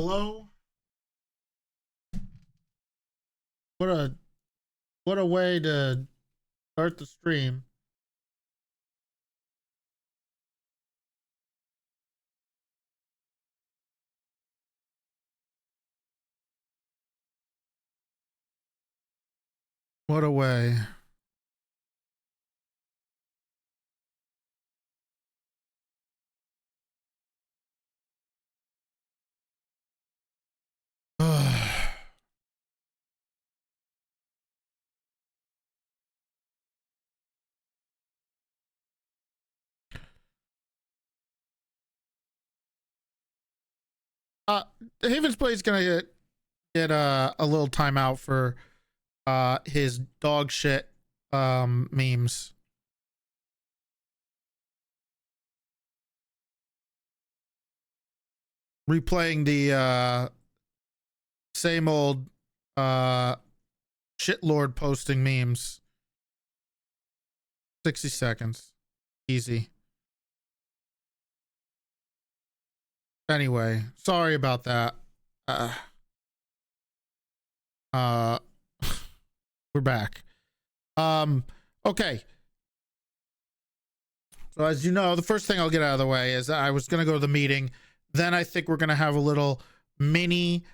Hello? What a way to start the stream. What a way. Haven's Blade's gonna get a little timeout for his dog shit memes. Replaying the same old shitlord posting memes. 60 seconds. Easy. Anyway, sorry about that. We're back. Okay. So as you know, the first thing I'll get out of the way is I was going to go to the meeting. Then I think we're going to have a little mini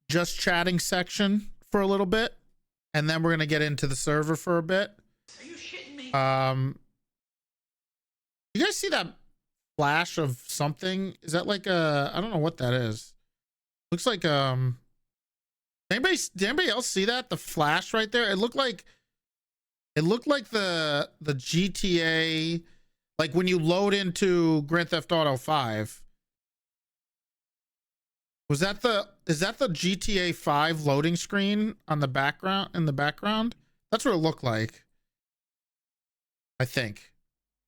just chatting section for a little bit. And then we're going to get into the server for a bit. Are you shitting me? You guys see that flash of something? Is that like a, I don't know what that is. Looks like did anybody else see that? The flash right there? It looked like the GTA, like when you load into Grand Theft Auto 5. Is that the GTA 5 loading screen on the background, in the background? That's what it looked like. I think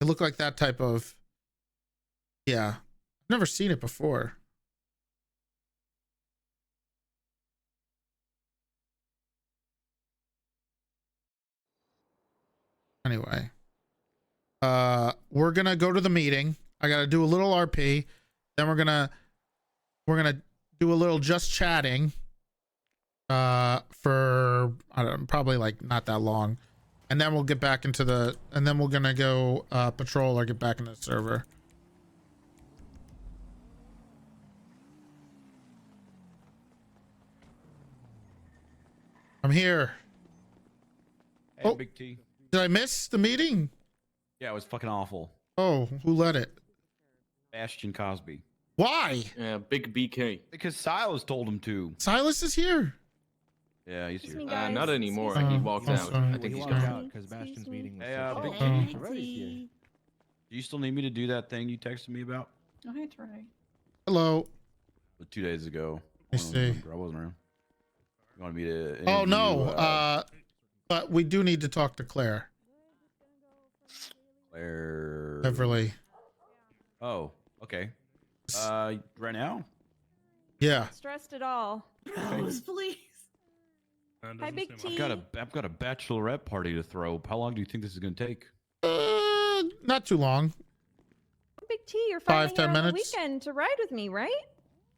it looked like that type of, yeah. I've never seen it before. Anyway, we're gonna go to the meeting. I gotta do a little RP. Then we're gonna do a little just chatting for I don't know, probably like not that long, and then we'll get back into the, and then we're gonna go patrol or get back into the server. I'm here. Hey, Oh. Big T. Did I miss the meeting? Yeah, it was fucking awful. Oh, who led it? Ashton Cosby. Why? Yeah, big BK. Because Silas told him to. Silas is here. Yeah, he's Excuse here. me, guys. Not anymore. Excuse He me. walked Oh, out. sorry. I think he's walked gone. out. because Excuse Bastion's me. meeting was Hey, so Big long. T. Toretti's here. Do you still need me to do that thing you texted me about Oh, hey, Toretti. Hello. 2 days ago? I see. I wasn't around. You wanted me to Oh interview, no. But we do need to talk to Claire. Claire... Beverly. Oh, okay. Right now? Yeah. Stressed at all. Rose, please. Hi, Big T. I've got a bachelorette party to throw. How long do you think this is gonna take? Not too long. Big T, you're 5-10 finally here on the minutes. weekend to ride with me, right?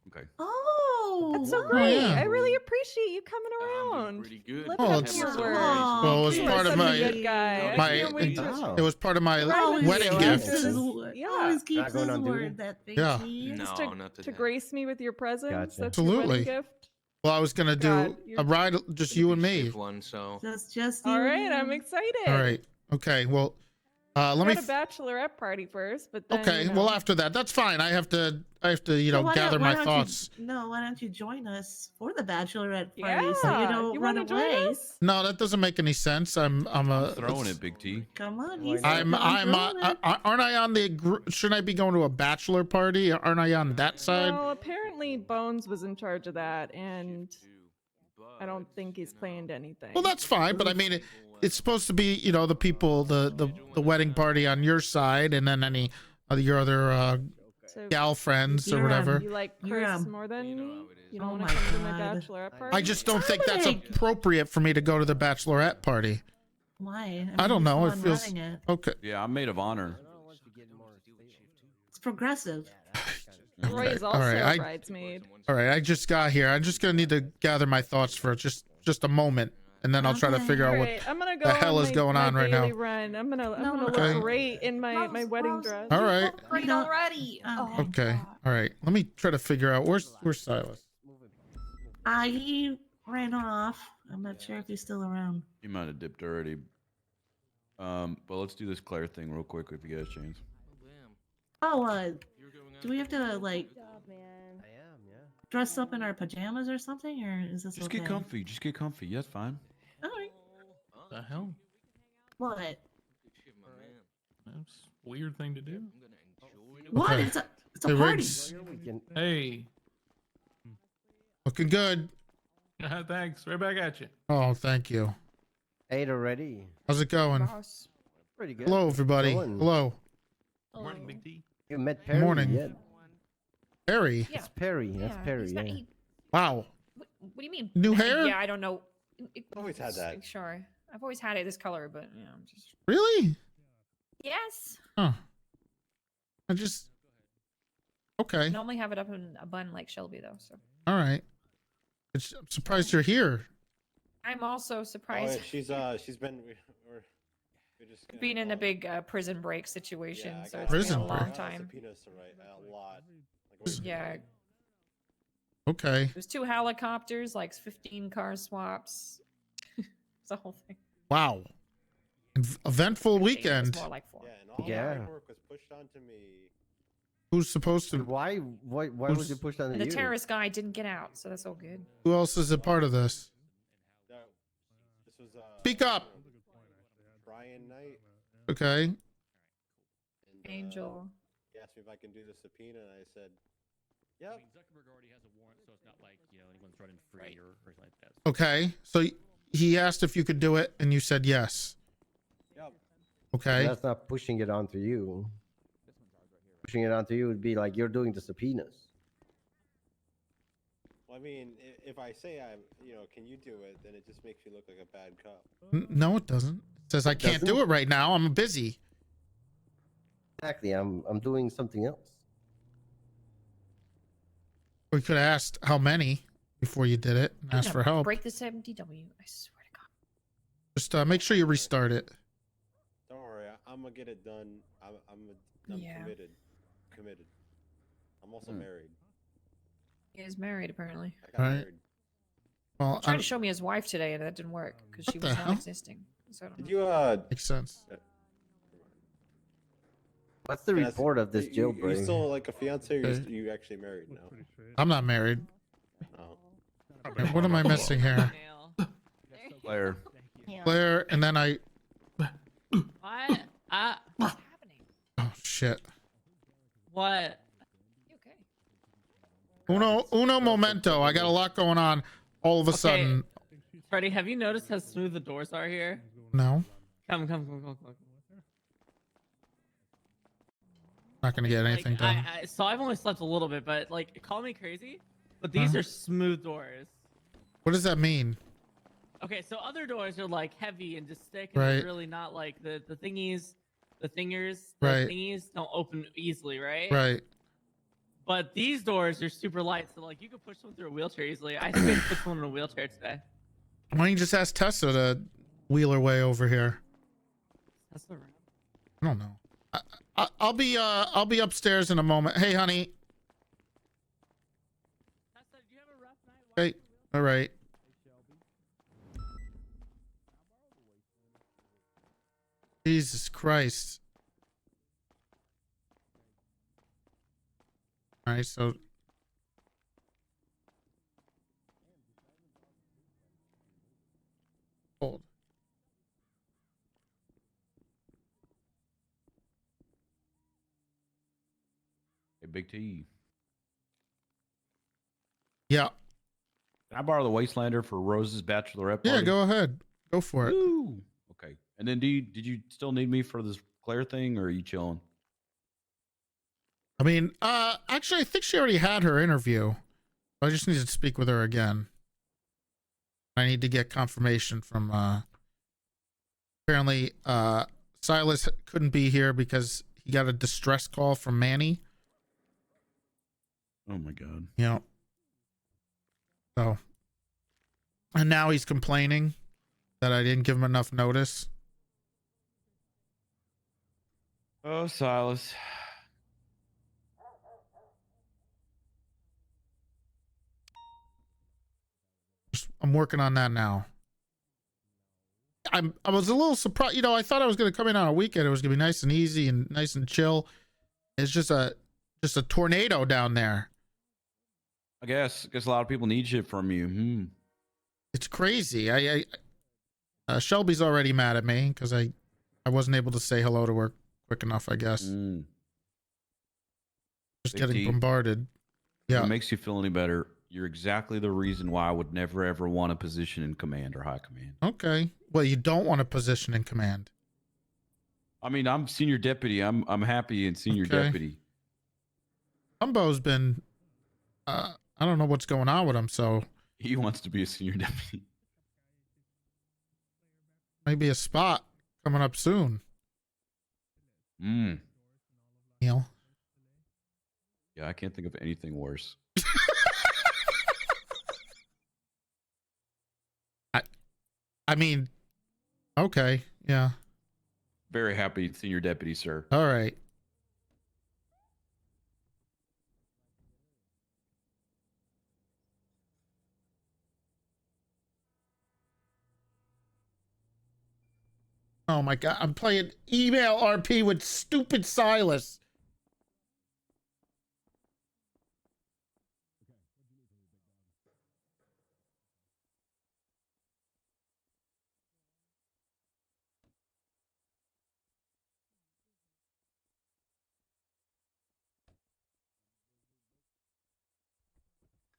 Okay. Oh, That's so wow. great. yeah. I really appreciate you coming I'm doing around. pretty good. Live Oh, up it's- to your So word. Aw, Well, it was You part are of such my- a good guy. my- I can't wait to Oh. It was part of my Always wedding do. gift. Just- Yeah. Always keeps Not going his on duty? word, that big Yeah. T. No, just not to today. grace me with your presence. Gotcha. That's your Absolutely. wedding gift. Well, I was gonna do God, you're- a ride, just you and me. Safe one, so. Just All you right, and I'm him. excited. All right. Okay. Well, let We're me. at a bachelorette party first, but then, Okay. you know, Well, after that, that's fine. I have to, you So know, why gather don't- why my don't thoughts. why don't you join us for the bachelorette party yeah. so you don't run want to away? join us? No, that doesn't make any sense. I'm Throwing it, Big T. Come on, Why he's not? I'm aren't I on the shouldn't I be going to a bachelor party? Aren't I on that side? Well, apparently Bones was in charge of that, and I don't think he's planned anything. Well, that's fine, but I mean, it's supposed to be, you know, the people, the wedding party on your side, and then any of your other So gal friends or You're whatever. you like You're, Chris more than you know me? how it is. You don't Oh want to my come to my God. bachelorette party? I just don't think that's Dominic! appropriate for me to go to the bachelorette party. Why? I don't he's the know, it one feels- running it. Okay. Yeah, I'm maid of honor. It's progressive. Roy is All also right, a bridesmaid. All right, I just got here. I'm just gonna need to gather my thoughts for just a moment, and then I'll try to Okay. figure out what. Alright, I'm gonna go the hell on is my, going my on right now? daily run. I'm gonna look Okay. great in my wedding dress. All You right. look great No. already. Oh, Okay. All right. Let me try to figure out where's Silas. he ran off. I'm not sure if he's still around. You might have dipped already. But let's do this Claire thing real quick if you guys change. Oh, do we have to like Good job, man. I am, yeah. dress up in our pajamas or something, or is this Just okay? get comfy. Just get comfy. That's fine. All right. The hell? What? That's a weird thing to do. What? Okay. It's a Hey, party. Riggs. We can. Hey. Looking good. Thanks. Right back at you. Oh, thank you. Ate already. How's it going? Pretty good. Hello, everybody. Going. Hello. Morning, Big T. You met Perry Morning. yet? Perry. Yeah. It's Perry. That's Perry. he's Yeah. not- he- Wow. what do you mean? New hair? Yeah, I don't know. Always had that. Sure. I've always had it this color, but you know, I'm just. Really? Yes. Huh. I just. Okay. Normally have it up in a bun like Shelby though. So All right. I'm surprised you're here. I'm also Oh, surprised yeah, she's been. We're just gonna being in a call- big prison break situation. Yeah, I So got it's been Prison a long break. time. Subpoenas to write a lot. Yeah, Okay. there's 2 helicopters, like 15 car swaps. It's a whole thing. Wow. Eventful Actually, it was weekend. more like 4. Yeah, and all Yeah. the hard work was pushed onto me. Who's supposed to? Why Who's- was it pushed on And you? the terrorist guy didn't get out, so that's all good. Who else is a part of this? That, this was Speak up. Brian Knight. Okay. And, Angel. he asked me if I can do the subpoena, and I said, "Yep." Zuckerberg already has a warrant, so it's not like, anyone's running free or anything like that. Okay. So he asked if you could do it, and you said yes. Yep. Okay. That's not pushing it onto you. Pushing it onto you would be like you're doing the subpoenas. Well, I mean, if I say I'm, can you do it, then it just makes you look like a bad cop. No, it doesn't. It says I can't do doesn't? it right now. I'm busy. Exactly. I'm doing something else. We could have asked how many before you did it and I'm asked gonna for help. Break the 70W. I swear to God. Just make sure you restart it. Don't worry, I'm gonna get it done. I'm Yeah. committed. I'm also married. He is married, apparently. I got Right. married. Well, Tried to show me his wife today, and that didn't work because she What the was hell? non-existing. So I don't Did know. you makes sense. What's the Vanessa, report of this you jailbreak? still like a fiance, or Okay. you actually married now? I'm not married. Oh. Okay, what am I missing here? Claire. Claire, and then I. What? What's happening? Oh shit. What? You okay? Uno momento. I got a lot going on. All of a Okay. sudden, Freddie, have you noticed how smooth the doors are here? no, Come. not gonna get anything Like, done. so I've only slept a little bit, but like, call me crazy, but these Huh? are smooth doors. What does that mean? Okay, so other doors are like heavy and just thick, and Right. they're really not like the thingies, the Right. thingies don't open easily, right? Right. But these doors are super light, so like you could push one through a wheelchair easily. I think I pushed one in a wheelchair today. Why don't you just ask Tessa to wheel her way over here? That's the I don't know. I'll be upstairs in a moment. Hey, honey. Tessa, did you have a rough night? Why Hey. All right. Jesus Christ. All right, so hold. Hey, Big T. Yeah. Can I borrow the Wastelander for Rose's bachelorette party? Yeah, go ahead. Go for it. Woo! Okay. And then did you still need me for this Claire thing, or are you chilling? I mean, actually I think she already had her interview. I just need to speak with her again. I need to get confirmation from apparently Silas couldn't be here because he got a distress call from Manny. Oh my god. You know. So, and now he's complaining that I didn't give him enough notice. Oh, Silas. I'm working on that now. I was a little surprised. You know, I thought I was going to come in on a weekend. It was going to be nice and easy and nice and chill. It's just a tornado down there. I guess a lot of people need shit from you. It's crazy. Shelby's already mad at me because I wasn't able to say hello to her quick enough, I guess. Just Big getting T. bombarded. If Yeah. it makes you feel any better, you're exactly the reason why I would never ever want a position in command or high command. Okay. Well, you don't want a position in command. I mean, I'm senior deputy. I'm happy in senior Okay. deputy. Umbo's been I don't know what's going on with him, so He wants to be a senior deputy. maybe a spot coming up soon. Neil. Yeah, I can't think of anything worse. I mean, okay, yeah. Very happy senior deputy, sir. All right. Oh my god, I'm playing email RP with stupid Silas.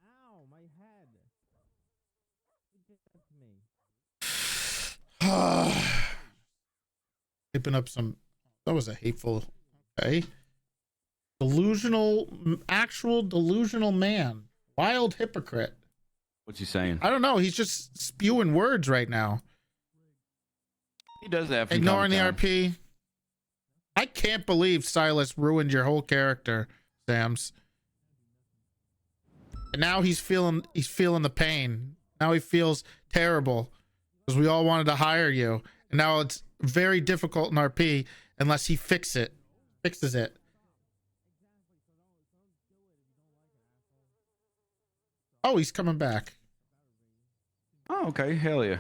Ow, my head. Who did that to me? Typing up some. That was a hateful. Okay. Actual delusional man. Wild hypocrite. What's he saying? I don't know. He's just spewing words right now. He does that from Ignoring the time to time. RP. I can't believe Silas ruined your whole character, Sams. And now he's feeling the pain. Now he feels terrible because we all wanted to hire you, and now it's very difficult in RP unless he fixes it. Oh, he's coming back. Oh, okay. Hell yeah.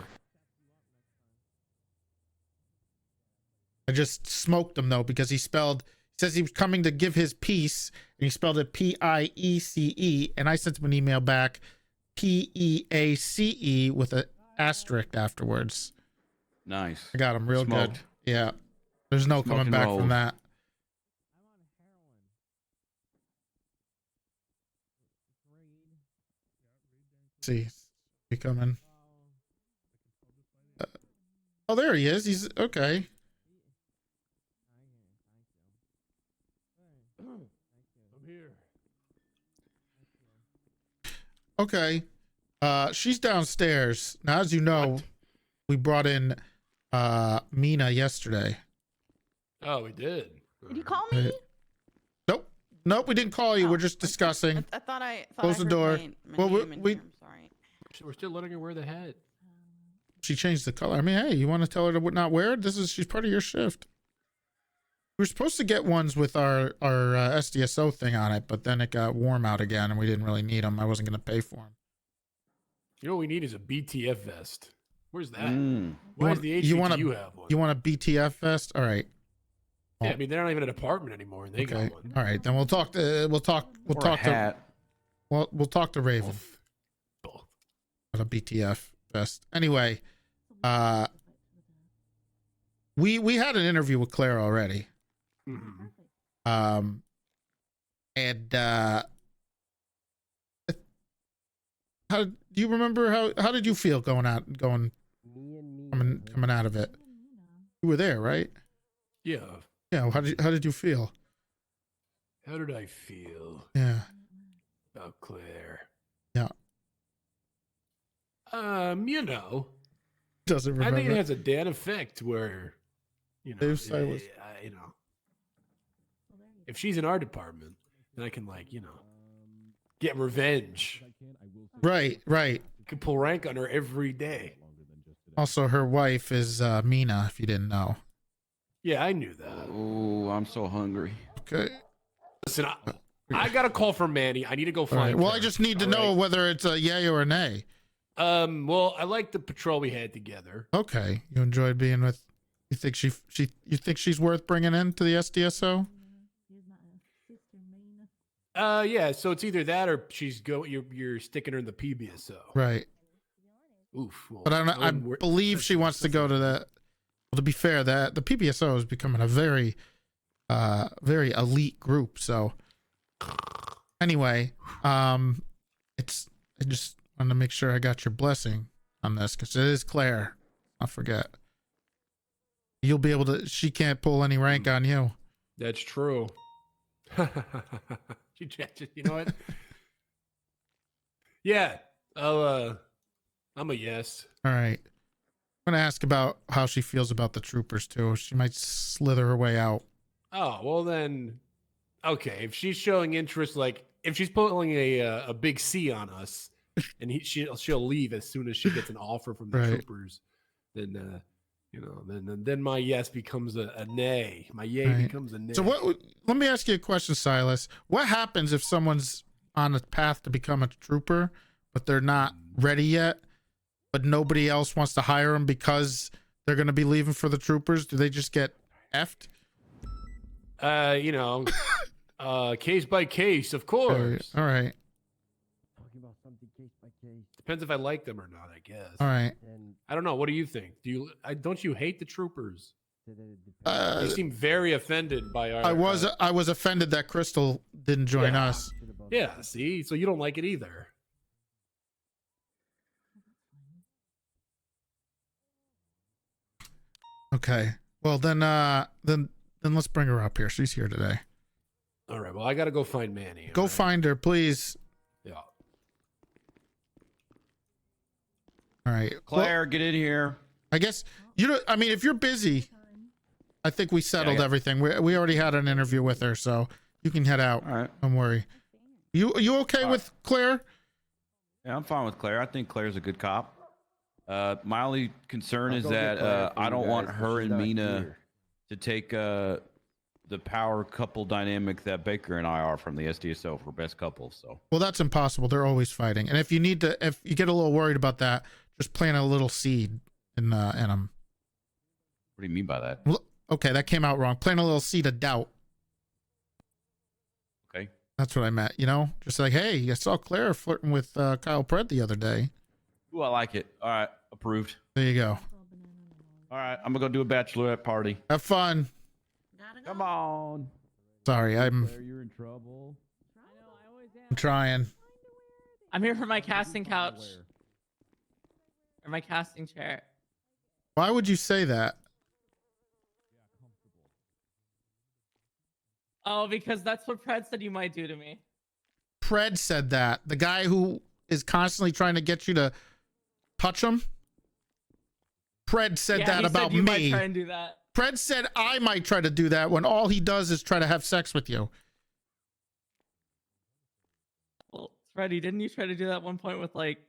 I just smoked him though because he says he was coming to give his piece and he spelled it Piece, and I sent him an email back Peace with an asterisk afterwards. Nice. I got him real Smoked. good. Yeah. There's no Smoked coming and back rolled. from that. See, he coming. Oh, there he is. He's okay. I'm here. Okay. She's downstairs. Now, as you know, we brought in Mina yesterday. Oh, we did. Did you call me? Nope, we didn't call you. Oh, We're just discussing. I thought I Close I the heard door. my Well, name in we- here. I'm sorry. We're still letting her wear the hat. She changed the color. I mean, hey, you want to tell her to not wear it? She's part of your shift. We were supposed to get ones with our SDSO thing on it, but then it got warm out again, and we didn't really need them. I wasn't going to pay for them. You know what we need is a BTF vest. Where's that? Mm. Why You does the want- HCTU you wanna- have one? You want a BTF vest? All right. Yeah, I mean they're not even an apartment anymore, and they Okay. got one. All right. Then we'll talk to Or a hat. we'll talk to Raven Both. about a BTF vest. Anyway, we had an interview with Claire already. Mhm. And how do you remember how did you feel coming out of it? You were there, right? Yeah. Yeah. How did you feel? How did I feel Yeah. about Claire? Yeah. You know, Doesn't I remember. think it has a dead effect where, Dave Silas. if she's in our department, then I can get revenge. Right, right. You can pull rank on her every day. Also, her wife is Mina, if you didn't know. Yeah, I knew that. Oh, I'm so hungry. Okay. Listen, I got a call from Manny. I need to go All find right. Well, her. I just need to All know right? whether it's a yay or a nay. Well, I like the patrol we had together. Okay. You enjoyed being with. You think you think she's worth bringing into the SDSO? Yeah. So it's either that or you're sticking her in the PBSO. Right. Oof. Well, But I wouldn't believe she wants to go to the. Well, to be fair, that the PBSO is becoming a very elite group. So anyway, I just wanted to make sure I got your blessing on this because it is Claire. I'll forget. You'll be able to. She can't pull any rank on you. That's true. You know what? Yeah. I'm a yes. All right. I'm gonna ask about how she feels about the troopers too. She might slither her way out. Oh, well then, okay. If she's showing interest, like if she's pulling a big C on us, and she'll leave as soon as she gets an offer from the Right. troopers, then then my yes becomes a nay. My yay Right. becomes a nay. So let me ask you a question, Silas. What happens if someone's on a path to become a trooper, but they're not ready yet, but nobody else wants to hire them because they're going to be leaving for the troopers? Do they just get effed? Case by case, of course. All right. Talking about something case by case. Depends if I like them or not, I guess. All right. And I don't know. What do you think? Don't you hate the troopers? You Uh, seem very offended by our. I was offended that Crystal didn't join Yeah. us. Yeah. See, so you don't like it either. Okay. Well, then let's bring her up here. She's here today. All right. Well, I got to go find Manny. Go all right? find her, please. Yeah. All right. Claire, get in here. I guess you know. I mean, if you're busy, I think we settled Yeah. everything. We already had an interview with her, so you can head out. All right. Don't worry. You okay All with Claire? Yeah, I'm fine with Claire. I think Claire's a good cop. My only concern I'll is go get that Claire for I you don't want guys, but her she's and not Mina here. to take the power couple dynamic that Baker and I are from the SDSO for best couple. So Well, that's impossible. They're always fighting, and if you get a little worried about that, just plant a little seed in them. what do you mean by that? Okay, that came out wrong. Plant a little seed of doubt. Okay. That's what I meant. You know, just like, hey, I saw Claire flirting with Kyle Pred the other day. Ooh, I like it. All right, approved. There you go. All right, I'm gonna go do a bachelorette party. Have fun. Gotta go. Come on. Sorry, I'm you're in trouble. trying. I'm here for my casting couch or my casting chair. Why would you say that? Oh, because that's what Pred said you might do to me. Pred said that. The guy who is constantly trying to get you to touch him. Pred said Yeah, that he about said you might me. try and do that. Pred said I might try to do that when all he does is try to have sex with you. Well, Freddie, didn't you try to do that at one point with like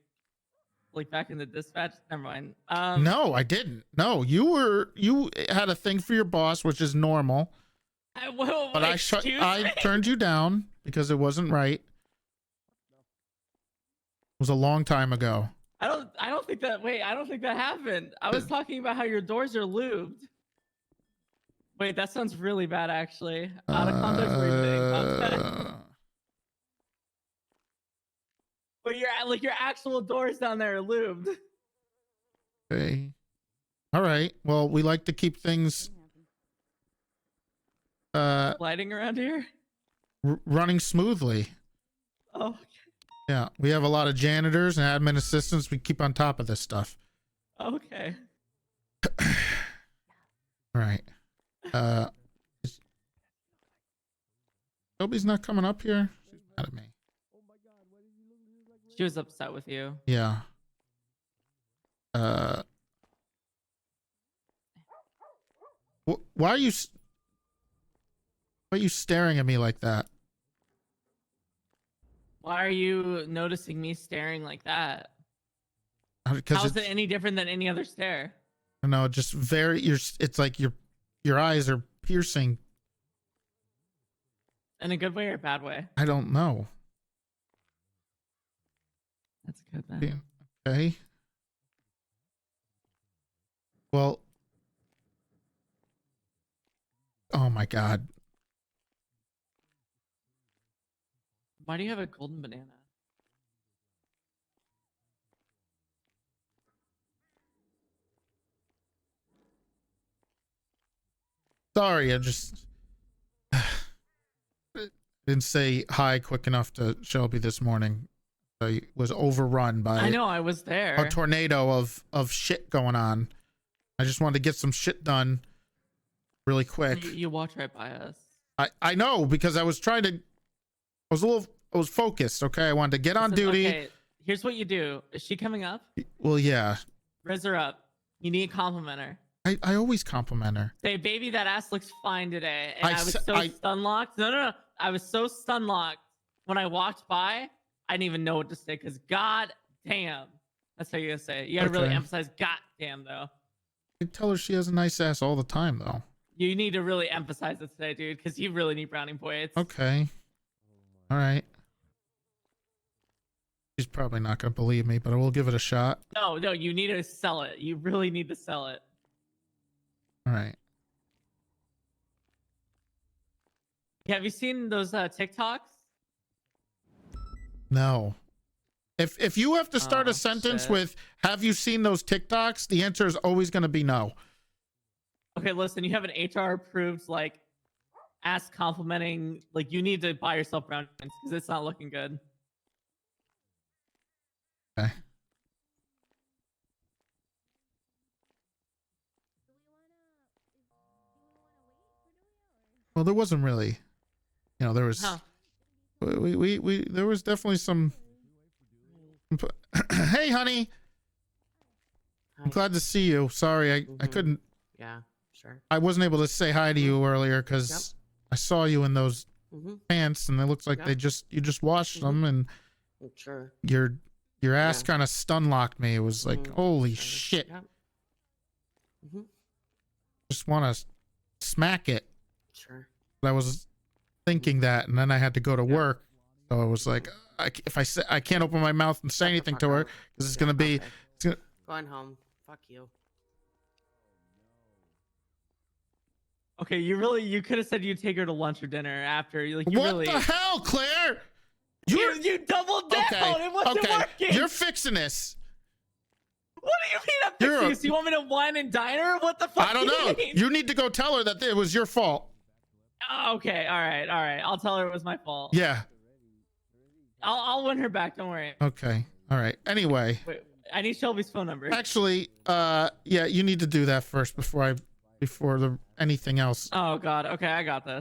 back in the dispatch? Never mind. No, I didn't. No, you had a thing for your boss, which is normal. But I turned you down because it wasn't right. It was a long time ago. I don't think that. Wait, I don't think that happened. I was talking about how your doors are lubed. Wait, that sounds really bad, actually. Out of context, what you're saying. Okay. But your actual doors down there are lubed. Okay. All right. Well, we like to keep things Lighting around here. running smoothly. Oh, okay. Yeah, we have a lot of janitors and admin assistants. We keep on top of this stuff. Okay. All right. Toby's not coming up here. She's mad at me. She was upset with you. Yeah. Why are you staring at me like that? Why are you noticing me staring like that? Because How is it any different than any other stare? no, just very. It's like your eyes are piercing. In a good way or a bad way? I don't know. That's good then. Okay. Well. Oh my God. Why do you have a golden banana? Sorry, I just didn't say hi quick enough to Shelby this morning. I was overrun by I know, I was there. a tornado of shit going on. I just wanted to get some shit done really quick. You walked right by us. I know, because I was focused. Okay, I wanted to get on Listen, duty. Okay, here's what you do. Is she coming up? Well, yeah, Raise her up. You need to compliment her. I always compliment her. Say, baby, that ass looks fine today. And I I was s- so I- stun locked. No. I was so stun locked when I walked by. I didn't even know what to say because god damn. That's how you gotta say it. You gotta really Okay. emphasize god damn though. I tell her she has a nice ass all the time, though. You need to really emphasize it today, dude, because you really need brownie points. Okay. All right. She's probably not going to believe me, but I will give it a shot. No, you need to sell it. You really need to sell it. All right. Have you seen those TikToks? No. If you have to start Oh, a sentence shit. with, have you seen those TikToks? The answer is always going to be no. Okay, listen, you have an HR approved like ass complimenting. Like you need to buy yourself brownies because it's not looking good. Okay. Well, there wasn't really, there was, Huh. we there was definitely some. Hey, honey. I'm glad to see you. Sorry, I couldn't. Yeah, sure. I wasn't able to say hi to you earlier because I saw you in those pants, and it looks like you just washed them, and Sure. your ass kind of stun locked me. It was like, holy shit! Just want to smack it. Sure. But I was thinking that, and then I had to go to work, so I was like, if I say I can't open my mouth and say anything to her because it's gonna be. Going home. Fuck you. Okay, you could have said you'd take her to lunch or dinner after. Like you What really. the hell, Claire? You doubled down. It wasn't working. You're fixing this. What do you mean I'm fixing this? You want me to wine and dine her? What the fuck? I don't do you know. mean? You need to go tell her that it was your fault. Okay, all right. I'll tell her it was my fault. Yeah. I'll win her back. Don't worry. Okay. All right. Anyway. Wait, I need Shelby's phone number. Actually, yeah, you need to do that first before anything else. Oh God. Okay, I got this.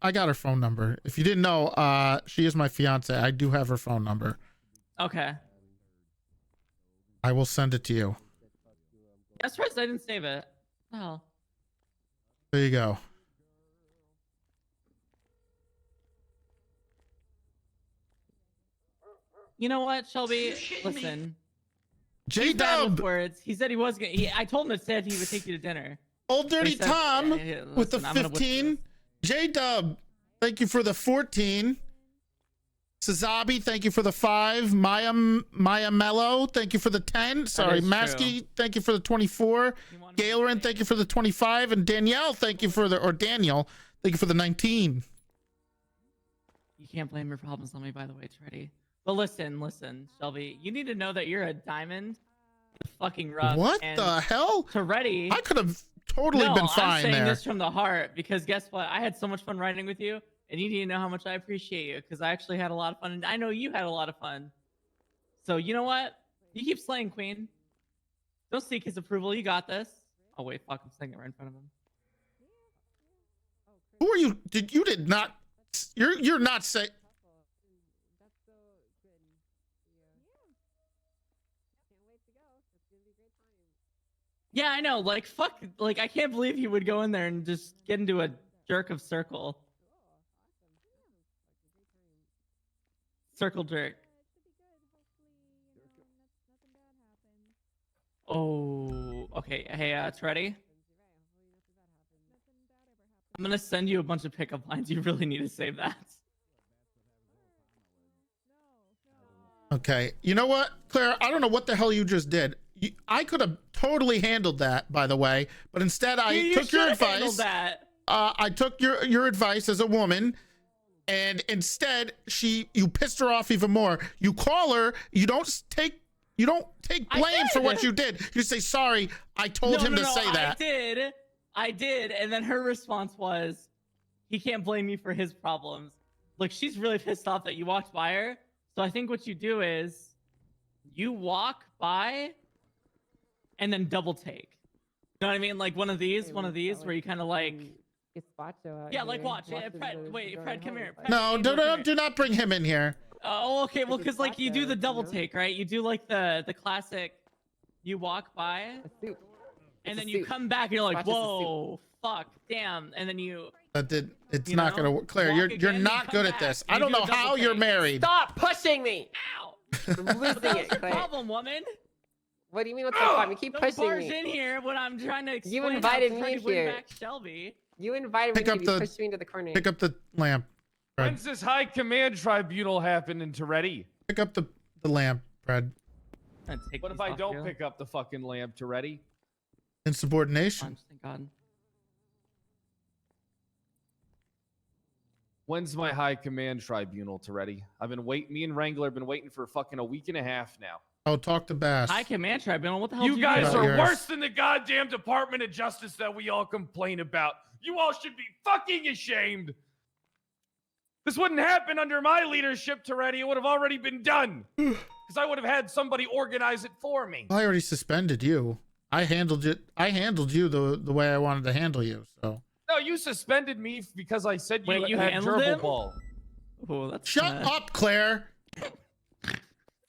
I got her phone number. If you didn't know, she is my fiance. I do have her phone number. Okay. I will send it to you. I'm surprised I didn't save it. Oh. There you go. You know what, Shelby? Listen. J He's bad with Dub, words. He said he was gonna. I told him said he would take you to dinner. Old But he Dirty said- Tom with the listen, I'm gonna whip 15. J Dub, thank you for the 14. Sazabi, thank you for the 5. Maya Mello, thank you for the 10. Sorry, is Maskey, thank you for the 24. Galerin, thank you for the 25. And Danielle, thank you for Daniel, thank you for the 19. You can't blame your problems on me, by the way, Toretti. But listen, Shelby. You need to know that you're a diamond. Fucking rough. What and the hell? Toretti. I could have totally No, been I'm fine saying there. this from the heart because guess what? I had so much fun riding with you, and you need to know how much I appreciate you because I actually had a lot of fun, and I know you had a lot of fun. So you know what? You keep slaying, Queen. Don't seek his approval. You got this. Oh wait, fuck! I'm saying it right in front of him. Who are you? You did not. You're not say. Yeah, I know. Like fuck. Like I can't believe he would go in there and just get into a jerk of circle. Circle jerk. Oh, okay. Hey, Toretti. I'm gonna send you a bunch of pickup lines. You really need to save that. Okay. You know what, Claire? I don't know what the hell you just did. I could have totally handled that, by the way, but instead I took your advice. I took your advice as a woman, and instead you pissed her off even more. You call her. You don't take blame for what you did. You say, sorry, I told him to say that. I did. And then her response was, he can't blame me for his problems. Look, she's really pissed off that you walked by her. So I think what you do is you walk by and then double take. You know what I mean? Like one of these where you kind of like, yeah, like watch. Fred, wait, Fred, come here. Fred, No, do not bring him in here. Oh, okay. Well, because like you do the double take, right? You do like the classic. You walk by, and then you come back, and you're like, "Whoa, fuck, damn!" And then you. It's not gonna work, Claire. You're not good at this. I don't know how you're married. Stop pushing me! Ow! I'm losing What's it, your Claire. problem, woman? What do you mean? What's the problem? You keep Don't pushing barge me. in here when I'm trying to explain. You invited how me to win here. back Shelby. You invited Pick me up to the- push me into the corner. Pick up the lamp, Fred. When's this high command tribunal happen in Toretti? Pick up the lamp, Fred. What if I don't pick up the fucking lamp, Toretti? Insubordination. Thank God. When's my high command tribunal, Toretti? I've been waiting. Me and Wrangler have been waiting for fucking a week and a half now. Oh, talk to Bass. High command tribunal. What the hell? You do guys do? are yours. worse than the goddamn Department of Justice that we all complain about. You all should be fucking ashamed. This wouldn't happen under my leadership, Toretti. It would have already been done. Because I would have had somebody organize it for me. I already suspended you. I handled it. I handled you the way I wanted to handle you. So No, you suspended me because I said Wait, you had handled gerbil him? ball. Oh, that's shut up, Claire.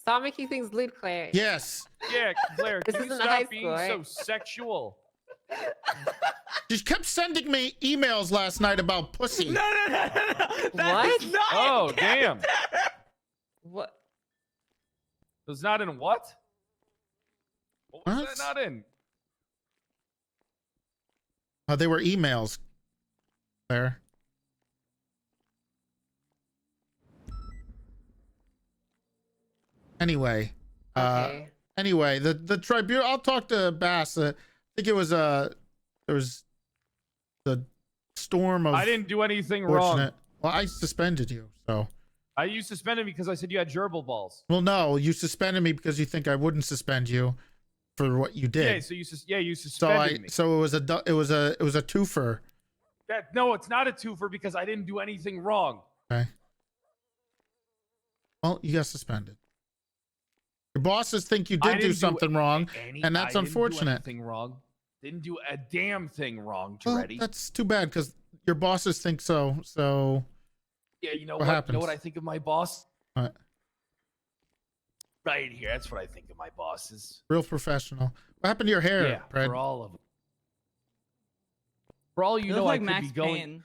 Stop making things lewd, Claire. Yes. Yeah, Claire, This can you isn't stop high being school, so right? sexual? She kept sending me emails last night about pussy. No. That What? is not Oh, it. damn. What? It was not in what? What was What? that not in? They were emails, Claire. Anyway, Okay. the tribunal. I'll talk to Bass. I think it was there was the storm of. I didn't do anything wrong. fortunate. Well, I suspended you, so. You suspended me because I said you had gerbil balls. Well, no, you suspended me because you think I wouldn't suspend you for what you did. Yeah, so you So suspended me. so it was a twofer. No, it's not a twofer because I didn't do anything wrong. Okay. Well, you got suspended. Your bosses think you I did didn't do do something wrong, and that's I didn't unfortunate. Do anything wrong. Didn't do a damn thing wrong, Well, Toretti. that's too bad because your bosses think so. So Yeah, you know what what? You happens? know what I think of my boss? What? Right here. That's what I think of my bosses. real professional. What happened to your hair, Yeah, Fred? for all of them. For all you You know, look I like could Max be going. Payne.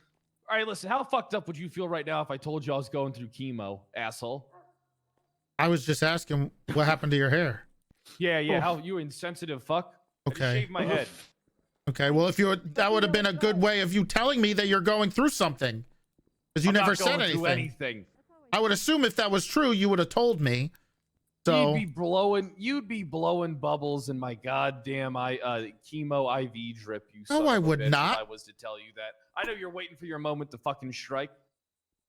All right, listen. How fucked up would you feel right now if I told you I was going through chemo, asshole? I was just asking what happened to your hair. Yeah. How you insensitive fuck? I just Okay. shaved my head. Okay. Well, if you that would have been a good way of you telling me that you're going through something, because you I'm never not said going through anything. anything. I would assume if that was true, you would have told me. So You'd be blowing bubbles in my goddamn chemo IV drip. You No, son I of a would bitch, if not. I was to tell you that. I know you're waiting for your moment to fucking strike.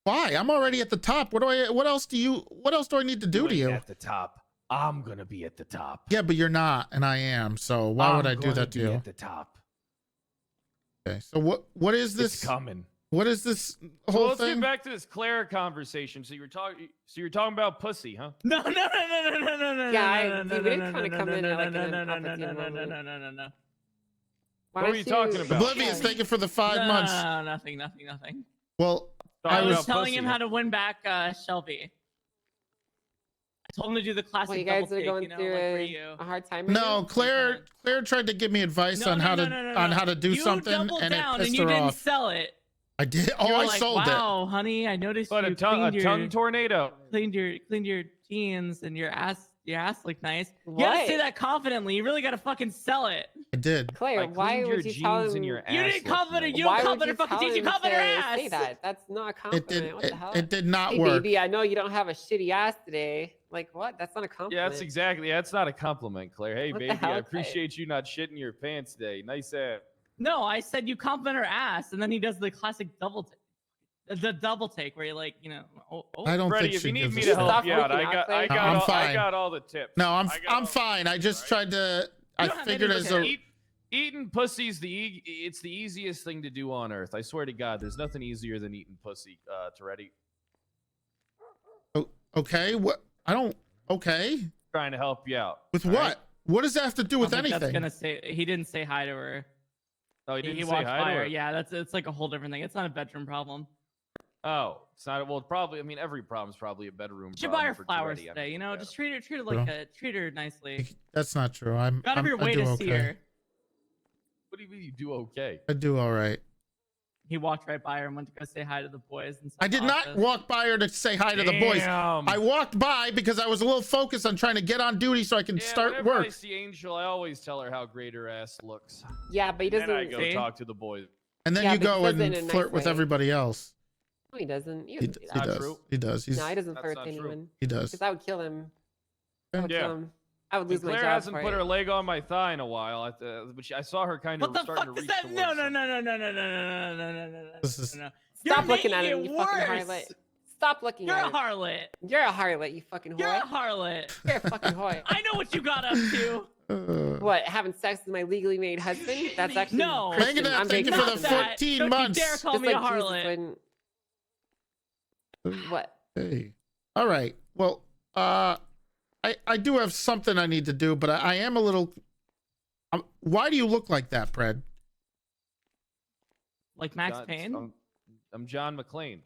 why? I'm already at the top. What else do I need to do to ain't you? At the top. I'm gonna be at the top. Yeah, but you're not, and I am. So why would I do gonna that to be you? At the top. Okay. So what is this? It's coming. What is this So whole let's thing? get back to this Clara conversation. So you're talking about pussy, huh? No. Yeah, we did kind of come in at like an inopportune moment. No. Why What were don't you talking about? Oblivious, thank you for the 5 months. No, nothing. Well, I Talking was about telling him pussy. how to win back Shelby. I told him to do the classic Well, you guys double are take, going you know, through like for you. a hard time. Right no, now? Claire tried to give me advice on how to do You something, doubled and it down pissed and you her didn't off. sell it. I did. You Oh, were I like, sold it. wow, honey, I noticed But you a tongue tornado. cleaned your jeans and your ass looked nice. You What? gotta say that confidently. You really gotta fucking sell it. I did. Claire, I why cleaned your would you tell jeans him? and your You ass didn't look compliment her. nice. You don't Why would compliment you her fucking tell jeans. You him to compliment her ass. say that? That's not a It compliment. did. What the hell? It did not Hey, work. baby, I know you don't have a shitty ass today. Like what? That's not a compliment. Yeah, that's not a compliment, Claire. Hey, What the baby, hell, I Claire? appreciate you not shitting your pants today. Nice ass. No, I said you compliment her ass, and then he does the classic double take. The double take where you like, I don't Freddie, think if she you need gives me a to shit. help Stop you out, freaking out, Claire. I'm I fine. got all the tips. No, I got I'm all- fine. I just tried to. I You don't have figured any as tips. a. Eating pussy's it's the easiest thing to do on earth. I swear to God, there's nothing easier than eating pussy, Toretti. Okay. What? I don't. Okay. Trying to help you out. With all what? right? What does that have to do with That's anything? gonna say he didn't say hi to her. Oh, he didn't He say walked hi by to her. her. Yeah, it's like a whole different thing. It's not a bedroom problem. Oh, it's not. Well, probably. I mean, every problem's probably a bedroom. You should buy her problem for flowers Toretti. I today. mean, yeah. Just treat her Bro. like treat her nicely. That's not true. I'm. Got out of your I way do to okay. see her. What do you mean you do okay? I do all right. He walked right by her and went to go say hi to the boys. I did not walk by her to say hi to the boys. Damn. I walked by because I was a little focused on trying to get on duty so I can Yeah, start whenever I work. see Angel, I always tell her how great her ass looks. Yeah, but he Then I doesn't. go See? talk to the boys. And then Yeah, you but he go does it and in a nice flirt with way. everybody else. No, he doesn't. You He, don't do he that. does. true. He does. He's, No, he doesn't That's flirt not with true. anyone. he does. Because I would kill him. I would Yeah. kill him. I would lose my Claire job. hasn't for put it. her leg on my thigh in a while, but I saw her kind of What the starting fuck to is reach that? towards No, something. no. This is- No. Stop You're looking at making him, it you fucking worse. harlot. Stop looking You're a at him. harlot. You're a harlot, you fucking You're a whore. harlot. You're a fucking whore. I know what you got up to. What, having sex with my legally made husband? That's actually No. Christian. Thank you, I'm thank you very for the Christian. 14 Don't months. you dare call Just me a like Jesus harlot. wouldn't. What? Hey. All right. Well, I do have something I need to do, but I am a little. Why do you look like that, Pred? Like Max Payne? I'm John McClane.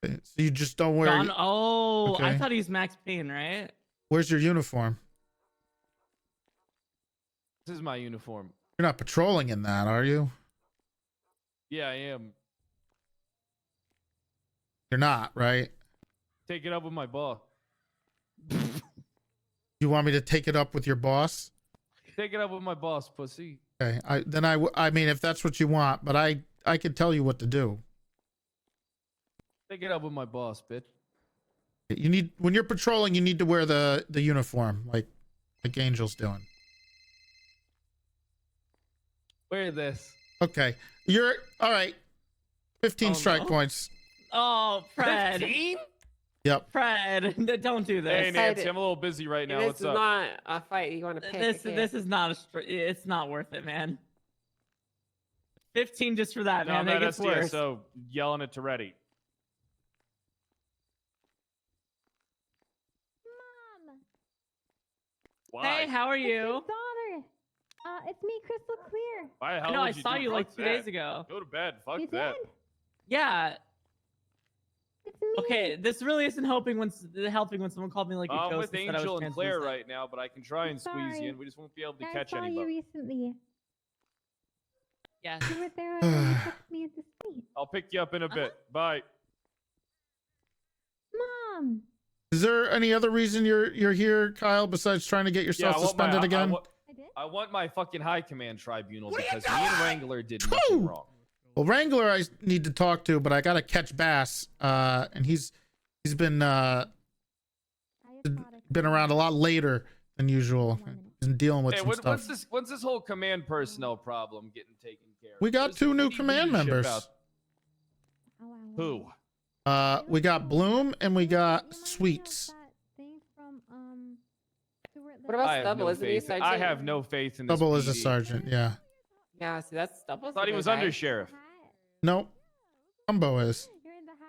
So you just don't wear. John, oh, I Okay. thought he's Max Payne, right? Where's your uniform? This is my uniform. You're not patrolling in that, are you? Yeah, I am. You're not, right? Take it up with my boss. You want me to take it up with your boss? Take it up with my boss, pussy. Okay. I mean, if that's what you want, but I could tell you what to do. Take it up with my boss, bitch. You need, when you're patrolling, you need to wear the uniform like Angel's doing. Wear this. Okay. You're all right. 15 Oh, strike no. points. Oh, Fred. 15? Yep. Fred, don't do Hey, this. Nancy, I'm a little busy right now. This What's is up? not a fight you want to pick. This is not it's not worth it, man. 15 just for that, No, man. I'm That at gets worse. SDSO yelling at Toretti. Mom, Why? Hey, how are it's your you? daughter. It's me, Crystal Clear. Why the hell I know I would you saw do- you like fuck 2 that. days ago. Go to bed. Fuck You that. did? Yeah. It's me. Okay, this really isn't helping when someone called me like a I'm ghost with and said I was Angel and Claire translucent. right now, but I can try and squeeze you Sorry. in. We just won't be able to I catch saw you anybody. recently. Yes. You were there when you took me at the street. I'll pick you up in a bit. Bye. Mom. Is there any other reason you're here, Kyle, besides trying to get yourself I want suspended again? I did? I want my fucking high command tribunal because me and Wrangler did nothing wrong. Well, Wrangler I need to talk to, but I gotta catch Bass. And he's been I just thought I been around a lot later than usual. One minute. He's been dealing with Hey, some stuff. when's this whole command personnel problem getting taken care of? We got Where's two the- new we need command leadership members. out- Oh, wow. Who? We got Bloom and we You got remind me of Sweets. that thing from, Stuart What about I have Stubble? no Isn't he faith. I sergeant? have no faith in this. Double is a PD. sergeant, yeah. Yeah, see, that's Stubble. Thought he was under sheriff. Nope. Jumbo is. You're in the hat.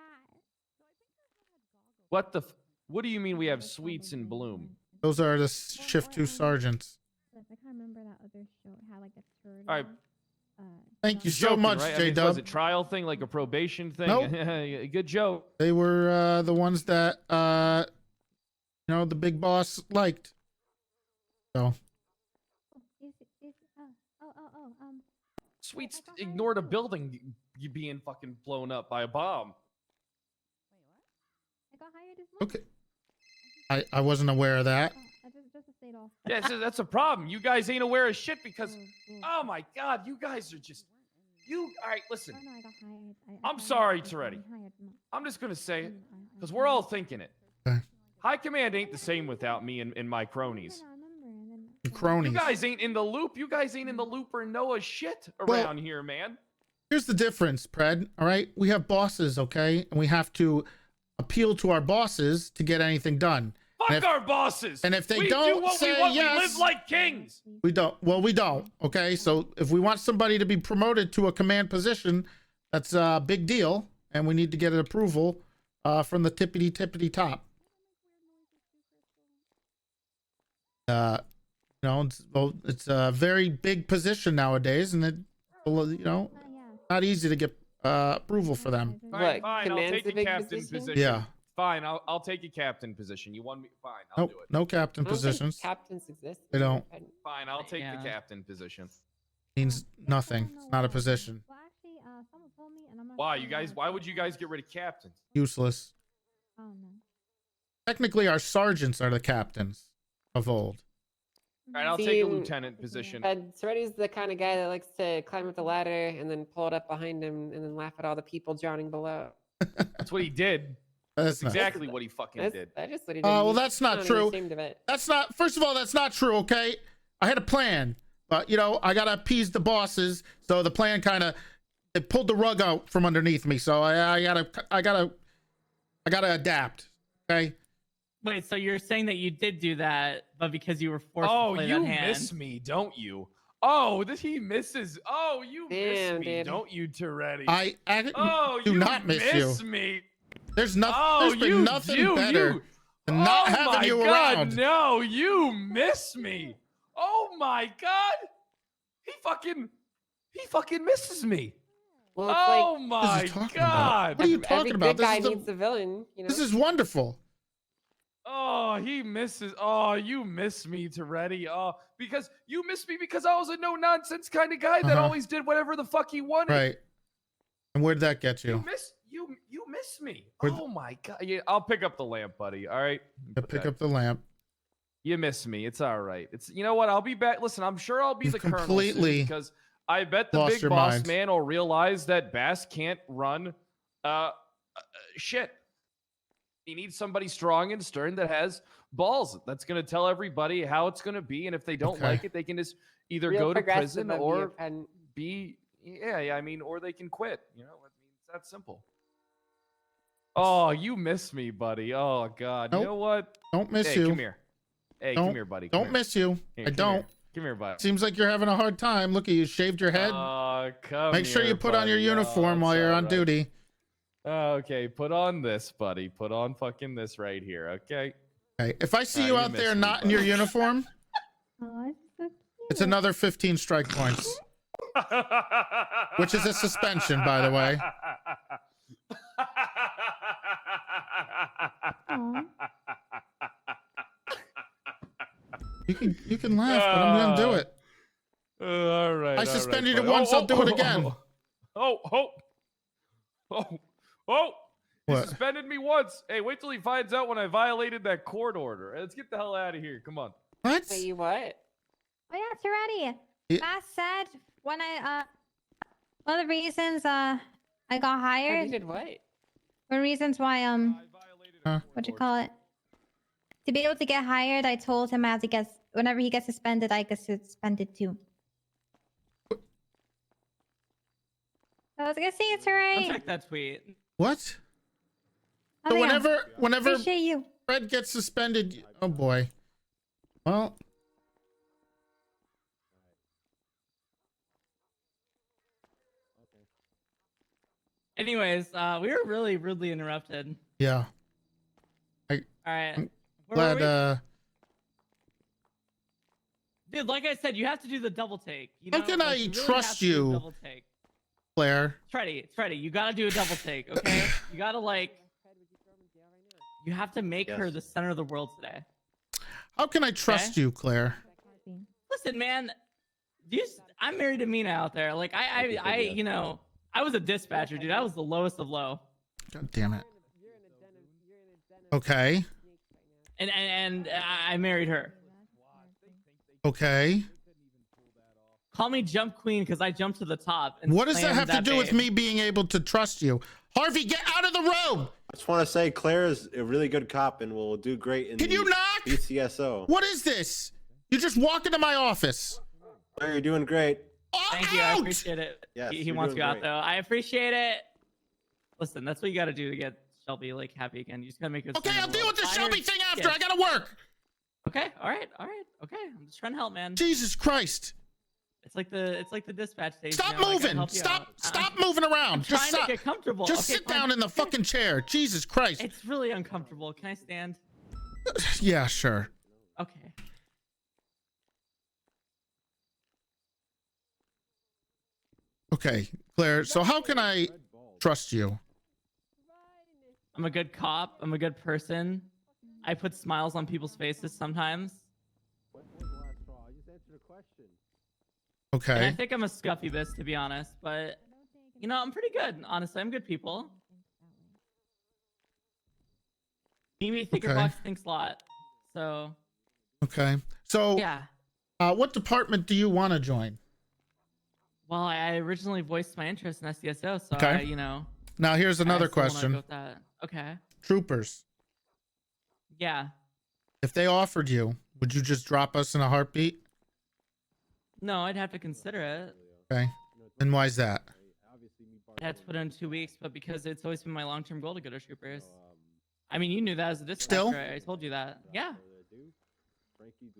What the? What do you mean we have Sweets and Bloom? Those are the shift 2 sergeants. I can't remember that other show. It had like a turd. All right. Thank you You're so joking, much, right? I mean, J-Dub. was it trial thing, like a probation thing? Nope. Good joke. They were the ones that the big boss liked. So Oh, Sweets ignored a building you being fucking blown up by a bomb. I got hired as well. Okay. I wasn't aware of that. Just a state off. Yeah, that's a problem. You guys ain't aware of shit because, oh my god, you guys are just, all right, listen. Oh, no, I got hired. I'm sorry, Toretti. I'm just going to say it because we're all thinking it. Okay. High Command ain't the same without me and my cronies. Your cronies. You guys ain't in the loop. You guys ain't in the loop or know a shit around here, man. Here's the difference, Pred. All right, we have bosses, okay, and we have to appeal to our bosses to get anything done. Fuck our bosses. And if they we don't do what say we want, yes, we live like kings. we don't. Well, we don't. Okay, so if we want somebody to be promoted to a command position, that's a big deal, and we need to get an approval from the tippity top. It's a very big position nowadays, and not easy to get approval for them. Fine, I'll take a captain position. Yeah. Fine, I'll take a captain position. You want me? Fine, I'll Nope, do it. no captain I don't think positions. captains exist. They don't. Fine, I'll take the captain position. Means nothing. It's not a position. Well, actually, someone told me, and I'm not Why, sure you guys? Why would you guys get rid of captains? Useless. Oh no. Technically, our sergeants are the captains of old. All right, I'll take a lieutenant position. Toretti's the kind of guy that likes to climb up the ladder and then pull it up behind him and then laugh at all the people drowning below. That's what he did. That's That's exactly what he fucking did. That's just what he did. Oh, well, He's that's not not true. ashamed of it. That's not. First of all, that's not true. Okay, I had a plan, but I gotta appease the bosses. So the plan it pulled the rug out from underneath me. So I gotta adapt. Okay. Wait, so you're saying that you did do that, but because you were forced to play you that hand? miss me, don't you? Oh, he misses. Oh, you Damn, miss me, dude. don't you, Toretti? I do you not miss you. me. There's nothing. Oh, there's been you nothing do, better you. than not Oh having my you God, around. No, you miss me. Oh my God, he fucking misses me. Well, it's Oh like my What is he talking about? God. What are you every talking about? good guy This is needs a villain. this is wonderful. Oh, he misses. Oh, you miss me, Toretti. Oh, because you miss me because I was a no nonsense kind of guy that always did whatever the fuck he wanted. Right. And where'd that get You you? miss me. Where'd- Oh my God. Yeah, I'll pick up the lamp, buddy. All right. Pick up the lamp. You miss me. It's all right. It's what? I'll be back. Listen, I'm sure I'll be You've the colonel completely soon because I bet the lost big your boss mind. man will realize that Bass can't run shit. He needs somebody strong and stern that has balls. That's going to tell everybody how it's going to be, and if they don't Okay. like it, they can just either real go to progressive prison of you, or Pen. be I mean, or they can quit. I mean, it's that simple. Oh, you miss me, buddy. Oh God. Nope. You know what? Don't miss Hey, you. come here. Hey, Don't- come here, buddy. Come Don't here. miss you. Here, I come don't. Here. Come here, buddy. Seems like you're having a hard time. Look at you, shaved your head. Come Make sure here, you put on your buddy. uniform while it's you're all on right. duty. Okay, put on this, buddy. Put on fucking this right here, okay? Okay. If I see Ah, you you out miss there me, not in your buddy. uniform, Oh, it's so cute. it's another 15 strike points, which is a suspension, by the way. Aw. You can laugh, but I'm gonna do it. All right. I suspended it once. I'll do it again. Oh. He What? suspended me once. Hey, wait till he finds out when I violated that court order. Let's get the hell out of here. Come on. What? Wait, you what? Oh yeah, Toretti. Yeah. Matt said when one of the reasons I got Oh, hired. you did what? One of the reasons why what you call it? To be able to get hired, I told him as he gets whenever he gets suspended, I get suspended too. I was gonna say it's I'll alright. check that tweet. What? Oh, So yeah. whenever Appreciate you. Fred gets suspended, oh boy. Well, Anyways, we were really rudely interrupted. yeah. All right. I'm Where were Glad. we? Dude, like I said, you have to do the double take. You How know? can Like, I you really trust have to do a you? Double take. Claire. Freddy, you gotta do a double take, okay? You gotta you have to make her the center of the world today. How can I trust you, Claire? Listen, man, I'm married to Mina out there. Like I I was a dispatcher, dude. I was the lowest of low. God damn it. Okay. And I married her. Okay. Call me Jump Queen because I jumped to the top. And What does that slammed have to do with babe. me being able to trust you? Harvey, get out of the room! I just want to say Claire is a really good cop and will do great in Can the you knock? BCSO. What is this? You just walk into my office. Claire, you're doing great. Oh, Thank you. I out! appreciate it. Yes, he you're wants doing you out great. though. I appreciate it. Listen, that's what you got to do to get Shelby like happy again. You just gotta make it. Okay, I'll deal with the Fire- Shelby thing after. Yes. I gotta work. Okay. All right. Okay. I'm just trying to help, man. Jesus Christ. It's like the dispatch station. Stop you know, I gotta moving. help you Stop. out. Stop moving around. I'm Just trying stop. to get comfortable. Just Okay, sit fine. down in the fucking chair. Jesus Christ. It's really uncomfortable. Can I stand? Yeah, sure. Okay. Okay, Claire. So how can I trust you? I'm a good cop. I'm a good person. I put smiles on people's faces sometimes. And I Okay. think I'm a scuffy bitch, to be honest. But, you know, I'm pretty good. Honestly, I'm good people. Mimi Thinkerbox thinks a lot. So, Okay. So, yeah. what department do you want to join? Well, I originally voiced my interest in SDSO, so Okay. I, you know. Now, here's another I still wanna question. go with that. Okay. Troopers, Yeah. if they offered you, would you just drop us in a heartbeat? No, I'd have to consider it. Okay. And why is that? I had to put in 2 weeks, but because it's always been my long-term goal to go to Troopers. I mean, you knew that as a dispatcher. Still? I told you that. Yeah.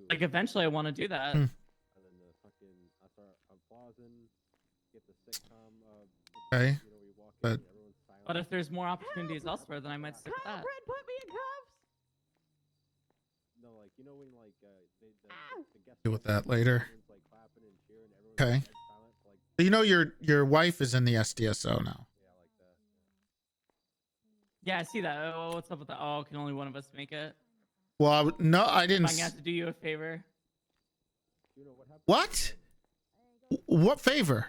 Like, eventually I want to do that. Hmm. Okay. But But if there's more opportunities elsewhere, then I might stick with that. deal with that later. Okay. You know your wife is in the SDSO now. Yeah, I see that. Oh, what's up with that? Oh, can only one of us make it? Well, no, I I'm didn't. gonna have to do you a favor. What? What favor?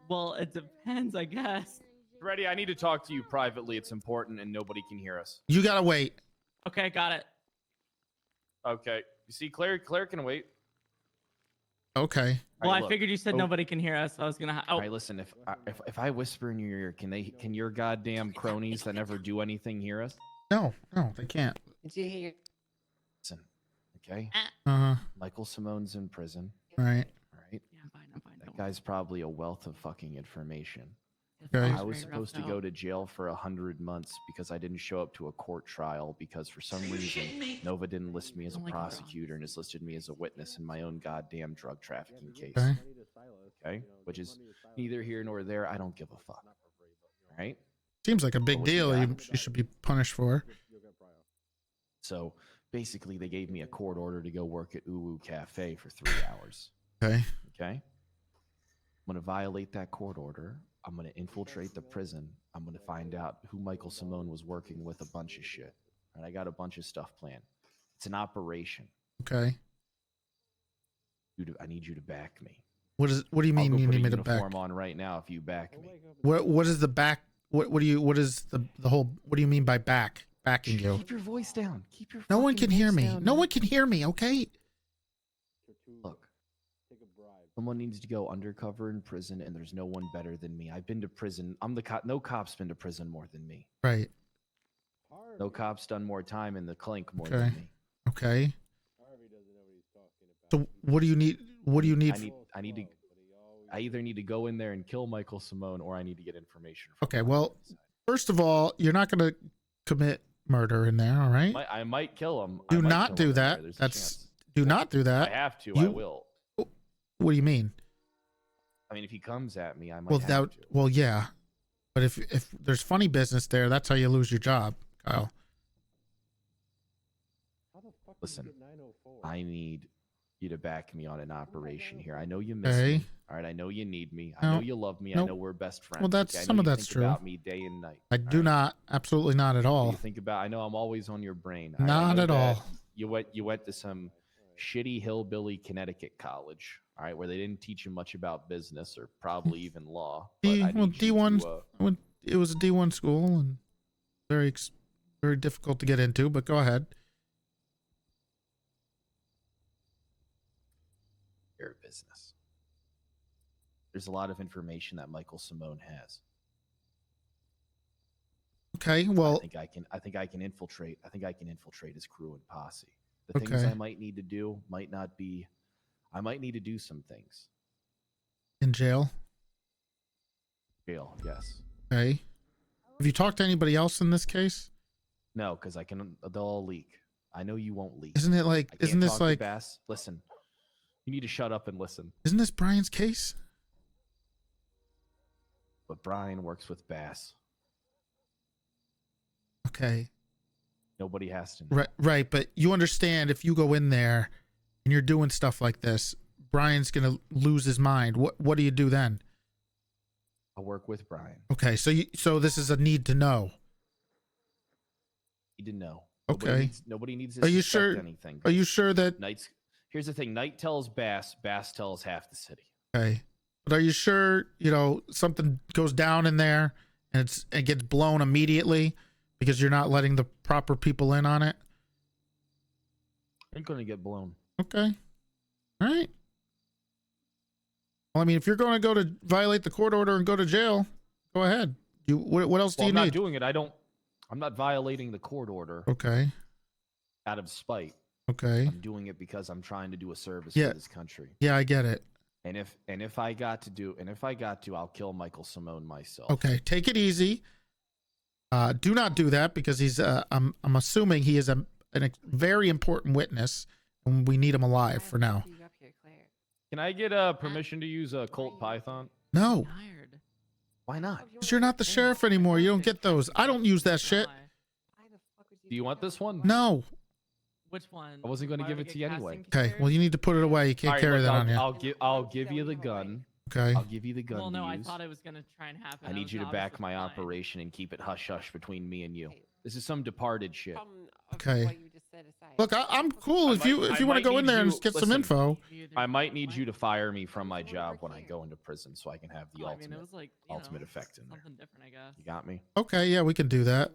Well, it depends, I guess. Ready? I need to talk to you privately. It's important and nobody can hear us. You gotta wait. Okay, got it. Okay. You see, Claire can wait. Okay. Well, Alright, I look. figured you said Oh. nobody can hear us. So I was gonna. All right, listen. If I whisper in your ear, can your goddamn cronies that never do anything hear us? No, they can't. Did you hear? Listen, okay. Uh-huh. Michael Simone's in prison. Right. All right. Yeah, I'm fine. That guy's probably a wealth of fucking information. Okay. I was supposed to go to jail for 100 months because I didn't show up to a court trial because for some reason Nova didn't list me as a prosecutor and has listed me as a witness in my own goddamn drug trafficking case. Okay. Okay, which is neither here nor there. I don't give a fuck. All right. Seems like a big What you deal. got? You should be punished for. So basically, they gave me a court order to go work at Uwu Cafe for 3 hours. Okay. Okay. I'm going to violate that court order. I'm going to infiltrate the prison. I'm going to find out who Michael Simone was working with, a bunch of shit. And I got a bunch of stuff planned. It's an operation. Okay. Dude, I need you to back me. What do you I'll mean go you put need a me to back? uniform on right now if you back me. What is the back? What is the whole? What do you mean by backing you? Keep your voice down. Keep your. No one fucking can hear voice me. down, No man. one can hear me. Okay. Look, someone needs to go undercover in prison, and there's no one better than me. I've been to prison. I'm the cop. No cop's been to prison more than me. Right. No cop's done more time in the clink more Okay. than me. Okay. So what do you need? What do you need? I either need to go in there and kill Michael Simone, or I need to get information. From Okay. him. Well, first of all, you're not going to commit murder in there. All right. I might kill him. Do I might not kill do him in there. that. There's a That's. chance. Do not do If that. I have to. I You- will. What do you mean? I mean, if he comes at me, I might Well, have to. well, yeah. But if there's funny business there, that's how you lose your job, Kyle. Listen, I need you to back me on an operation here. I know you miss Okay. me. All right, I know you need me. I No. know you love me. I Nope. know we're best friends. Well, that's okay? I know some of you that's think true. About me day and night. I all do right? not. Absolutely not at all. You think about. I know I'm always on your brain. all right? I Not know at that all. You went to some shitty hillbilly Connecticut college. All right, where they didn't teach you much about business or probably even law. But I Well, need you D1. to, It was a D1 school and very difficult to get into. But go ahead. your business. There's a lot of information that Michael Simone has. Okay. I Well, think I can infiltrate. I think I can infiltrate his crew and posse. The things Okay. I might need to do might not be. I might need to do some things. in jail. Jail, yes. Okay. Have you talked to anybody else in this case? No, because they'll all leak. I know you won't leak. Isn't it like? I can't Isn't this talk to like? Bass. Listen, you need to shut up and listen. Isn't this Brian's case? But Brian works with Bass. Okay. Nobody has to know. Right. Right. But you understand if you go in there and you're doing stuff like this, Brian's gonna lose his mind. What do you do then? I work with Brian. Okay. So this is a need to know. He didn't know. Okay. Nobody needs to Are you suspect sure? anything. Are you sure that? Here's the thing. Knight tells Bass. Bass tells half the city. Okay. But are you sure, something goes down in there and it gets blown immediately because you're not letting the proper people in on it? Ain't gonna get blown. Okay. All right. Well, I mean, if you're going to go to violate the court order and go to jail, go ahead. What else do Well, you I'm not need? doing it. I'm not violating the court order Okay. out of spite. Okay. I'm doing it because I'm trying to do a service Yeah. for this country. Yeah, I get it. And if I got to, I'll kill Michael Simone myself. Okay. Take it easy. Do not do that because he's. I'm assuming he is a very important witness, and we need him alive for now. Can I get permission to use a Colt Python? No, Why not? because you're not the sheriff anymore. You don't get those. I don't use that shit. Do you want this one? No. Which one? I wasn't going to give it to you anyway. Okay. Well, you need to put it away. You can't All right, carry look, that on you. I'll give you the gun. Okay. I'll give you the gun Well, no, to I use. thought it was gonna try and happen. I need you to back my operation and keep it hush hush between me and you. This is some departed shit. Okay. Look, I'm cool if you want to might go in need there and you- get some listen, info. I might need you to fire me from my job when I go into prison so I can have the Oh, I mean, it ultimate was like ultimate effect in there. something different, I guess. You got me? Okay, yeah, we can do that.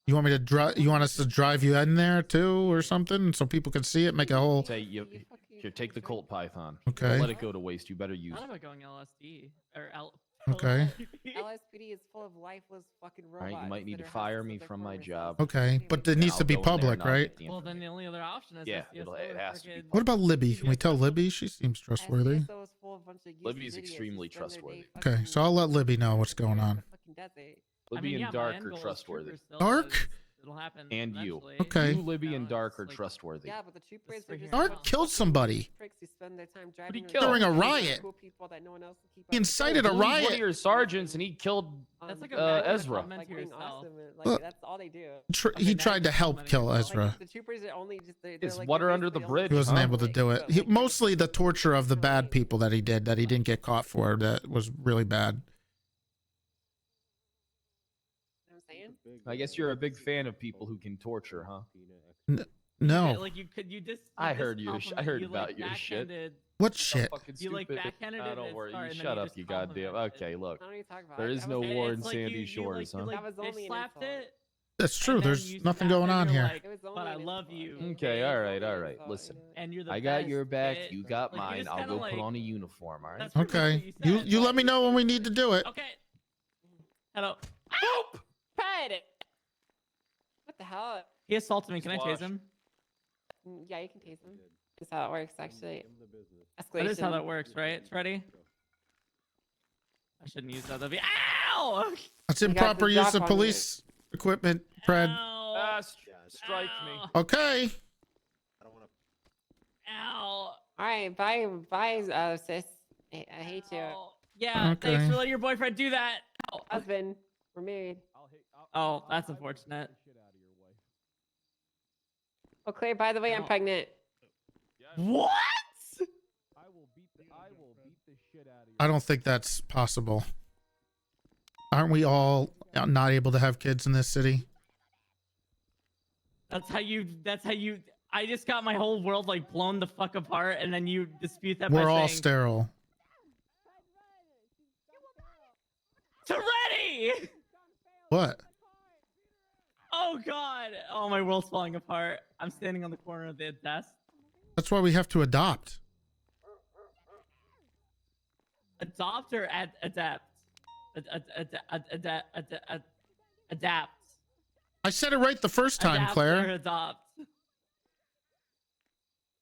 You want me to drive? You want us to drive you in there too, or something, so people can see it? Make a whole. Say here, take the Colt Python. Okay. Don't let it go to waste. You better use I it. thought about going LSD or L. Okay. LSPD is full of lifeless fucking All robots. right, you might need that to are fire houses me of their from my former job. selves. Okay, but it needs to be I'll go in there public, and I'll right? get the Well, then the only other option is Yeah, SCSO it or has to be frickin- What about Libby? Can we tell Libby? She seems trustworthy. SCSO is full of a bunch of useless Libby's idiots who extremely spend their day trustworthy. Okay, fucking so I'll let Libby know what's going on. fucking desert. Libby and my Dark end are goal is trustworthy. trooper still, Dark? but it'll happen And you. eventually. Okay. You, Libby, and No, Dark it's are like- trustworthy. Yeah, but the troopers are for just Dark a bunch of killed fucking somebody. pricks who spend their time What'd driving he around kill? During a with riot. cool people that no one else can keep He up with. incited a Billy's one riot. of your sergeants, and he killed. That's like a Uh, bad Ezra. compliment Like to being yourself. awesome. And, Well, like that's all they do. He tried to help kill Like, Ezra. the troopers are only just they're It's like, water they're under the basically only bridge, He wasn't huh? able to do it. but, like, Mostly the torture of the for bad like- people that he did that he didn't get caught for. That was really bad. You know what I'm saying? I guess you're a big fan of people who can torture, huh? No. Like you could you just. I heard about like, your shit. backhanded- What So shit? fucking You, like, stupid. backhanded it don't at worry. start, You and then shut you up, just you goddamn. complimented Okay, it. look. I don't even talk about There it. is That no was And war only- in it's like Sandy you, Shores, you, huh? like, That was bitch only an slapped insult. it. That's true. and then There's you nothing snapped going and on you're here. like, It was but only I an love insult. you. Okay, It was all only right, an all right. insult, Listen, you know? And you're the I got your best, back. bitch. You got Like, you mine. just I'll kinda, go like- put on a uniform. All right. That's pretty much Okay. what you You said, you but- let me know when we need to do it. Okay. Hello. Help! Fred! What the hell? He assaulted me. Can I Squash. tase him? Yeah, you can tase him. That's how it works, actually. Escalation. That is how that works, right? Ready? I shouldn't use that. That'd be ow! That's You got improper the use drop of on police equipment, Fred. Ow! Strike me. Ow. Okay. I don't want to. Ow! All right, bye, sis. I hate you. Ow. Yeah, Okay. thanks for letting your boyfriend do that. Ow. Husband, we're married. Oh, that's unfortunate. Oh, Claire, by the way, I'm No. pregnant. What? I don't think that's possible. Aren't we all not able to have kids in this city? That's how you. I just got my whole world like blown the fuck apart, and then you dispute that We're by all saying, sterile. Toretti! What? Oh god! Oh, my world's falling apart. I'm standing on the corner of the desk. That's why we have to adopt. Adopt or adapt? Adapt. I said it right the first time, Adapt Claire. or adopt.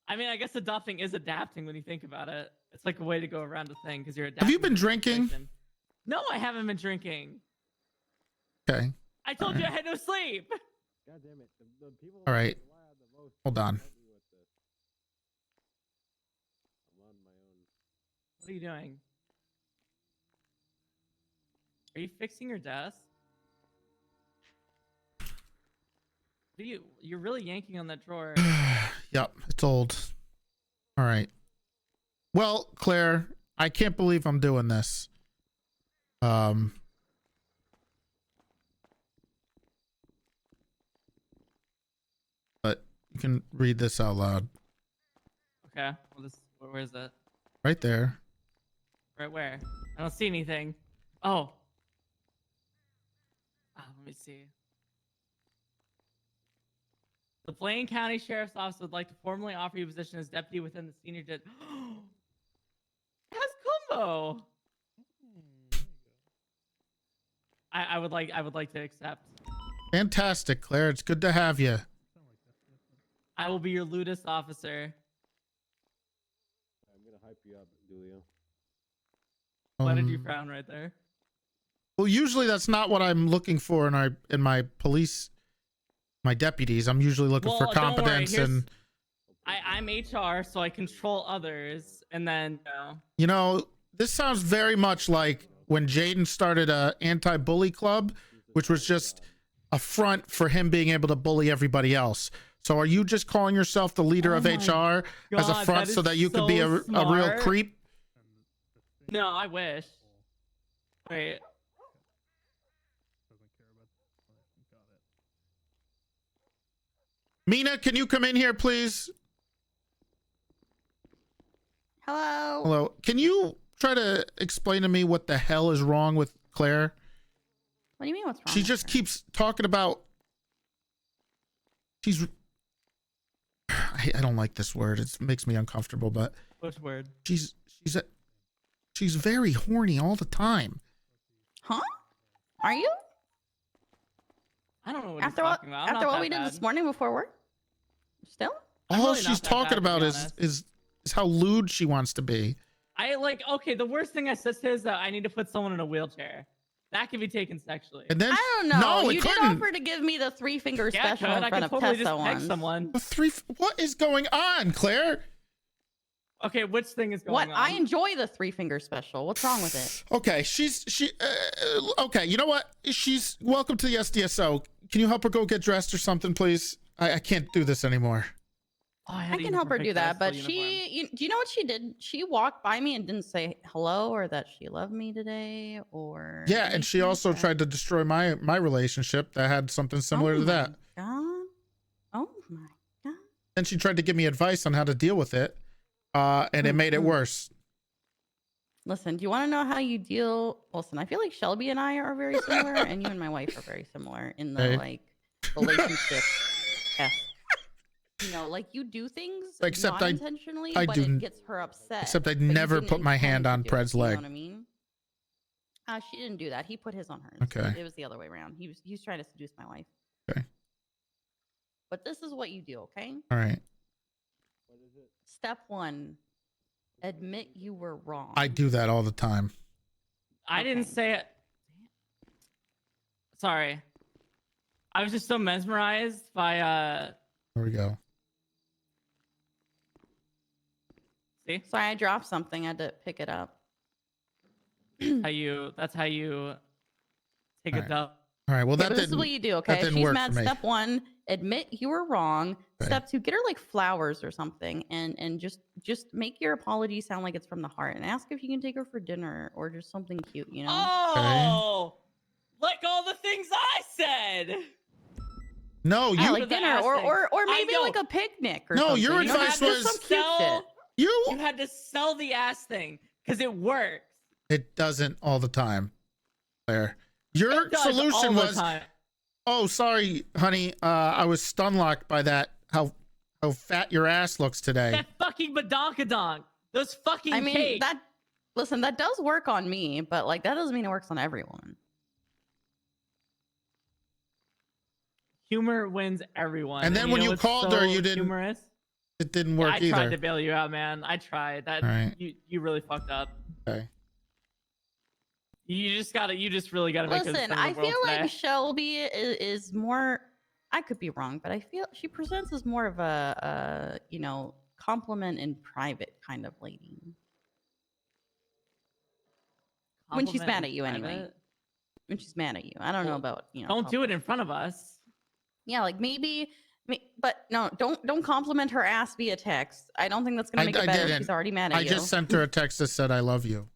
I mean, I guess adopting is adapting when you think about it. It's like a way to go around a thing because you're adapting. Have you been to the drinking? situation. No, I haven't been drinking. Okay. I told you I had no sleep. God damn it. The people All right. Hold on. What are you doing? Are you fixing your desk? You're really yanking on that drawer. Yep, it's old. All right. Well, Claire, I can't believe I'm doing this. But you can read this out loud. Okay. Well, where is it? Right there. Right where? I don't see anything. Oh. Let me see. The Blaine County Sheriff's Office would like to formally offer you a position as deputy within the senior That's Kumbo. I would like to accept. Fantastic, Claire. It's good to have you. I will be your Ludus officer. I'm gonna hype you up, Julio. Why did you frown right there? Well, usually that's not what I'm looking for in my police, my deputies. I'm usually looking for Well, don't worry, competence and. I'm HR, so I control others, and then You know, this sounds very much like when Jaden started a anti-bully club, which was just a front for him being able to bully everybody else. So are you just calling yourself the leader of HR as a front so that you could be a real creep? No, I wish. Wait. Mina, can you come in here, please? Hello. Hello. Can you try to explain to me what the hell is wrong with Claire? What do you mean what's wrong? She with just her? keeps talking about. She's. I don't like this word. It makes me uncomfortable. But Which word? she's very horny all the time. Huh? Are you? I don't know what After he's what? talking about. I'm After not what that we did bad. this morning before work? Still? I'm All really she's not that talking bad, to about be is honest. how lewd she wants to be. I like. Okay, the worst thing I said to her is that I need to put someone in a wheelchair. That can be taken sexually. And then I don't know. No, it you couldn't. did offer to give me the 3-finger Yeah, special I in front could of totally Tessa just text once. someone. What is going on, Claire? Okay, which thing is going What? on? I enjoy the 3-finger special. What's wrong with it? Okay, okay, you know what? She's welcome to the SDSO. Can you help her go get dressed or something, please? I can't do this anymore. Oh, I can help her do that, but do you know what she did? She walked by me and didn't say hello or that she loved me today or. Yeah, and she anything also like that. tried to destroy my relationship that had something similar to that. God. Oh my God. And she tried to give me advice on how to deal with it, and it made it worse. Listen, do you want to know how you deal? Listen, I feel like Shelby and I are very similar, and you and my wife are very similar in the Hey. like relationship. You know, like you do things Except not intentionally, I but do- it gets her upset. Except I'd but you never didn't put my intend hand to on do it, Pred's you leg. know what I mean? She didn't do that. He put his on hers. Okay. It was the other way around. He was trying to seduce my wife. Okay. But this is what you do, okay? All right. Step 1, admit you were wrong. I do that all the time. I didn't say it. Sorry. I was just so mesmerized by There we go. see Sorry, I dropped something. I had to pick it up. that's how you take All a right. dub. All right. Well, Okay, that but this didn't. is what you do, that okay? If didn't she's work mad, for me. step 1, admit you were wrong. Okay. Step 2, get her like flowers or something and just make your apology sound like it's from the heart and ask if you can take her for dinner or just something cute, you know? Oh, like all the things I said. No, Yeah, you. like For the dinner ass thing. or I maybe know. like a picnic or No, something. your you know, advice just was some cute shit. You had to sell the ass thing because it works. It doesn't all the time. Claire, your It does all solution the was, time. oh, sorry, honey. I was stun locked by that. How fat your ass looks today. That fucking badonkadonk. Those fucking I mean, cakes. that does work on me, but like that doesn't mean it works on everyone. Humor wins everyone. And then you when know you what's called her, so you didn't. Humorous? It didn't Yeah, work I either. tried to bail you out, man. I tried. That All right. you really fucked up. Okay. You just really gotta make Listen, this I feel like Shelby is more. I could be wrong, but I feel she presents as more of a compliment in private kind of lady. When she's mad at you, anyway. When she's mad at you, I don't know about Don't do it in front of us. Yeah, like maybe, but no, don't compliment her ass via text. I don't think that's gonna make it better. If she's already mad at you. I just sent her a text that said I love you.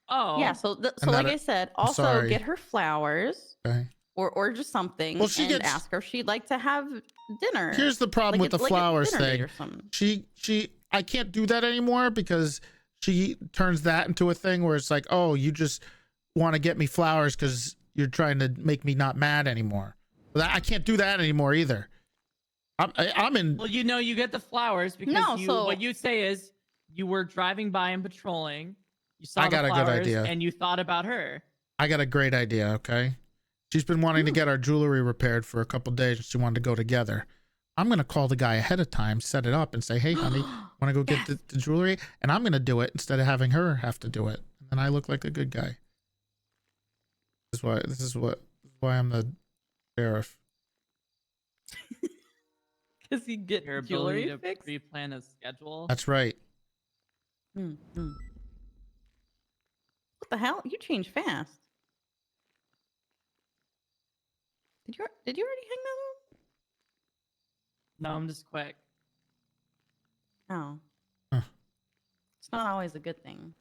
Oh. Yeah, so And like that- I said, I'm also sorry. get her flowers Okay. or just something, Well, she and gets- ask her if she'd like to have dinner. Here's the problem Like with the like a flowers dinner date thing. or something. She I can't do that anymore because she turns that into a thing where it's like, oh, you just want to get me flowers because you're trying to make me not mad anymore. But I can't do that anymore either. I'm in. Well, you get the flowers because No, what you say is you were driving by and patrolling. You saw I got the a good flowers idea. and you thought about her. I got a great idea. Okay, she's been wanting to get our jewelry repaired for a couple days, and she wanted to go together. I'm gonna call the guy ahead of time, set it up, and say, "Hey, honey, want to go get the jewelry?" And I'm gonna do it instead of having her have to do it. And then I look like a good guy. This is why I'm the sheriff. Because you get Your jewelry ability to fixed. pre-plan a schedule. That's right. What the hell? You changed fast. Did you already hang that No, I'm just quick. up? Oh. Huh. It's not always a good thing.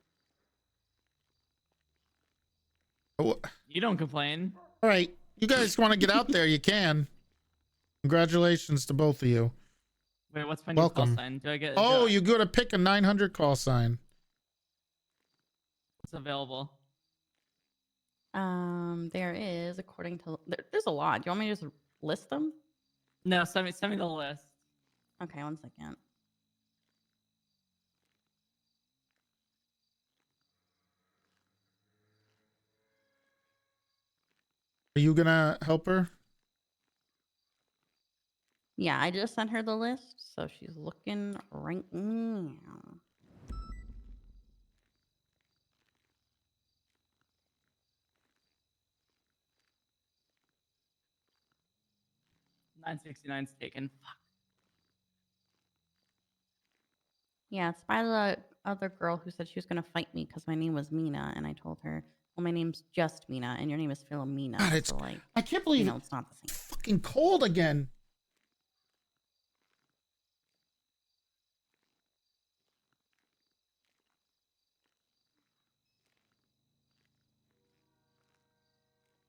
Oh, You don't complain. all right, you guys want to get out there? You can. Congratulations to both of you. Wait, what's my new Welcome. call sign? Do I get? Oh, you got to pick a 900 call sign. What's available? There is, according to there's a lot. Do you want me to just list them? No, send me the list. Okay, 1 second. Are you gonna help her? Yeah, I just sent her the list, so she's looking right now. $969's taken. Fuck. Yeah, it's by the other girl who said she was gonna fight me because my name was Mina, and I told her, well, my name's just Mina, and your name is Philomena. God, it's so like, I can't believe it's not the same. fucking cold again.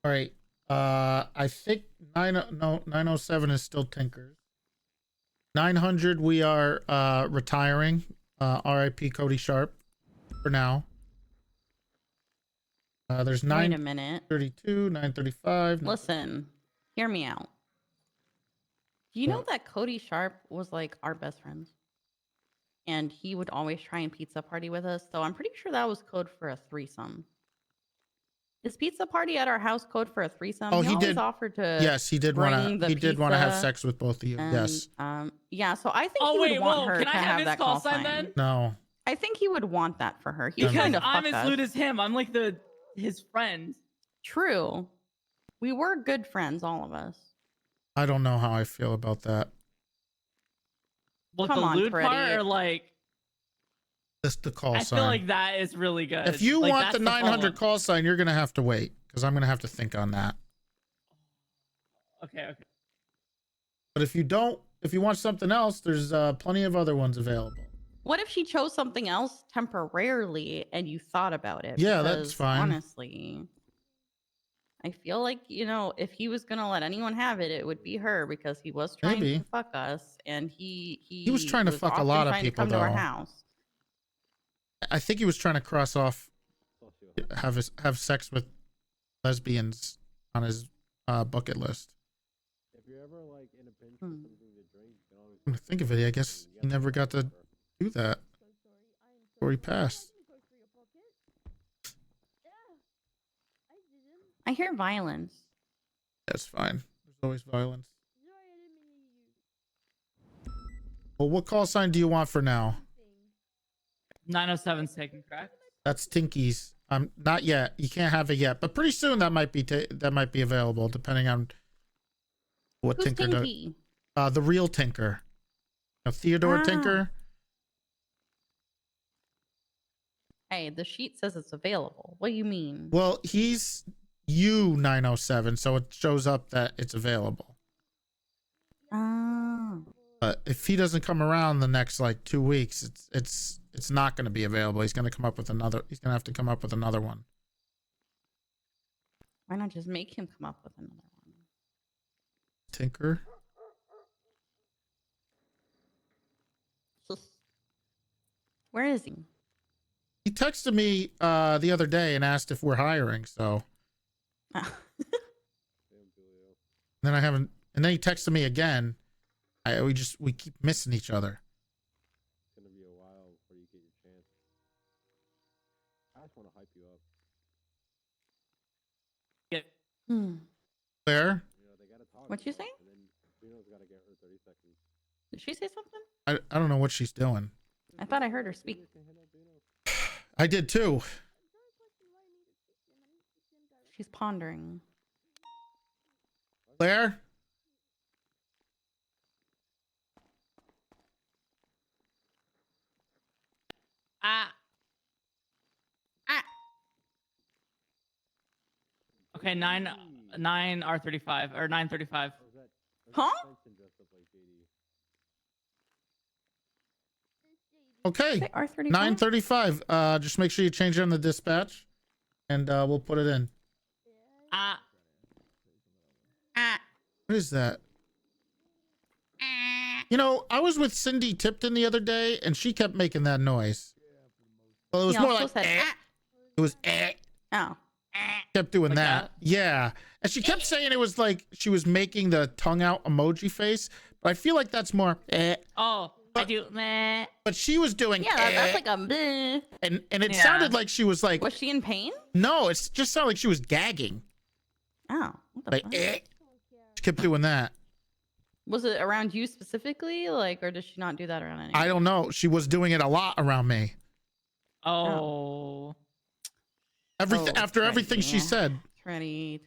All right. I think 907 is still Tinker's. 900 we are retiring. RIP Cody Sharp for now. There's Wait a 932, minute. 935. Listen, hear me out. Do you know that Cody Sharp was like our best friends? And he would always try and pizza party with us. So I'm pretty sure that was code for a threesome. Is pizza party at our house code for a threesome? Oh, he he always did. offered to. Yes, he did want bring to. the He did want to have pizza sex with both of you. and, Yes. Yeah. So I think Oh he wait, would want whoa! her Can to I have his that call sign then? No. I think he would want that for her. He Because kind of I'm fucked as us. lewd as him. I'm like his friend. True. We were good friends, all of us. I don't know how I feel about that. What, Come the on, lewd part Toretti. or like? Just the call I sign. feel like that is really good. If you Like, want that's the 900 follow-up. call sign, you're gonna have to wait because I'm gonna have to think on that. Okay. But if you don't, if you want something else, there's plenty of other ones available. What if she chose something else temporarily and you thought about it? Yeah, that's Because fine. Honestly, I feel like, you know, if he was gonna let anyone have it, it would be her because he was trying Maybe. to fuck us, and he was trying to fuck a often lot of trying to people, come to our though. house. I think he was trying to cross off, have sex with lesbians on his bucket list. If you're ever like in a pinch Hmm. for something to drink, you can always Come to think of it, I guess he never got to do that before he passed. I hear violence. That's fine. There's always violence. Well, what call sign do you want for now? 907's taken, correct? That's Tinky's. Not yet. You can't have it yet, but pretty soon that might be available, depending on what Who's Tinker does. Tinky? The real Tinker. Theodore Ah. Tinker. Hey, the sheet says it's available. What do you mean? Well, he's U907, so it shows up that it's available. Oh. But if he doesn't come around the next like 2 weeks, it's not going to be available. He's going to come up with another. He's going to have to come up with another one. Why not just make him come up with another one? Tinker. Where is he? He texted me the other day and asked if we're hiring. So then I haven't. And then he texted me again. We keep missing each other. It's gonna be a while before you get your chance. I just want to hype you up. Where? You know, they gotta talk. What'd you say? And then Bruno's gotta get her 30 seconds. Did she say something? I don't know what she's doing. I thought I heard her speak. I did too. She's pondering. Claire? Okay, 9 R35 or 935. Huh? Okay. Say R35? 9:35. Just make sure you change it on the dispatch, and we'll put it in. What is that? You know, I was with Cindy Tipton the other day, and she kept making that noise. Well, it was He more also like said, it was Oh. kept doing Like that. that? Yeah, and she kept saying it was like she was making the tongue out emoji face, but I feel like that's more Oh, I do. Meh. But she was doing Yeah, that's like a bleh. and it Yeah. sounded like she was like Was she in pain? no, it's just sounded like she was gagging. Oh. What the Like fuck? she kept doing that. Was it around you specifically? Like, or does she not do that around anyone? I don't know. She was doing it a lot around me. Oh. After everything she said. Toretti.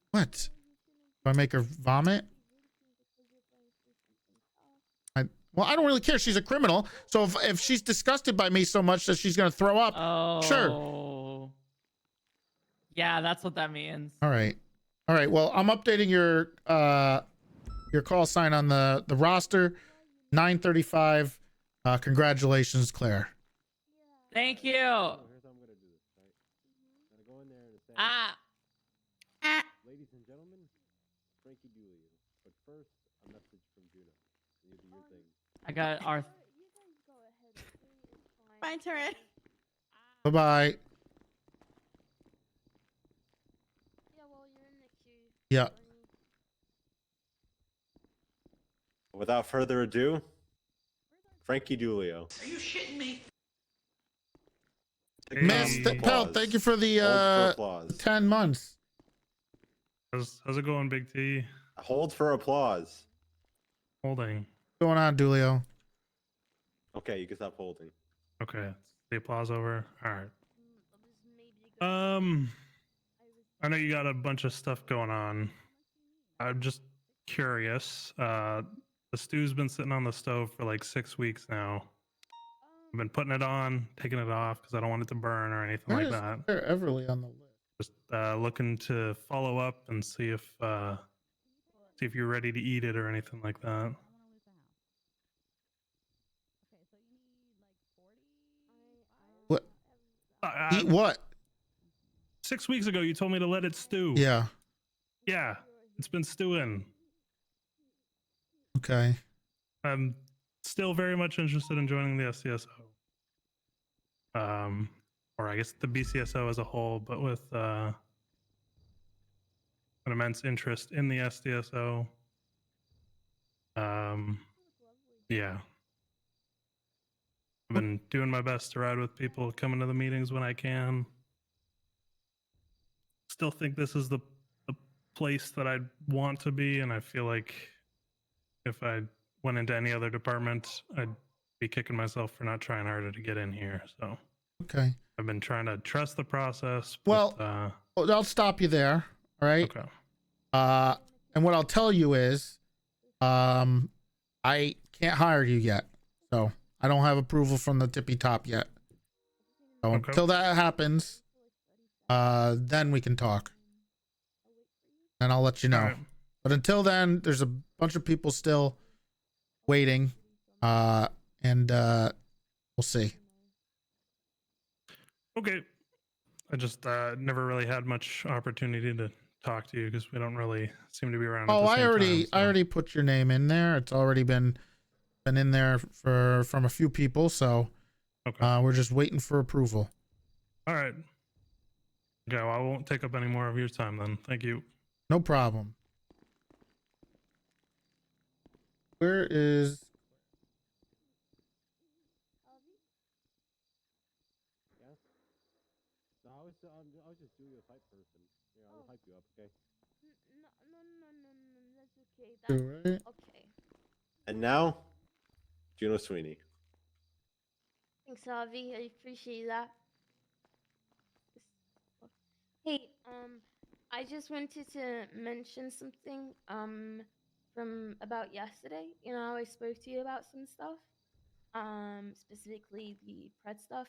What? Do I make her vomit? Well, I don't really care. She's a criminal. So if she's disgusted by me so much that she's going to throw up, sure. Oh. Yeah, that's what that means. All right. Well, I'm updating your call sign on the roster. 9:35. Congratulations, Claire. Thank you. Here's how I'm gonna do this, right? I'm gonna go in there and say, ladies and gentlemen, Frankie Dooley. But first, a message from Juno. You do your thing. I got our. Bye, Toretti. Bye bye. Yeah. Without further ado, Frankie Doolio. Are you shitting me? Miss Pelt, thank you for the applause. 10 months. How's it going, Big T? Hold for applause. Holding. What's going on, Dulio? Okay, you can stop holding. Okay, the applause over. All right. I know you got a bunch of stuff going on. I'm just curious. The stew's been sitting on the stove for like 6 weeks now. I've been putting it on, taking it off because I don't want it to burn or anything like that. Claire Everly on the list? Just looking to follow up and see if you're ready to eat it or anything like that. What? Eat what? 6 weeks ago, you told me to let it stew. Yeah. Yeah, it's been stewing. Okay. I'm still very much interested in joining the SCSO. Or I guess the BCSO as a whole, but with an immense interest in the SDSO. Yeah. I've been doing my best to ride with people, coming to the meetings when I can. Still think this is the place that I'd want to be, and I feel like if I went into any other department, I'd be kicking myself for not trying harder to get in here. So Okay. I've been trying to trust the process. Well, But, I'll stop you there. All right. okay. And what I'll tell you is, I can't hire you yet, so I don't have approval from the tippy top yet. So Okay. until that happens, then we can talk, and I'll let you know. All right. But until then, there's a bunch of people still waiting, and we'll see. Okay. I just never really had much opportunity to talk to you because we don't really seem to be around. At Oh, the I same already, time, I so- already put your name in there. It's already been in there from a few people, so Okay. we're just waiting for approval. All right. Okay, well, I won't take up any more of your time then. Thank you. No problem. Where is? Yes. No, I was just doing a hype person. Yeah, I'll hype you up, okay? That's okay. Right? Okay. And now, Juno Sweeney. Thanks, Avi. I appreciate that. Hey, I just wanted to mention something, from about yesterday. You know, how I spoke to you about some stuff, specifically the Pred stuff.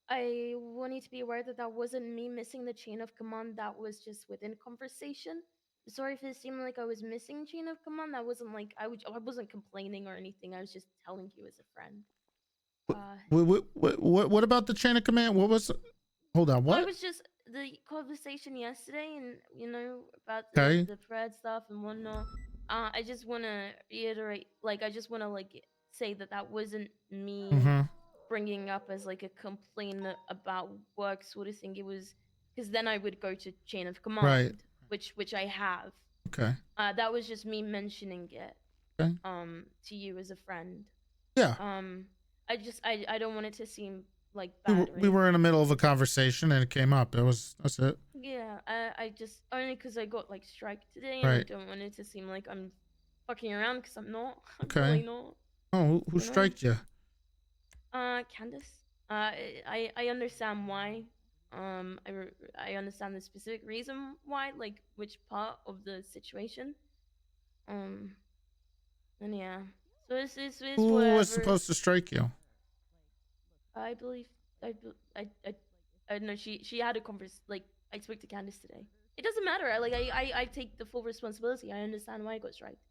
I want you to be aware that that wasn't me missing the chain of command. That was just within conversation. Sorry if it seemed like I was missing chain of command. That wasn't like I wasn't complaining or anything. I was just telling you as a friend. What about the chain of command? What was? Hold on. Well, What? it was just the conversation yesterday, and you know about Okay. the Pred stuff and whatnot. I just want to reiterate, like, I just want to like say that that wasn't me Mm-hmm. bringing up as like a complaint about work sort of thing. It was because then I would go to chain of command, Right. which I have. Okay. That was just me mentioning it. Okay. To you as a friend. Yeah. I don't want it to seem like We bad. were, we were in the middle of a conversation and it came up. That's it. Yeah, I just only because I got like strike today, and I Right. don't want it to seem like I'm fucking around because I'm not. I'm Okay. really not. Oh, who You know? striked you? Candace. I understand why. I understand the specific reason why, like which part of the situation. And yeah, so this Who whatever. was supposed to strike you? I believe I know she had a like I spoke to Candace today. It doesn't matter. I take the full responsibility. I understand why I got striked.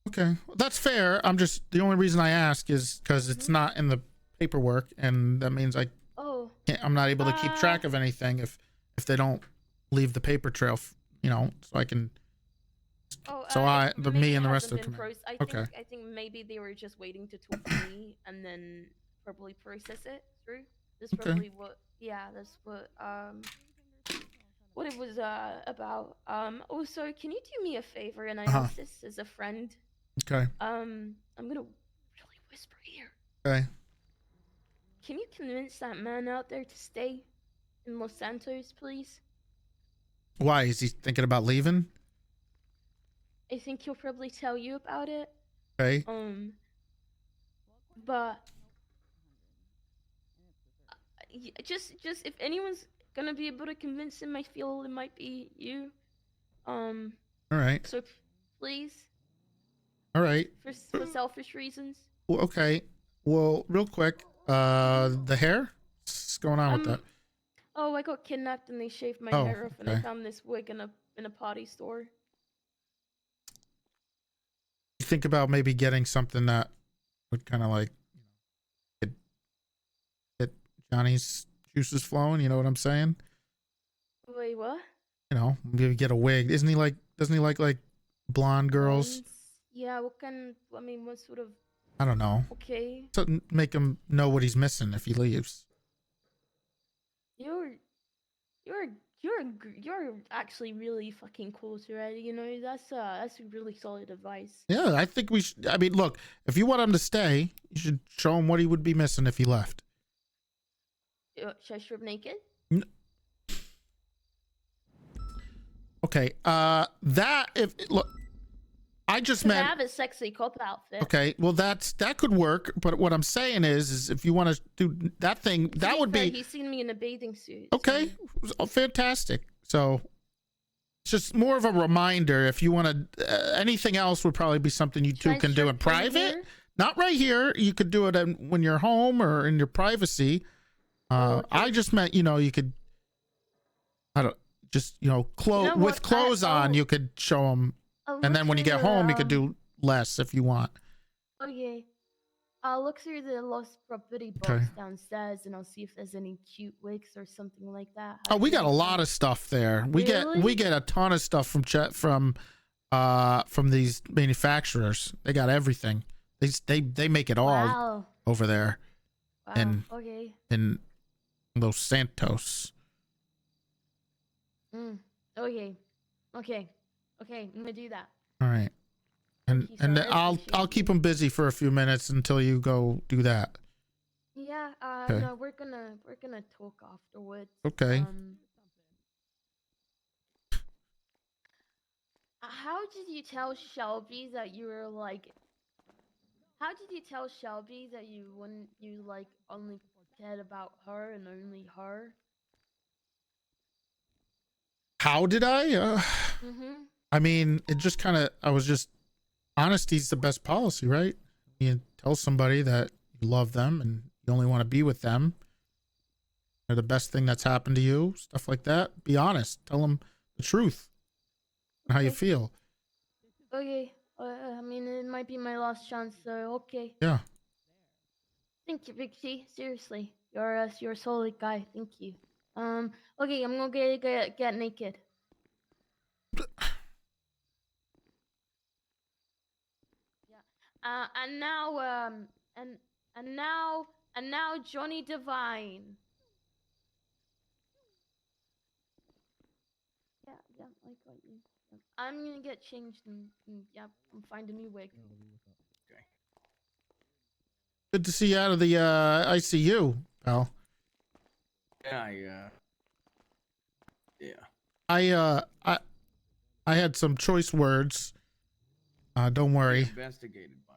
Okay, well, that's fair. I'm just the only reason I ask is because it's not in the paperwork, and that means I'm not able to keep track of anything if they don't leave the paper trail, you know, so I can. Me and the rest of the committee. I think maybe they were just waiting to talk to me and then probably process it through. That's Okay. probably that's what it was about. Also, can you do me a favor? And I ask this as a friend. Okay. I'm gonna really whisper here. Okay. Can you convince that man out there to stay in Los Santos, please? Why is he thinking about leaving? I think he'll probably tell you about it. Okay. But just if anyone's gonna be able to convince him, I feel it might be you. All right. So please. All right. For selfish reasons. Well, okay. Well, real quick, the hair. What's going on with that? Oh, I got kidnapped and they shaved my hair off, and I found this wig in a potty store. You think about maybe getting something that would kind of like get Johnny's juices flowing. You know what I'm saying? Wait, what? You know, maybe get a wig. Isn't he like? Doesn't he like blonde girls? Yeah, what kind? I mean, what sort of? I don't know. Okay. So make him know what he's missing if he leaves. You're you're actually really fucking cool, Toretti. You know, that's really solid advice. Yeah, I think we should. I mean, look, if you want him to stay, you should show him what he would be missing if he left. Should I strip naked? Okay. That if look, I just 'Cause I meant. have a sexy cop outfit. Okay, well that could work, but what I'm saying is if you want to do that thing, To that would fair, be He's seen me in a bathing suit. okay. Fantastic. So it's just more of a reminder. If you want to, anything else would probably be something you two I can do in strip right private. here? Not right here. You could do it when you're home or in your privacy. I just meant, you could. I don't just clothes know with what? clothes on. You could show them, and then when you get home, you could do less if you want. Okay. I'll look through the lost property box Okay. downstairs and I'll see if there's any cute wigs or something like that. Oh, we got a lot of stuff there. We Really? get a ton of stuff from these manufacturers. They got everything. They make it all Wow. over there Wow. Okay. in Los Santos. Okay. Okay. Okay. I'm gonna do that. All right. And you, and sir. I I'll appreciate keep them busy for a few minutes until you go do that. Yeah. Okay. No, we're gonna talk afterwards. Okay. How did you tell Shelby that you were like? How did you tell Shelby that you only cared about her and only her? How did I? Mhm. I mean, it just kind of. I was just. Honesty's the best policy, right? You tell somebody that you love them and you only want to be with them. They're the best thing that's happened to you. Stuff like that. Be honest. Tell them the truth. And how you feel. Okay. I mean, it might be my last chance, so okay. Yeah. Thank you, Big C. Seriously, you're a solid guy. Thank you. Okay, I'm gonna get naked. Yeah. And now Johnny Divine. Yeah, I got you. Yeah. I'm gonna get changed and find a new wig. Good to see you out of the ICU, pal. Yeah, I had some choice words. Don't worry. investigated by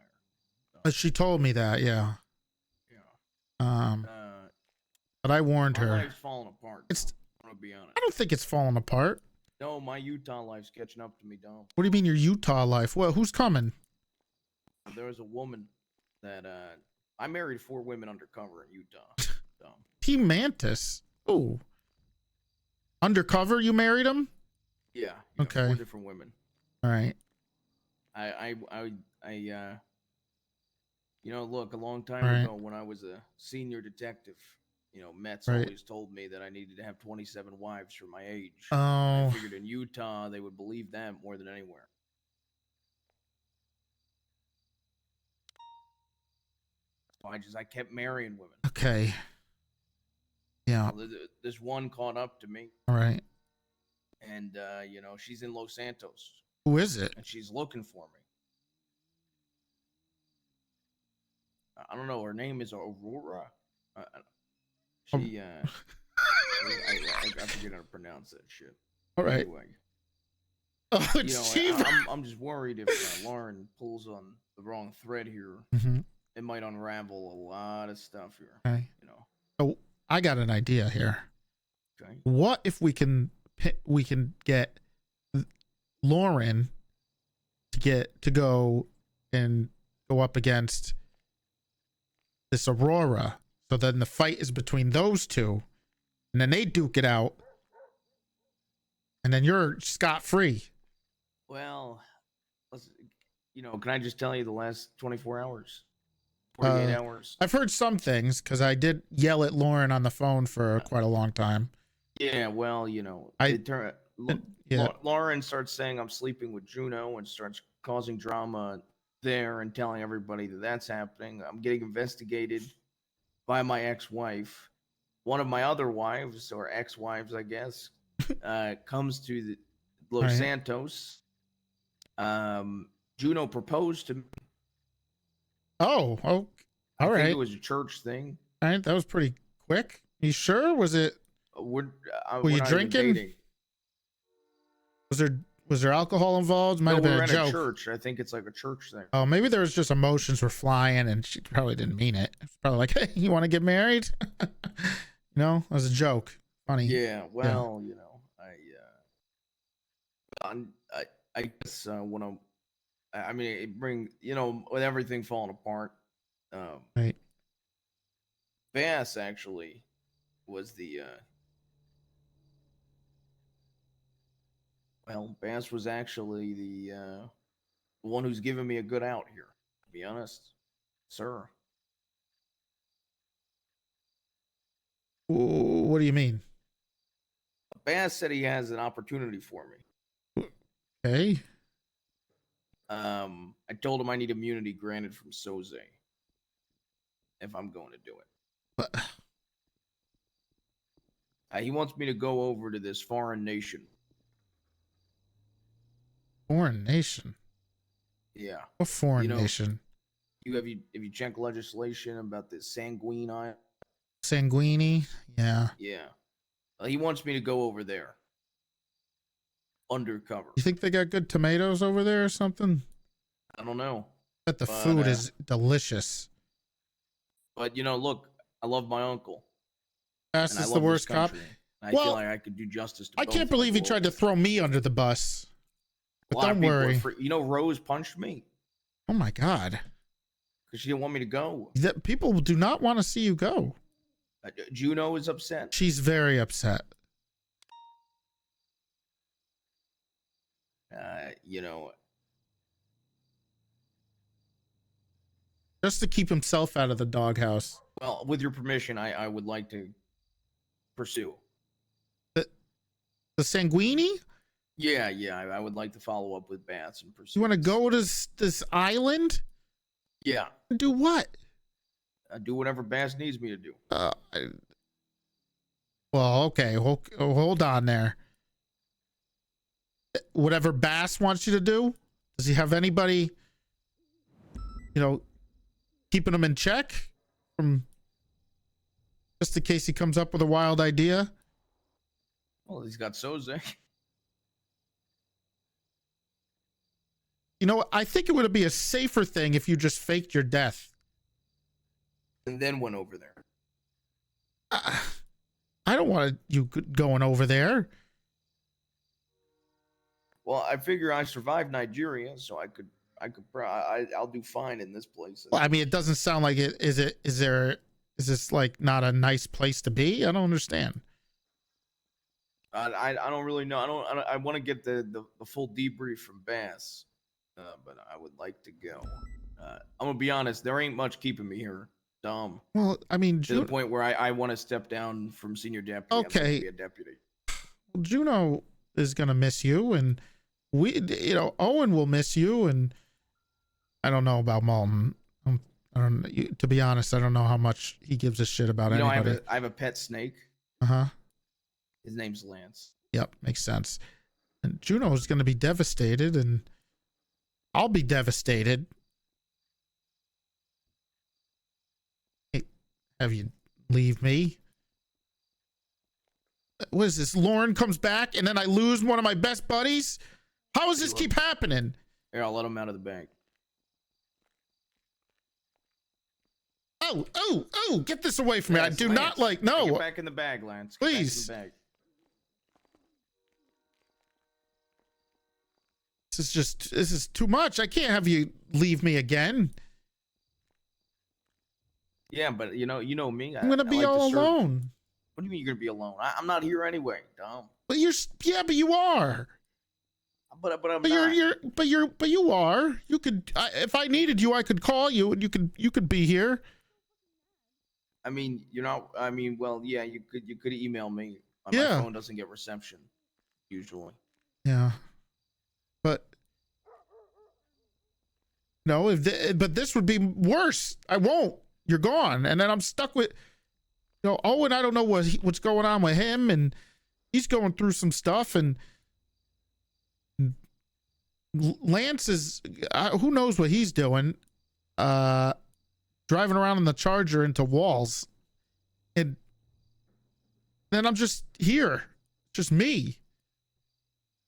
her. She told me that, yeah. But I warned My her. life's falling apart. I'm gonna be honest. I don't think it's falling apart. No, my Utah life's catching up to me, Dom. What do you mean your Utah life? Well, who's coming? There was a woman that I married 4 women undercover in Utah. Dom. Team Mantis. Oh. Undercover, you married him? Yeah. Okay. 4 different women. All right. Look, a long time Right. ago when I was a senior detective, Mets Right. always told me that I needed to have 27 wives for my age. Oh. I figured in Utah they would believe that more than anywhere. So I kept marrying women. Okay. Yeah. Well, this one caught up to me, All right. and she's in Los Santos, Who is it? and she's looking for me. I don't know. Her name is Aurora. She, I forget how to pronounce that shit. All right. Anyway, Oh, it's cheaper. I'm just worried if Lauren pulls on the wrong thread here, Mhm. it might unravel a lot of stuff here. Okay. So I got an idea here. Okay. What if we can get Lauren to go and go up against this Aurora? So then the fight is between those two, and then they duke it out, and then you're scot-free. Well, can I just tell you the last 24 hours? 48 hours. I've heard some things because I did yell at Lauren on the phone for quite a long time. Yeah, well, you know, Lauren starts saying I'm sleeping with Juno and starts causing drama there and telling everybody that that's happening. I'm getting investigated by my ex-wife. One of my other wives, or ex-wives, I guess, comes to the Los Right. Santos. Juno proposed to me. Oh, all I think right. it was a church thing. All right, that was pretty quick. You sure? Was it? Were you not even drinking? dating. Was there alcohol involved? Might No, have we been were a in joke. a church. I think it's like a church thing. Oh, maybe there was just emotions were flying, and she probably didn't mean it. It's probably like, hey, you want to get married? You know, it was a joke. Funny. Yeah. Well, you know, I guess when I mean, it bring, you know, with everything falling apart. Right. Bass actually was the Bass was actually the one who's giving me a good out here, to be honest, sir. What do you mean? Bass said he has an opportunity for me. Okay. I told him I need immunity granted from Soze if I'm going to do it. He wants me to go over to this foreign nation. Foreign nation? Yeah. What foreign You know, nation? Have you checked legislation about this Sanguine Island? Sanguini? Yeah. Yeah. He wants me to go over there. Undercover. You think they got good tomatoes over there or something? I don't know. Bet the food is delicious. But you know, look, I love my uncle. Bass and I is the love this worst cop. country. I Well, feel like I could do justice to I both can't if I believe he go tried to over. throw me under the bus. A But lot of don't people are worry. you know, Rose punched me Oh my God. because she didn't want me to go. People do not want to see you go. Juno is upset. She's very upset. You know, Just to keep himself out of the doghouse. well, with your permission, I would like to pursue. The Sanguini? Yeah, I would like to follow up with Bass and pursue. You want to go to this island? Yeah. Do what? Do whatever Bass needs me to do. Well, okay. Hold on there. Whatever Bass wants you to do? Does he have anybody, you know, keeping him in check from just in case he comes up with a wild idea? Well, he's got Soze. You know what? I think it would be a safer thing if you just faked your death. And then went over there. I don't want you going over there. Well, I figure I survived Nigeria, so I'll do fine in this place. Well, I mean, it doesn't sound like it. Is this like not a nice place to be? I don't understand. I don't really know. I want to get the full debrief from Bass, but I would like to go. I'm gonna be honest. There ain't much keeping me here, Dom. Well, I mean, to the point where I want to step down from senior deputy. I'd like to Okay. be a deputy. Well, Juno is gonna miss you, and Owen will miss you, and I don't know about Malton. To be honest, I don't know how much he gives a shit about You know, anybody. I have a pet snake. Uh-huh. His name's Lance. Yep, makes sense. And Juno is going to be devastated, and I'll be devastated. Hey, have you leave me? What is this? Lauren comes back, and then I lose one of my best buddies? How does this keep happening? Here, I'll let him out of the bank. Oh, get this away from me. I do not like, no. Get back in the bag, Lance. Get Please. Back in the bag. This is too much. I can't have you leave me again. Yeah, but you know me. I'm going to be all alone. What do you mean you're gonna be alone? I'm not here anyway, Dom. But but you are. but I'm But not. you are. You could, if I needed you, I could call you, and you could be here. I mean, you're not. I mean, well, yeah, you could email me. Yeah. My phone doesn't get reception usually. Yeah. But no, but this would be worse. I won't. You're gone, and then I'm stuck with, Owen. I don't know what's going on with him, and he's going through some stuff, and Lance is, who knows what he's doing, driving around in the Charger into walls, and then I'm just here, just me.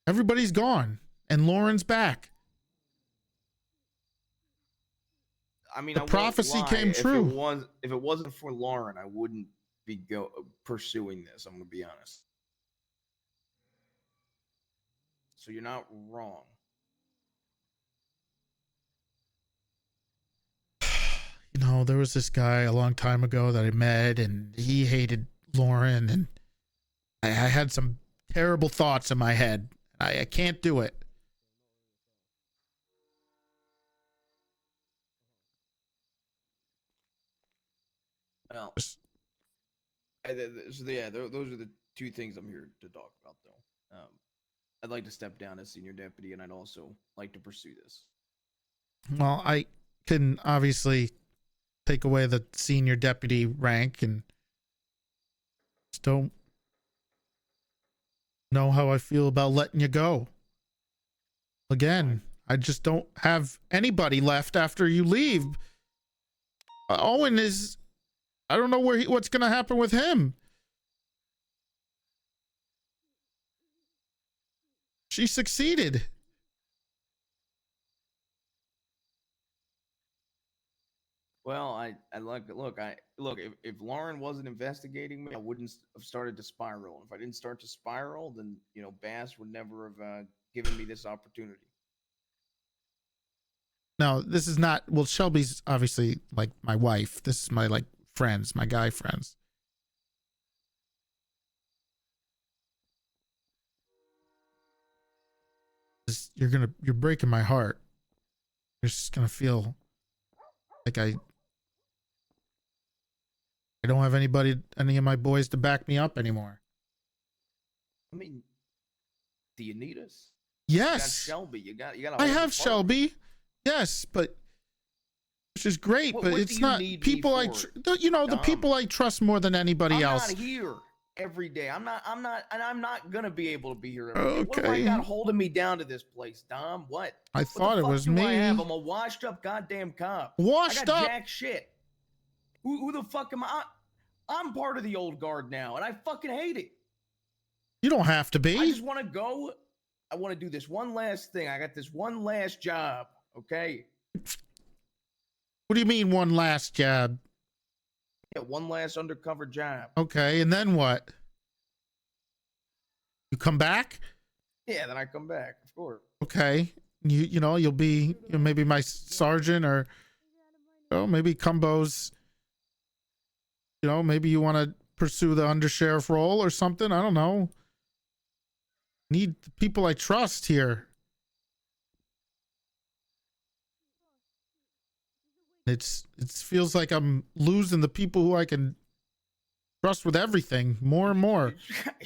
Everybody's gone, and Lauren's back. I mean, The I won't prophecy lie, came true. If it wasn't for Lauren, I wouldn't be pursuing this. I'm gonna be honest. So you're not wrong. There was this guy a long time ago that I met, and he hated Lauren, and I had some terrible thoughts in my head. I can't do it. Well, so yeah, those are the two things I'm here to talk about, though. I'd like to step down as senior deputy, and I'd also like to pursue this. Well, I can obviously take away the senior deputy rank, and just don't know how I feel about letting you go. Again, I just don't have anybody left after you leave. Owen is, I don't know what's going to happen with him. She succeeded. Well, I look, if Lauren wasn't investigating me, I wouldn't have started to spiral. If I didn't start to spiral, then Bass would never have given me this opportunity. No, this is not, well, Shelby's obviously like my wife. This is my friends, my guy friends. You're breaking my heart. You're just gonna feel like I don't have any of my boys to back me up anymore. I mean, do you need us? Yes. You got Shelby. You got. I have Shelby. Yes, but which is great, but it's not people the people I trust more than anybody else. I'm not here every day. I'm not, and I'm not gonna be able to be here every day. What have I Okay. got holding me down to this place, Dom? What? I thought it was me. I have? I'm a washed up goddamn cop. Washed I got up? jack shit. Who the fuck am I? I'm part of the old guard now, and I fucking hate it. You don't have to be. I just want to go. I want to do this one last thing. I got this one last job. Okay. What do you mean one last job? Yeah, one last undercover job. Okay, and then what? You come back? Yeah, then I come back, of course. Okay. You'll be maybe my sergeant, or maybe Cumbo's, maybe you want to pursue the undersheriff role or something. I don't know. Need the people I trust here. It feels like I'm losing the people who I can trust with everything more and more. Are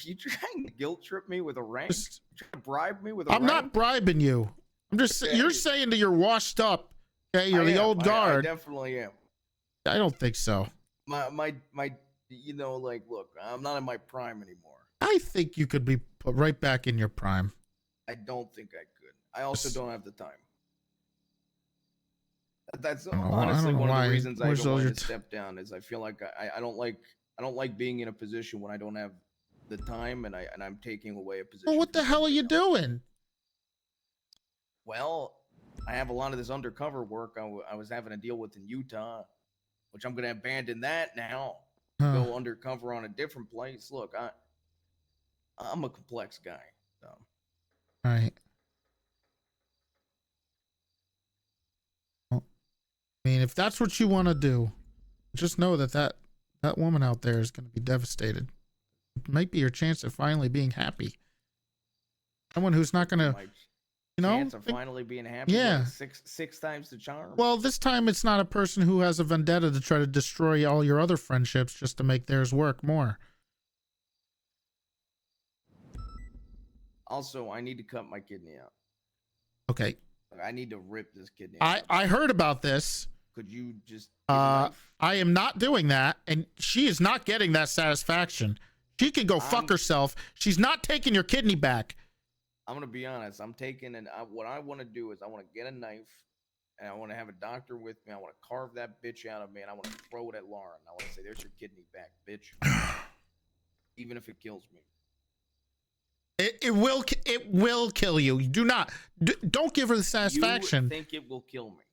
you trying to guilt trip me with a rank? Trying to bribe me with a rank? I'm not bribing you. I'm just you're saying that you're washed up. Okay, you're the old guard. I definitely am. I don't think so. My look, I'm not in my prime anymore. I think you could be put right back in your prime. I don't think I could. I also don't have the time. That's honestly one of the reasons I don't want to step down. Is I feel like I don't like being in a position when I don't have the time, and I'm taking away a position. Well, what the hell are you doing? Well, I have a lot of this undercover work I was having to deal with in Utah, which I'm going to abandon that now. Go undercover on a different place. Look, I'm a complex guy. So. Right. Well, I mean, if that's what you want to do, just know that woman out there is going to be devastated. It might be your chance of finally being happy. Someone who's not going to You know? Chance of finally being happy. Yeah. Like six times the charm. Well, this time it's not a person who has a vendetta to try to destroy all your other friendships just to make theirs work more. Also, I need to cut my kidney out. Okay. I need to rip this kidney out. I heard about this. Could you just give a knife? I am not doing that, and she is not getting that satisfaction. She can go fuck herself. She's not taking your kidney back. I'm gonna be honest. I'm taking what I want to do is I want to get a knife, and I want to have a doctor with me. I want to carve that bitch out of me, and I want to throw it at Lauren. I want to say, "There's your kidney back, bitch." Even if it kills me. It will kill you. Do not don't give her the satisfaction. You think it will kill me?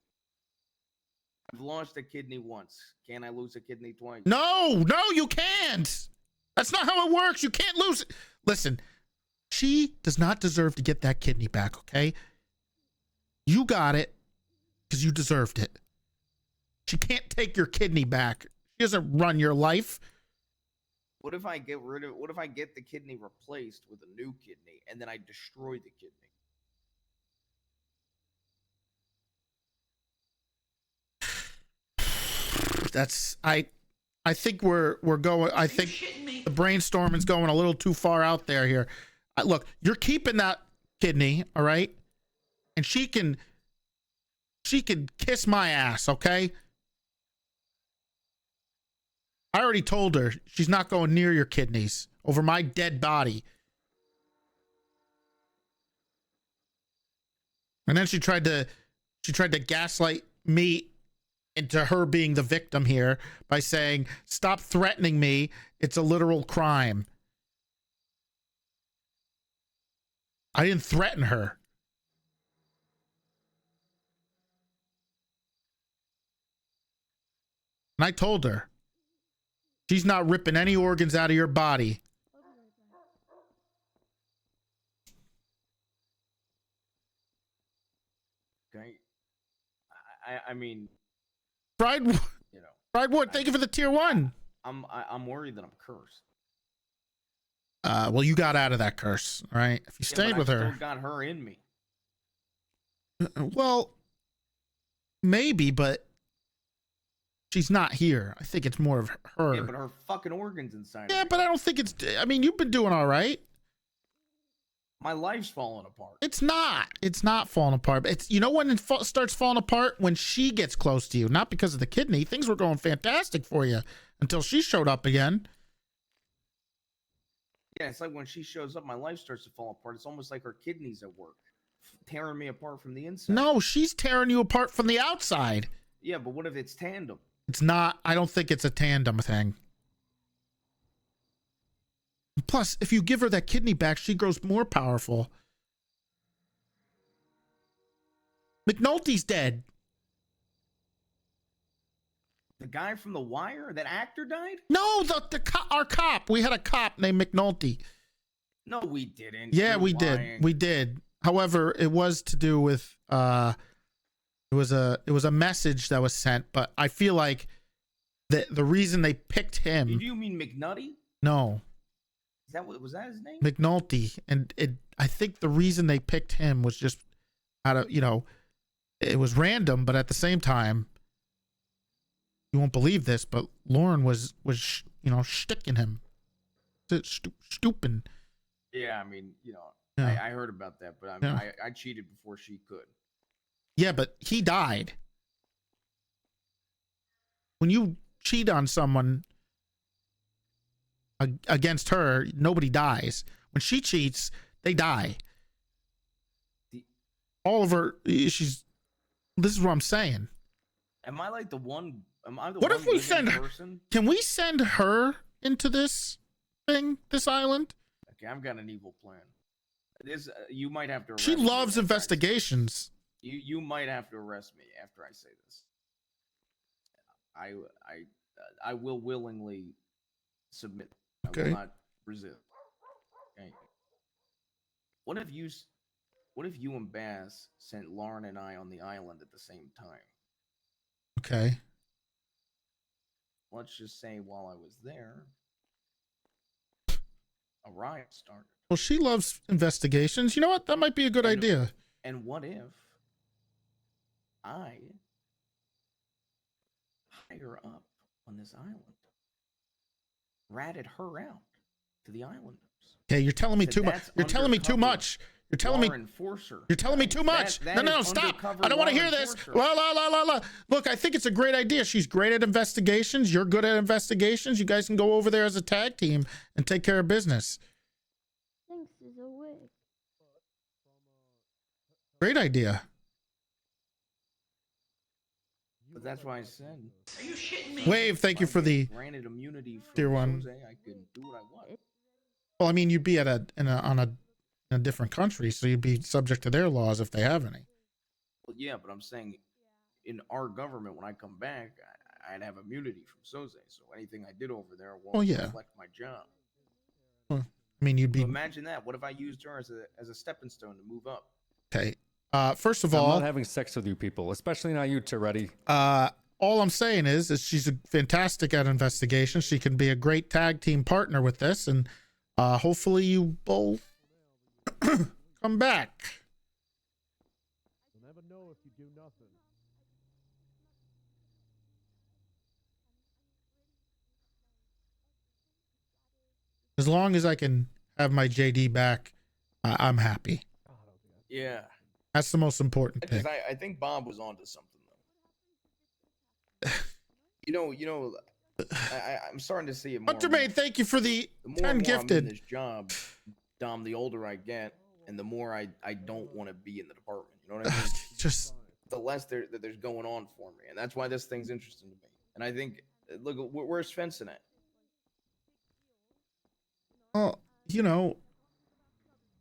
I've lost a kidney once. Can I lose a kidney twice? No, you can't. That's not how it works. You can't lose it. Listen, she does not deserve to get that kidney back, okay? You got it because you deserved it. She can't take your kidney back. She doesn't run your life. What if I get the kidney replaced with a new kidney and then I destroy the kidney? That's I think we're going. I think the brainstorming's going a little too far out there here. Look, you're keeping that kidney, all right? And she can kiss my ass, okay? I already told her she's not going near your kidneys over my dead body. And then she tried to gaslight me into her being the victim here by saying, "Stop threatening me. It's a literal crime." I didn't threaten her. And I told her, she's not ripping any organs out of your body. Okay. I mean, Fried, Fried Wood, thank you for the tier 1. I'm worried that I'm cursed. Well, you got out of that curse, right? If you stayed with I her. still got her in me. Well, maybe, but she's not here. I think it's more of her. Yeah, but her fucking organs inside. Yeah, but I don't think it's. I mean, you've been doing all right. My life's falling apart. It's not. It's not falling apart. It's, you know when it starts falling apart? When she gets close to you. Not because of the kidney. Things were going fantastic for you until she showed up again. Yeah, it's like when she shows up, my life starts to fall apart. It's almost like her kidneys at work, tearing me apart from the inside. No, she's tearing you apart from the outside. Yeah, but what if it's tandem? It's not. I don't think it's a tandem thing. Plus, if you give her that kidney back, she grows more powerful. McNulty's dead. The guy from The Wire, that actor died? No, our cop. We had a cop named McNulty. No, we didn't. Yeah, You're we lying. did. We did. However, it was to do with it was a message that was sent, but I feel like the reason they picked him. Do you mean McNutty? No. Was that his name? McNulty, and I think the reason they picked him was just out of, it was random, but at the same time, you won't believe this, but Lauren was shticking him, stooping. Yeah, I mean, Yeah. I heard about that, but I mean, Yeah. I cheated before she could. Yeah, but he died. When you cheat on someone against her, nobody dies. When she cheats, they die. All of her, this is what I'm saying. Am I like the one? Am I the What one if we living send? person? Can we send her into this thing, this island? Okay, I've got an evil plan. You might have to. She arrest me loves after investigations. You might have to arrest me after I say this. I will willingly submit. I Okay. will not resist. Okay. What if you and Bass sent Lauren and I on the island at the same time? Okay. Let's just say while I was there, a riot started. Well, she loves investigations. You know what? That might be a good idea. And what if I higher up on this island ratted her out to the islanders? Okay, you're telling me Said too much. that's You're telling me too undercover much. You're telling me. law enforcer. You're telling me guys. too much. That No, is stop. undercover I don't want to law hear this. enforcer. La, la, la, la, la. Look, I think it's a great idea. She's great at investigations. You're good at investigations. You guys can go over there as a tag team and take care of business. Thanks is a wig. Great idea. But that's why I said. Are you shitting me? Wave, thank you for the Granted immunity from tier one. Jose, I can do what I want. Well, I mean, you'd be at in a different country, so you'd be subject to their laws if they have any. Well, yeah, but I'm saying in our government, when I come back, I'd have immunity from Soze. So anything I did over there won't Well, yeah. reflect my job. Well, I mean, you'd be So imagine that. What if I used her as a stepping stone to move up? okay. First of I'm all, not having sex with you people, especially not you, Toretti. all I'm saying is she's a fantastic at investigation. She can be a great tag team partner with this, and hopefully you both come back. You'll never know if you do nothing. As long as I can have my JD back, I'm happy. Yeah. That's the most important thing. Because I think Bob was onto something though. I'm starting to see it more. Hunter Maid, thank you for the 10 I'm in gifted. this job, Dom, the older I get, and the more I don't want to be in the department. You know what I mean? Just the less that there's going on for me, and that's why this thing's interesting to me. And I think, look, where's Svensson at? Well, you know,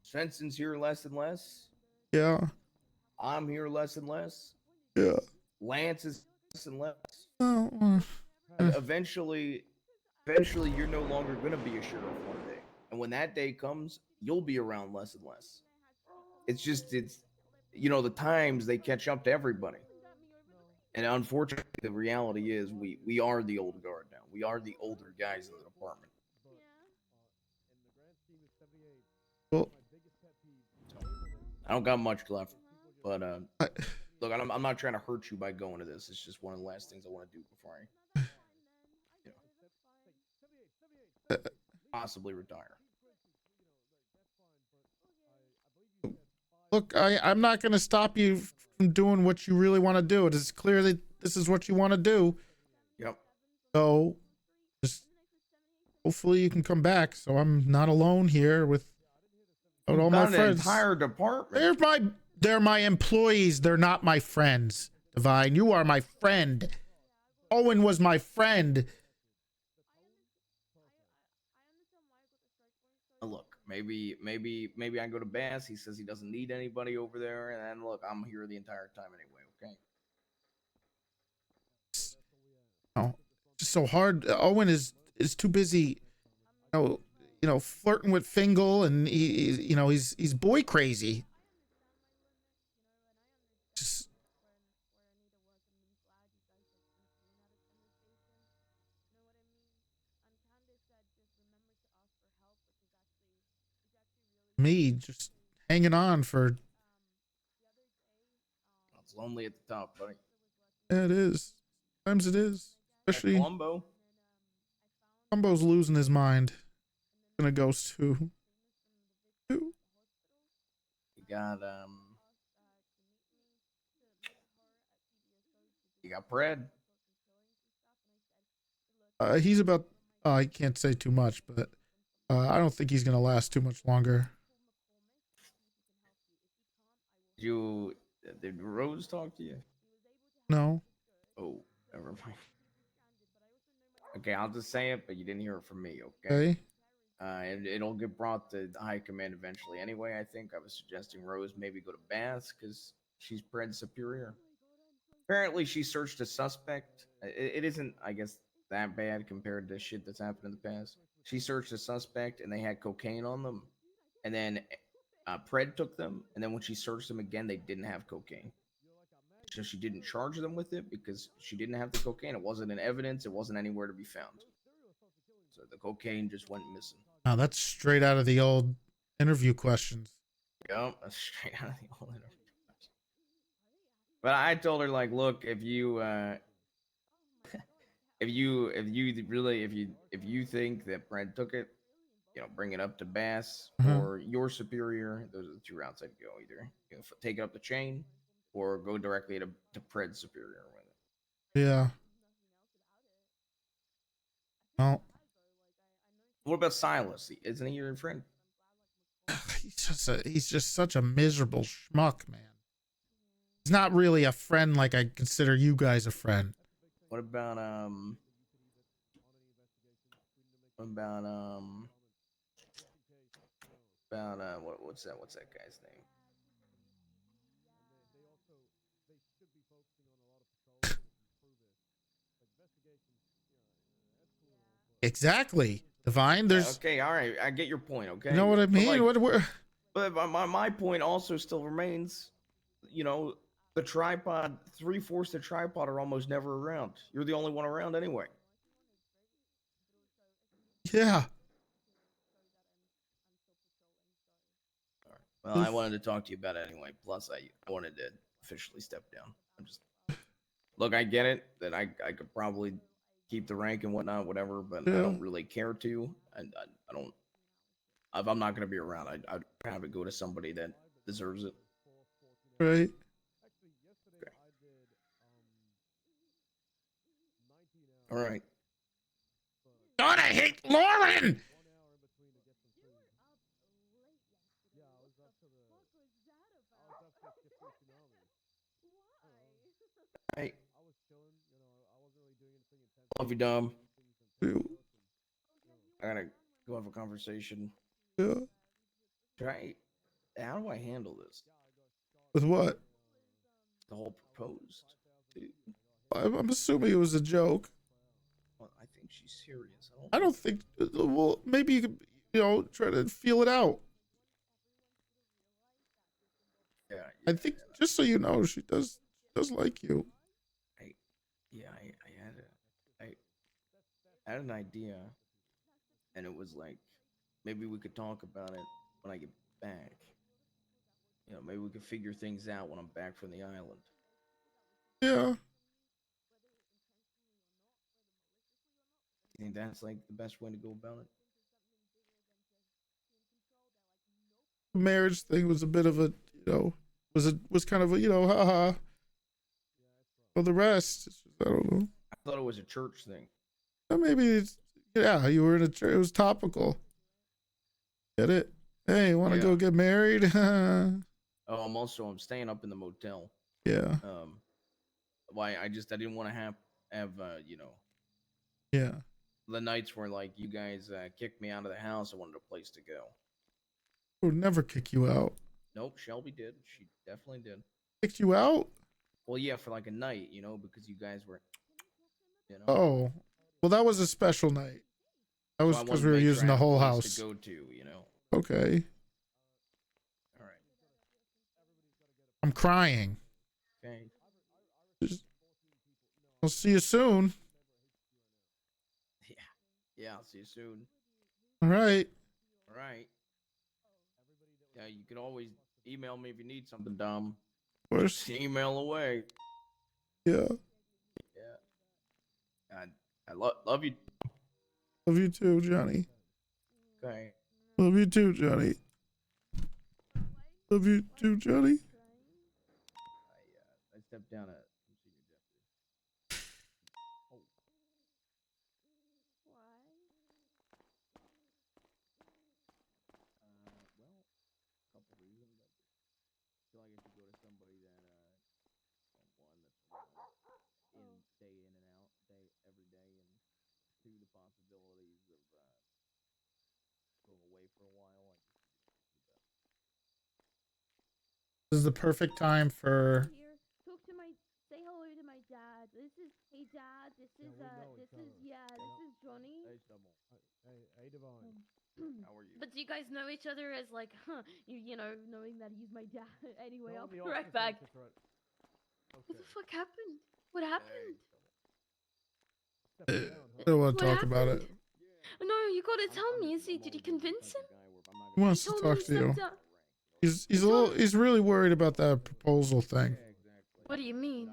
Svensson's here less and less. yeah. I'm here less and less. Yeah. Lance is less and less. Oh, Eventually, you're no longer going to be a sheriff one day. And when that day comes, you'll be around less and less. It's the times they catch up to everybody. And unfortunately, the reality is we are the old guard now. We are the older guys in the department. Well, I don't got much left, but look, I'm not trying to hurt you by going to this. It's just one of the last things I want to do before I possibly retire. Look, I'm not going to stop you from doing what you really want to do. It is clear that this is what you want to do. Yep. So, just hopefully you can come back, so I'm not alone here with all my Not an friends. entire department. They're my employees. They're not my friends. Divine, you are my friend. Owen was my friend. Look, maybe I go to Bass. He says he doesn't need anybody over there, and then look, I'm here the entire time anyway. Okay. Oh, just so hard. Owen is too busy. Flirting with Fingal, and he's boy crazy. Just me just hanging on for. It's lonely at the top, buddy. Yeah, it is. Sometimes it is, especially Columbo. Columbo's losing his mind. Gonna go to. You got you got Pred. He's about. I can't say too much, but I don't think he's gonna last too much longer. Did Rose talk to you? No. Oh, never mind. Okay, I'll just say it, but you didn't hear it from me. Okay. And it'll get brought to high command eventually. Anyway, I think I was suggesting Rose maybe go to Bass because she's Pred's superior. Apparently, she searched a suspect. It isn't, I guess, that bad compared to shit that's happened in the past. She searched a suspect and they had cocaine on them, and then Pred took them, and then when she searched them again, they didn't have cocaine. So she didn't charge them with it because she didn't have the cocaine. It wasn't in evidence. It wasn't anywhere to be found. So the cocaine just went missing. Now that's straight out of the old interview questions. Yep, that's straight out of the old interview. But I told her like, look, if you if you think that Brent took it, bring it up to Bass or your superior. Those are the two routes I'd go. Either take it up the chain or go directly to Pred's superior with it. Yeah. Well, what about Silas? Isn't he your friend? He's just such a miserable schmuck, man. He's not really a friend like I consider you guys a friend. What about what's that guy's name? Exactly, Divine. There's okay, all right, I get your point. Okay, you know what I mean. But my point also still remains. The tripod, 3/4 the tripod are almost never around. You're the only one around anyway. Yeah. Well, I wanted to talk to you about it anyway. Plus, I wanted to officially step down. Look, I get it that I could probably keep the rank and whatnot, whatever, but I don't really care to. I don't. If I'm not going to be around, I'd have it go to somebody that deserves it. Right. Okay. All right. God, I hate Lauren. Hey. Love you, Dom. I gotta go have a conversation. Yeah. How do I handle this? With what? The whole proposed. Dude. I'm assuming it was a joke. Well, I think she's serious. I don't think. Well, maybe you could, try to feel it out. Yeah. I think just so you know, she does like you. I had an idea, and it was like, maybe we could talk about it when I get back. Maybe we could figure things out when I'm back from the island. Yeah. You think that's like the best way to go about it? The marriage thing was a bit of a, was kind of a, haha. For the rest, I don't know. I thought it was a church thing. Maybe you were in a church. It was topical. Get it? Hey, want to go get married? Oh, I'm staying up in the motel. Yeah. Why? I didn't want to have Yeah. the nights where like you guys kicked me out of the house. I wanted a place to go. I would never kick you out. Nope, Shelby did. She definitely did. Kicked you out? Well, yeah, for like a night, because you guys were, Oh, well, that was a special night. That was So I because wanted we to were make using sure I the had a whole place house. to go to, Okay. All right. I'm crying. Okay. I'll see you soon. Yeah, I'll see you soon. All right. All right. Yeah, you can always email me if you need something, Dom. Of course. Just email away. Yeah. Yeah. I love you. Love you too, Johnny. Okay. Love you too, Johnny. Love you too, Johnny. I stepped down from senior deputy. Oh. Why? Well, a couple reasons. I feel like I should go to somebody that one that's day in and out, every day, and two, the possibilities of going away for a while. This is the perfect time for. Talk to say hello to my dad. This is, hey dad. This is Johnny. Hey, Divine. How are you? But do you guys know each other as like, knowing that he's my dad? Anyway, I'll be right back. What the fuck happened? What happened? I don't want to talk about it. No, you gotta tell me. Did you convince him? He wants to talk to you. He's really worried about that proposal thing. What do you mean?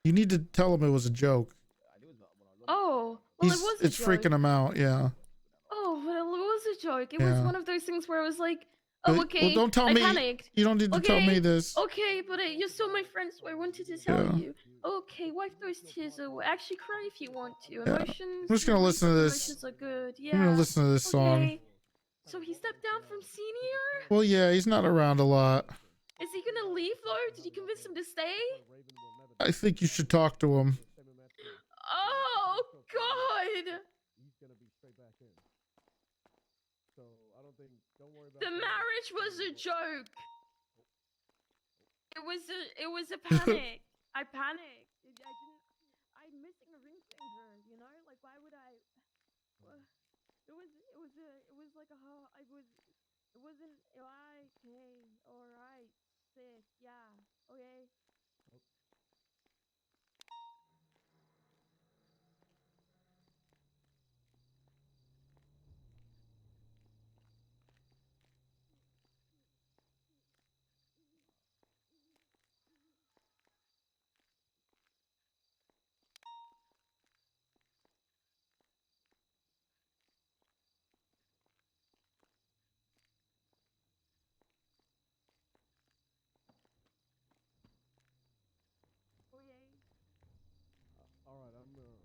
You need to tell him it was a joke. Oh, well, it was a It's joke. freaking him out. Yeah. Oh, well, it was a joke. It was Yeah. one of those things where I was like, Well, oh, okay. well, don't tell I me. panicked. You don't need to tell me this. Okay, but you're still my friend, so I wanted to tell Yeah. you. Okay, wipe those tears away. Actually, cry if you want to. Yeah. Emotions. I'm just gonna listen to this. Emotions are good. Yeah. I'm gonna listen to this song. Okay. So he stepped down from senior? Well, yeah, he's not around a lot. Is he gonna leave though? Did you convince him to stay? I think you should talk to him. Oh God! The marriage was a joke. It was a panic. I panicked. I'm missing a ring finger. You know, like why would I? It was like a it wasn't okay. All right, sick. Yeah. Okay. All right, I'm gonna.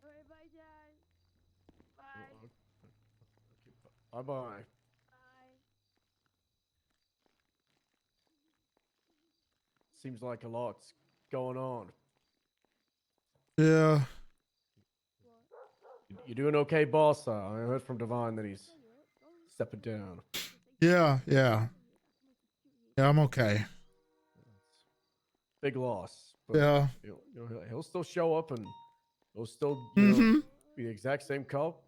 All right, bye, Dad. Bye. Bye bye. Bye. Seems like a lot's going on. Yeah. You doing okay, boss? I heard from Divine that he's stepping down. Yeah. Yeah. Yeah, I'm okay. Big loss. But Yeah. he'll still show up and he'll still be the exact same cop.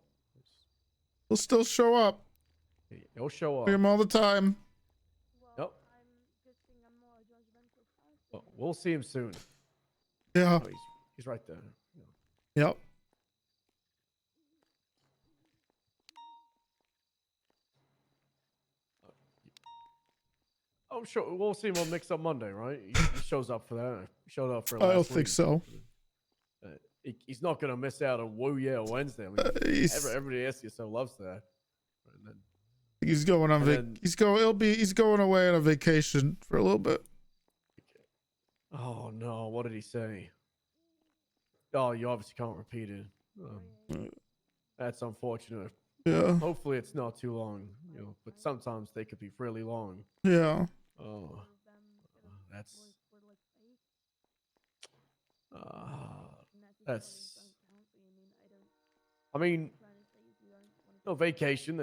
He'll still show up. He'll show up. See him all the time. Yep. Well, we'll see him soon. Yeah. Oh, he's right there. Yep. I'm sure we'll see him on Mix Up Monday, right? He shows up for that. He showed up for. I don't last think week. so. He's not gonna miss out on Woo Yeah Wednesday. I mean, everybody asks you so loves that. And then, He's going on he's going away on a vacation for a little bit. oh no, what did he say? Oh, you obviously can't repeat it. That's unfortunate. Yeah. Hopefully it's not too long, but sometimes they could be really long. Yeah. Oh, that's. I mean, no vacation.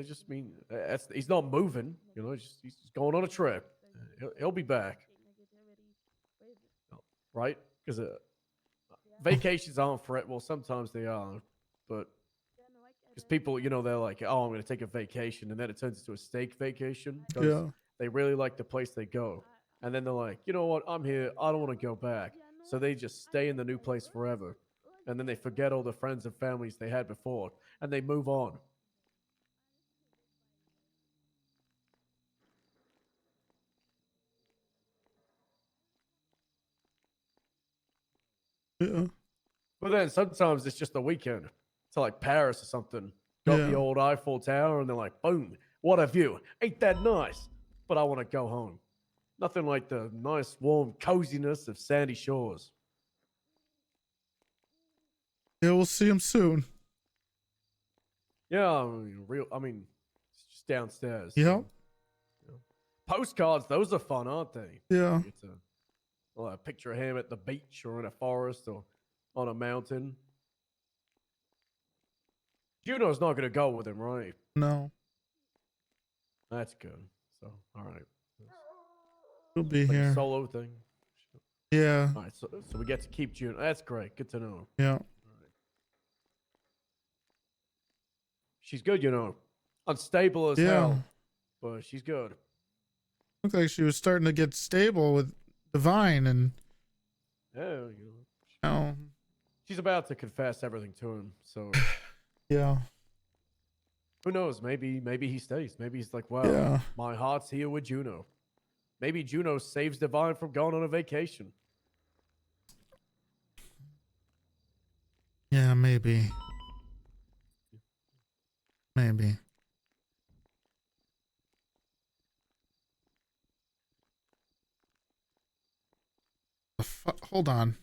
Just mean he's not moving. He's going on a trip. He'll be back, right? Because vacations aren't for it. Well, sometimes they are, but because people, they're like, oh, I'm going to take a vacation, and then it turns into a steak vacation. Yeah. They really like the place they go. And then they're like, you know what? I'm here. I don't want to go back. So they just stay in the new place forever. And then they forget all the friends and families they had before. And they move on. Yeah. But then sometimes it's just a weekend to like Paris or something. Got the old Eiffel Tower, and they're like, boom, what a view. Ain't that nice? But I want to go home. Nothing like the nice, warm coziness of Sandy Shores. Yeah, we'll see him soon. Yeah, it's just downstairs. Yep. Postcards, those are fun, aren't they? Yeah. You get to, picture him at the beach or in a forest or on a mountain. Juno's not going to go with him, right? No. That's good. So, all right. He'll be Like a here. solo thing. Yeah. All right, so we get to keep Juno. That's great. Good to know. Yeah. She's good, unstable as hell, but she's good. Looked like she was starting to get stable with Divine, and Yeah, she's about to confess everything to him. So yeah. Who knows? Maybe he stays. Maybe he's like, well, Yeah. my heart's here with Juno. Maybe Juno saves Divine from going on a vacation. Yeah, maybe. Maybe. Hold on.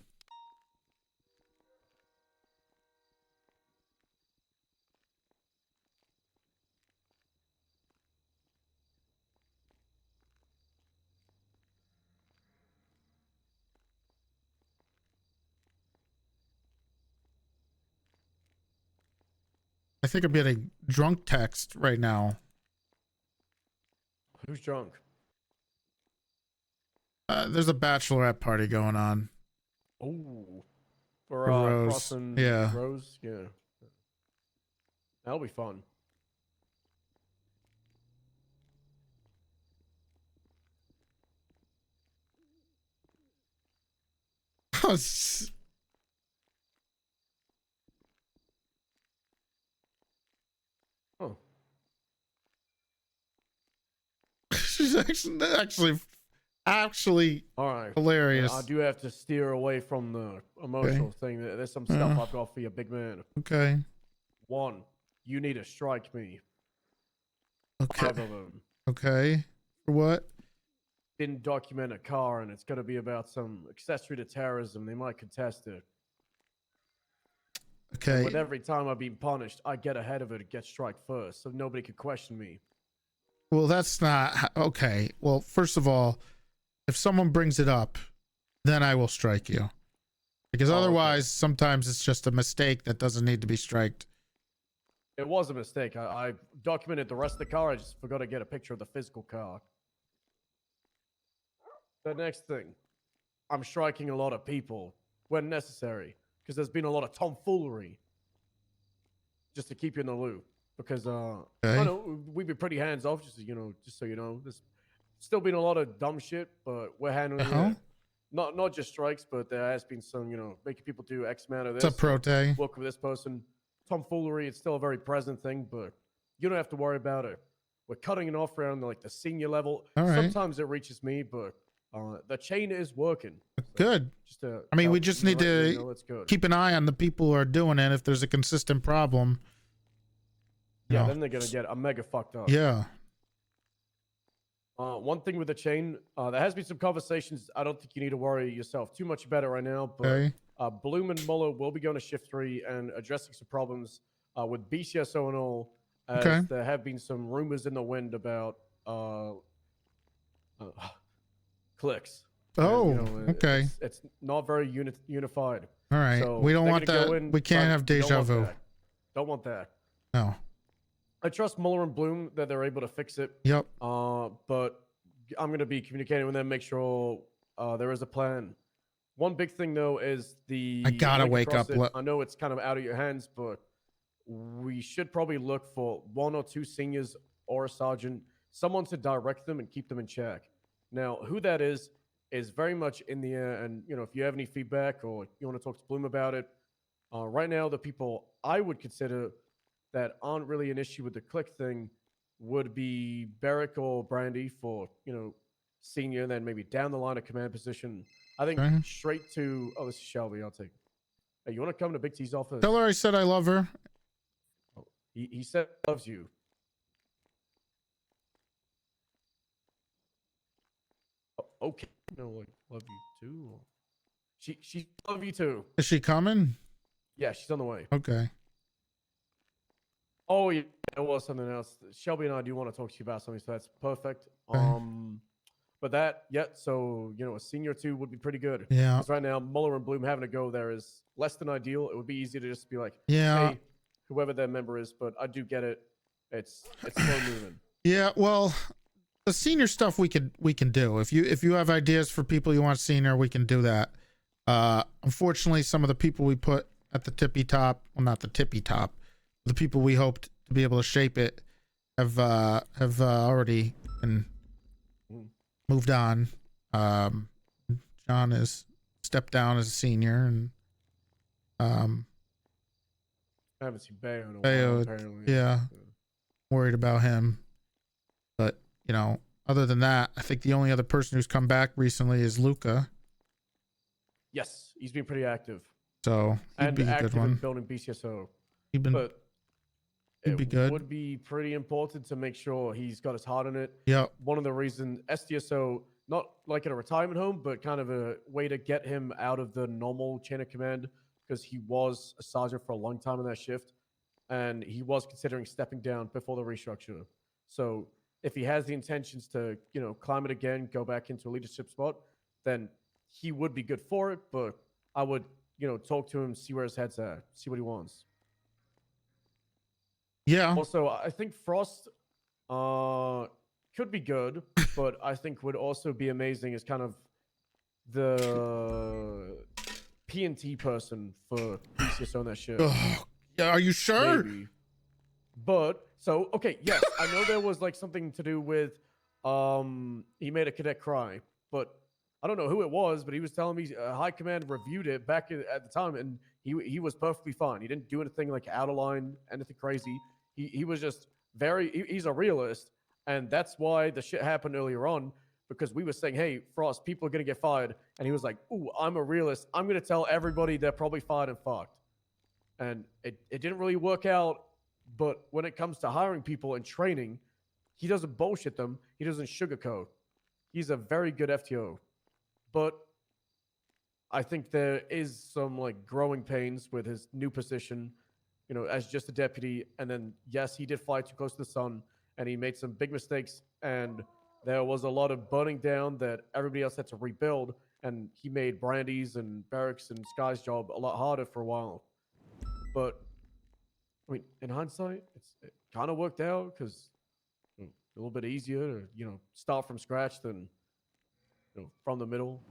I think I'm getting drunk text right now. Who's drunk? There's a bachelorette party going on. Oh, For for Rose. crossing Yeah. Rose. Yeah, that'll be fun. Oh. She's actually All right. hilarious. I do have to steer away from the emotional thing. There's some stuff I've got for you, big man. Okay. 1, you need to strike me. Okay. 5 of them. Okay. For what? Didn't document a car, and it's going to be about some accessory to terrorism. They might contest it. Okay. And with every time I've been punished, I get ahead of it and get strike first, so nobody could question me. Well, that's not okay. Well, first of all, if someone brings it up, then I will strike you. Because otherwise, sometimes it's just a mistake that doesn't need to be striked. It was a mistake. I documented the rest of the car. I just forgot to get a picture of the physical car. The next thing, I'm striking a lot of people when necessary because there's been a lot of tomfoolery. Just to keep you in the loop, because I know we've been pretty hands off. Just so you know, there's still been a lot of dumb shit, but we're handling it. Not just strikes, but there has been some, making people do X amount of this. It's a prote. Work with this person. Tomfoolery, it's still a very present thing, but you don't have to worry about it. We're cutting it off around like the senior level. All right. Sometimes it reaches me, but the chain is working. Good. I mean, we just need to keep an eye on the people who are doing it. If there's a consistent problem. Yeah, No. then they're gonna get a mega fucked up. Yeah. One thing with the chain, there has been some conversations. I don't think you need to worry yourself too much about it right now. But Okay. Bloom and Muller will be going to shift 3 and addressing some problems with BCSO and all. As Okay. there have been some rumors in the wind about clicks. Oh, And, okay. It's not very unified. All right. So We don't they're want gonna go that. in We can't trying- have we don't deja want vu. that. Don't want that. No. I trust Muller and Bloom that they're able to fix it. Yep. But I'm going to be communicating with them, make sure there is a plan. One big thing though is I gotta link wake across up. it. I know it's kind of out of your hands, but we should probably look for 1 or 2 seniors or a sergeant, someone to direct them and keep them in check. Now, who that is very much in the air. And if you have any feedback or you want to talk to Bloom about it, right now the people I would consider that aren't really an issue with the click thing would be Barrick or Brandy for, senior, and then maybe down the line a command position. I think Okay. straight to, this is Shelby, I'll take it. Hey, you want to come to Big T's office? Tell her I said I love her. He said he loves you. Okay. No, like, love you too? Or... She love you too. Is she coming? Yeah, she's on the way. Okay. Oh, yeah, it was something else. Shelby and I do want to talk to you about something, so that's perfect. Okay. But that, so, a senior 2 would be pretty good. Yeah. Because right now, Muller and Bloom having to go there is less than ideal. It would be easy to just be like, Yeah. hey, whoever that member is, but I do get it. It's slow moving. Yeah. Well, the senior stuff we can do. If you have ideas for people you want senior, we can do that. Unfortunately, some of the people we put at the tippy top, well, not the tippy top, the people we hoped to be able to shape it have already been moved on. John has stepped down as a senior, and I haven't seen Bayo in a Bayo, while, apparently. yeah. worried about him. But, you know, other than that, I think the only other person who's come back recently is Luca. Yes, he's been pretty active. So he'd And be a good active in one. building BCSO. He'd been, But he'd be it good. would be pretty important to make sure he's got his heart in it. Yep. One of the reasons SDSO, not like at a retirement home, but kind of a way to get him out of the normal chain of command, because he was a sergeant for a long time in that shift, and he was considering stepping down before the restructure. So if he has the intentions to, you know, climb it again, go back into a leadership spot, then he would be good for it. But I would, you know, talk to him, see where his head's at, see what he wants. Yeah. Also, I think Frost could be good, but I think would also be amazing as kind of the P&T person for BCSO on that ship. Yeah, are you sure? Maybe. But so okay, yes, I know there was like something to do with he made a cadet cry, but I don't know who it was, but he was telling me high command reviewed it back at the time, and he was perfectly fine. He didn't do anything like out of line, anything crazy. He was just he's a realist, and that's why the shit happened earlier on, because we were saying, hey, Frost, people are gonna get fired, and he was like, ooh, I'm a realist. I'm gonna tell everybody they're probably fired and fucked. And it didn't really work out, but when it comes to hiring people and training, he doesn't bullshit them. He doesn't sugarcoat. He's a very good FTO. But I think there is some like growing pains with his new position, you know, as just a deputy. And then, yes, he did fly too close to the sun, and he made some big mistakes. And there was a lot of burning down that everybody else had to rebuild. And he made Brandy's and Barracks and Sky's job a lot harder for a while. But I mean, in hindsight, it kind of worked out because a little bit easier to, you know, start from scratch than, you know, from the middle.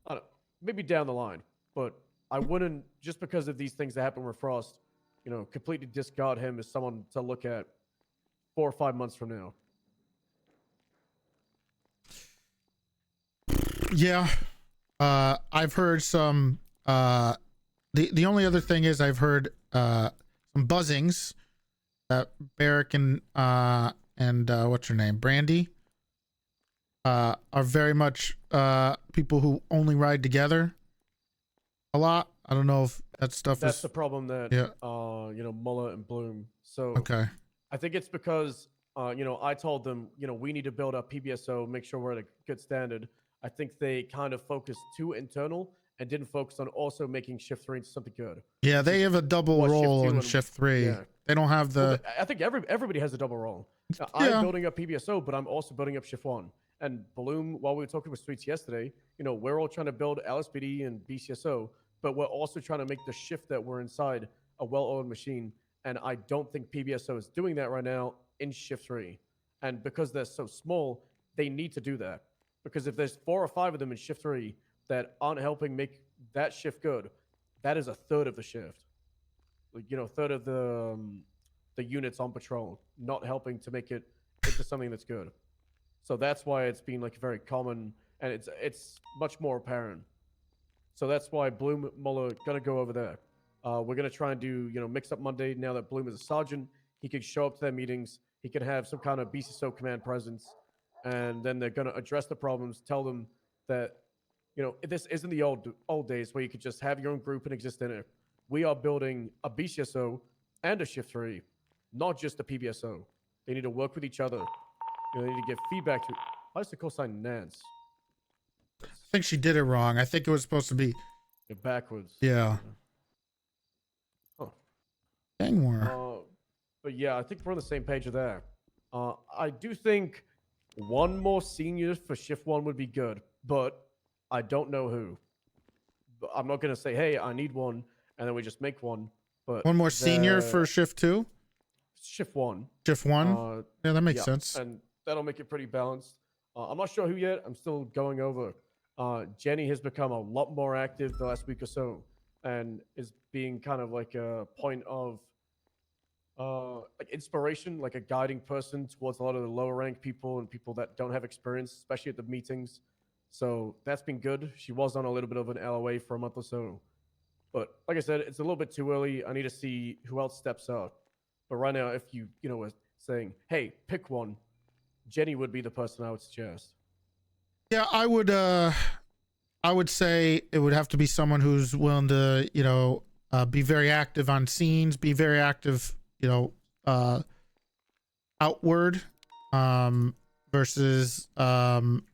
I don't know, maybe down the line, but I wouldn't, just because of these things that happen with Frost, you know, completely discard him as someone to look at 4 or 5 months from now. Yeah. I've heard some, the only other thing is I've heard, some buzzings that Barrick and what's her name? Brandy, are very much, people who only ride together a lot. I don't know if that stuff That's is. the problem that, Yeah. you know, Muller and Bloom. So Okay. I think it's because, you know, I told them, you know, we need to build up PBSO, make sure we're at a good standard. I think they kind of focused too internal and didn't focus on also making Shift 3 into something good. Yeah, they have a double What Shift role 2 in and- Shift 3. yeah. They don't have the. Well, I think everybody has a double role. Yeah. I'm building up PBSO, but I'm also building up Shift 1. And Bloom, while we were talking with Sweets yesterday, you know, we're all trying to build LSPD and BCSO, but we're also trying to make the shift that we're inside a well-oiled machine. And I don't think PBSO is doing that right now in Shift 3. And because they're so small, they need to do that. Because if there's 4 or 5 of them in Shift 3 that aren't helping make that shift good, that is a third of the shift. Like, you know, a third of the units on patrol not helping to make it into something that's good. So that's why it's been like very common, and it's much more apparent. So that's why Bloom Muller gonna go over there. We're gonna try and do, you know, mix up Monday. Now that Bloom is a sergeant, he can show up to their meetings. He can have some kind of BCSO command presence, and then they're gonna address the problems. Tell them that, you know, this isn't the old days where you could just have your own group and exist in it. We are building a BCSO and a Shift 3, not just a PBSO. They need to work with each other. You know, they need to give feedback to. Why is the cosine Nance? I think she did it wrong. I think it was supposed to be. Backwards. Yeah. Oh. Dang more. But yeah, I think we're on the same page with that. I do think one more senior for Shift 1 would be good, but I don't know who. But I'm not going to say, hey, I need one, and then we just make one. But One more senior for Shift 2? Shift 1. Shift 1? Yeah, that makes sense. And that'll make it pretty balanced. I'm not sure who yet. I'm still going over. Jenny has become a lot more active the last week or so, and is being kind of like a point of like inspiration, like a guiding person towards a lot of the lower rank people and people that don't have experience, especially at the meetings. So that's been good. She was on a little bit of an LOA for a month or so. But like I said, it's a little bit too early. I need to see who else steps up. But right now, if you were saying, "Hey, pick one," Jenny would be the person I would suggest. Yeah, I would say it would have to be someone who's willing to, be very active on scenes, be very active, outward, versus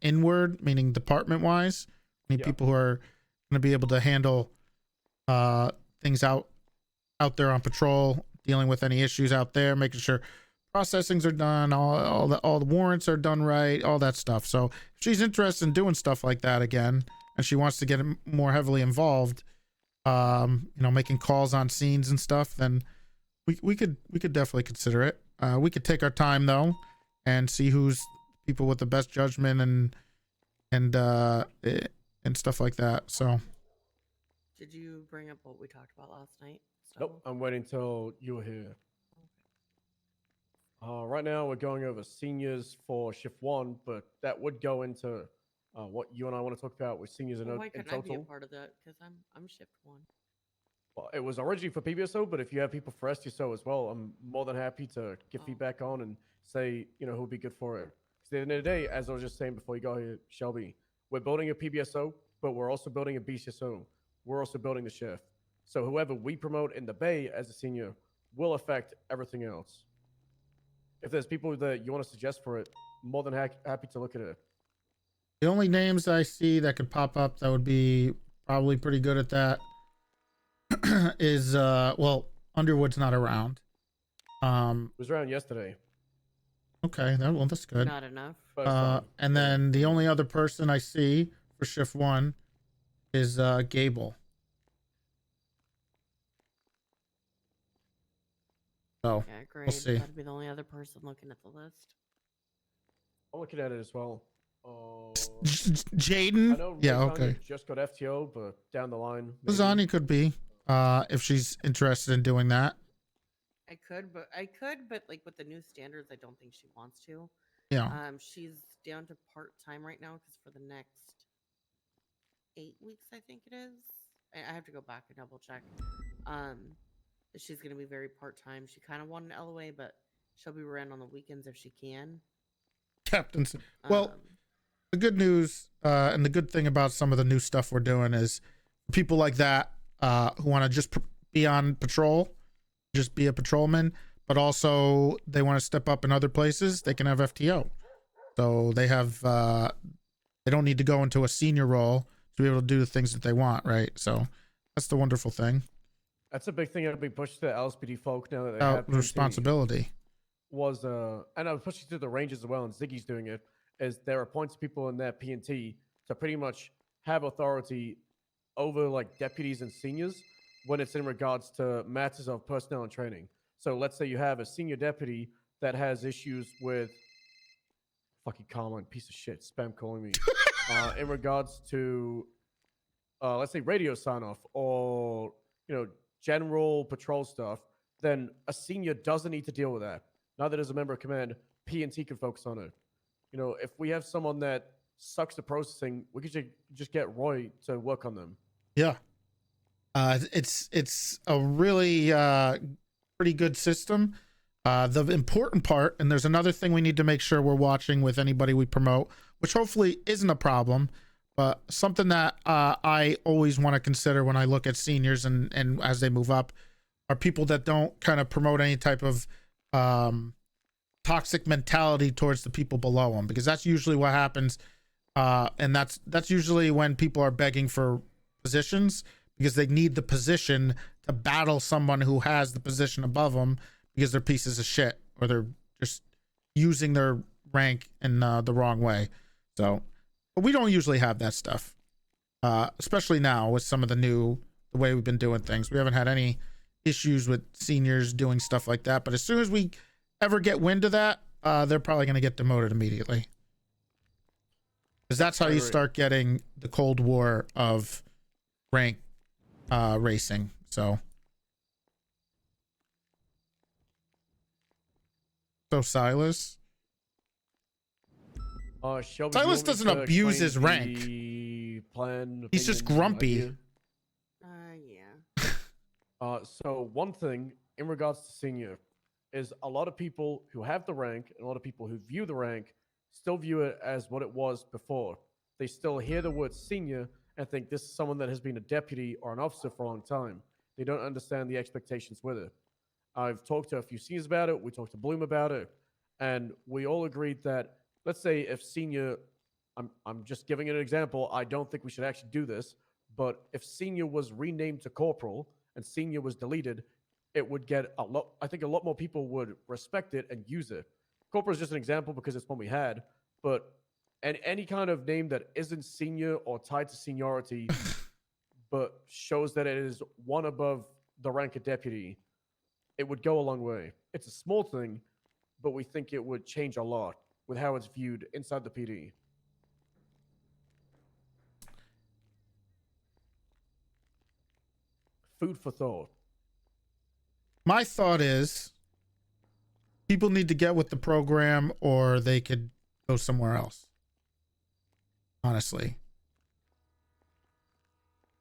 inward, meaning department wise. I need people who are going to be able to handle things out there on patrol, dealing with any issues out there, making sure processings are done, all the warrants are done right, all that stuff. So if she's interested in doing stuff like that again, and she wants to get more heavily involved, making calls on scenes and stuff, then we could definitely consider it. We could take our time though, and see who's people with the best judgment and stuff like that. So. Did you bring up what we talked about last night? Nope, I'm waiting till you were here. Right now, we're going over seniors for shift 1, but that would go into what you and I want to talk about with seniors in, Why in couldn't total. I be a part of that? Because I'm shift 1. Well, it was originally for PBSO, but if you have people for STSO as well, I'm more than happy to give feedback on and say, who would be good for it. Because at the end of the day, as I was just saying before you got here, Shelby, we're building a PBSO, but we're also building a BCSO. We're also building the shift. So whoever we promote in the Bay as a senior will affect everything else. If there's people that you want to suggest for it, more than happy to look at it. The only names I see that could pop up that would be probably pretty good at that is Underwood's not around. It was around yesterday. Okay, that's good. Not enough. And then the only other person I see for shift 1 is Gable. So yeah, great. we'll see. That'd be the only other person looking at the list. I'm looking at it as well. Jaden? I know Yeah, Lasagna okay. just got FTO, but down the line. Lasagna could be, if she's interested in doing that. I could, but like with the new standards, I don't think she wants to. Yeah. She's down to part-time right now because for the next 8 weeks, I think it is. I have to go back and double check. She's going to be very part-time. She kind of wanted an LOA, but she'll be around on the weekends if she can. Captain. Well, the good news and the good thing about some of the new stuff we're doing is people like that who want to just be on patrol, just be a patrolman, but also they want to step up in other places, they can have FTO. So they have they don't need to go into a senior role to be able to do the things that they want, right? So that's the wonderful thing. That's a big thing that'll be pushed to LSPD folk now that they About have PNT. responsibility. Was and I was pushing to the Rangers as well, and Ziggy's doing it, is there appoints people in their PNT to pretty much have authority over like deputies and seniors when it's in regards to matters of personnel and training. So let's say you have a senior deputy that has issues with fucking Carmine, piece of shit, spam calling me, in regards to let's say radio sign off or general patrol stuff, then a senior doesn't need to deal with that. Now that as a member of command, P&T can focus on it. If we have someone that sucks at processing, we could just get Roy to work on them. Yeah. It's a really pretty good system. The important part, and there's another thing we need to make sure we're watching with anybody we promote, which hopefully isn't a problem, but something that I always want to consider when I look at seniors and as they move up are people that don't kind of promote any type of toxic mentality towards the people below them, because that's usually what happens. And that's usually when people are begging for positions because they need the position to battle someone who has the position above them because they're pieces of shit or they're just using their rank in the wrong way. So, but we don't usually have that stuff, especially now with some of the way we've been doing things. We haven't had any issues with seniors doing stuff like that. But as soon as we ever get wind of that, they're probably going to get demoted immediately. Because that's how you start getting the Cold War of rank racing. So Silas? Silas doesn't abuse his rank. He's just grumpy. Yeah. So one thing in regards to senior, is a lot of people who have the rank and a lot of people who view the rank still view it as what it was before. They still hear the word senior and think this is someone that has been a deputy or an officer for a long time. They don't understand the expectations with it. I've talked to a few seniors about it. We talked to Bloom about it. And we all agreed that, let's say if senior, I'm just giving an example. I don't think we should actually do this. But if senior was renamed to corporal and senior was deleted, it would get a lot. I think a lot more people would respect it and use it. Corporal is just an example because it's one we had. But any kind of name that isn't senior or tied to seniority, but shows that it is one above the rank of deputy, it would go a long way. It's a small thing, but we think it would change a lot with how it's viewed inside the PD. Food for thought. My thought is people need to get with the program or they could go somewhere else. Honestly.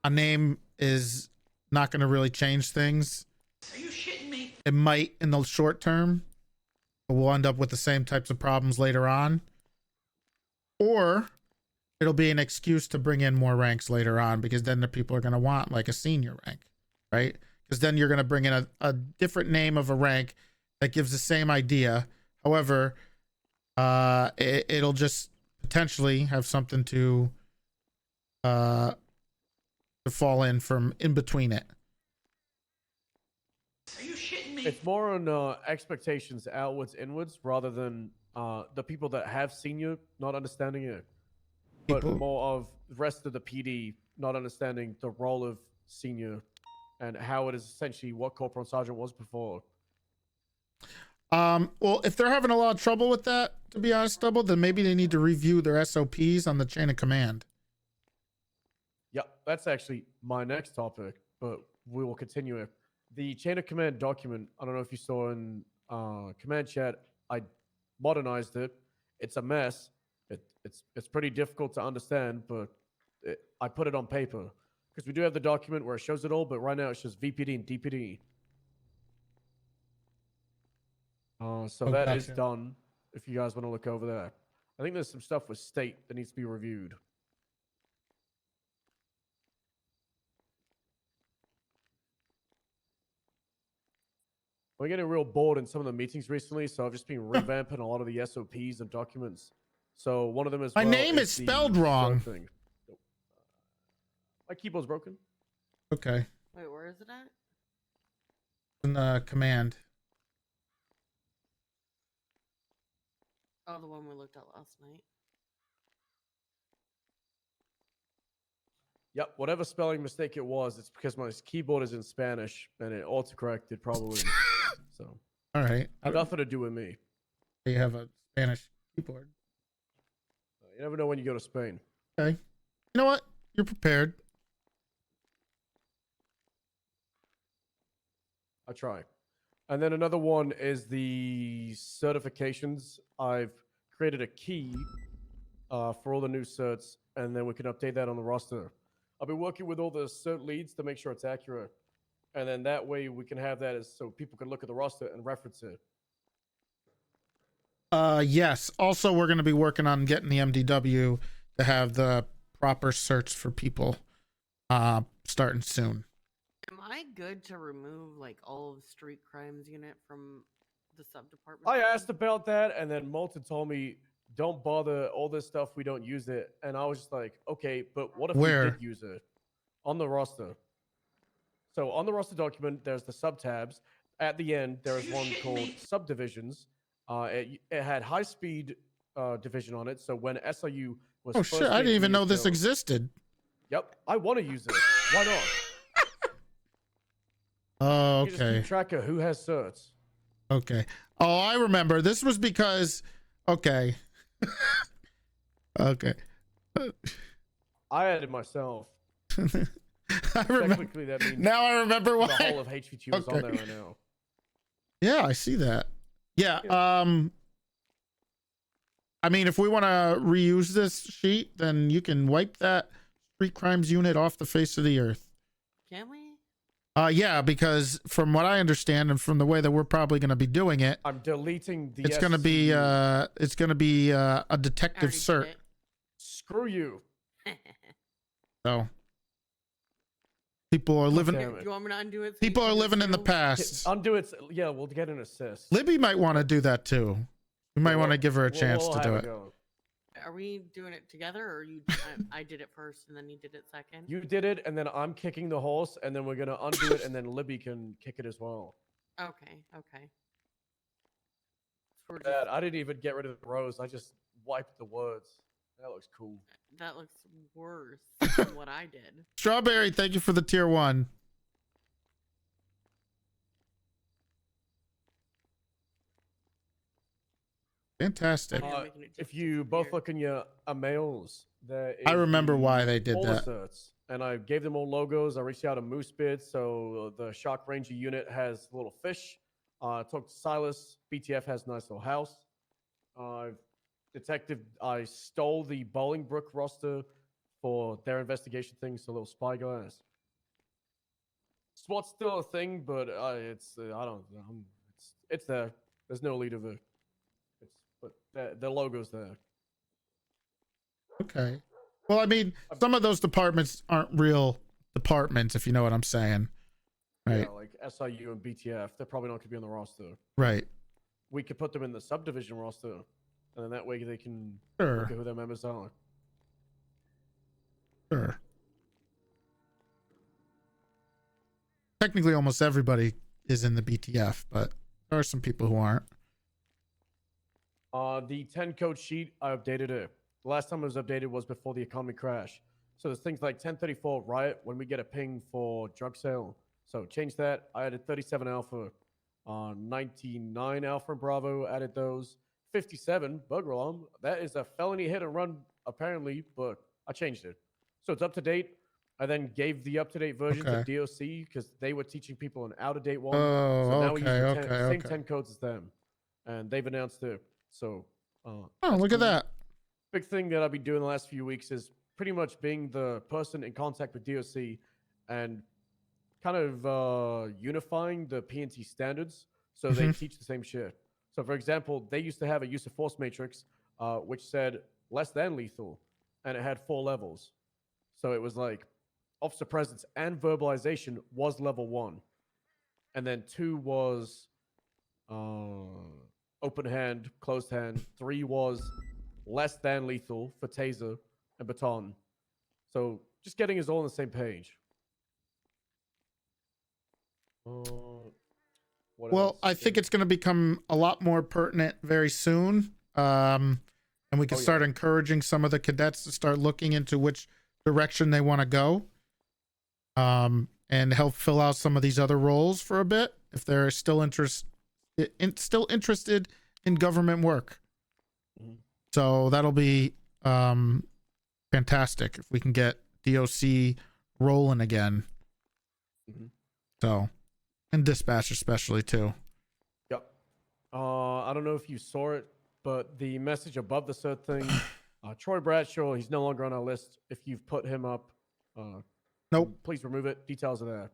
A name is not going to really change things. Are you shitting me? It might in the short term, but we'll end up with the same types of problems later on. Or it'll be an excuse to bring in more ranks later on, because then the people are going to want like a senior rank, right? Because then you're going to bring in a different name of a rank that gives the same idea. However, it'll just potentially have something to fall in from in between it. Are you shitting me? It's more on expectations outwards, inwards, rather than the people that have senior not understanding it, but more of the rest of the PD not understanding the role of senior and how it is essentially what corporal and sergeant was before. Well, if they're having a lot of trouble with that, to be honest, Double, then maybe they need to review their SOPs on the chain of command. Yep, that's actually my next topic, but we will continue it. The chain of command document, I don't know if you saw in command chat, I modernized it. It's a mess. It's pretty difficult to understand, but I put it on paper because we do have the document where it shows it all, but right now it's just VPD and DPD. So that is done. If you guys want to look over that, I think there's some stuff with state that needs to be reviewed. We're getting real bored in some of the meetings recently, so I've just been revamping a lot of the SOPs and documents. So one of them is My name is spelled wrong. Thing. My keyboard's broken. Okay. Wait, where is it at? In the command. Oh, the one we looked at last night. Yep, whatever spelling mistake it was, it's because my keyboard is in Spanish and it autocorrected probably. So, all right, nothing to do with me. You have a Spanish keyboard. You never know when you go to Spain. Okay, you know what? You're prepared. I try. And then another one is the certifications. I've created a key for all the new certs, and then we can update that on the roster. I've been working with all the cert leads to make sure it's accurate. And then that way we can have that as so people can look at the roster and reference it. Yes. Also, we're going to be working on getting the MDW to have the proper certs for people starting soon. Am I good to remove like all of street crimes unit from the sub department? I asked about that, and then Molten told me, don't bother all this stuff. We don't use it. And I was just like, okay, but what if we did use it? On the roster. So on the roster document, there's the sub tabs. At the end, there is one called subdivisions. It had high speed division on it. So when SIU was oh shit, I didn't even know this existed. Yep, I want to use it. Why not? Oh, You just okay. keep track of who has certs. Okay. Oh, I remember. This was because. Okay. Okay. I added myself. I remember. Technically, that means Now I remember why. the whole of HVT is on there right now. Yeah, I see that. Yeah. I mean, if we want to reuse this sheet, then you can wipe that street crimes unit off the face of the earth. Can we? Yeah, because from what I understand and from the way that we're probably going to be doing it, I'm deleting the. it's going to be a detective cert. Screw you. So people are living. damn it. Do you want me to undo it? People are living in the past. Undo it. Yeah, we'll get an assist. Libby might want to do that too. We might want to give her a chance to do it. Are we doing it together, or you? I did it first, and then you did it second. You did it, and then I'm kicking the horse, and then we're gonna undo it, and then Libby can kick it as well. Okay. Okay. So we're Dad, I didn't even get rid of the rows. I just wiped the words. That looks cool. That looks worse than what I did. Strawberry, thank you for the tier 1. Fantastic. If you both look in your emails, there is I remember why they did all that. Asserts, and I gave them all logos. I reached out to Moose Bit, so the Shock Ranger unit has little fish. I talked to Silas. BTF has a nice little house. Detective, I stole the Bolingbrook roster for their investigation thing, so little spy guys. SWAT's still a thing, but it's I don't know. It's there. There's no leader there. But the logo's there. Okay. Well, I mean, some of those departments aren't real departments, if you know what I'm saying. Right. Yeah, like SIU and BTF, they're probably not going to be on the roster. Right. We could put them in the subdivision roster, and then that way they can Sure. look at who their members are. Sure. Technically, almost everybody is in the BTF, but there are some people who aren't. The 10 code sheet, I updated it. The last time it was updated was before the economy crash. So there's things like 1034 riot when we get a ping for drug sale. So change that. I added 37 alpha, 99 alpha and bravo, added those. 57 burglar alarm. That is a felony hit and run apparently, but I changed it. So it's up to date. I then gave the up-to-date version to DOC because they were teaching people an out-of-date one. Oh, so now we use the okay, same 10 codes as them. And they've announced it. So, oh, look at that. Big thing that I've been doing the last few weeks is pretty much being the person in contact with DOC and kind of unifying the PNT standards so they teach the same shit. So, for example, they used to have a use of force matrix which said less than lethal, and it had 4 levels. So it was like officer presence and verbalization was level 1, and then 2 was open hand, closed hand. 3 was less than lethal for taser and baton. So just getting us all on the same page. Well, I think it's going to become a lot more pertinent very soon. And we can start encouraging some of the cadets to start looking into which direction they want to go. And help fill out some of these other roles for a bit if they're still interested in government work. So that'll be fantastic if we can get DOC rolling again. So, and dispatch especially too. Yep. I don't know if you saw it, but the message above the cert thing, Troy Bradshaw, he's no longer on our list. If you've put him up, nope. Please remove it. Details are there.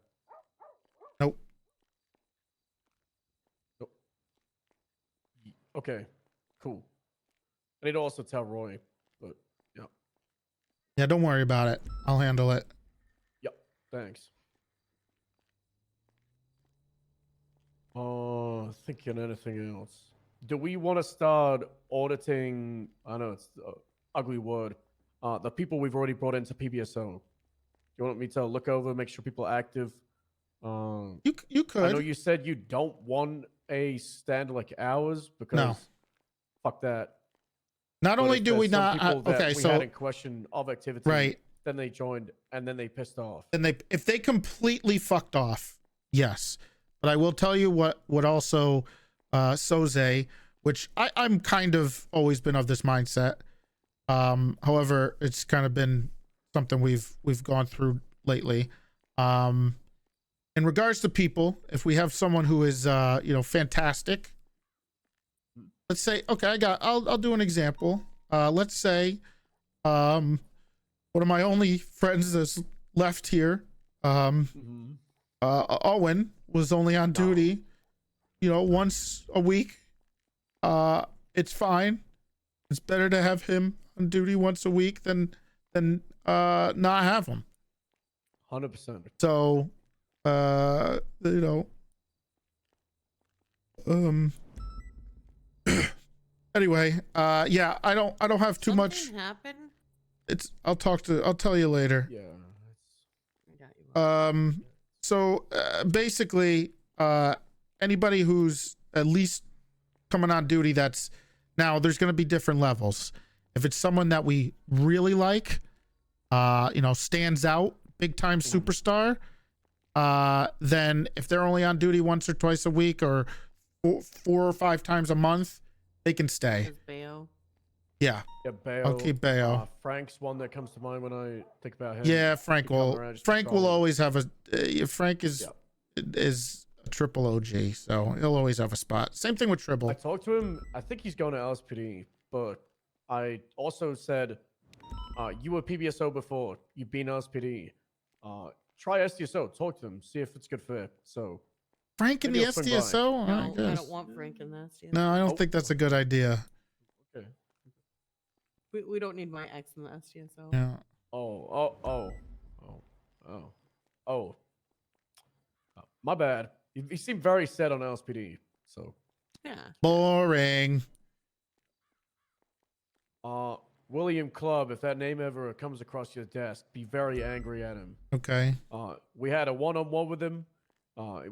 Nope. Nope. Okay. Cool. I need to also tell Roy, but yeah. Yeah, don't worry about it. I'll handle it. Yep. Thanks. Thinking anything else. Do we want to start auditing? I know it's an ugly word. The people we've already brought into PBSO. Do you want me to look over, make sure people are active? You could. I know you said you don't want a stand like ours because fuck that. Not But only if do there's we some not, people that okay, we so had in question of activity, right. Then they joined and then they pissed off. And if they completely fucked off, yes. But I will tell you what also Soze, which I'm kind of always been of this mindset. However, it's kind of been something we've gone through lately. In regards to people, if we have someone who is fantastic, let's say, okay, I'll do an example. Let's say one of my only friends that's left here, Owen was only on duty, once a week. It's fine. It's better to have him on duty once a week than not have him. 100%. So, anyway, yeah, I don't have too much. Something happened? I'll tell you later. Yeah. So basically, anybody who's at least coming on duty, there's going to be different levels. If it's someone that we really like, stands out, big time superstar, then if they're only on duty once or twice a week or 4 or 5 times a month, they can stay. Yeah. Yeah, Bayo. I'll keep Bayo. Frank's one that comes to mind when I think about him. Yeah, Frank will always have Frank is a triple OG, so he'll always have a spot. Same thing with Tribble. I talked to him. I think he's going to LSPD, but I also said, you were PBSO before. You've been LSPD. Try SDSO. Talk to them. See if it's good fit. So Frank in the SDSO? No, I don't want Frank in the SDSO. No, I don't think that's a good idea. Okay. We don't need my ex in the SDSO. Yeah. My bad. He seemed very set on LSPD. So. Yeah. Boring. William Clubb, if that name ever comes across your desk, be very angry at him. Okay. We had a one-on-one with him.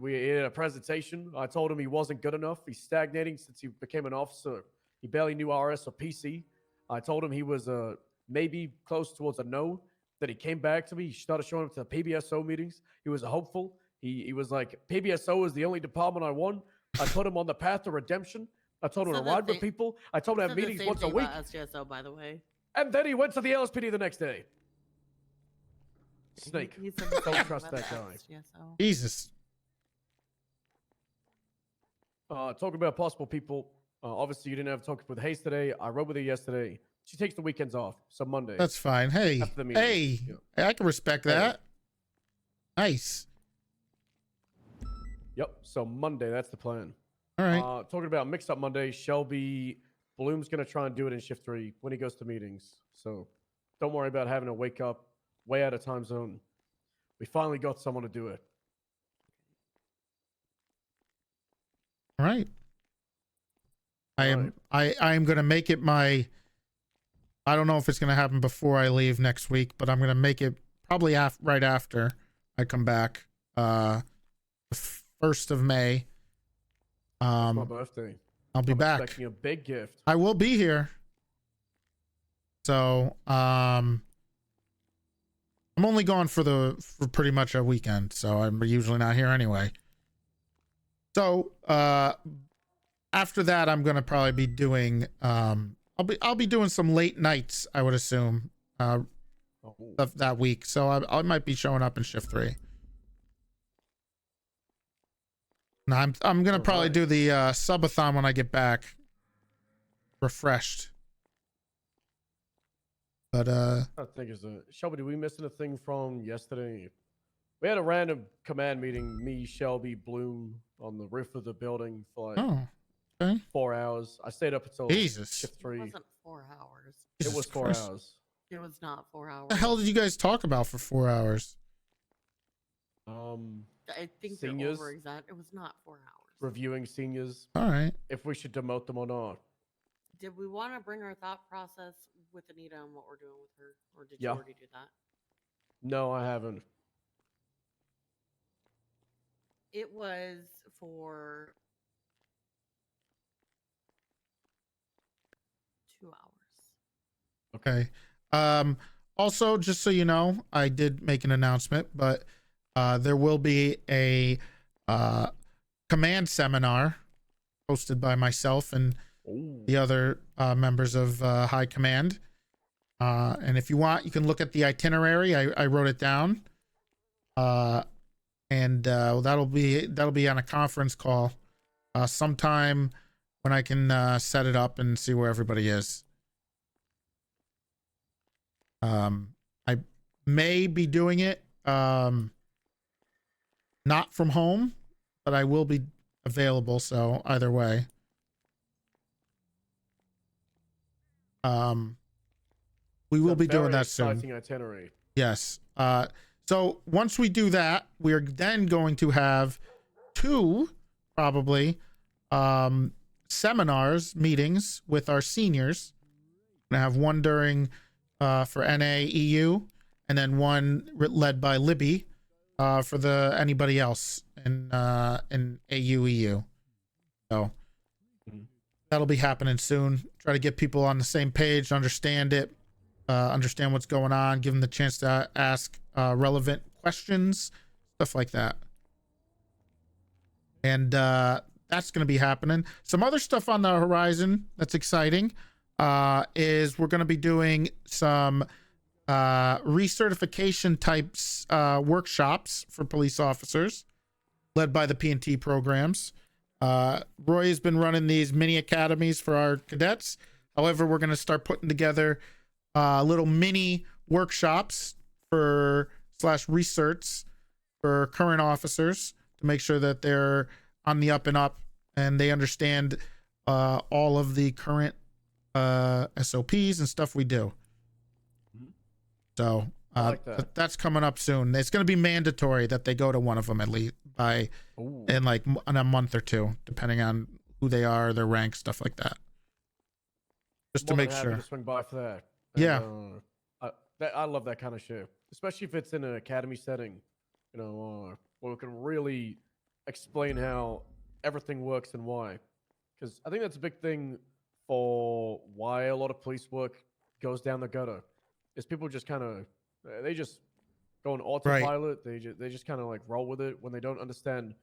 We had a presentation. I told him he wasn't good enough. He's stagnating since he became an officer. He barely knew RS or PC. I told him he was maybe close towards a no. Then he came back to me. He started showing up to the PBSO meetings. He was hopeful. He was like, PBSO is the only department I want. I put him on the path to redemption. I told him to ride with people. I told him to have meetings once a week. SDSO, by the way. And then he went to the LSPD the next day. Snake. He said the same Don't trust about that the guy. SDSO. Jesus. Talking about possible people. Obviously, you didn't have to talk with Hayes today. I rode with her yesterday. She takes the weekends off, so Monday. That's fine. Hey, after the meeting. hey, Yeah. I can respect that. Nice. Yep. So Monday, that's the plan. All right. Talking about mixed up Monday, Shelby Bloom's gonna try and do it in shift 3 when he goes to meetings. So don't worry about having to wake up way out of time zone. We finally got someone to do it. All right. I am going to make it I don't know if it's going to happen before I leave next week, but I'm going to make it probably right after I come back. 1st of May. My birthday. I'll be back. Expecting a big gift. I will be here. So, I'm only gone for pretty much a weekend, so I'm usually not here anyway. So, after that, I'm gonna probably be doing I'll be doing some late nights, I would assume, that week. So I might be showing up in shift 3. No, I'm gonna probably do the subathon when I get back, refreshed. But I think it's Shelby. Did we miss anything from yesterday? We had a random command meeting. Me, Shelby, Bloom on the roof of the building for like 4 hours. I stayed up until shift 3. It wasn't 4 hours. It was 4 hours. It was not 4 hours. what the hell did you guys talk about for 4 hours? I think seniors. they're over It was not 4 hours. Reviewing seniors. All right. If we should demote them or not. Did we want to bring our thought process with Anita and what we're doing with her? Or did you Yeah. already do that? No, I haven't. It was for 2 hours. Okay. Also, just so you know, I did make an announcement, but there will be a command seminar hosted by myself and the other members of High Command. And if you want, you can look at the itinerary. I wrote it down. And that'll be on a conference call sometime when I can set it up and see where everybody is. I may be doing it not from home, but I will be available. So either way, we will be doing that soon. Exciting itinerary. Yes. So once we do that, we're then going to have 2 probably seminars, meetings with our seniors. We're gonna have one during for NAEU, and then one led by Libby for the anybody else in AUEU. So that'll be happening soon. Try to get people on the same page, understand it, understand what's going on, give them the chance to ask relevant questions, stuff like that. And that's going to be happening. Some other stuff on the horizon that's exciting is we're going to be doing some recertification types workshops for police officers led by the P&T programs. Roy has been running these mini academies for our cadets. However, we're going to start putting together little mini workshops for /research for current officers to make sure that they're on the up and up and they understand all of the current SOPs and stuff we do. So that's coming up soon. It's going to be mandatory that they go to one of them at least in like in a month or 2, depending on who they are, their rank, stuff like that. Just to More make than happy sure. to swing by for that. Yeah. I love that kind of shit, especially if it's in an academy setting, where we can really explain how everything works and why. Because I think that's a big thing for why a lot of police work goes down the gutter. Is people just kind of they just go on autopilot. They just kind of like roll with it when they don't understand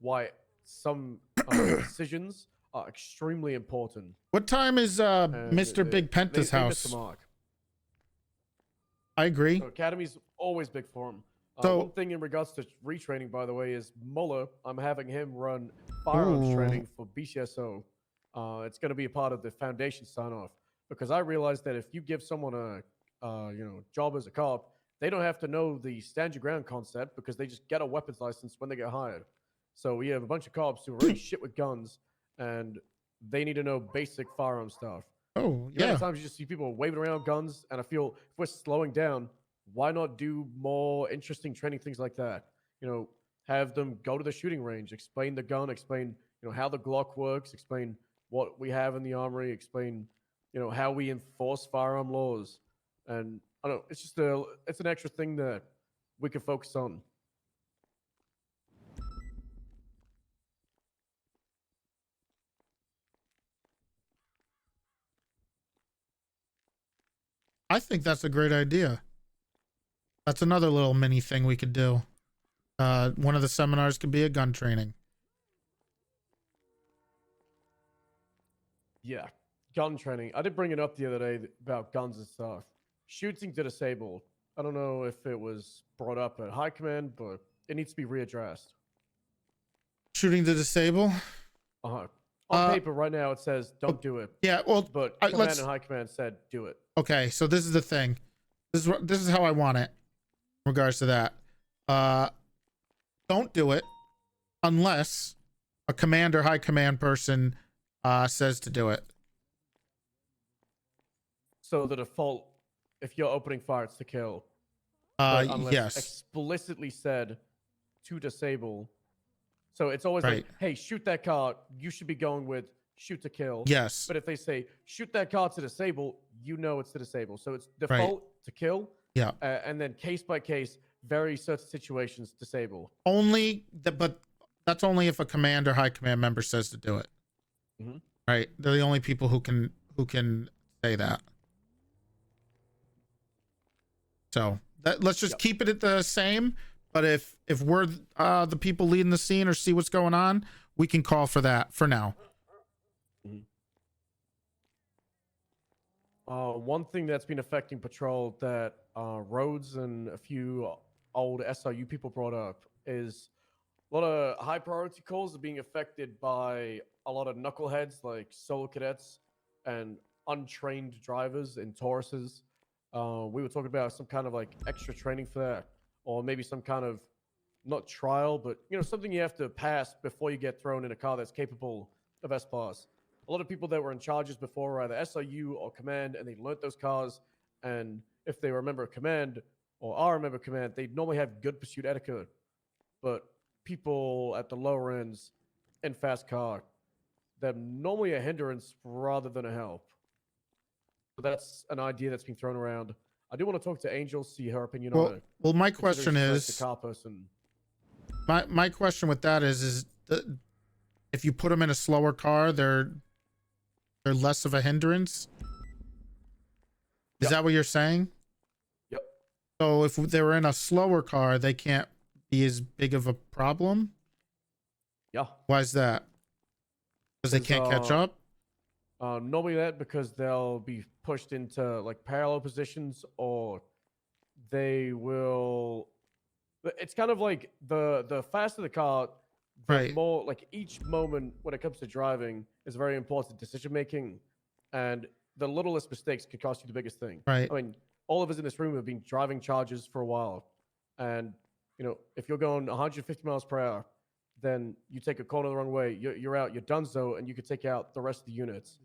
why some decisions are extremely important. What time is Mr. Big Penta's they miss house? the mark. I agree. So Academy's always big for him. So- One thing in regards to retraining, by the way, is Muller. I'm having him run firearms Ooh. training for BCSO. It's going to be a part of the foundation sign-off because I realized that if you give someone a job as a cop, they don't have to know the stand your ground concept because they just get a weapons license when they get hired. So we have a bunch of cops who are really shit with guns, and they need to know basic firearm stuff. Oh, The amount yeah. of times you just see people waving around guns, and I feel if we're slowing down, why not do more interesting training things like that? Have them go to the shooting range, explain the gun, explain how the Glock works, explain what we have in the armory, explain how we enforce firearm laws, and I don't know. It's just it's an extra thing that we can focus on. I think that's a great idea. That's another little mini thing we could do. One of the seminars could be a gun training. Yeah, gun training. I did bring it up the other day about guns and stuff. Shooting to disable. I don't know if it was brought up at high command, but it needs to be readdressed. Shooting to disable? On paper right now it says don't do it. Yeah, well, but command let's- and high command said do it. Okay, so this is the thing. This is how I want it in regards to that. Don't do it unless a command or high command person says to do it. So the default, if you're opening fire, it's to kill. Uh, But unless yes. explicitly said to disable. So it's always Right. like, hey, shoot that car. You should be going with shoot to kill. Yes. But if they say shoot that car to disable, it's to disable. So it's default to kill. Yeah. And then case by case, very certain situations disable. But that's only if a command or high command member says to do it. Mhm. Right? They're the only people who can say that. So let's just keep it at the same. But if we're the people leading the scene or see what's going on, we can call for that for now. One thing that's been affecting patrol that Rhodes and a few old SRU people brought up is a lot of high priority calls are being affected by a lot of knuckleheads like solo cadets and untrained drivers in Tauruses. We were talking about some kind of like extra training for that, or maybe some kind of not trial, but something you have to pass before you get thrown in a car that's capable of S-Pass. A lot of people that were in charges before were either SIU or command, and they learnt those cars. And if they remember command or are a member of command, they normally have good pursuit etiquette. But people at the lower ends in fast car, they're normally a hindrance rather than a help. So that's an idea that's been thrown around. I do want to talk to Angel, see her opinion on it. Well, my considering question she's is, the car person. my question with that is if you put them in a slower car, they're less of a hindrance. Is that what you're saying? Yep. So if they were in a slower car, they can't be as big of a problem? Yeah. Why is that? Because they can't catch up? Normally that because they'll be pushed into like parallel positions, or they will. It's kind of like the faster the car, the more like each moment when it comes to driving is very important decision making, and the littlest mistakes can cost you the biggest thing. Right. I mean, all of us in this room have been driving charges for a while, and if you're going 150 miles per hour, then you take a corner the wrong way, you're out, you're donezo, and you could take out the rest of the units.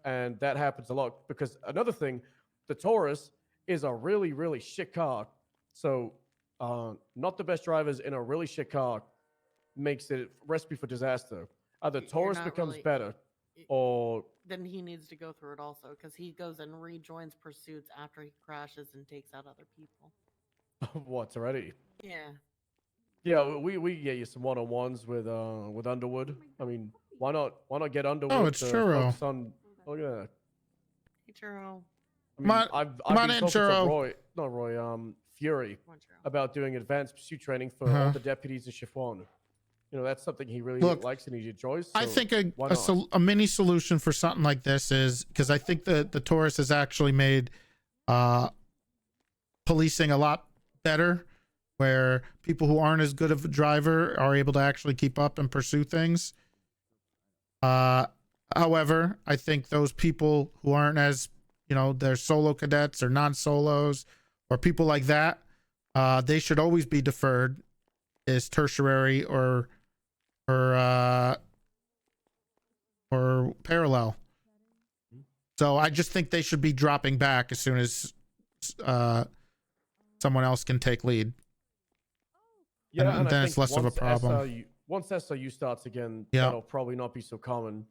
And that happens a lot because another thing, the Taurus is a really, really shit car. So not the best drivers in a really shit car makes it a recipe for disaster. Either Taurus not becomes really- better, or Then he needs to go through it also because he goes and rejoins pursuits after he crashes and takes out other people. what's already. Yeah. Yeah, we get you some one-on-ones with Underwood. I mean, why not get Underwood it's to Churro. focus on? Look at that. Hey, Churro. I mean, I've come on been in, talking Churro. to Fury about doing advanced pursuit training for Uh-huh. all the deputies in Chiffon. That's something he really Look, likes and he enjoys. I so think why not? a mini solution for something like this is, because I think the Taurus has actually made policing a lot better, where people who aren't as good of a driver are able to actually keep up and pursue things. However, I think those people who aren't as, they're solo cadets or non-solos or people like that, they should always be deferred as tertiary or parallel. So I just think they should be dropping back as soon as someone else can take lead. Yeah, and I then think it's less of a once problem. Once SIU starts again, Yeah. that'll probably not be so common.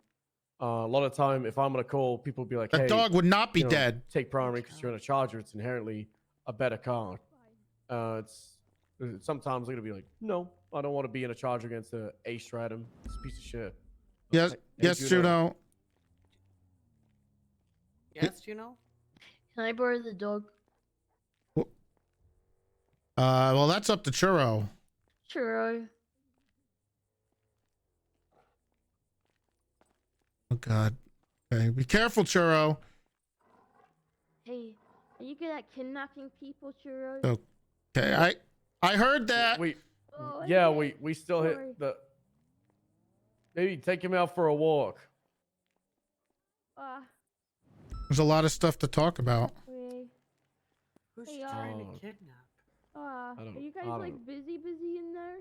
A lot of time, if I'm gonna call, people will be like, A "Hey, dog would not be dead." Take primary because you're in a Charger. It's inherently a better car." It's sometimes they're gonna be like, "No, I don't want to be in a Charger against a Stratum. It's a piece of shit." Yes, Hey, yes, Juno. Yes, Juno? Can I borrow the dog? Well, that's up to Churro. Churro. Oh God. Okay, be careful, Churro. Hey, are you good at kidnapping people, Churro? Okay, I heard that. We Oh, we still sorry. hit the. Maybe take him out for a walk. There's a lot of stuff to talk about. Who's Hey, she trying to kidnap? I don't- are you guys I don't like know. busy in there?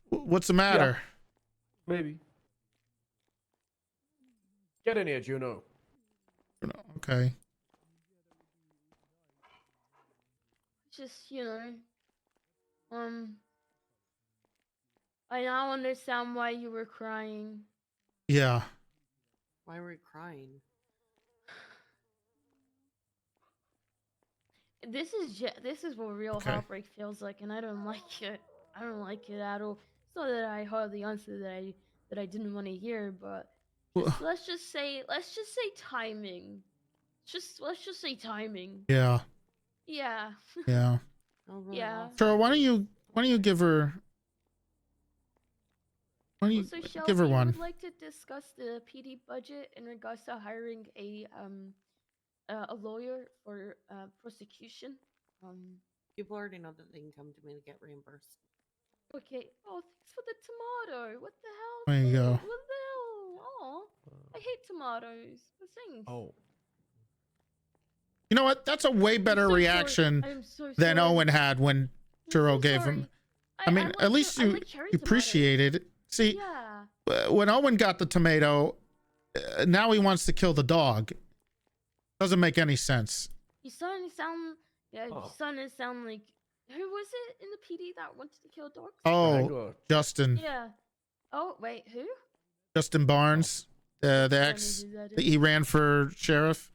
What's the matter? Maybe. Get in here, Juno. Okay. Just I now understand why you were crying. Yeah. Why were you crying? This is what real heartbreak feels like, and I don't like it. I don't like it at all. It's not that I heard the answer that I didn't want to hear, but let's just say timing. Let's just say timing. Yeah. Yeah. Yeah. Yeah. Churro, why don't you give her? Why don't you So give Shelby, her I one? would like to discuss the PD budget in regards to hiring a lawyer for prosecution. People already know that they can come to me to get reimbursed. Okay. Oh, thanks for the tomato. What the hell? There you go. What the hell? Oh, I hate tomatoes. But thanks. Oh. You know what? That's a way better so sorry. reaction I'm so than sorry. Owen had when Churro gave him. I mean, at least you appreciated it. See, when Owen got the tomato, now he wants to kill the dog. Doesn't make any sense. You're starting to sound, you're starting to sound like, who was it in the PD that wanted to kill dogs? Oh, Justin. Yeah. Oh, wait, who? Justin Barnes, the ex. He ran for sheriff.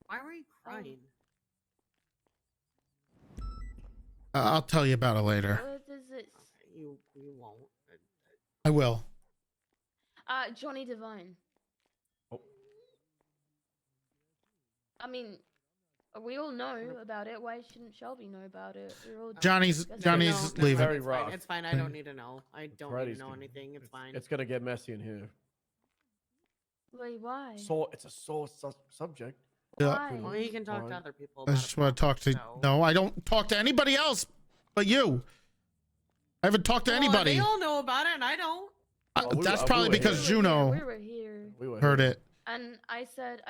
Why were you crying? I'll tell you about it later. What is it? You won't. I will. Johnny Devine. Oh. I mean, we all know about it. Why shouldn't Shelby know about it? We're all Johnny's leaving. Very It's rough. fine. It's fine. I don't need to know. I don't need to know anything. It's fine. It's gonna get messy in here. Wait, why? So it's a sore subject. Yeah. Well, you can talk to other people. I About just want to talk to. No, I don't talk to anybody else but you. I haven't talked to anybody. They all know about it, and I don't. That's probably because Juno We were here. heard it. And I said,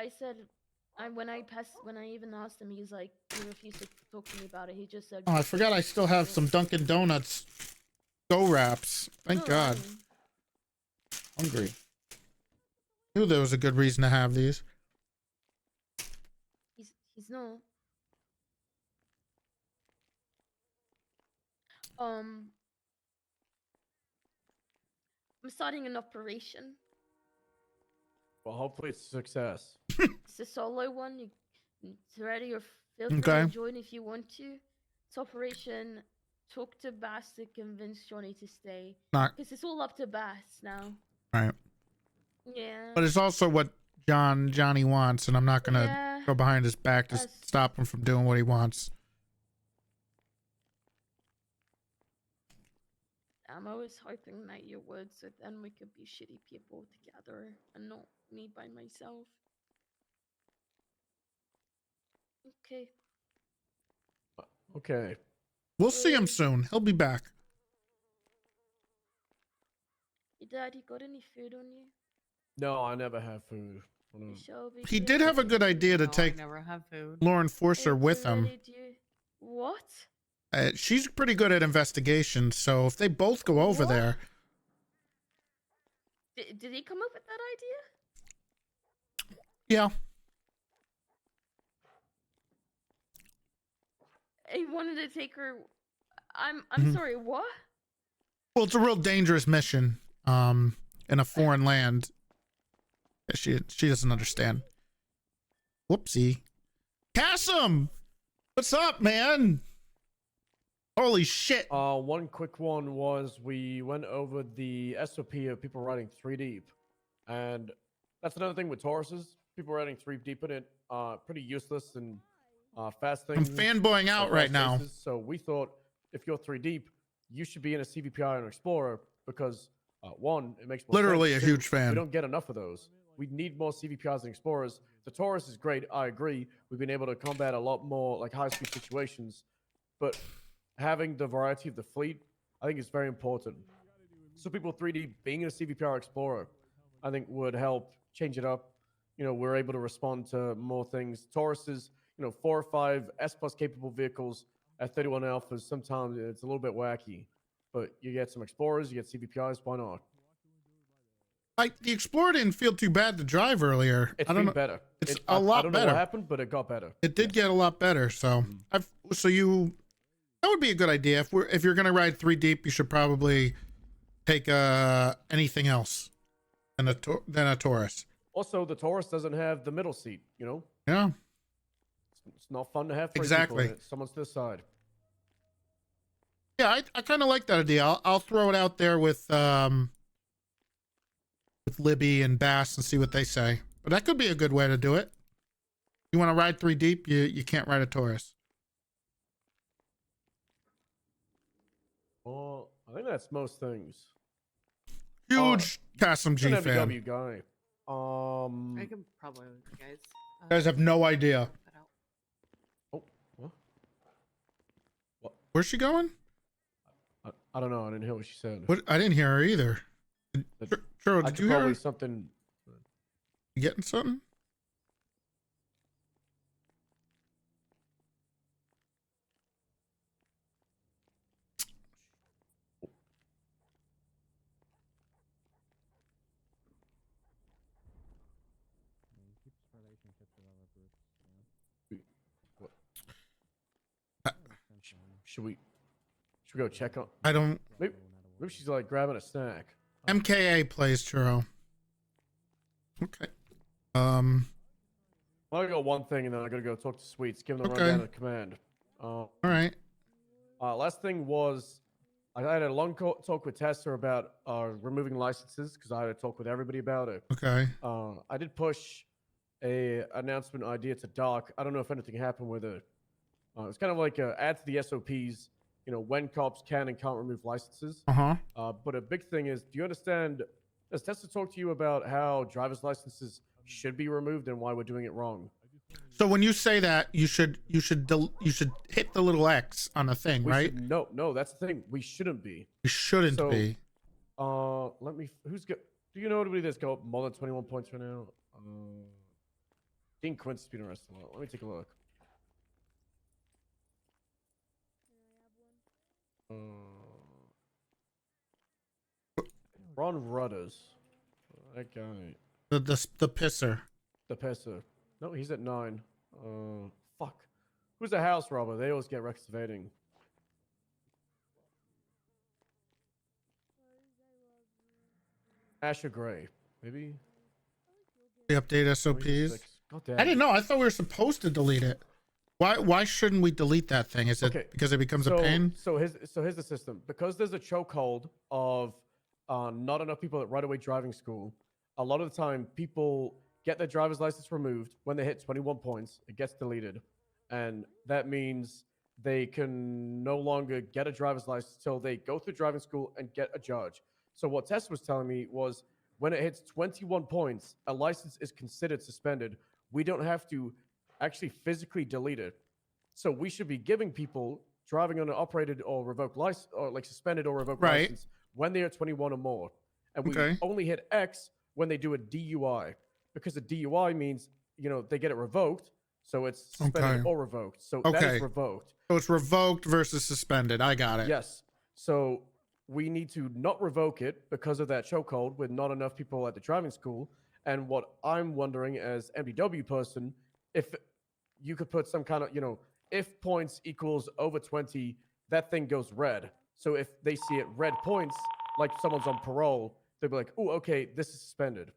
when I even asked him, he's like, he refused to talk to me about it. He just said. Oh, I forgot I still have some Dunkin' Donuts Go Wraps. Thank God. Hungry. Knew there was a good reason to have these. He's not. I'm starting an operation. Well, hopefully it's a success. It's a solo one. It's ready or feel free Okay. to join if you want to. It's Operation Talk to Bass to convince Johnny to stay. Because it's all up to Bass now. Right. Yeah. But it's also what Johnny wants, and I'm not gonna Yeah. go behind his back to stop him from doing what he wants. I'm always hoping that you would, so then we could be shitty people together and not me by myself. Okay. Okay. We'll see him soon. He'll be back. Your daddy got any food on you? No, I never have food. Shelby, He do did you have a good idea to No, I take never have food. Lauren Forcer with him. Toretti, do you- What? She's pretty good at investigations, so if they both go over there, Did he come up with that idea? yeah. He wanted to take her. I'm Mhm. sorry. What? Well, it's a real dangerous mission, in a foreign land. She doesn't understand. Whoopsie. Cassim! What's up, man? Holy shit. One quick one was we went over the SOP of people writing 3 deep. And that's another thing with Tauruses. People writing 3 deep in it, pretty useless and fast I'm things. fanboying out like right fast now. races. So we thought if you're 3 deep, you should be in a CVPI and Explorer because one, it makes more Literally sense. a Two, huge fan. We don't get enough of those. We need more CVPIs and Explorers. The Taurus is great. I agree. We've been able to combat a lot more like high-speed situations, but having the variety of the fleet, I think is very important. So people 3D being in a CVPR Explorer, I think would help change it up. You know, we're able to respond to more things. Tauruses, 4 or 5 S plus capable vehicles at 31 alphas. Sometimes it's a little bit wacky, but you get some Explorers, you get CVPIs. Why not? The Explorer didn't feel too bad to drive earlier. It's I don't been know. better. It's I a lot don't better. know what happened, but it got better. It did get a lot better. So that would be a good idea. If you're gonna ride 3 deep, you should probably take anything else than a Taurus. Also, the Taurus doesn't have the middle seat. Yeah. It's not fun to have 3 Exactly. people in it. Someone's to the side. Yeah, I kind of like that idea. I'll throw it out there with Libby and Bass and see what they say. But that could be a good way to do it. You want to ride 3 deep, you can't ride a Taurus. Well, I think that's most things. Huge Cassim G an fan. MW guy. I can probably, guys. You guys have no idea. Oh, what? Where's she going? I don't know. I didn't hear what she said. What? I didn't hear her either. Churro, did you hear probably her? something? You getting something? What? Should we go check on? I don't. Maybe she's like grabbing a snack. MKA plays churro. Okay. Well, I got one thing, and then I gotta go talk to Sweets. Give them the Okay. rundown of command. All right. Last thing was, I had a long talk with Tessa about removing licenses because I had a talk with everybody about it. Okay. I did push a announcement idea to Doc. I don't know if anything happened with it. It's kind of like add to the SOPs. You know, when cops can and can't remove licenses. But a big thing is, do you understand? Does Tessa talk to you about how driver's licenses should be removed and why we're doing it wrong? So when you say that, you should hit the little X on a thing, right? No, that's the thing. We shouldn't be. You shouldn't be. Let me. Do you know anybody that's got more than 21 points right now? Dean Quint's been arrested a lot. Let me take a look. Ron Rudders. That guy. The pisser. The pisser. No, he's at 9. Fuck. Who's a house robber? They always get excavating. Asher Gray. Maybe? The update SOPs. God damn I didn't know. I thought we were supposed to delete it. Why shouldn't we delete that thing? Is it because it becomes a pain? So here's the system. Because there's a chokehold of not enough people at right-away driving school, a lot of the time people get their driver's license removed when they hit 21 points. It gets deleted. And that means they can no longer get a driver's license until they go through driving school and get a judge. So what Tess was telling me was when it hits 21 points, a license is considered suspended. We don't have to actually physically delete it. So we should be giving people driving on an operated or revoked license, or like suspended or revoked license, when they are 21 or more. And we only hit X when they do a DUI, because a DUI means, you know, they get it revoked. So it's suspended or revoked. So that is revoked. So it's revoked versus suspended. I got it. Yes. So we need to not revoke it because of that chokehold with not enough people at the driving school. And what I'm wondering as MDW person, if you could put some kind of, you know, if points equals over 20, that thing goes red. So if they see it red points, like someone's on parole, they'll be like, oh, okay, this is suspended.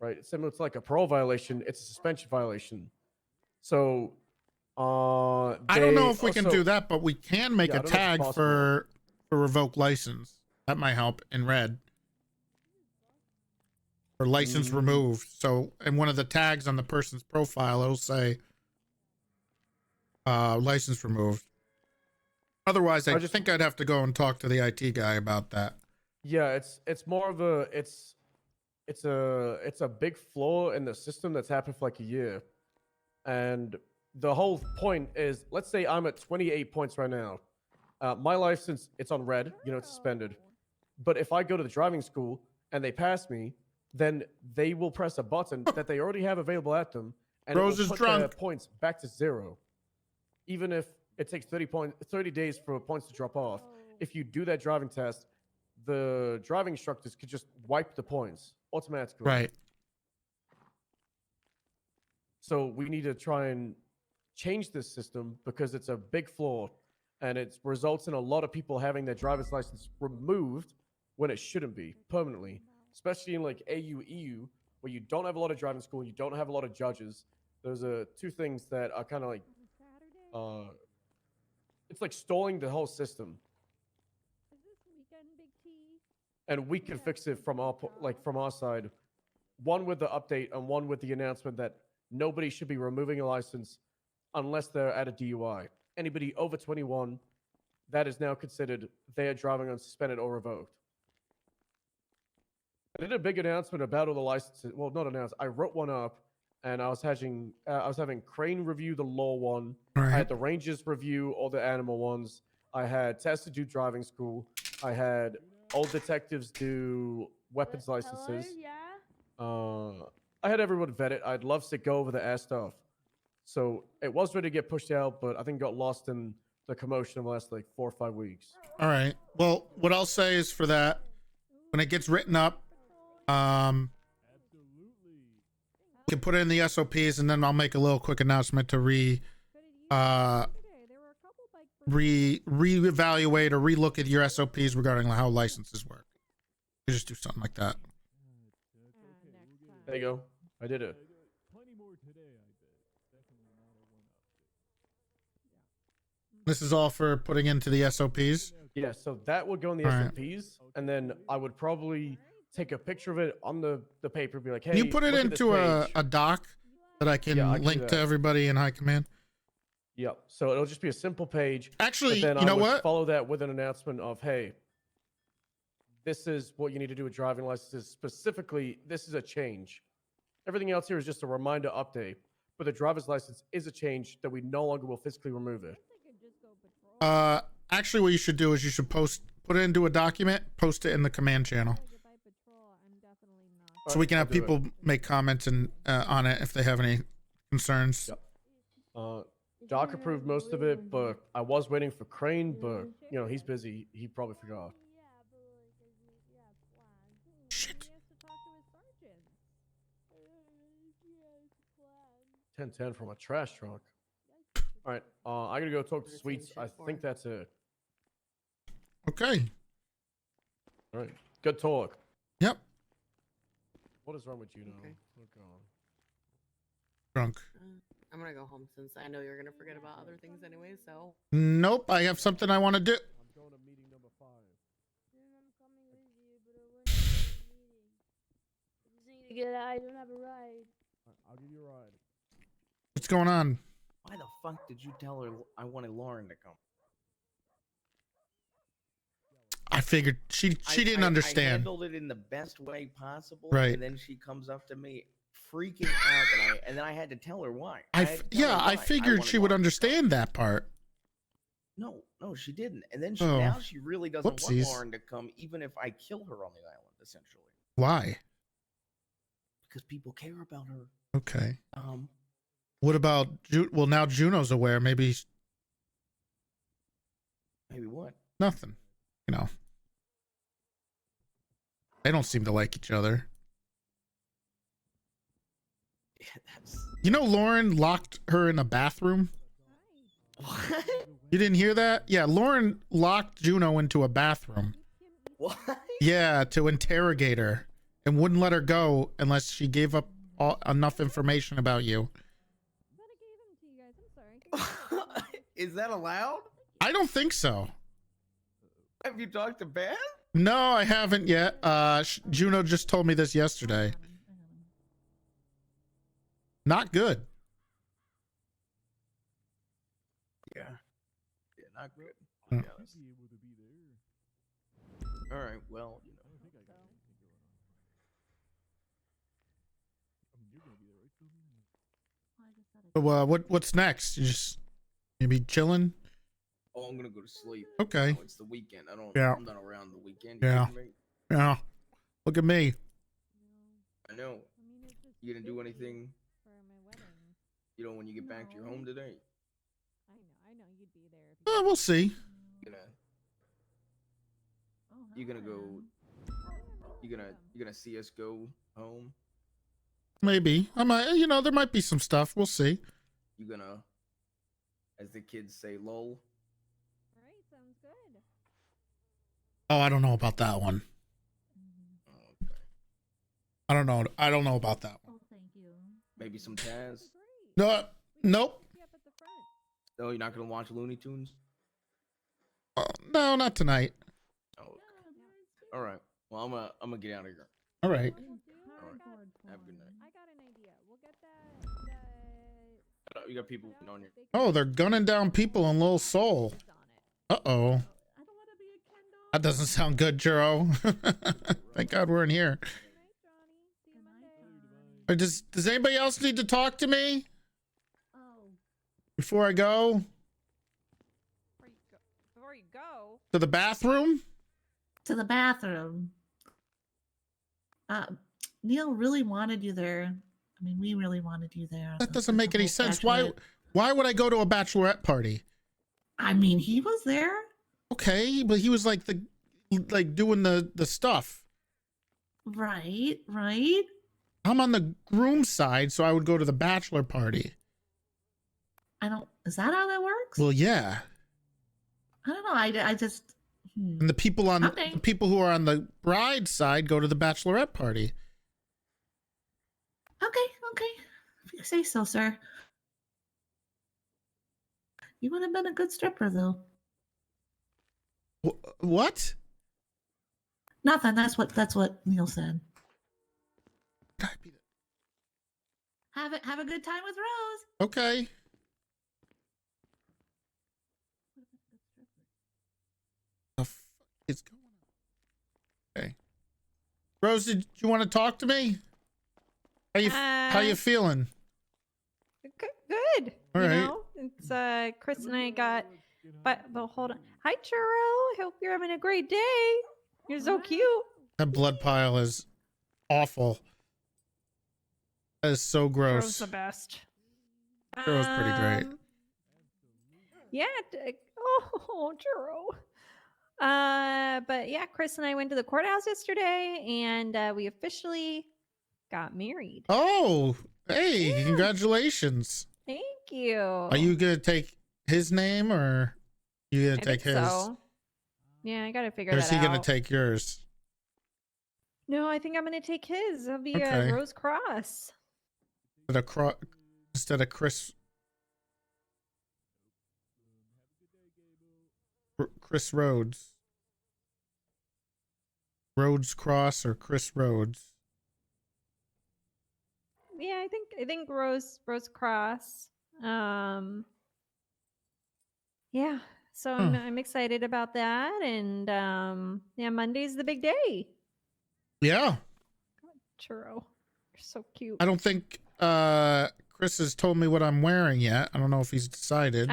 Right? It's similar to like a parole violation. It's a suspension violation. So I don't know if we can do that, but we can make a tag for revoked license. That might help in red. Or license removed. So in one of the tags on the person's profile, it'll say license removed. Otherwise, I think I'd have to go and talk to the IT guy about that. Yeah, it's more of a it's a big flaw in the system that's happened for like a year. And the whole point is, let's say I'm at 28 points right now. My license, it's on red, you know, it's suspended. But if I go to the driving school and they pass me, then they will press a button that they already have available at them, and Rose it is will put their drunk. points back to 0. Even if it takes 30 days for points to drop off. If you do that driving test, the driving instructors could just wipe the points automatically. Right. So we need to try and change this system because it's a big flaw, and it results in a lot of people having their driver's license removed when it shouldn't be permanently, especially in like AU, EU, where you don't have a lot of driving school, you don't have a lot of judges. Those are two things that are kind of like, it's like stalling the whole system. And we can fix it from our side. One with the update and one with the announcement that nobody should be removing a license unless they're at a DUI. Anybody over 21, that is now considered they are driving on suspended or revoked. I did a big announcement about all the licenses. Well, not announced. I wrote one up, and I was having Crane review the law one. I had the Rangers review all the animal ones. I had Tessa do driving school. I had old detectives do weapons licenses. I had everyone vet it. I'd love to go over the air stuff. So it was ready to get pushed out, but I think got lost in the commotion of the last like 4 or 5 weeks. All right. Well, what I'll say is for that, when it gets written up, can put it in the SOPs, and then I'll make a little quick announcement to reevaluate or relook at your SOPs regarding how licenses work. You just do something like that. There you go. I did it. This is all for putting into the SOPs. Yeah, so that would go in the All right. SOPs, and then I would probably take a picture of it on the paper, be like, hey, Can you put it look at this into page. a doc that I can Yeah, I can do link to that. everybody in high command? Yep. So it'll just be a simple page. Actually, but then you know I would what? Follow that with an announcement of, hey, this is what you need to do with driving licenses. Specifically, this is a change. Everything else here is just a reminder update. But the driver's license is a change that we no longer will physically remove it. Actually, what you should do is you should put it into a document, post it in the command channel, so we can have people make comments and on it if they have any concerns. Yep. Doc approved most of it, but I was waiting for Crane, but you know he's busy. He probably forgot. Shit. 1010 from a trash truck. All right, I gotta go talk to Sweets. I think that's it. Okay. All right, good talk. Yep. What is wrong with you now? Okay. Oh, God. Drunk. I'm gonna go home since I know you're gonna forget about other things anyway. So. Nope. I have something I want to do. I'm going to meeting number 5. I don't have a ride. I'll give you a ride. What's going on? Why the fuck did you tell her I wanted Lauren to come? I figured she didn't I understand. handled it in the best way possible, Right. And then she comes up to me freaking out, and then I had to tell her why. I figured she would understand that part. No, she didn't. And then Oh. now she really doesn't Whoopsies. want Lauren to come, even if I kill her on the island, essentially, Why? because people care about her. Okay. What about well, now Juno's aware. Maybe Maybe what? nothing. You know, they don't seem to like each other. Yeah, that's You know, Lauren locked her in a bathroom. what? You didn't hear that? Yeah, Lauren locked Juno into a bathroom. What? Yeah, to interrogate her, and wouldn't let her go unless she gave up enough information about you. Is that allowed? I don't think so. Have you talked to Ben? No, I haven't yet. Juno just told me this yesterday. Not good. Yeah. Yeah, not good. Hmm. To be honest. All right. Well, you know. So, what's next? You be chilling? Oh, I'm gonna go to sleep. Okay. You know, it's the weekend. Yeah. I'm not around the weekend. You Yeah. kidding me? Yeah. Look at me. I know. You gonna do anything? You know, when you get back to your home today, We'll see. you gonna go. You gonna see us go home? Maybe. I might. You know, there might be some stuff. We'll see. You gonna, as the kids say, lol. Oh, I don't know about that one. I don't know. I don't know about that one. Maybe some Taz. No. Nope. No, you're not gonna watch Looney Tunes. No, not tonight. Oh, okay. All right. Well, I'm gonna get out of here. All right. All right. Have a good night. I got an idea. We'll get that. You got people on your. Oh, they're gunning down people in Little Soul. Uh-oh. That doesn't sound good, Juro. Thank God we're in here. Does anybody else need to talk to me? Before I go? Before you go. To the bathroom? To the bathroom. Neil really wanted you there. I mean, we really wanted you there. That doesn't make any sense. Why would I go to a bachelorette party? I mean, he was there. Okay, but he was like doing the stuff. Right. I'm on the groom side, so I would go to the bachelor party. I don't. Is that how that works? Well, yeah. I don't know. I just. And the people on Okay. the people who are on the bride side go to the bachelorette party. Okay. If you say so, sir. You would have been a good stripper, though. What? Nothing. That's what Neil said. Have a good time with Rose. Okay. The fuck is going on? Okay. Rose, did you want to talk to me? How you feeling? Good. All you right. know, it's Chris and I got, but hold on. Hi, Churro. Hope you're having a great day. You're so cute. That blood pile is awful. That is so Churro's gross. the best. Churro's pretty great. Yeah. Oh, Churro. But yeah, Chris and I went to the courthouse yesterday, and we officially got married. Oh, hey, congratulations. Thank you. Are you gonna take his name or you gonna take his? So. Yeah, I gotta figure Or that is he out. gonna take yours? No, I think I'm gonna take his. It'll be Okay. Rose Cross. Instead of Chris. Chris Rhodes. Rhodes Cross or Chris Rhodes. Yeah, I think Rose Cross. Yeah. So I'm excited about that, and yeah, Monday's the big day. Yeah. Churro, you're so cute. I don't think Chris has told me what I'm wearing yet. I don't know if he's decided.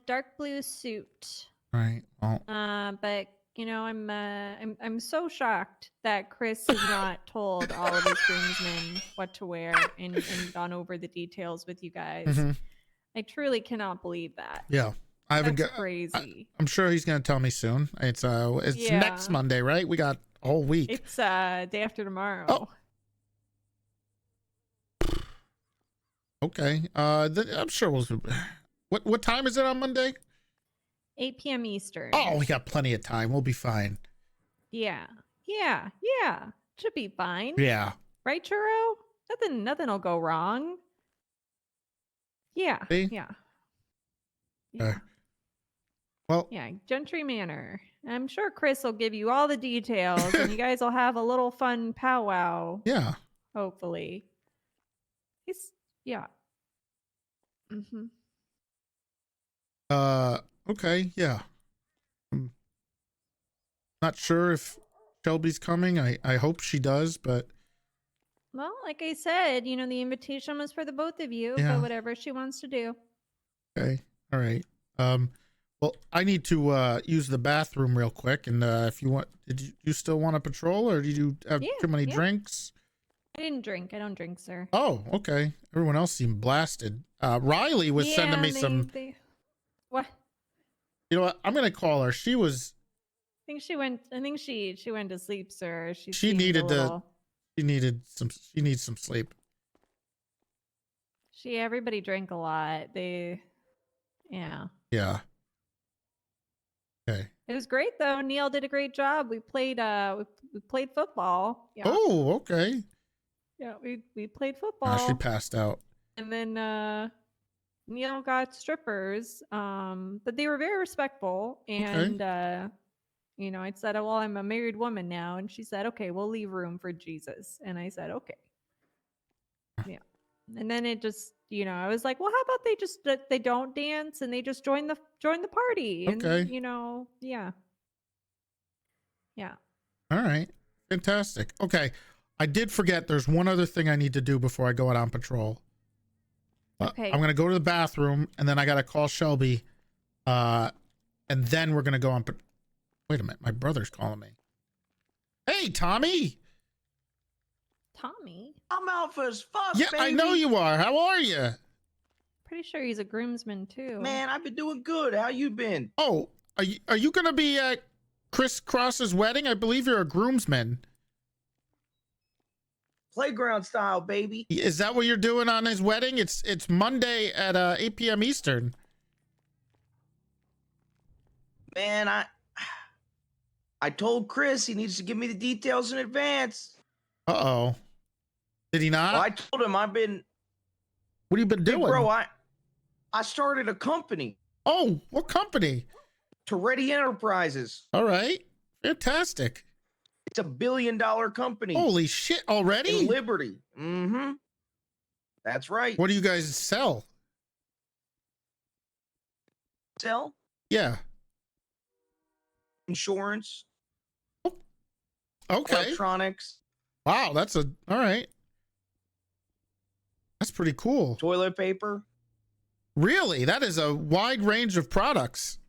Dark blue suit. Right. Well, But you know, I'm so shocked that Chris has not told all of his groomsmen what to wear and gone over the details with you guys. Mhm. I truly cannot believe that. yeah. I haven't That's got crazy. I'm sure he's gonna tell me soon. It's Yeah. next Monday, right? We got a whole week. It's day after tomorrow. Oh. Okay. I'm sure we'll. What time is it on Monday? 8 p.m. Eastern. Oh, we got plenty of time. We'll be fine. Yeah. Should be fine. Yeah. Right, Churro? Nothing will go wrong. Yeah. See? Yeah. Okay. Well, Yeah. Gentry Manor. I'm sure Chris will give you all the details and you guys will have a little fun powwow. yeah. Hopefully. Yeah. Mm-hmm. Okay. Yeah. I'm not sure if Shelby's coming. I hope she does, but Well, like I said, you know, the invitation was for the both of you, Yeah. but whatever she wants to do. okay. All right. Well, I need to use the bathroom real quick, and if you want, did you still want to patrol, or did you have too many drinks? I didn't drink. I don't drink, sir. Oh, okay. Everyone else seemed blasted. Riley was sending me some. What? You know what? I'm gonna call her. She was. I think she went to sleep, sir. She She seemed a needed little- She needs some sleep. Everybody drank a lot. Yeah. Yeah. Okay. It was great though. Neil did a great job. We played football. Yeah. Oh, okay. Yeah, we played football. She passed out. And then Neil got strippers. But they were very respectful. And you know, I said, "Oh, well, I'm a married woman now," and she said, "Okay, we'll leave room for Jesus." And I said, "Okay." Yeah. And then it just, you know, I was like, "Well, how about they don't dance and they just join the party?" And Okay. you know, yeah. Yeah. All right. Fantastic. Okay. I did forget there's one other thing I need to do before I go out on patrol. Okay. I'm going to go to the bathroom and then I got to call Shelby. And then we're going to go on. Wait a minute. My brother's calling me. Hey, Tommy. Tommy? I'm alpha as fuck, Yeah, I know you are. How are you? Pretty sure he's a groomsman too. Man, I've been doing good. How you been? Oh, are you going to be at Chris Cross's wedding? I believe you're a groomsman. playground style, baby. Is that what you're doing on his wedding? It's Monday at 8 p.m. Eastern. Man, I told Chris he needs to give me the details in advance. Uh-oh. Did he not? Well, I told him I've been. What have you been doing? Bro, I started a company. Oh, what company? Toretti Enterprises. All right. Fantastic. It's a $1 billion company. Holy shit, already? In Liberty. Mm-hmm. That's right. What do you guys sell? Sell? Yeah. Insurance. Okay. Electronics. Wow, that's all right. That's pretty cool. Toilet paper. Really? That is a wide range of products.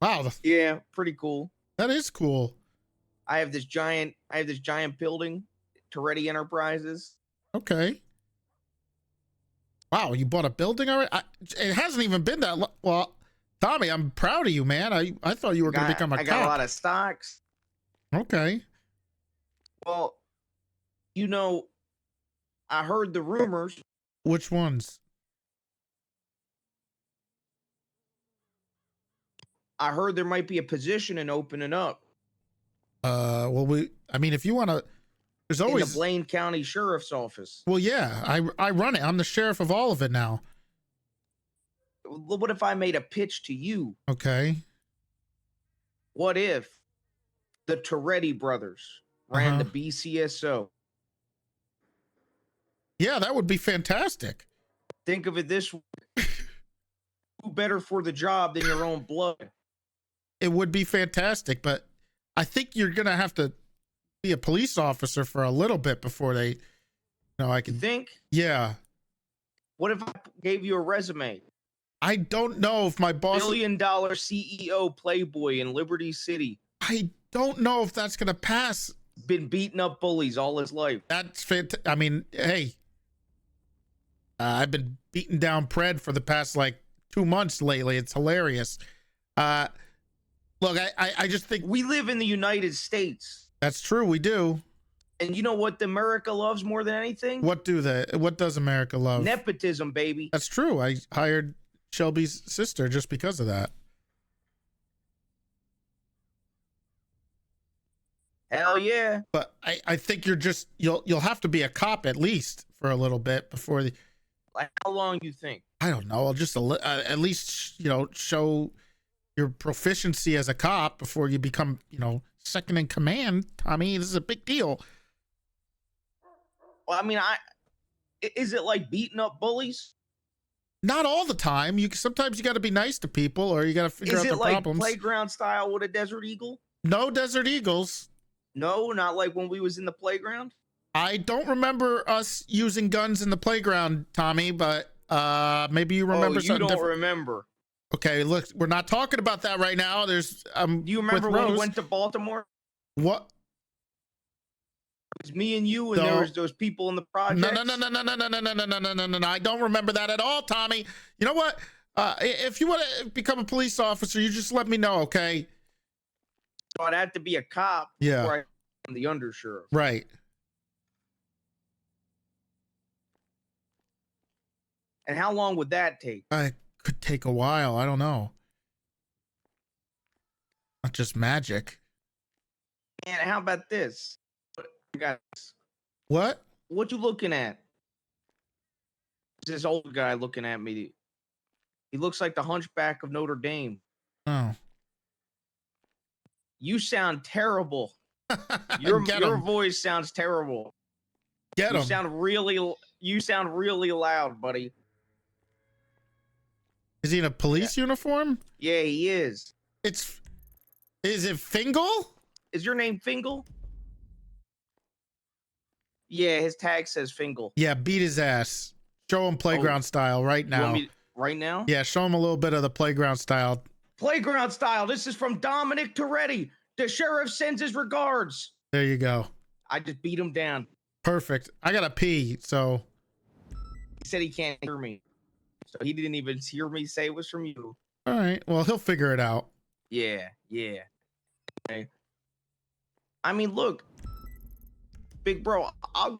Wow. Yeah, pretty cool. That is cool. I have this giant building, Toretti Enterprises. Okay. Wow, you bought a building already? It hasn't even been that long. Well, Tommy, I'm proud of you, man. I thought you were going to become a cop. I got a lot of stocks. Okay. Well, I heard the rumors. Which ones? I heard there might be a position in opening up. Well, I mean, if you want to, there's always in the Blaine County Sheriff's Office. Well, yeah, I run it. I'm the sheriff of all of it now. What if I made a pitch to you? Okay. What if the Toretti brothers ran the BCSO? Yeah, that would be fantastic. Think of it this way. Who better for the job than your own blood? It would be fantastic, but I think you're going to have to be a police officer for a little bit before they, I can think. Yeah. What if I gave you a resume? I don't know if my boss. $1 billion CEO playboy in Liberty City. I don't know if that's going to pass. Been beating up bullies all his life. That's fantastic. I mean, hey, I've been beating down Pred for the past 2 months lately. It's hilarious. Look, I just think we live in the United States. That's true. We do. And you know what America loves more than anything? What does America love? Nepotism, baby. That's true. I hired Shelby's sister just because of that. Hell yeah. But I think you'll have to be a cop at least for a little bit before the. How long you think? I don't know. Just at least show your proficiency as a cop before you become second in command. Tommy, this is a big deal. Well, I mean, is it like beating up bullies? Not all the time. Sometimes you got to be nice to people, or you got to figure out their problems. Is it like playground style with a Desert Eagle? No Desert Eagles. No, not like when we was in the playground. I don't remember us using guns in the playground, Tommy, but maybe you remember something different. You don't remember. Okay, look, we're not talking about that right now. There's Do you remember when we went to Baltimore? What? It was me and you, and there was those people in the project. No. I don't remember that at all, Tommy. You know what? If you want to become a police officer, you just let me know, okay? So I'd have to be a cop before I become the undersheriff. Right. And how long would that take? It could take a while. I don't know. Not just magic. And how about this? What? What you looking at? This old guy looking at me. He looks like the Hunchback of Notre Dame. Oh. You sound terrible. Your voice sounds terrible. Get him. You sound really loud, buddy. Is he in a police uniform? Yeah, he is. Is it Fingal? Is your name Fingal? Yeah, his tag says Fingal. Yeah, beat his ass. Show him playground style right now. Right now? Yeah, show him a little bit of the playground style. Playground style. This is from Dominic Toretti. The sheriff sends his regards. There you go. I just beat him down. Perfect. I gotta pee, so. He said he can't hear me. So he didn't even hear me say it was from you. All right. Well, he'll figure it out. Yeah. Okay. I mean, look. Big bro, I'll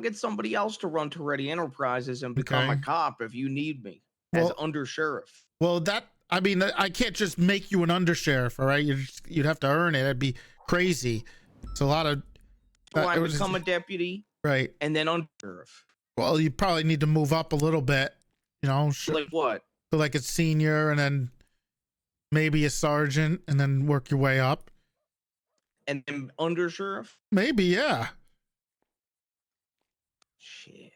get somebody else to run Toretti Enterprises and become a Okay. cop if you need me as Well- under sheriff. Well, I mean, I can't just make you an undersheriff, all right? You'd have to earn it. That'd be crazy. It's a lot of. So I it was- become a deputy right. and then under sheriff. Well, you probably need to move up a little bit, you know, Like what? so like a senior, and then maybe a sergeant, and then work your way up. And then under sheriff? Maybe, yeah. Shit.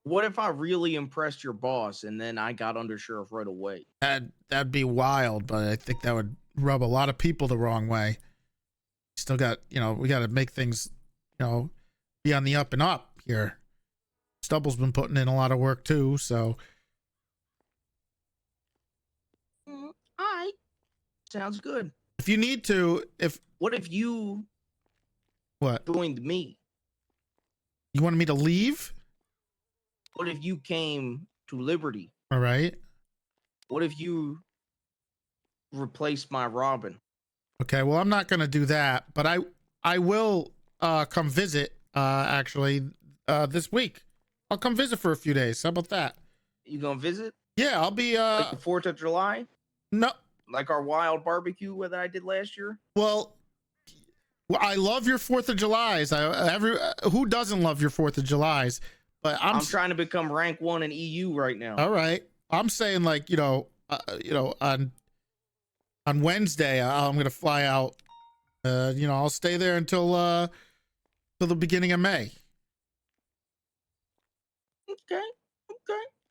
What if I really impressed your boss and then I got under sheriff right away? That'd be wild, but I think that would rub a lot of people the wrong way. Still got, we got to make things, be on the up and up here. Stubble's been putting in a lot of work too, so. All right. Sounds good. If you need to, What if you what? joined me? You wanted me to leave? What if you came to Liberty? All right. What if you replaced my Robin? Okay, well, I'm not going to do that, but I will come visit actually this week. I'll come visit for a few days. How about that? You gonna visit? Yeah, I'll be Like the 4th of July? no. Like our wild barbecue that I did last year? Well, I love your 4th of Julys. Who doesn't love your 4th of Julys? But I'm trying to become rank 1 in EU right now. All right. I'm saying like, on Wednesday I'm going to fly out. I'll stay there until the beginning of May. Okay.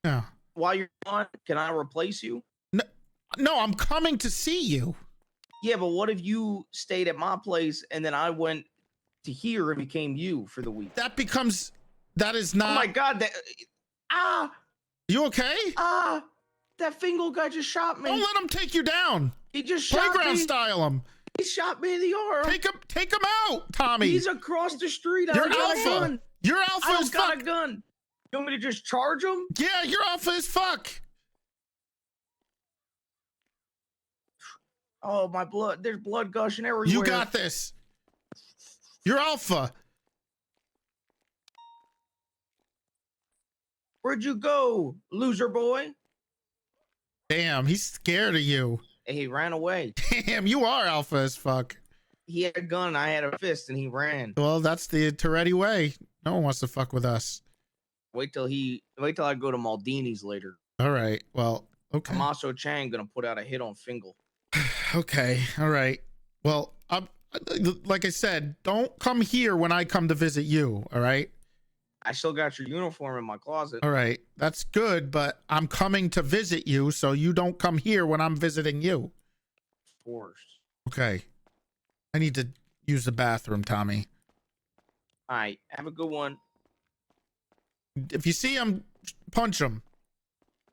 Yeah. While you're on, can I replace you? No, I'm coming to see you. Yeah, but what if you stayed at my place and then I went to here and became you for the week? That is not. Oh my God! You okay? That Fingal guy just shot me. Don't let him take you down. He just shot Playground me. style him. He shot me in the arm. Take him out, Tommy. He's across the street. I You're don't got alpha. a gun. You're alpha I as don't got fuck. a gun. You want me to just charge him? Yeah, you're alpha as fuck. Oh, my blood. There's blood gushing everywhere. You got this. You're alpha. Where'd you go, loser boy? Damn, he's scared of you. And he ran away. Damn, you are alpha as fuck. He had a gun, I had a fist, and he ran. Well, that's the Toretti way. No one wants to fuck with us. Wait till I go to Maldini's later. All right. Well, okay. Tommaso Chang gonna put out a hit on Fingal. Okay. All right. Well, like I said, don't come here when I come to visit you. All right. I still got your uniform in my closet. All right. That's good, but I'm coming to visit you, so you don't come here when I'm visiting you. Of course. Okay. I need to use the bathroom, Tommy. All right. Have a good one. If you see him, punch him.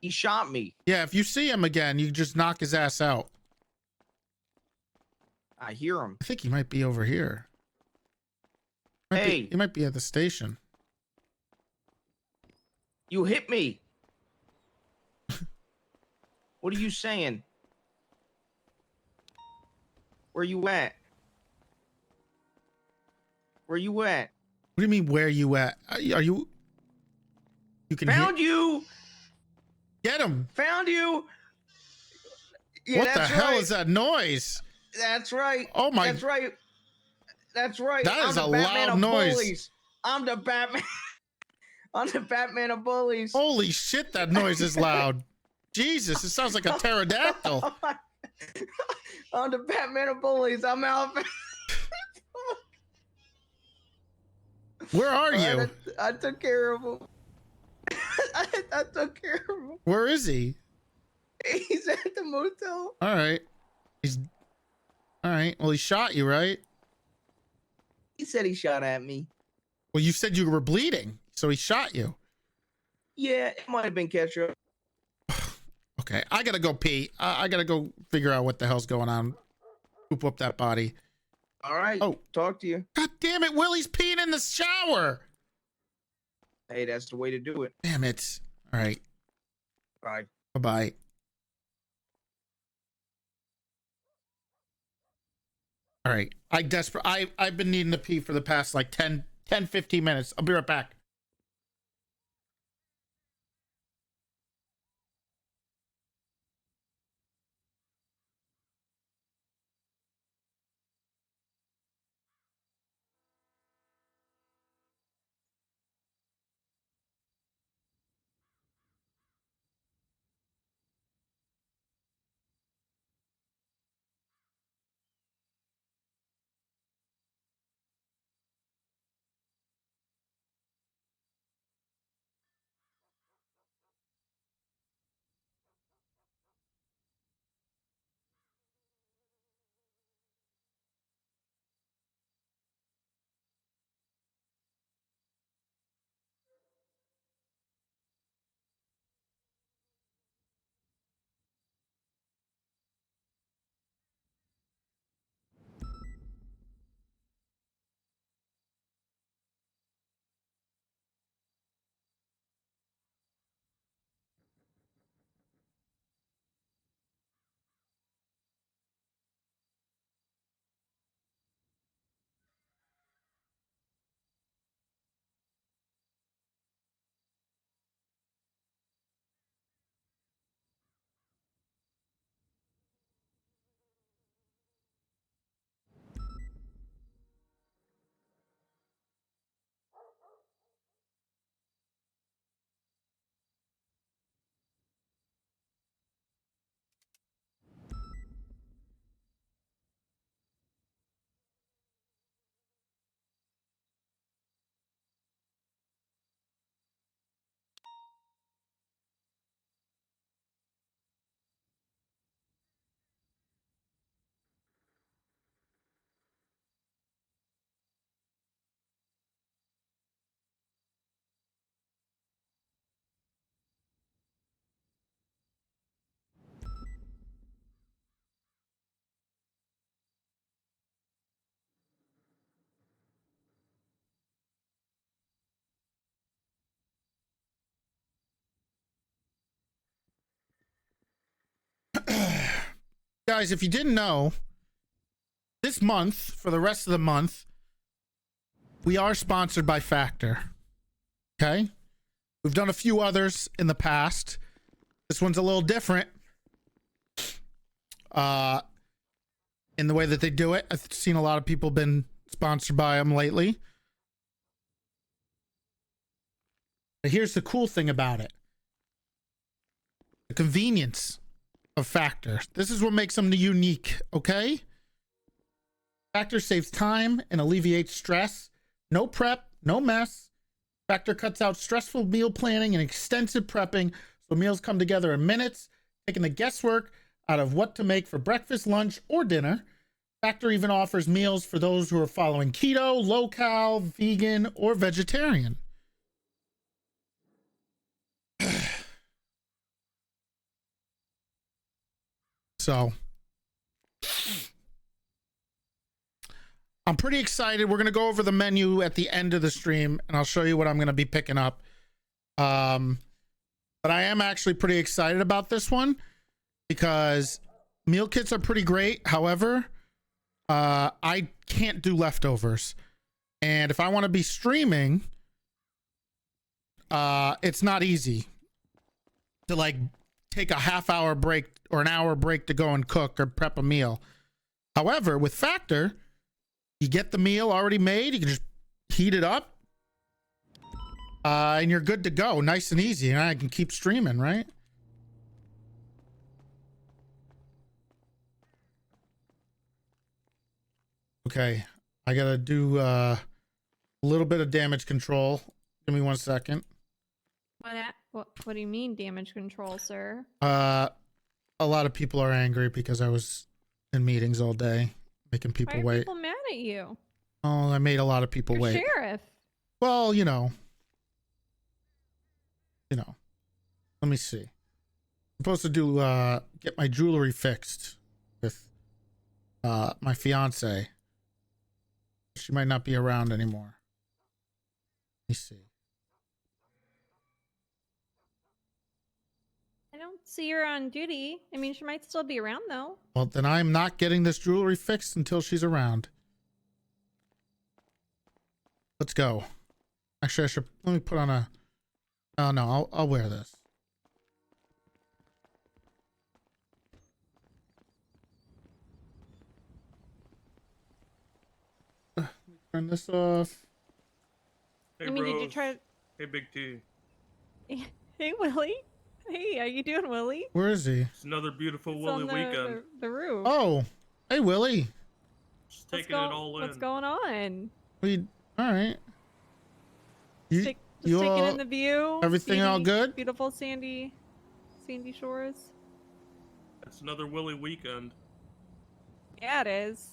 He shot me. Yeah, if you see him again, you just knock his ass out. I hear him. I think he might be over here. He might be at the station. You hit me. What are you saying? Where you at? Where you at? What do you mean, where you at? Are you... You can Found you. Get him. Found you. Yeah, What the that's hell right. is that noise? That's right. Oh my... That's right. That's right. That is I'm a the Batman loud of noise. Bullies. I'm the Batman. I'm the Batman of bullies. Holy shit, that noise is loud. Jesus, it sounds like a pterodactyl. I'm the Batman of bullies. I'm out. Where are you? I took care of him. I took care of him. Where is he? He's at the motel. All right. All right. Well, he shot you, right? He said he shot at me. Well, you said you were bleeding, so he shot you. Yeah, it might have been ketchup. Okay, I gotta go pee. I gotta go figure out what the hell's going on. Poop up that body. All right. Oh, talk to you. God damn it, Willie's peeing in the shower. Hey, that's the way to do it. Damn it. All right. Bye. Bye-bye. All right. I've been needing to pee for the past like 10, 15 minutes. I'll be right back. Guys, if you didn't know, this month, for the rest of the month, we are sponsored by Factor. Okay? We've done a few others in the past. This one's a little different. In the way that they do it. I've seen a lot of people been sponsored by them lately. But here's the cool thing about it. The convenience of Factor. This is what makes them unique, okay? Factor saves time and alleviates stress. No prep, no mess. Factor cuts out stressful meal planning and extensive prepping, so meals come together in minutes, taking the guesswork out of what to make for breakfast, lunch, or dinner. Factor even offers meals for those who are following keto, low-cal, vegan, or vegetarian. So I'm pretty excited. We're going to go over the menu at the end of the stream, and I'll show you what I'm going to be picking up. But I am actually pretty excited about this one because meal kits are pretty great. However, I can't do leftovers. And if I want to be streaming, it's not easy to like take a half-hour break or an hour break to go and cook or prep a meal. However, with Factor, you get the meal already made. You can just heat it up. And you're good to go. Nice and easy. And I can keep streaming, right? Okay. I got to do a little bit of damage control. Give me 1 second. What do you mean damage control, sir? A lot of people are angry because I was in meetings all day, making people Why are wait. people mad at you? Oh, I made a lot of people You're wait. sheriff. Well, you know. Let me see. I'm supposed to do get my jewelry fixed with my fiance. She might not be around anymore. Let me see. I don't see her on duty. I mean, she might still be around though. Well, then I'm not getting this jewelry fixed until she's around. Let's go. Actually, I should let me put on a. Oh no, I'll wear this. Turn this off. Hey, I mean, did you Rose. try? Hey, Big T. Hey, Willie. Hey, how you doing, Willie? Where is he? It's another beautiful It's Willy on weekend. the roof. Oh, hey Willie. Just taking it all in. What's going on? All right. You Just you taking all, in the view. everything all good? Beautiful sandy shores. It's another Willy weekend. Yeah, it is.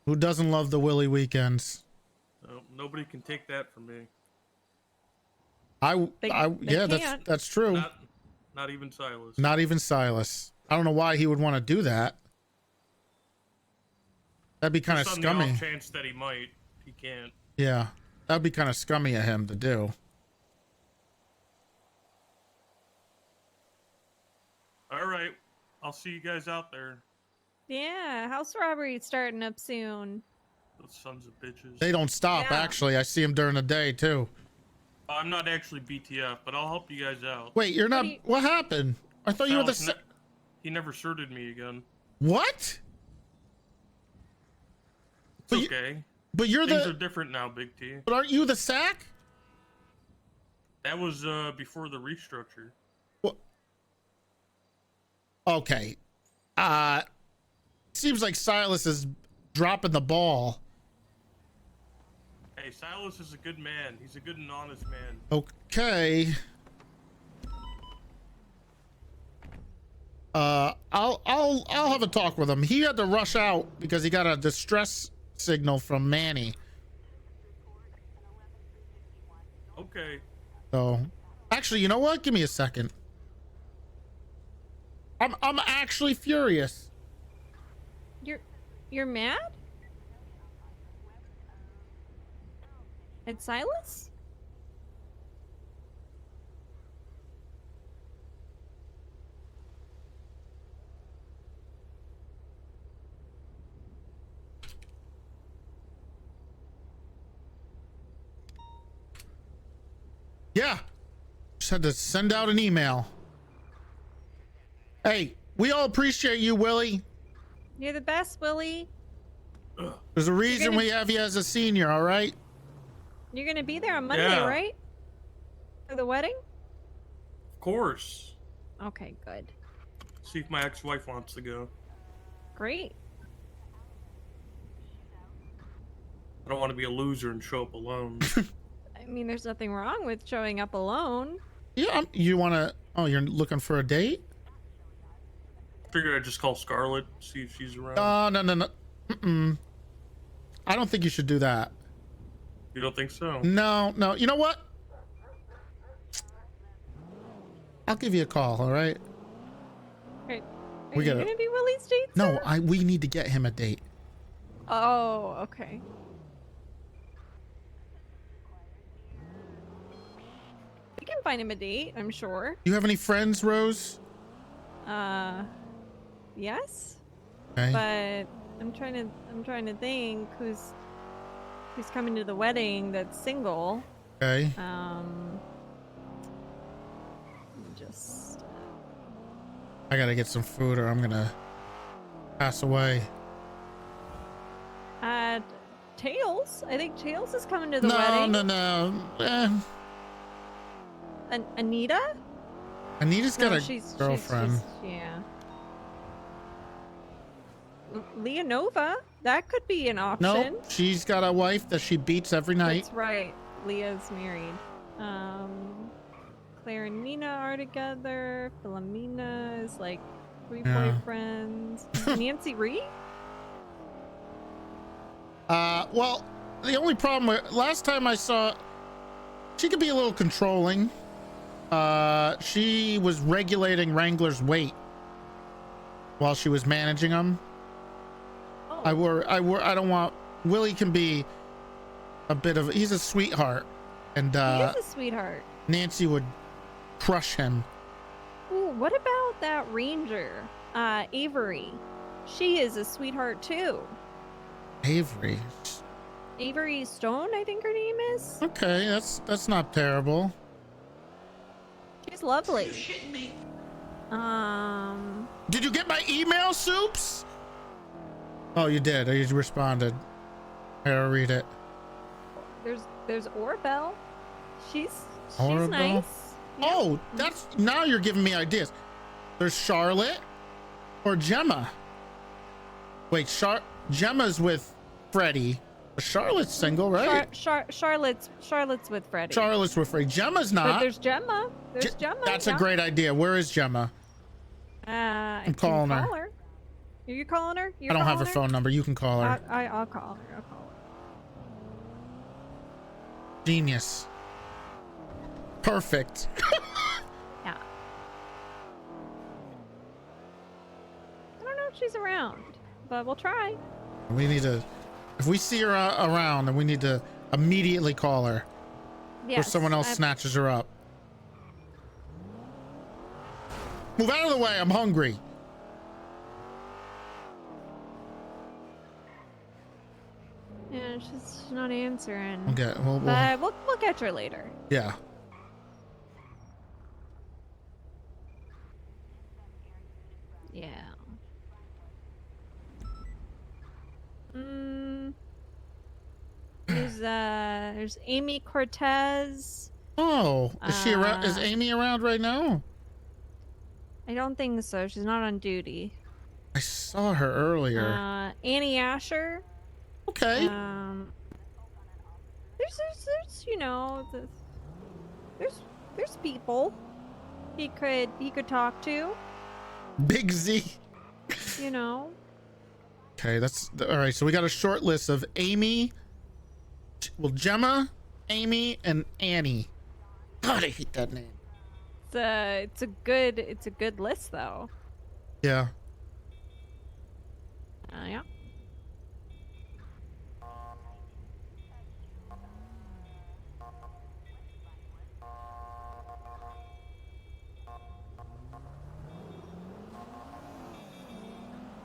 Who doesn't love the Willie weekends? Nobody can take that from me. They yeah, can't. that's true. Not even Silas. Not even Silas. I don't know why he would want to do that. That'd be kind of Just on scummy. the off chance that he might, he can't. Yeah, that'd be kind of scummy of him to do. All right, I'll see you guys out there. Yeah, house robbery starting up soon. Those sons of bitches. They don't stop. Yeah. Actually, I see him during the day too. I'm not actually BTF, but I'll help you guys out. Wait, you're not. What happened? I thought you were the. Silas he never certed me again. What? It's okay. But you're Things the. are different now, Big T. But aren't you the sack? That was before the restructure. Okay. Seems like Silas is dropping the ball. Hey, Silas is a good man. He's a good and honest man. Okay. I'll have a talk with him. He had to rush out because he got a distress signal from Manny. Okay. So, actually, you know what? Give me a second. I'm actually furious. You're mad? At Silas? Yeah. Just had to send out an email. Hey, we all appreciate you, Willie. You're the best, Willie. There's a reason we have you as a senior, all right? You're gonna be there on Monday, Yeah. right? For the wedding? Of course. Okay, good. See if my ex-wife wants to go. Great. I don't want to be a loser and show up alone. I mean, there's nothing wrong with showing up alone. Yeah, you want to... Oh, you're looking for a date? Figured I'd just call Scarlett, see if she's around. No. Mm-mm. I don't think you should do that. You don't think so? No. You know what? I'll give you a call, all right? Great. Are We you gotta- gonna be Willie's date? No, sir? we need to get him a date. Oh, okay. We can find him a date, I'm sure. You have any friends, Rose? Yes. Okay. But I'm trying to think who's coming to the wedding that's single. Okay. Just I gotta get some food or I'm gonna pass away. Tails. I think Tails is coming to the No. Anita? Anita's got No, a she's- girlfriend. yeah. Leonova. That could be an option. No, she's got a wife that she beats every night. That's right. Leah's married. Claire and Nina are together. Philomena is like 3 Yeah. boyfriends. Nancy Reed? Well, the only problem with last time I saw, she could be a little controlling. She was regulating Wrangler's weight while she was managing him. Oh. I don't want Willie can be a bit of he's a sweetheart, and He is a sweetheart. Nancy would crush him. Ooh, what about that ranger, Avery? She is a sweetheart too. Avery. Avery Stone, I think her name is. Okay, that's not terrible. She's lovely. You shitting me? Did you get my email, Soups? Oh, you did. You responded. Here, I'll read it. There's Orbel. She's Orbel? nice. Oh, that's now you're giving me ideas. There's Charlotte or Gemma. Wait, Gemma's with Freddie. Charlotte's single, right? Charlotte's with Freddie. Charlotte's with Freddie. Gemma's not. But there's Gemma. There's Gemma. That's a great idea. Where is Gemma? I'm calling her. Are you calling her? I don't have her phone number. You can call her. I'll call her. I'll call her. Genius. Perfect. Yeah. I don't know if she's around, but we'll try. We need to, if we see her around, then we need to immediately call her. Or Yes, someone else snatches her up. Move out of the way. I'm hungry. Yeah, she's not answering. Okay, well, but we'll catch her later. Yeah. Yeah. There's Amy Cortez. Oh, is she around? Is Amy around right now? I don't think so. She's not on duty. I saw her earlier. Annie Asher. Okay. There's you know there's people he could talk to. Big Z. You know. Okay, that's all right. So we got a short list of Amy, well, Gemma, Amy, and Annie. God, I hate that name. It's a good list though. Yeah. Yeah.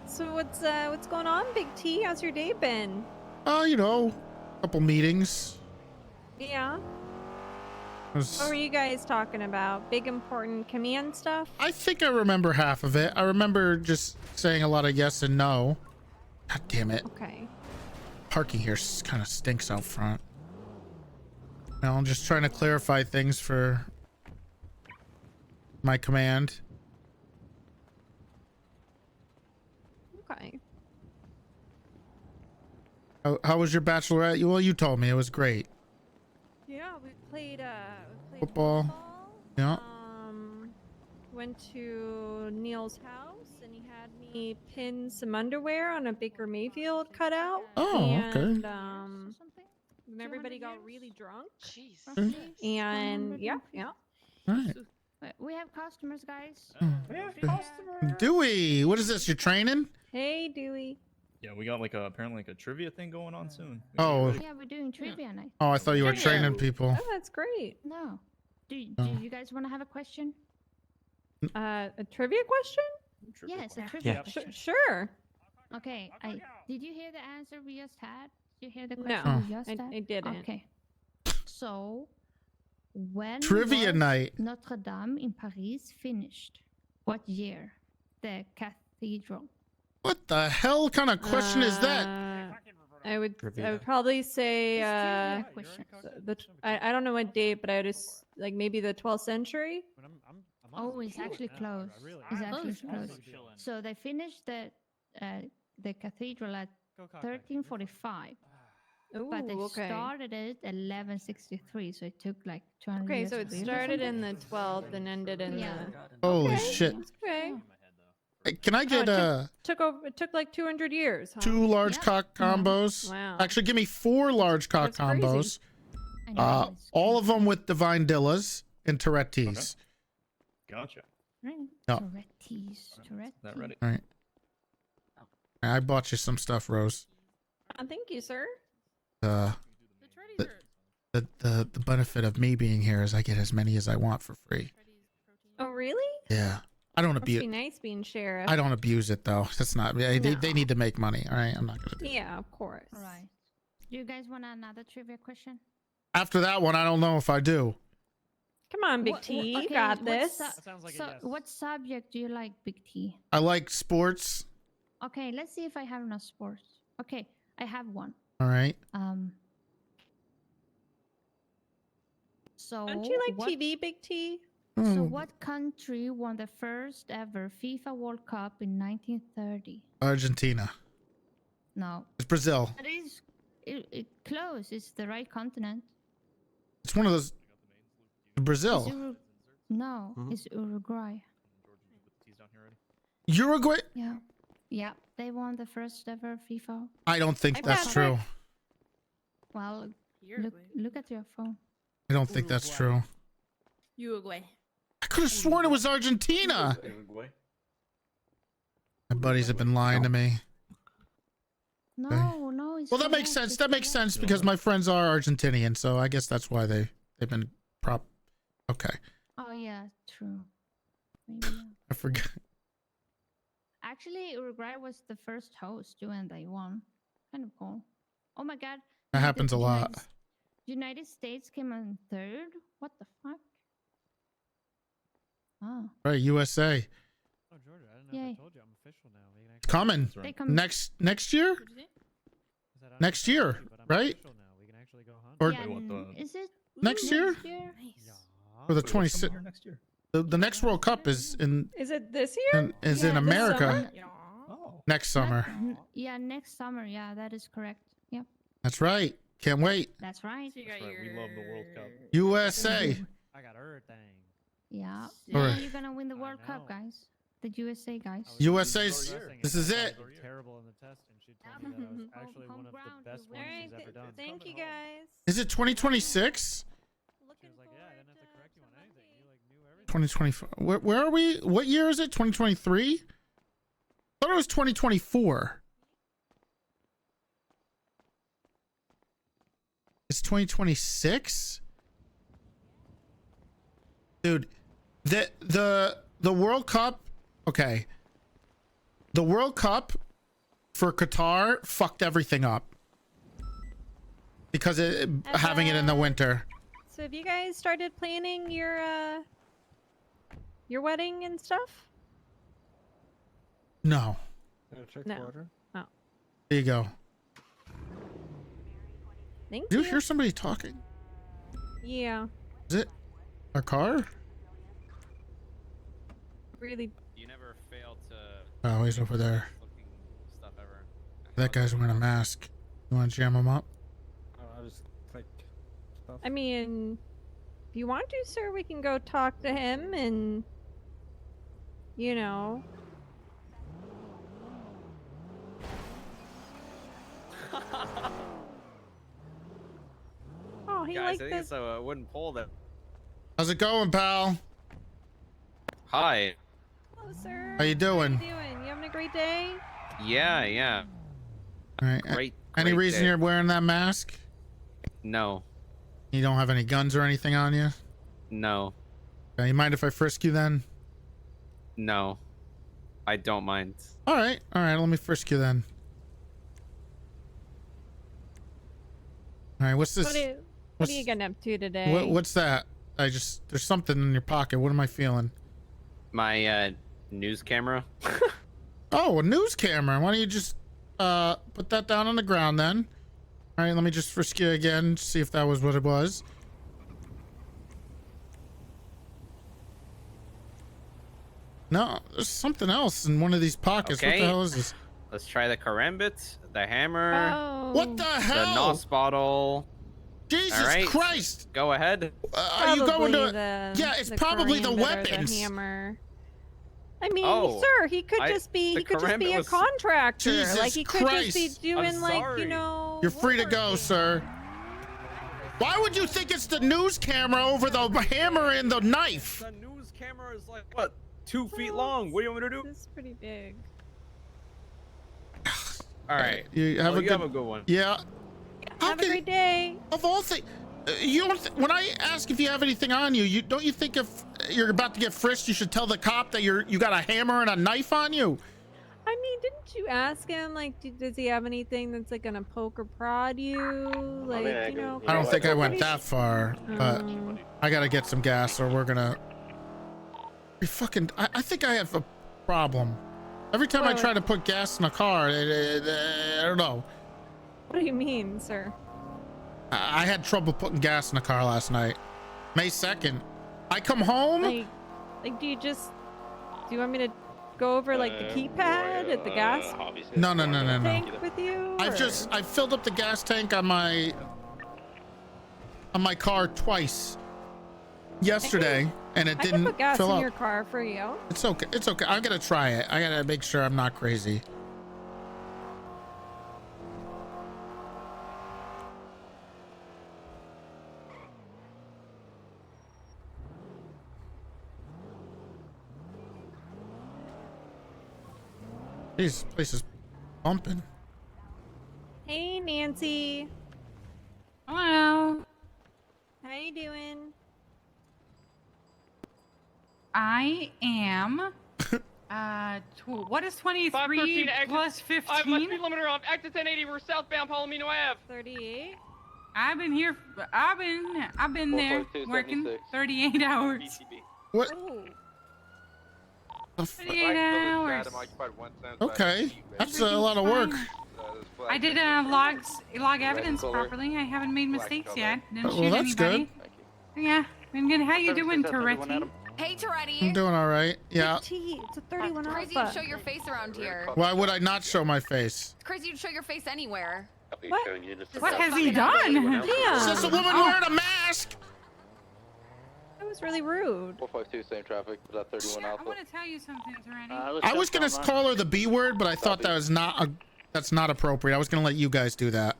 So what's going on, Big T? How's your day been? You know, a couple meetings. Yeah. What were you guys talking about? Big important command stuff? I think I remember half of it. I remember just saying a lot of yes and no. God damn it. Okay. Parking here kind of stinks out front. No, I'm just trying to clarify things for my command. Okay. How was your bachelorette? Well, you told me it was great. Yeah, we played Football. Yeah. Went to Neil's house and he had me pin some underwear on a Baker Mayfield cutout. Oh, and, okay. And everybody got really drunk. Okay. And yeah. All right. We have customers, guys. Dewey, what is this? You're training? Hey, Dewey. Yeah, we got apparently a trivia thing going on soon. Oh. Yeah, we're doing trivia night. Oh, I thought you were training people. Oh, that's great. No. Do Oh. you guys want to have a question? A trivia question? Yes, a trivia question. Sure. Okay. Did you hear the answer we just had? Did you hear the No, question we just had? I didn't. Okay. So, when Trivia was night. Notre Dame in Paris finished? What year? The cathedral. What the hell kind of question is that? I would probably say I don't know what date, but I would like maybe the 12th century. Oh, it's actually close. It's actually close. So they finished the cathedral at 1345. But they started it at 1163, so it took like 200 Okay, years. so it to build or started something. in the 12th and ended in the. Holy shit. Okay. Hey, can I get it took like 200 years. Huh? 2 large cock combos? Wow. Actually, give me 4 large cock That's crazy. combos. All of them with divine dillas and Toretti's. Gotcha. Right. No. Tourette's. That ready? All right. I bought you some stuff, Rose. Thank you, sir. The benefit of me being here is I get as many as I want for free. Oh, really? Yeah. I don't Must be abuse. nice being sheriff. I don't abuse it though. That's not. They need to make money. All right. I'm not gonna. Yeah, of course. All right. Do you guys want another trivia question? After that one, I don't know if I do. Come on, Big What- T, you okay, got what this. What subject do you like, Big T? I like sports. Okay, let's see if I have enough sports. Okay, I have one. All right. So Don't you like what, TV, Big T? So Hmm. what country won the first ever FIFA World Cup in 1930? Argentina. No. It's Brazil. It is close. It's the right continent. It's one of those. Brazil. It's no, it's Uruguay. Uruguay. Yeah. Yeah, they won the first ever FIFA. I don't think that's true. Well, look at your phone. I don't think that's true. Uruguay. I could have sworn it was Argentina. My buddies have been lying to me. No, no. It's Well, that makes sense. That makes sense because my friends are Argentinian, so I guess that's why they've been Okay, Oh yeah, true. Maybe, yeah. I forgot. Actually, Uruguay was the first host too, and they won. Kind of cool. Oh my god. That happens a lot. United States came in third. What the fuck? Oh. Right, USA. Oh, Georgia, I don't know Yay. if I told you I'm official now. We can actually Coming They come- next year. Next year, right? we can actually go hunt. Or Yeah, is it next year? Or the 26th? The next World Cup is in Is it this year? in This America summer? next summer. Yeah, next summer. Yeah, that is correct. Yep. That's right. Can't wait. That's right. We love the World Cup. USA. I got everything. Yeah. All Yeah, right. you're gonna win the World Cup, guys. The USA guys. USA's. This is it. Terrible in the test, and she told me that I was actually one of the best ones she's ever done. Thank you, guys. Is it 2026? She was like, "Yeah, I didn't have to correct you on anything. You like knew everything." 2024. Where are we? What year is it? 2023? I thought it was 2024. It's 2026? Dude, the World Cup, okay. The World Cup for Qatar fucked everything up. Because having it in the winter. So have you guys started planning your wedding and stuff? No. No. Oh. There you go. Thank Did you you. hear somebody talking? Yeah. Is it our car? Really. You never fail to Oh, he's over there. looking stuff ever. That guy's wearing a mask. You want to jam him up? I just click stuff. I mean, if you want to, sir, we can go talk to him and, you know. Oh, he Guys, I liked think this. it's a wooden pole that. How's it going, pal? Hi. Hello, sir. How you doing? How you doing? You having a great day? Yeah, yeah. All right. Great. Any great reason day. you're wearing that mask? No, You don't have any guns or anything on you? no, You mind if I frisk you then? no. I don't mind. All right. Let me frisk you then. All right. What's this? What are what's- you getting up to today? What's that? There's something in your pocket. What am I feeling? My news camera. Oh, a news camera. Why don't you just put that down on the ground then? All right, let me just frisk you again, see if that was what it was. No, there's something else in one of these pockets. What Okay. the hell is this? Let's try the karambit, the hammer, Oh. What the the hell? nos bottle. Jesus All right. Christ! Go ahead. Are you going to? The, Yeah, it's probably the karambit or weapons. The hammer. I mean, Oh, sir, he could I- just be the he could just be karambit a was- contractor. Jesus like he could just be Christ. doing like, sorry. you know. You're free to go, sir. Why would you think it's the news camera over the hammer and the knife? The news camera is like what, 2 feet long? What do you want me to do? This is pretty big. All right. You have Well, a you good. have a good one. Yeah. How Have a can- great day. Of all things, You don't. When I ask if you have anything on you, don't you think if you're about to get frisked, you should tell the cop that you got a hammer and a knife on you? I mean, didn't you ask him, like, does he have anything that's, like, gonna poke or prod you? Like, you know. I don't think I went that far, but I gotta get some gas or we're gonna be fucking. I think I have a problem. Every time I try to put gas in a car, I don't know. What do you mean, sir? I had trouble putting gas in a car last night. May 2nd. I come home. Like, do you want me to go over, like, the keypad at the gas No. tank with you? I filled up the gas tank on my car twice yesterday, and it I didn't can put gas fill in up. your car for you. It's okay. It's okay. I'm gonna try it. I gotta make sure I'm not crazy. This place is bumping. Hey, Nancy. Hello. How you doing? I am. What is 23 plus 15? I have my speed limiter on. Active 1080. We're southbound Palomino Ave. 38. I've been here. I've been there working 38 hours. What? Oh. 38 hours. Okay, that's a lot of work. I did log evidence properly. I haven't made mistakes yet. Didn't Well, shoot that's anybody. Yeah, I'm good. How you doing, Toretti? Hey, Toretti. I'm doing all right. Yeah. It's a 31 Crazy alpha. to show your face around here. Why would I not show my face? It's crazy to show your face anywhere. What? What so has he fucking done? ugly. Yeah. It's just a woman wearing a mask. That was really rude. 452, same traffic. Was that 31 I Alpha? want to tell you something, Toretti. I was gonna call her the B word, but I thought that was that's not appropriate. I was gonna let you guys do that.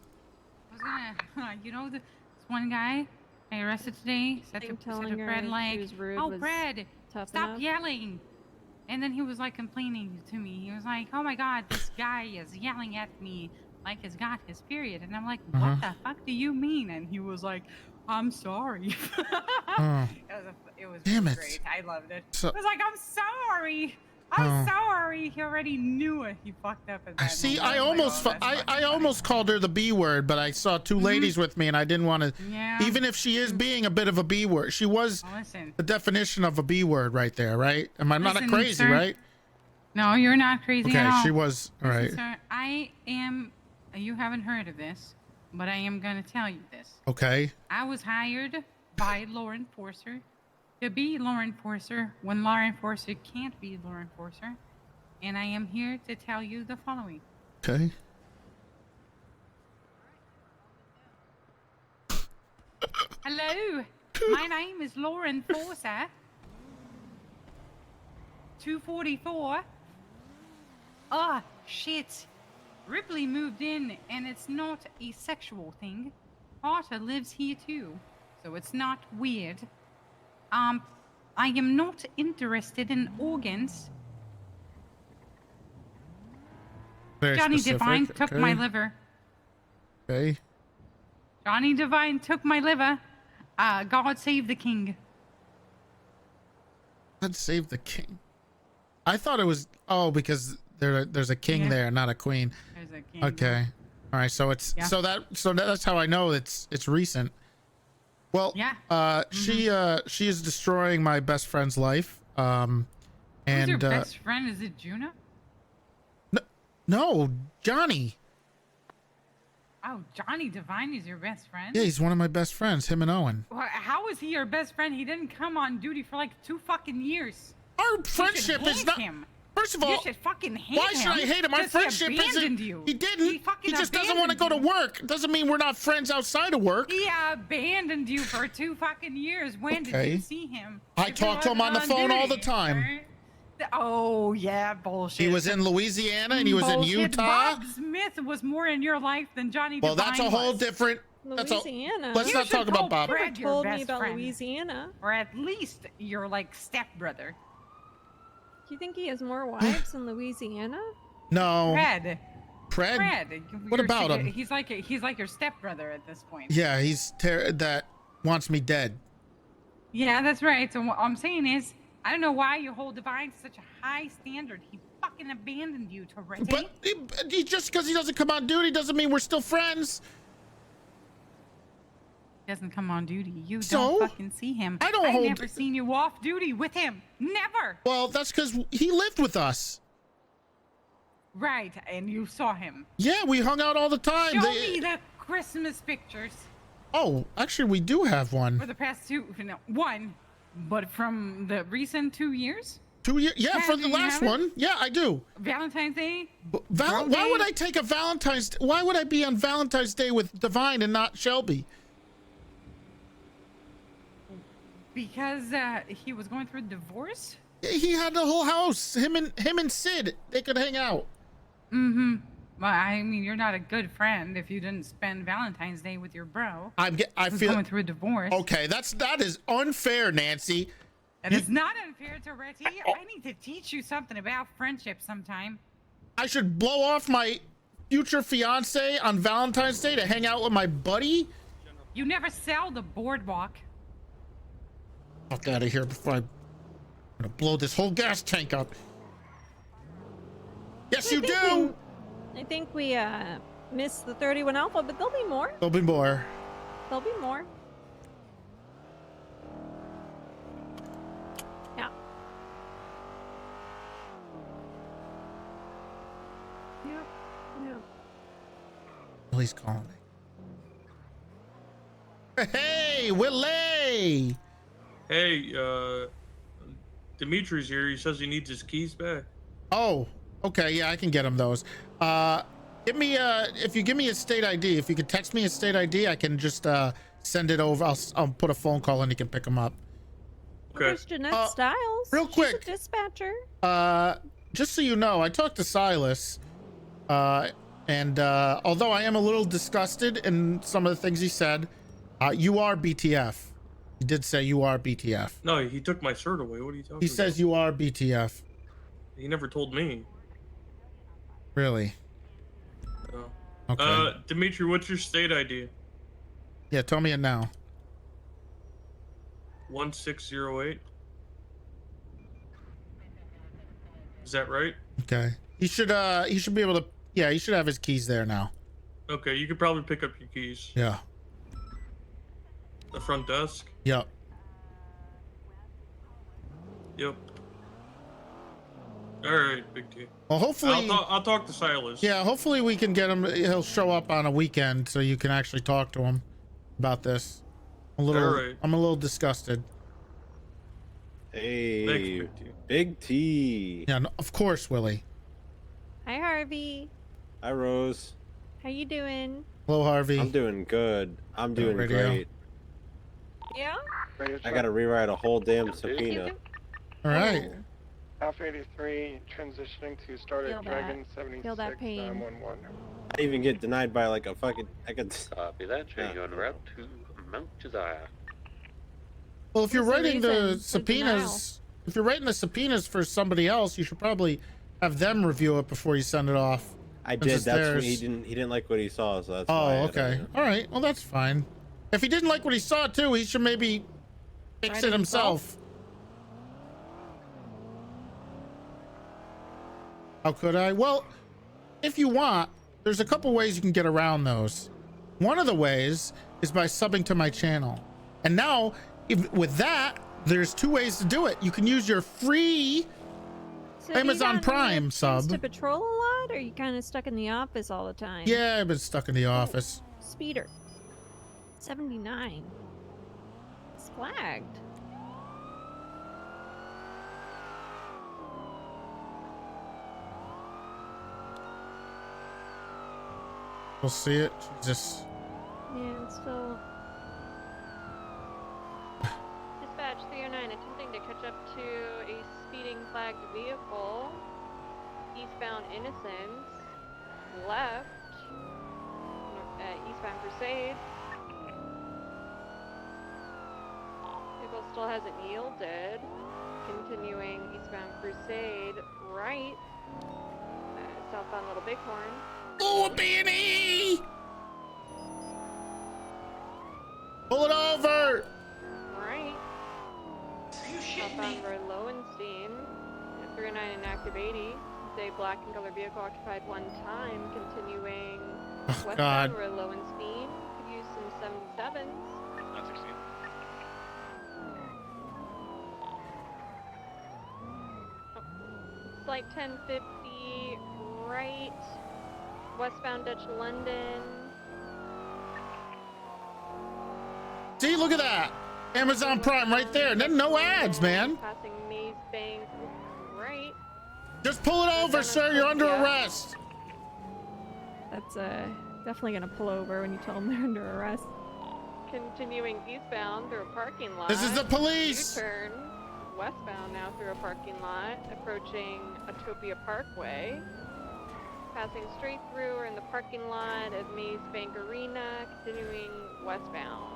I was gonna, this one guy I arrested today said to telling her Fred she like, was rude "Oh, was Fred, tough stop enough." yelling." And then he was like complaining to me. He was like, "Oh my God, this guy is yelling at me like he's got his period." And I'm like, "What the fuck do you mean?" And he was like, "I'm sorry." It was Damn really it. great. I loved it. So- I was like, "I'm sorry. I'm sorry." He already knew it. He fucked up at that See, moment. I almost I almost called her the B word, but I saw two ladies with me, and I didn't want to. Yeah. Even if she is being a bit of a B word, she was Listen. the definition of a B word right there, right? Am I not Listen, crazy, sir. right? No, you're not crazy Okay, at all. she was all right. Listen, sir, I am. You haven't heard of this, but I am going to tell you this. Okay. I was hired by law enforcer to be law enforcer when law enforcer can't be law enforcer, and I am here to tell you the following. Okay. Hello, my name is law enforcer 244. Ah, shit. Ripley moved in, and it's not a sexual thing. Carter lives here too, so it's not weird. I am not interested in organs. Very Johnny specific, Devine took my okay. liver. Okay. Johnny Devine took my liver. God save the king. God save the king. I thought it was because there's a king Yeah. there, not a queen. There's a king. Okay. All right. So it's Yeah. so that's how I know it's recent. Well, Yeah. she is destroying my best friend's life. And Who's your best friend? Is it Juno? no, Johnny. Oh, Johnny Devine is your best friend? Yeah, he's one of my best friends. Him and Owen. How is he your best friend? He didn't come on duty for like 2 fucking years. Our You should friendship is hate not. him. First of You all, should fucking hate why him. should I hate him? Our 'cause friendship he isn't. abandoned you. He didn't. fucking He just doesn't want to go to abandoned work. Doesn't mean we're not friends outside of work. He abandoned you for 2 fucking years. When did Okay. you see him? I If he talk to him on the wasn't phone all the duty, time. right? Oh yeah, bullshit. He was in Louisiana and he was in Bullshit. Utah. Bob Smith was more in your life than Johnny Well, Devine that's a whole was. different. That's a, Louisiana. let's not talk about Bob. Never Fred your told me best about friend. Louisiana. Or at least your like stepbrother. Do you think he has more wives in Louisiana? No. Fred. Fred? Fred. What about him? He's like your stepbrother at this point. Yeah, he's that. wants me dead. Yeah, that's right. So what I'm saying is, I don't know why you hold Divine to such a high standard. He fucking abandoned you, Toretti. But he just because he doesn't come on duty doesn't mean we're still friends. Doesn't come on duty. You So? don't fucking see him. I don't I've hold- never seen you off duty with him. Never. Well, that's because he lived with us. Right, and you saw him. Yeah, we hung out all the time. Show me the Christmas pictures Oh, actually, we do have one. for the past one, but from the recent 2 years. 2 years? Yeah, for the You last have it? one. Yeah, I do. Valentine's Day. Why would I take a Valentine's? Why would I be on Valentine's Day with Divine and not Shelby? Because he was going through a divorce. He had the whole house. Him and Sid. They could hang out. Mm-hmm. Well, I mean, you're not a good friend if you didn't spend Valentine's Day with your bro. I who's feel going through a divorce. Okay, that is unfair, Nancy. And it's not unfair, Toretti. I need to teach you something about friendship sometime. I should blow off my future fiance on Valentine's Day to hang out with my buddy? You never sell the boardwalk. Fuck out of here before I'm gonna blow this whole gas tank up. Yes, you do. I think we missed the 31 Alpha, but there'll be more. There'll be more. There'll be more. Yeah. Yep. Yep. Oh, he's calling me. Hey, Willie! Hey, Dimitri's here. He says he needs his keys back. Oh, okay. Yeah, I can get him those. Give me if you give me a state ID, if you could text me a state ID, I can just send it over. I'll put a phone call and he can pick them up. Okay. There's Jeanette Styles. real quick. She's a dispatcher. Just so you know, I talked to Silas, and although I am a little disgusted in some of the things he said, you are BTF. He did say you are BTF. No, he took my shirt away. What are you talking about? He says you are BTF. He never told me. Really? No. Okay. Dimitri, what's your state ID? Yeah, tell me it now. 1608. Is that right? Okay. He should be able to. Yeah, he should have his keys there now. Okay, you could probably pick up your keys. Yeah. The front desk? Yep. Yep. All right, big T. Well, hopefully. I'll talk to Silas. Yeah, hopefully we can get him. He'll show up on a weekend so you can actually talk to him about this. I'm a little disgusted. Hey, Thanks, Big T. Yeah, no, of course, Willie. Hi, Harvey. Hi, Rose. How you doing? Hello, Harvey. I'm doing good. I'm Yeah, doing radio. great. Yeah? I gotta rewrite a whole damn subpoena. All right. Alpha 83 transitioning to Starter Feel Dragon that. Feel that pain. 76911. I even get denied by like a fucking. I could. Copy that. You're en route to Mount Desire. Well, if you're What's the writing the reason for subpoenas, if you're writing the subpoenas for somebody else, you should probably have them review it before you send it off. I Since did. it's That's when theirs. he didn't like what he saw, so that's. Oh, why I had to- okay. All right. Well, that's fine. If he didn't like what he saw too, he should maybe fix Write it it himself. How could I? Well, if you want, there's a couple ways you can get around those. One of the ways is by subbing to my channel. And now, with that, there's two ways to do it. You can use your free So have you Amazon gotten Prime a chance sub. to patrol a lot, or are you kind of stuck in the office all the time? Yeah, I've been stuck in the office. Speeder. 79. It's flagged. We'll see it. Jesus. Yeah, it's still. Dispatch 309 attempting to catch up to a speeding flagged vehicle. Eastbound Innocence. Left. Eastbound Crusade. Vehicle still hasn't yielded. Continuing eastbound Crusade. Right. Southbound Little Bighorn. Oh, Benny! Pull it over! 280. It's a black and color vehicle occupied one time. Continuing westbound, God. we're low in speed. Could use some 77s. 916. Slight 1050 right. Westbound Dutch London. See, look at that. Amazon Prime right there. And then no ads, man. Passing Maze Bank right. Just pull it over, sir. You're under arrest. That's definitely gonna pull over when you tell them they're under arrest. Continuing eastbound through a parking lot. This is the police. U-turn westbound now through a parking lot, approaching Atopia Parkway. Passing straight through, we're in the parking lot of Maze Bank Arena, continuing westbound.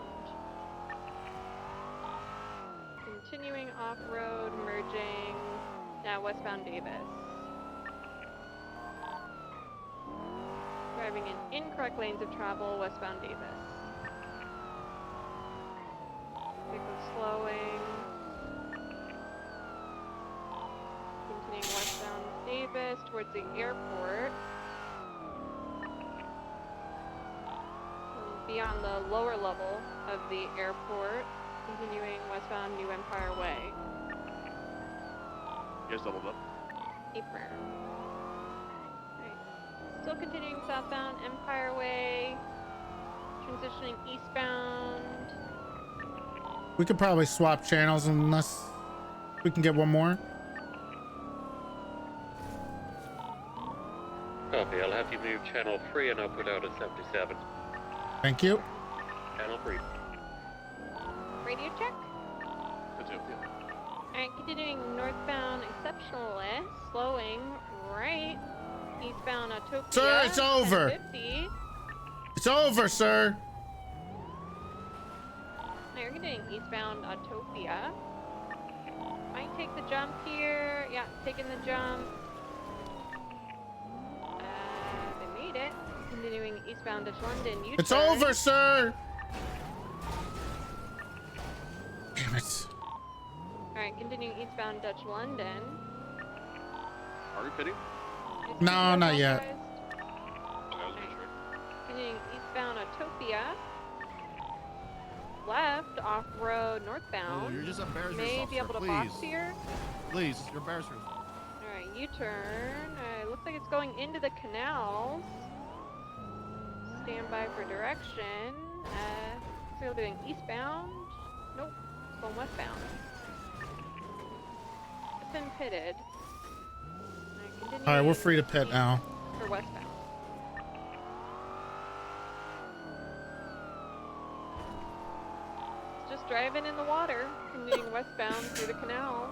Continuing off-road, merging, now westbound Davis. Driving in incorrect lanes of travel, westbound Davis. Vehicle slowing. Continuing westbound Davis towards the airport. And beyond the lower level of the airport, continuing westbound New Empire Way. You guys doubled up. Apron. Still continuing southbound Empire Way, transitioning eastbound. We could probably swap channels unless we can get one more. Copy, I'll have you move channel 3 and I'll put out a 77. Thank you. Channel 3. Radio check. Good job, Alright, continuing northbound Exceptionalist, slowing right. Eastbound Autopia. Sir, it's over. 1050. It's over, sir. Now you're getting eastbound Autopia. Might take the jump here. Yeah, taking the jump. They made it. Continuing eastbound Dutch London. U-turn. It's over, sir. Damn it. Alright, continuing eastbound Dutch London. Are we pitting? No, not yet. Okay, I was making sure. Continuing eastbound Autopia. Left, off-road, northbound. You're just embarrassing May yourself, be able sir. to Please. box here. Please, you're embarrassing yourself. Alright, U-turn. Looks like it's going into the canals. Stand by for direction. Still doing eastbound. Nope, it's going westbound. It's been pitted. All right, we're free to pit now. For westbound. It's just driving in the water, continuing westbound through the canal.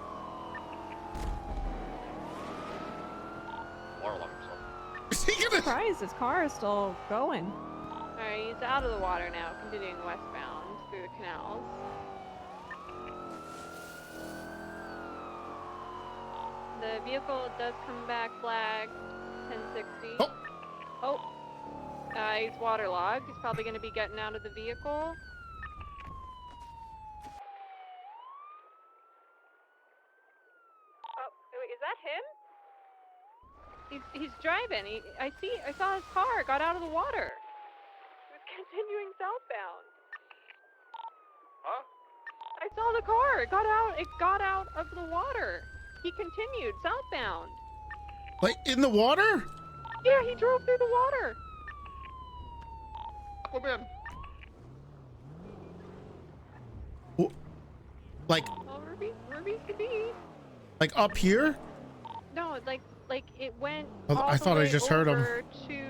Water lock himself. I'm surprised his car is still going. Alright, he's out of the water now, continuing westbound through the canals. The vehicle does come back flagged 1060. Oh! He's waterlogged. He's probably going to be getting out of the vehicle. Oh, wait, is that him? He's driving. I saw his car got out of the water. He was continuing southbound. Huh? I saw the car. It got out of the water. He continued southbound. Like in the water? Yeah, he drove through the water. Aquaman. Like Well, Ruby's the bee. like up here? No, like it went. Oh, all I the thought I way just heard him. over to.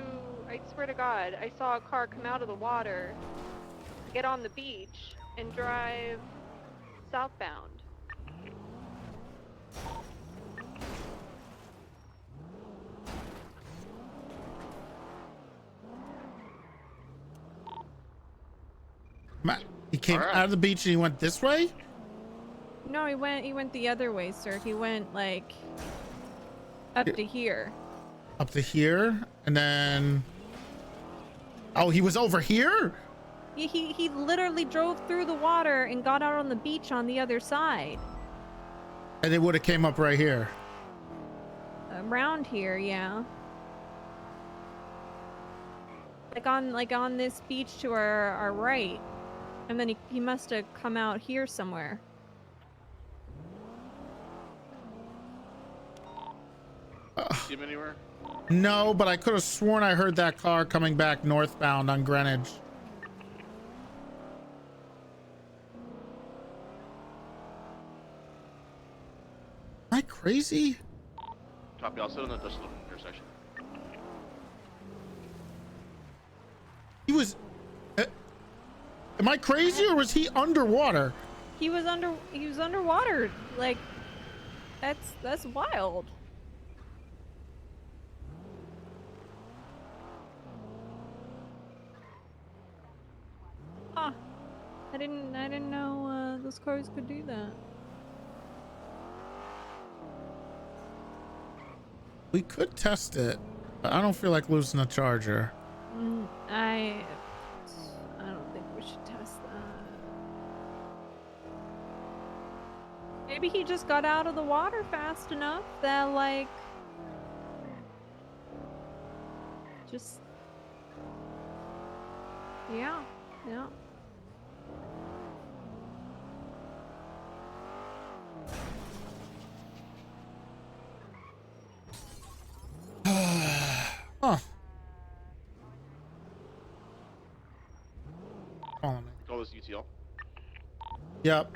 I swear to God, I saw a car come out of the water, get on the beach, and drive southbound. He came out of the beach and he went this way? No, he went the other way, sir. He went like up to here. Up to here, and then oh, he was over here? He literally drove through the water and got out on the beach on the other side. And it would have came up right here. around here, yeah. Like on this beach to our right. And then he must have come out here somewhere. See him anywhere? No, but I could have sworn I heard that car coming back northbound on Greenwich. Am I crazy? Copy. I'll sit on the Dutch Little intersection. He was... am I crazy or was he underwater? He was underwater. Like, that's wild. Huh. I didn't know those cars could do that. We could test it, but I don't feel like losing a charger. I don't think we should test that. Maybe he just got out of the water fast enough that, like, just, yeah. Huh. Call this UTL. Yep.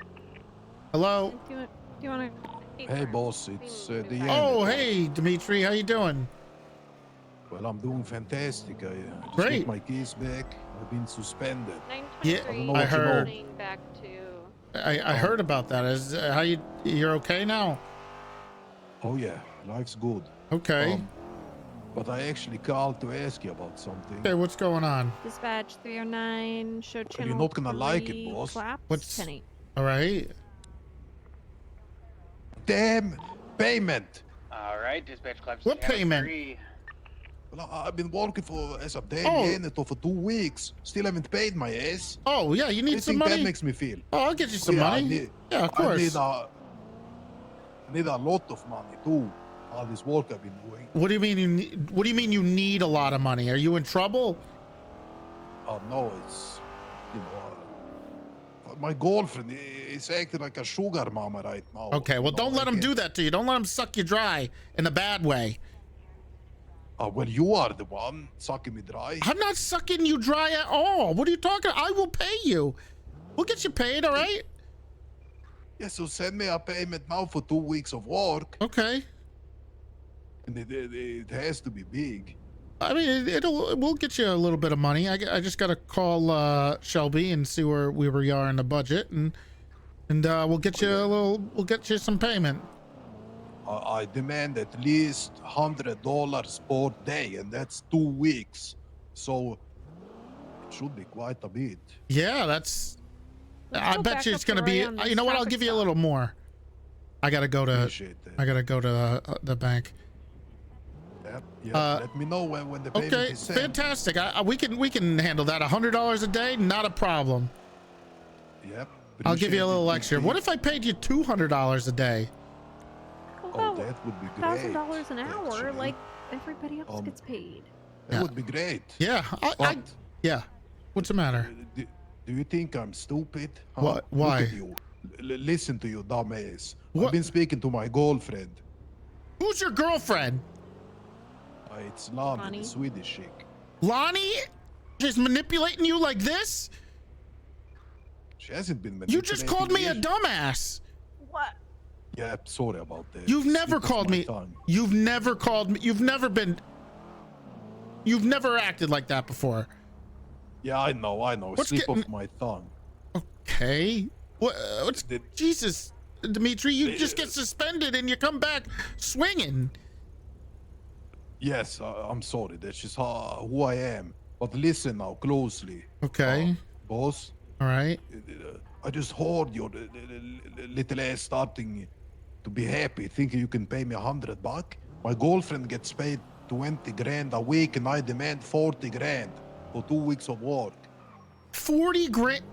Hello. Do you want to? Hey, boss, it's the Oh, hey, Dimitri, how you doing? Well, I'm doing fantastic. I just Great. got my keys back. I've been suspended. Yeah, I heard. I heard about that. Is how you're okay now? Oh yeah, life's good. Okay. But I actually called to ask you about something. Okay, what's going on? Dispatch 309, show channel. You're not gonna like it, 3, boss. Claps, What's 10-8. all right? Damn payment. All right, dispatch claps. What payment? 3. Well, I've been working as a damn Oh. janitor for 2 weeks. Still haven't paid my ass. Oh yeah, you need How some do you think money. that makes me feel? Oh, I'll get you some Yeah, money. Yeah, of course. I need a lot of money too. All this work I've been doing. What do you mean you need? What do you mean you need a lot of money? Are you in trouble? Oh no, it's my girlfriend is acting like a sugar mama right now. Okay, well, don't let him do that to you. Don't let him suck you dry in a bad way. Well, you are the one sucking me dry. I'm not sucking you dry at all. What are you talking? I will pay you. We'll get you paid, all right? Yeah, so send me a payment now for 2 weeks of work. Okay. And it has to be big. I mean, we'll get you a little bit of money. I just got to call Shelby and see where we are in the budget, and we'll get you we'll get you some payment. I demand at least $100 per day, and that's 2 weeks. So it should be quite a bit. Yeah, that's. I bet you it's gonna be. You know what? I'll give you a little more. I gotta go to. I gotta go to the bank. Yeah, let me know when the payment Okay, is sent. fantastic. We can handle that. $100 a day, not a problem. Yep. I'll give you a little appreciate it. extra. What if I paid you $200 a day? Oh, that would be great. $1,000 an hour, like everybody else gets paid. That would be great. Yeah. Yeah. What's the matter? Do you think I'm stupid? Huh? What? Why? Look at you. Listen to you, dumbass. What? I've been speaking to my girlfriend. Who's your girlfriend? It's Lani, the Swedish chick. Lonnie? Just manipulating you like this? She hasn't been You manipulating just called me a me. dumbass. What? Yeah, sorry about that. You've never Slip of called my me. tongue. You've never called me. You've never acted like that before. Yeah, I know. What's Slip getting- of my tongue. Okay. What's Jesus, Dimitri? You just get suspended and you come back swinging. Yes, I'm sorry. That's just who I am. But listen now closely. Okay. Boss. All right. I just heard your little ass starting to be happy, thinking you can pay me $100. My girlfriend gets paid 20 grand a week, and I demand 40 grand for 2 weeks of work. 40 grand?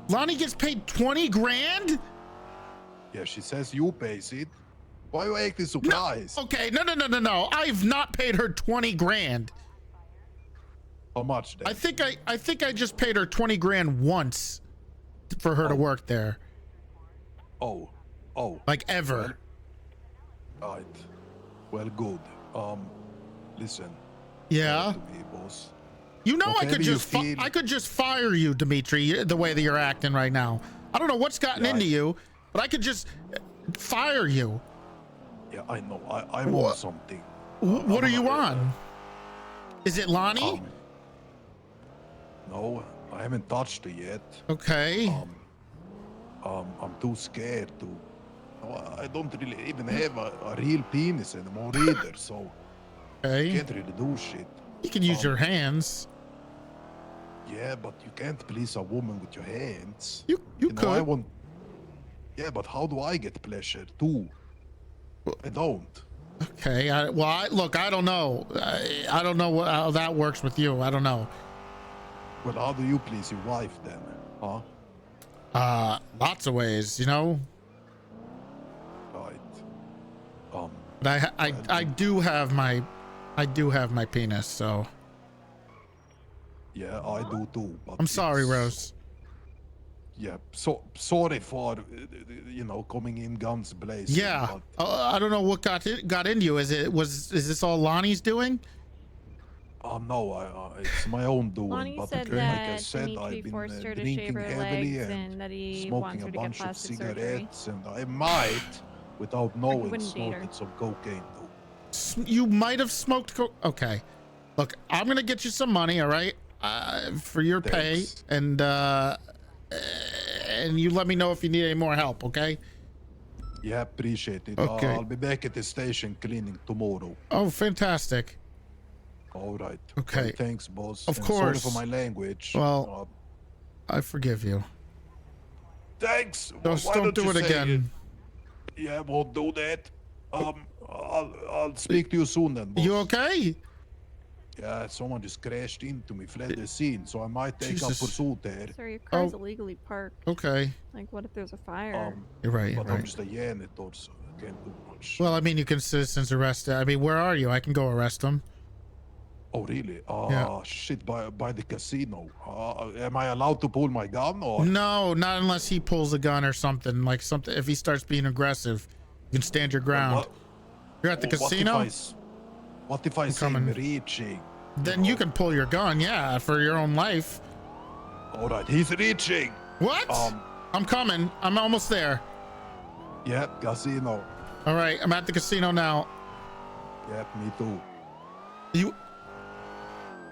Lonnie gets paid 20 grand? Yeah, she says you pays it. Why are you acting surprised? No, okay, no. I've not paid her 20 grand. How much then? I think I just paid her 20 grand once for her to work there. Oh. Like ever. Well, right. Well, good. Listen. Yeah. To me, boss. You know, Whatever I could just fire you, Dimitri, the way that you're acting right now. I don't know what's gotten into you, but I could just fire you. Yeah, I know. I want something. What are you on? Is it Lonnie? No, I haven't touched it yet. Okay. I'm too scared to. I don't really even have a real penis anymore either, so I can't really do shit. You can use your hands. Yeah, but you can't please a woman with your hands. You could. Yeah, but how do I get pleasure too? I don't. Okay. Look, I don't know. I don't know how that works with you. I don't know. Well, how do you please your wife then, huh? Lots of ways, you know. Right. But I do have my penis, so. Yeah, I do too. But I'm sorry, Rose. Yeah, so sorry for coming in guns blazing. Yeah, I don't know what got into you. Is this all Lonnie's doing? No, it's my own doing. Lonnie but said like that I said, Dimitri I've been forced her to drinking shave her heavily legs and and that he smoking wants her a to get bunch of plastic surgery. cigarettes, and I might, without knowing, wouldn't date her. snorted some cocaine too. You might have smoked okay. Look, I'm gonna get you some money, all right, for your pay, and you let me know if you need any more help, okay? Yeah, appreciate it. Okay. I'll be back at the station cleaning tomorrow. Oh, fantastic. All right. Okay. Well, thanks, boss. Of And course. Sorry for my language. Well, I forgive you. Thanks. Just Why don't do you it say again. Yeah, won't do that. I'll speak to you soon then, boss. You okay? Yeah, someone just crashed into me, fled the scene, so I might take up Jesus. pursuit there. Sir, your car's illegally parked. Okay. Like, what if there's a fire? You're right. But You're I'm right. just a janitor, so I can't do much. Well, I mean, you can citizens arrest. I mean, where are you? I can go arrest them. Oh, really? Yeah. Shit, by the casino. Am I allowed to pull my gun or? No, not unless he pulls a gun or something. Like something. If he starts being aggressive, you can stand your ground. You're at the casino. What if I say I'm reaching? Then you can pull your gun, yeah, for your own life. All right, he's reaching. What? I'm coming. I'm almost there. Yep, casino. All right, I'm at the casino now. Yep, me too.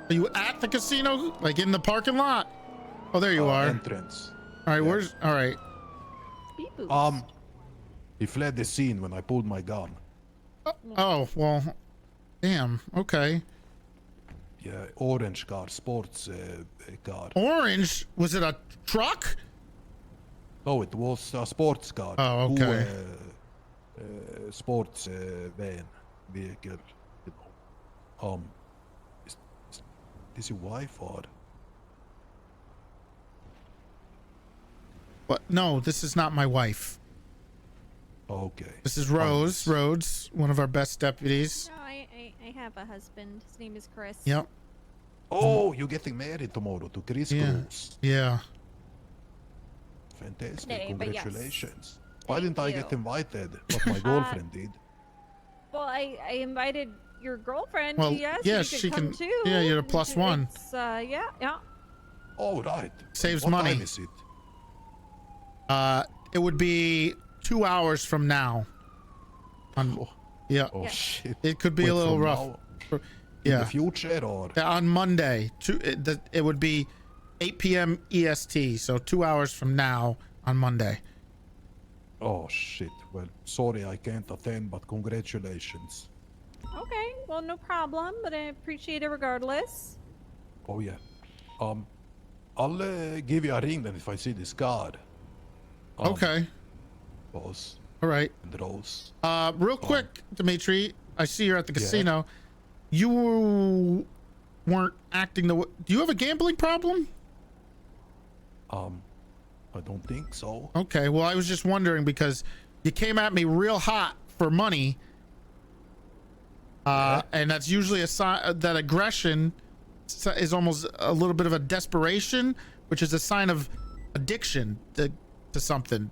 Are you at the casino? Like in the parking lot? Oh, there you are. Entrance. All right, where's? All right. He fled the scene when I pulled my gun. Oh well, damn. Okay. Yeah, orange car, sports car. Orange? Was it a truck? No, it was a sports car. Oh, okay. Sports van vehicle. You know. Is this your wife or? What? No, this is not my wife. Okay. This is Rose Rhodes, one of our best deputies. No, I have a husband. His name is Chris. Yep. Oh, you're getting married tomorrow to Chris Cruz. Yeah. Fantastic. Today, but yes. Congratulations. Why didn't I get invited? But my girlfriend did. Well, I invited your girlfriend. Well, yes, yes, you she could come can. too. Yeah, you're a plus one. It's, yeah. All right. Saves What money. time is it? It would be 2 hours from now. Yeah. Oh shit. It could be Wait, a little from rough. now? Yeah. In the future or? On Monday. It would be 8 p.m. EST. So 2 hours from now on Monday. Oh shit. Well, sorry I can't attend, but congratulations. Okay, well, no problem, but I appreciate it regardless. Oh yeah. I'll give you a ring then if I see this card. Okay. Boss. All right. And Rose. Real quick, Dimitri, I see you're at the casino. You weren't acting the way. Do you have a gambling problem? I don't think so. Okay, well, I was just wondering because you came at me real hot for money. And that's usually a sign that aggression is almost a little bit of a desperation, which is a sign of addiction to something.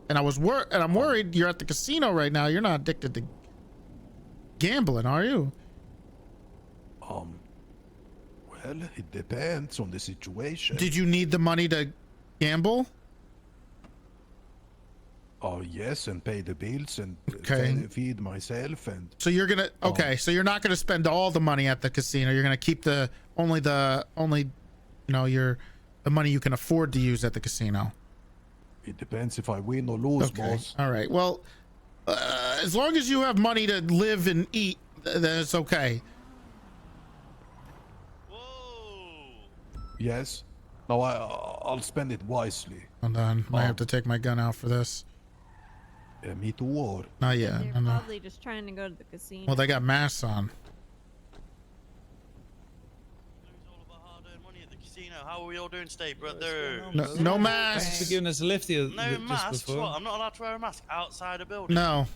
And I'm worried you're at the casino right now. You're not addicted to gambling, are you? Well, it depends on the situation. Did you need the money to gamble? Oh, yes, and pay the bills and feed myself and. So you're gonna so you're not gonna spend all the money at the casino. You're gonna keep the only the money you can afford to use at the casino. It depends if I win or lose, boss. All right. Well, as long as you have money to live and eat, then it's okay. Yes. No, I'll spend it wisely. Hold on. I have to take my gun out for this. Yeah, me too. Or not yet. They're probably just trying to go to the casino. Well, they got masks on. How are we all doing today, brother? No masks. Thanks for giving us a lift here. No masks? What? I'm not allowed to wear a mask outside a building? No.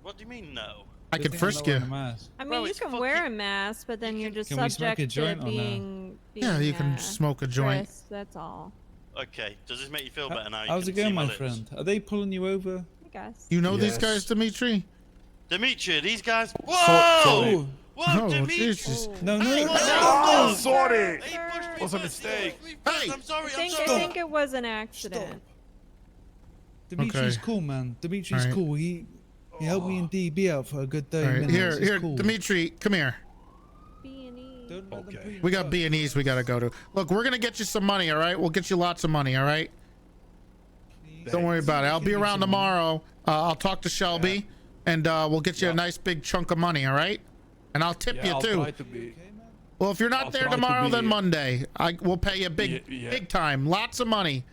What do you mean, no? I can frisk you. I mean, you can wear a mask, but then you're just Can we smoke subject a to joint or no? being Yeah, you can smoke a joint. frisked, that's all. Okay, does this make you feel better now? How's it going, my friend? Are they pulling you over? I guess. You know these guys, Dimitri? Dimitri, these guys. Whoa! Whoa, Oh, Dimitri! Jesus. No. Oh, sorry. It was a mistake. Hey! I'm sorry. I think it was an accident. Dimitri's cool, man. Dimitri's Alright. cool. He helped me and DB out for a good 30 All right, minutes. He's here, cool. Dimitri, come here. We got B&Es we gotta go to. Look, we're gonna get you some money, all right? We'll get you lots of money, all right? Don't worry about it. I'll be around tomorrow. I'll talk to Shelby, and we'll get you a nice big chunk of money, all right? And I'll tip you I'll too. try to be. Well, if you're not I'll there try to tomorrow, be- then Monday. We'll pay you big time, lots of money.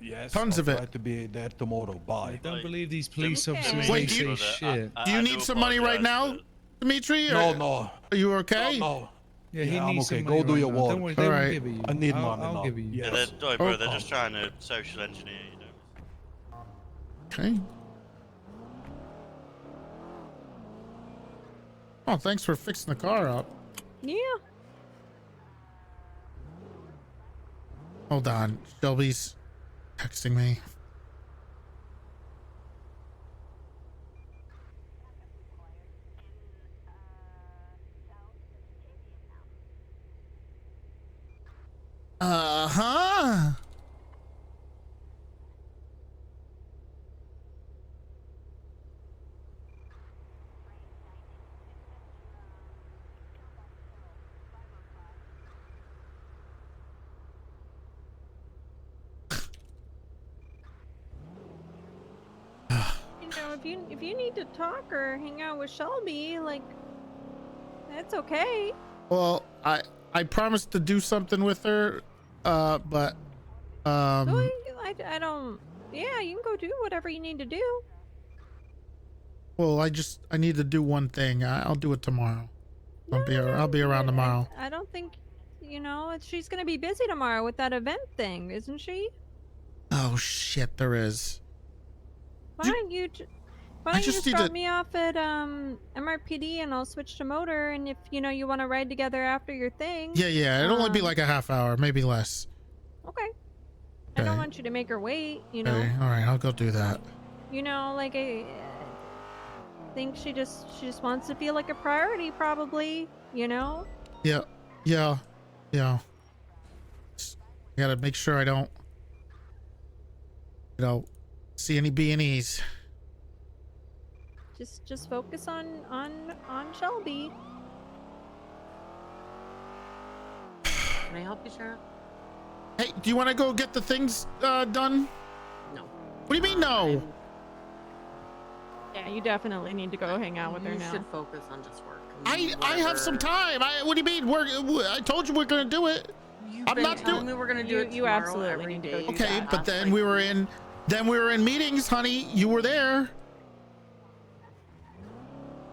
Yes. Tons of I'll it. try to be there tomorrow. Bye. I don't believe these police Okay. officers. Wait, They do say you- shit. Do you need some money right now, Dimitri? No. Are you okay? No. Yeah, he I'm needs okay. some Go money do right your now. work. Don't worry, they won't give it you. I need I'll- money I'll now. give it you. Yeah, Yes. bro, they're just trying to social engineer you, Okay. Oh, thanks for fixing the car up. Yeah. Hold on. Shelby's texting me. Uh-huh. You know, if you need to talk or hang out with Shelby, like, that's okay. Well, I promised to do something with her, but I don't. Yeah, you can go do whatever you need to do. well, I need to do one thing. I'll do it tomorrow. I'll be around tomorrow. I don't think, you know, she's gonna be busy tomorrow with that event thing, isn't she? Oh shit, there is. Why don't you just need drop to- me off at MRPD and I'll switch to motor, and if you know you want to ride together after your thing. Yeah. It'll only be like a half hour, maybe less. Okay. I don't want you to make her wait, you know. Okay, all right, I'll go do that. You know, like I think she just wants to feel like a priority, probably. You know. Yeah. Just gotta make sure I don't, see any B&Es. Just focus on Shelby. Can I help you, Sheriff? Hey, do you want to go get the things done? No. What do you mean no? Yeah, you definitely need to go hang out with her You now. should focus on just work. I have some time. What do you mean? I told you we're gonna do it. I'm not telling doing. me we're gonna do it You tomorrow absolutely every need to go day. do Okay, that. but then we were in meetings, honey. You were there.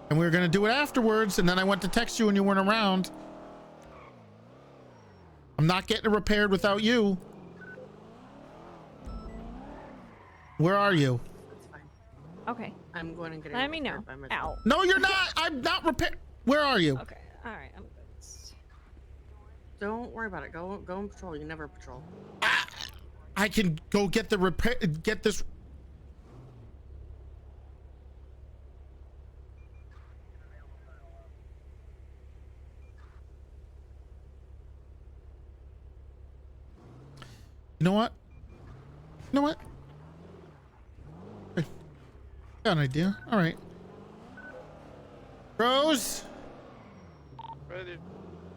And we were gonna do it afterwards, and then I went to text you and you weren't around. I'm not getting it repaired without you. Where are you? That's fine. Okay. I'm going and getting. Let me know. Ow. No, you're not. I'm not repair. Where are you? Okay. All right. I'm good. Don't worry about it. Go on patrol. You never patrol. I can go get the repair. Get this. You know what? You know what? Hey, got an idea. All right. Rose. Ready.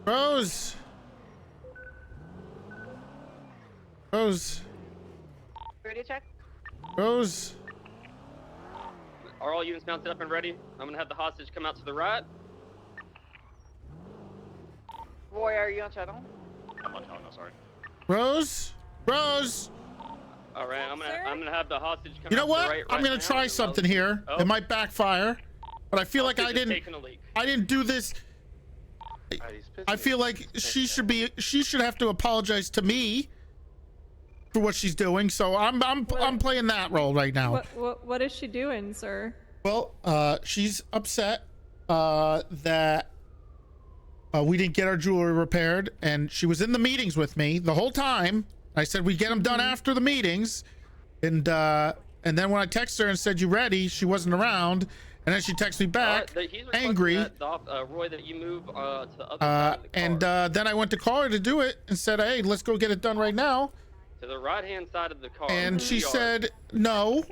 Rose. Rose. Ready to check? Rose. Are all units mounted up and ready? I'm gonna have the hostage come out to the right. Roy, are you on channel? I'm on channel, no, sorry. Rose. Rose. All right, I'm gonna have the hostage come. You know out what? To the right I'm gonna now. try something here. Oh. It might backfire, but I feel like I Hostage is didn't. taking a leak. I didn't do this. I feel like she should have to apologize to me for what she's doing. So I'm playing that role right now. What is she doing, sir? Well, she's upset that we didn't get our jewelry repaired, and she was in the meetings with me the whole time. I said we'd get them done after the meetings, and then when I texted her and said you ready, she wasn't around, and then she texted me back He's angry. That, Roy, that you move to the other side of the car. And then I went to call her to do it and said, hey, let's go get it done right now. To the right-hand side of the car. And she said, no,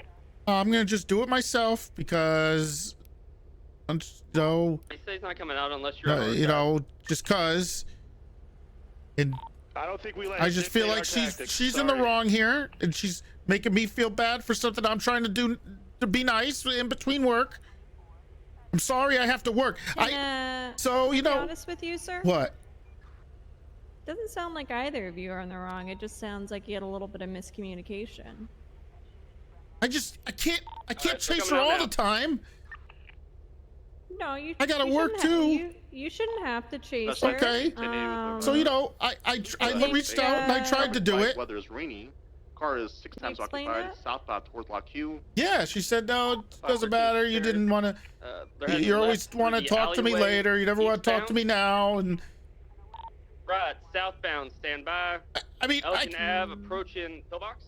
I'm gonna just do it myself because so He said he's not coming out unless you're. you know, just cause. And I don't think we let I her just feel dictate like our tactics. she's in the Sorry. wrong here, and she's making me feel bad for something I'm trying to do to be nice in between work. I'm sorry I have to work. So you To be know. honest with you, sir. What? Doesn't sound like either of you are in the wrong. It just sounds like you had a little bit of miscommunication. I can't Alright, so chase her coming out all now. the time. No, you. I gotta you work shouldn't ha- too. You shouldn't have to chase That's her. okay. So you know, I reached out and I tried to do it. Weather is rainy. Car is 6 times explain occupied. that? Southbound towards Lock Q. Yeah, she said no, it doesn't matter. You didn't want to. They're heading You left always through want to the talk to me alleyway later. You never want to talk to me now. And Right, southbound, stand by. I mean, Elgin Ave, approaching pillbox.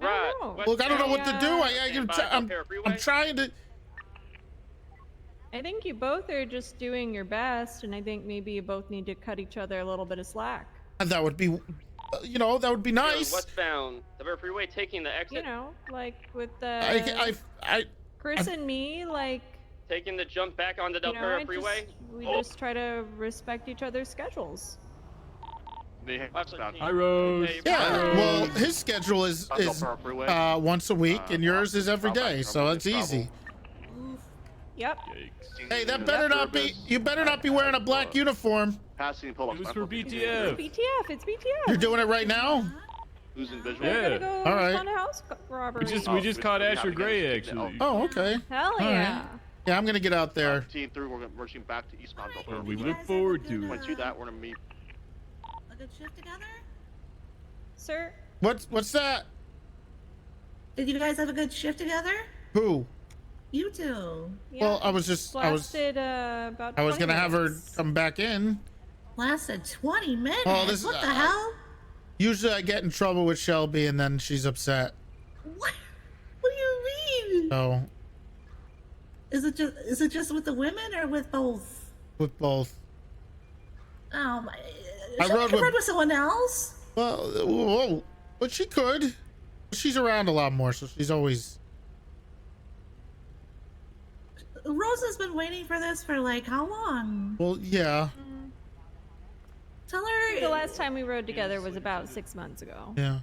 Right. look, I don't know what to do. Stand by, Belpaire Freeway. I'm trying to. I think you both are just doing your best, and I think maybe you both need to cut each other a little bit of slack. That would be, you know, that would be nice. Westbound, Belpaire Freeway, taking the exit. You know, like with Chris and me, like. Taking the jump back onto You know, Belpaire Freeway. we just try to respect each other's schedules. Hi, Rose. Yeah, well, his schedule is once a week, and yours is every day, so it's easy. Yep. Hey, that better not be. You better not be wearing a black uniform. Passing pull It was for BTF. It's BTF. You're doing it right now. Losing visual. Yeah. Go All right. on a house robbery. We just caught Asher Gray actually. Oh, okay. Hell All yeah. right. Yeah, I'm gonna get out there. Team 3, we're merging back to eastbound. Well, we look forward to Went it. to that, we're gonna meet. A good shift together? Sir, What's that? Did you guys have a good shift together? Who? You two. Well, I was lasted about. I was 20 gonna have her minutes. come back in. Lasted 20 minutes. Oh, this what is- the hell? Usually I get in trouble with Shelby and then she's upset. What? What do you mean? So Is it just with the women or with both? with both. Oh my! I Should rode we with- ride with someone else? Well, whoa, but she could. She's around a lot more, so she's always. Rosa's been waiting for this for like how long? Well, yeah, Tell her. The last time we rode together was about 6 months ago. yeah.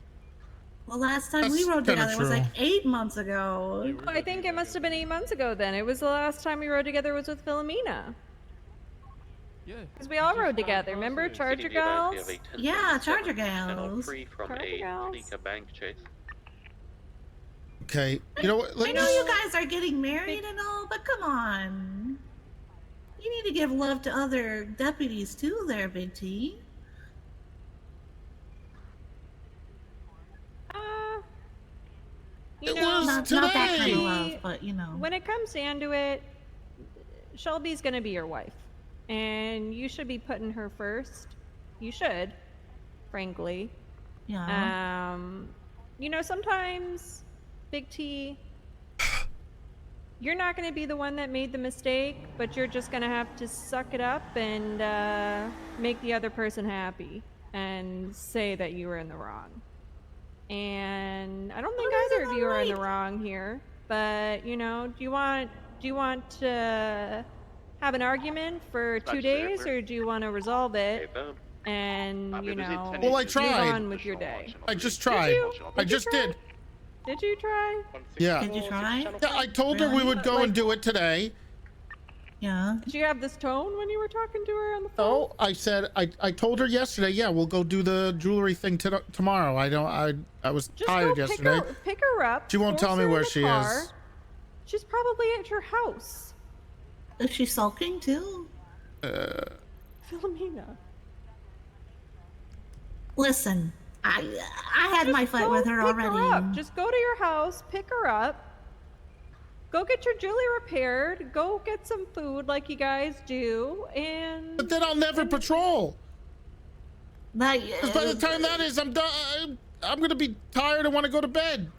Well, last time we That's rode kinda together was like true. 8 months ago. I think it must have been 8 months ago then. It was the last time we rode together was with Philomena. Yeah. Because we all rode together. Remember Charger Gals? Yeah, Charger Channel Gals. 3 from Charger a Gals. Fleeca bank chase. Okay, you know what? I know you guys are getting married and all, but come on. You need to give love to other deputies too, there, Big T. You It know, was- not that kind today. of love, but you know. When it comes down to it, Shelby's gonna be your wife, and you should be putting her first. You should, frankly. Yeah. You know, sometimes, Big T, you're not gonna be the one that made the mistake, but you're just gonna have to suck it up and make the other person happy and say that you were in the wrong. And I don't think either of you are in the wrong here. But you know, do you want to have an argument for 2 days, or do you want to resolve it and you know Well, I move tried. on with your day? I just tried. I just try? did. Did you try? Yeah. Did you try? Yeah, I told her we would go and do it today. Yeah. Did you have this tone when you were talking to her on the phone? Oh, I said I told her yesterday. Yeah, we'll go do the jewelry thing tomorrow. I was Just tired go yesterday. pick her up. She won't force tell me her in where the she car. is. She's probably at your house. Is she sulking too? Philomena. Listen, I had my fight with her pick already. Her up. Just go to your house, pick her up, go get your jewelry repaired, go get some food like you guys do, and. But then I'll never patrol. Because by the time that is, I'm done. I'm gonna be tired and want to go to bed.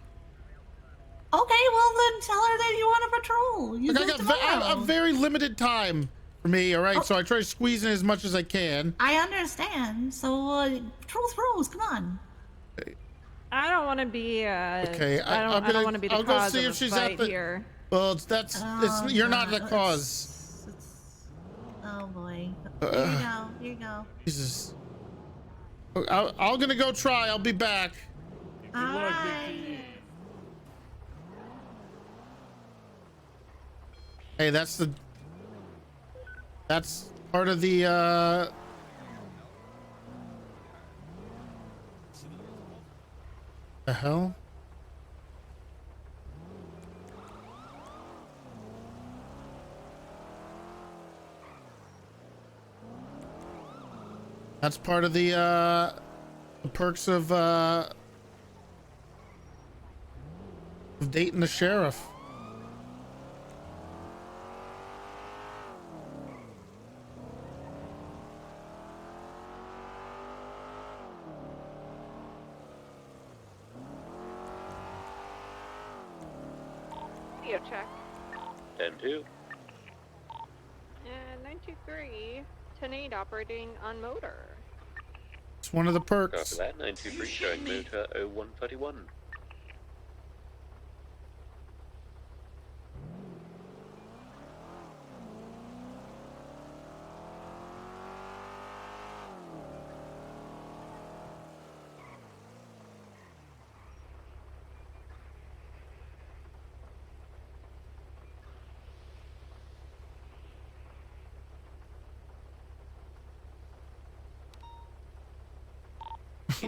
Okay, well then tell her that you want to patrol. You Like, do I it got tomorrow. a very limited time for me. All right, so I try to squeeze in as much as I can. I understand. So patrol throws. Come on. I don't want to be. Okay, I don't want to be the I'll go cause see of if a she's fight at the. here. Well, you're not the God, cause. Oh boy. Here you go. Here you go. Jesus. I'm gonna go try. I'll be back. All right. Hey, that's part of the the hell? That's part of the perks of dating the sheriff. Video check. 10-2. And 923, 10-8 operating on motor. It's one of the perks. After that, 923 showing motor 0131.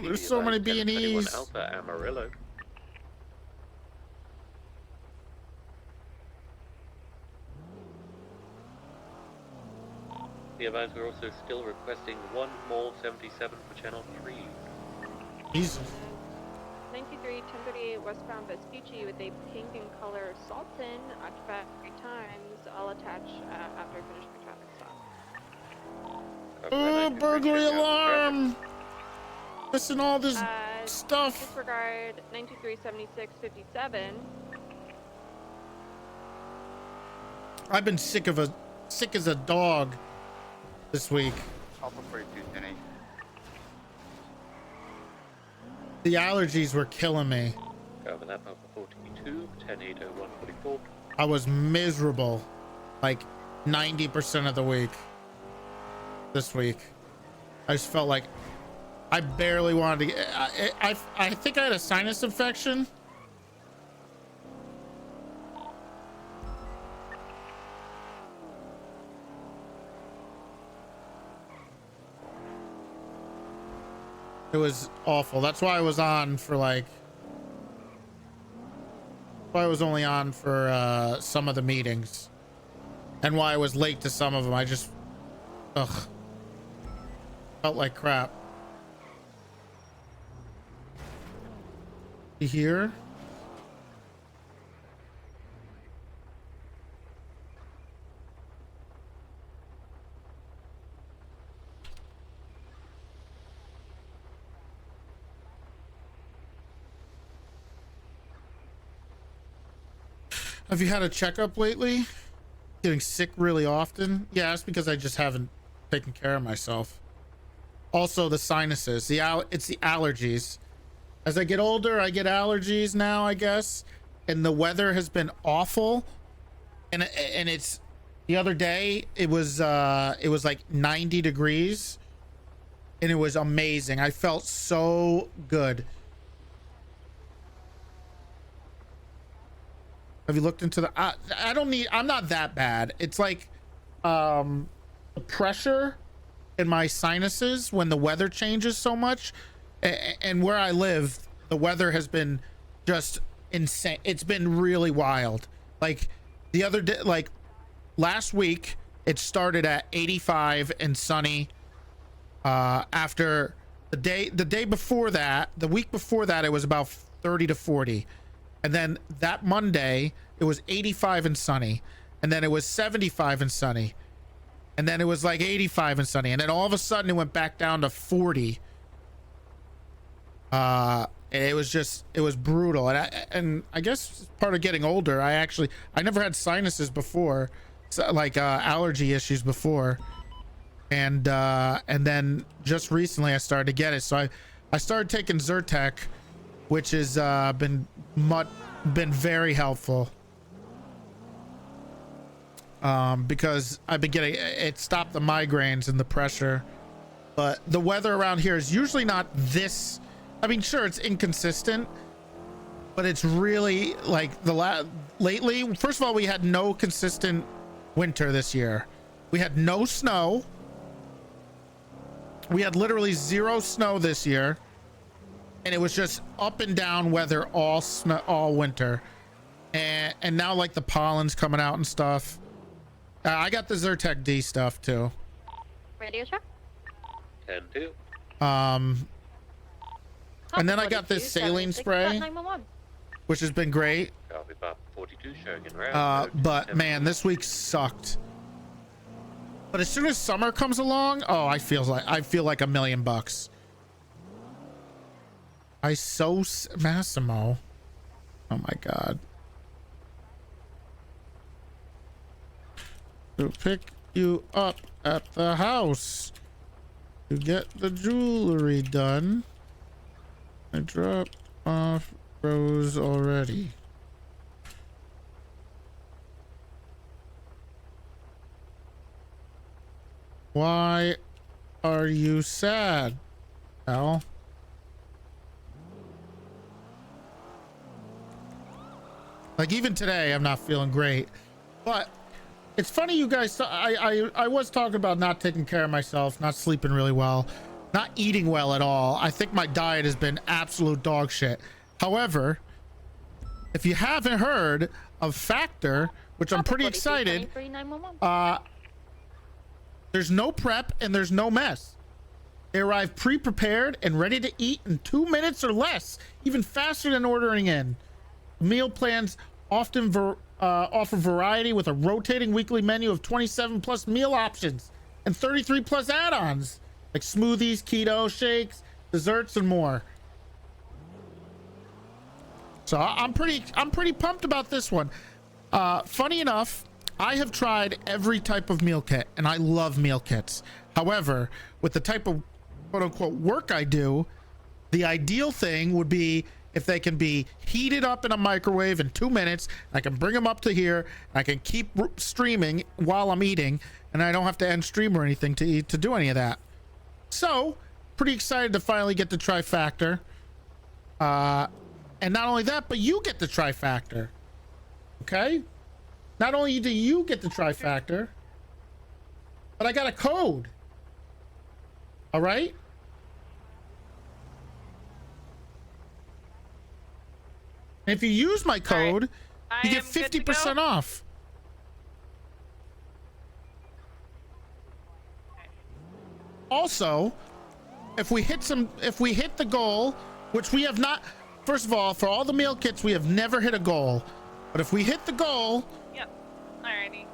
There's so many B&Es. Alpha Amarillo. The advisor, we're also still requesting one more 77 for channel 3. Jesus. 93, 1038 westbound Vespucci with a pink in color Sultan, occupied 3 times. I'll attach after I finish my traffic stop. Oh, burglary alarm! Listen, all this stuff. Disregard 923, 76, 57. I've been sick as a dog this week. Alpha 42, 10-8. The allergies were killing me. Over that, Alpha 42, 10-80144. I was miserable, like 90% of the week. This week, I just felt like I barely wanted to get. I think I had a sinus infection. It was awful. That's why I was on for like. Why I was only on for some of the meetings, and why I was late to some of them. I just, felt like crap. You hear? Have you had a checkup lately? Getting sick really often? Yeah, it's because I just haven't taken care of myself. Also the sinuses, it's the allergies. As I get older, I get allergies now, I guess. And the weather has been awful. And it's the other day, it was like 90 degrees. And it was amazing. I felt so good. Have you looked into the I'm not that bad. It's like the pressure in my sinuses when the weather changes so much, and where I live, the weather has been just insane. It's been really wild. Like the other day, like last week, it started at 85 and sunny. After the day before that, the week before that, it was about 30 to 40. And then that Monday, it was 85 and sunny. And then it was 75 and sunny. And then it was like 85 and sunny. And then all of a sudden it went back down to 40. And it was brutal. And I guess part of getting older, I never had sinuses before, like allergy issues before. And then just recently I started to get it. So I started taking Zyrtec, which has been very helpful. Because I've been getting it stopped the migraines and the pressure. But the weather around here is usually not this. I mean, sure, it's inconsistent, but it's really like lately. First of all, we had no consistent winter this year. We had no snow. We had literally 0 snow this year, and it was just up and down weather all winter. And now like the pollen's coming out and stuff. I got the Zyrtec D stuff too. Radio check. 10-2. And then I got this saline spray, which has been great. Copy, Bob 42 showing in route. But man, this week sucked. But as soon as summer comes along, oh, I feel like $1 million. Massimo. Oh my God. To pick you up at the house to get the jewelry done. I dropped off Rose already. Why are you sad, Al? Like even today, I'm not feeling great. But it's funny you guys, I was talking about not taking care of myself, not sleeping really well, not eating well at all. I think my diet has been absolute dog shit. However, if you haven't heard of Factor, which I'm pretty excited, there's no prep and there's no mess. They arrive pre-prepared and ready to eat in 2 minutes or less, even faster than ordering in. Meal plans often offer variety with a rotating weekly menu of 27 plus meal options and 33 plus add-ons like smoothies, keto shakes, desserts, and more. So I'm pretty pumped about this one. Funny enough, I have tried every type of meal kit and I love meal kits. However, with the type of quote unquote work I do, the ideal thing would be if they can be heated up in a microwave in 2 minutes. I can bring them up to here. I can keep streaming while I'm eating, and I don't have to end stream or anything to eat to do any of that. So pretty excited to finally get the trifactor. And not only that, but you get the trifactor. Okay? Not only do you get the trifactor, but I got a code. All right? And if you use my code, you get 50% off. Also, if we hit the goal, which we have not, first of all, for all the meal kits, we have never hit a goal. But if we hit the goal, yep. Alrighty.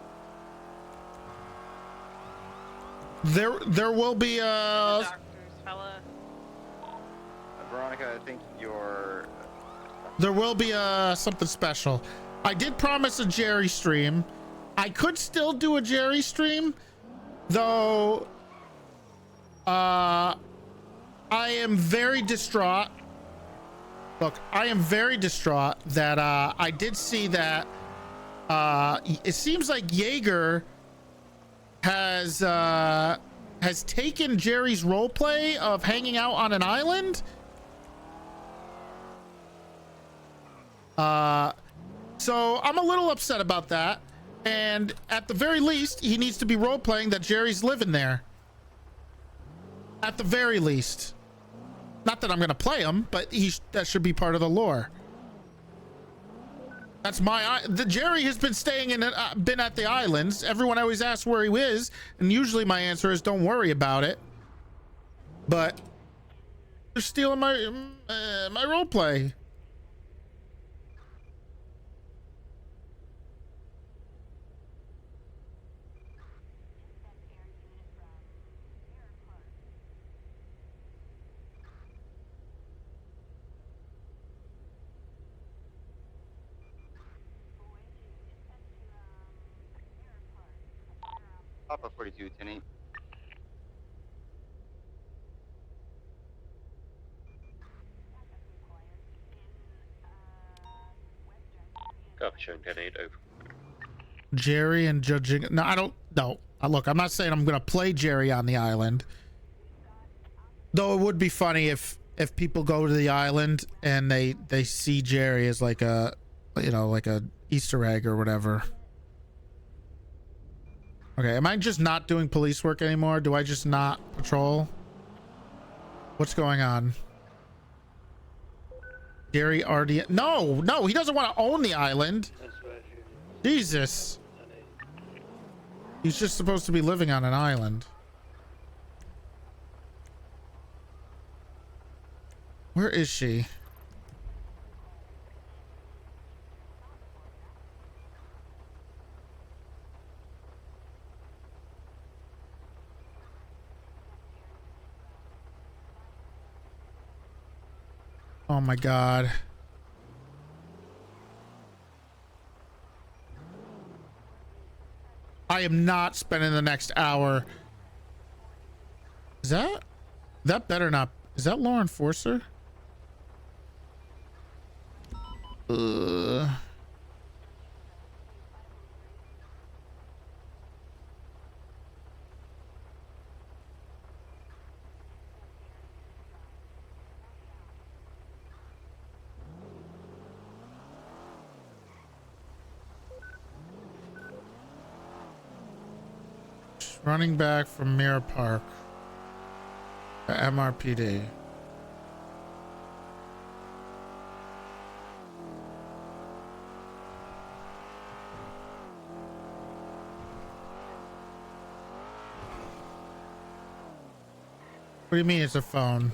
There will be a Veronica, I think there will be something special. I did promise a Jerry stream. I could still do a Jerry stream, though. I am very distraught. Look, I am very distraught that I did see that it seems like Jaeger has taken Jerry's roleplay of hanging out on an island. So I'm a little upset about that. And at the very least, he needs to be role-playing that Jerry's living there. At the very least. Not that I'm going to play him, but that should be part of the lore. That's the Jerry has been staying been at the islands. Everyone always asks where he is, and usually my answer is don't worry about it. But they're stealing my role play. Papa 42, 10-8. Copy, showing 10-8, over. Jerry and judging. No, I don't. No, look, I'm not saying I'm gonna play Jerry on the island. Though it would be funny if people go to the island and they see Jerry as like a, you know, like a Easter egg or whatever. Okay, am I just not doing police work anymore? Do I just not patrol? What's going on? Jerry RD. No, he doesn't want to own the island. Jesus. He's just supposed to be living on an island. Where is she? Oh my God. I am not spending the next hour. Is that better not? Is that law enforcer? Running back from Mirror Park to MRPD. What do you mean it's a phone?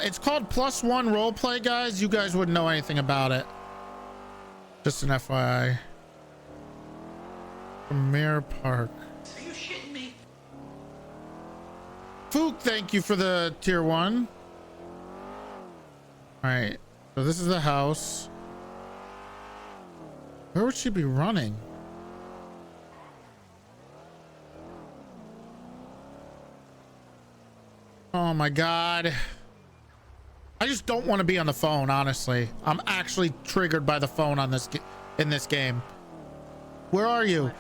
It's called +1 roleplay, guys. You guys wouldn't know anything about it. Just an FYI. From Mirror Park. Are you shitting me? Fook, thank you for the tier 1. Alright, so this is the house. Where would she be running? Oh my God. I just don't want to be on the phone, honestly. I'm actually triggered by the phone on in this game. Where are you?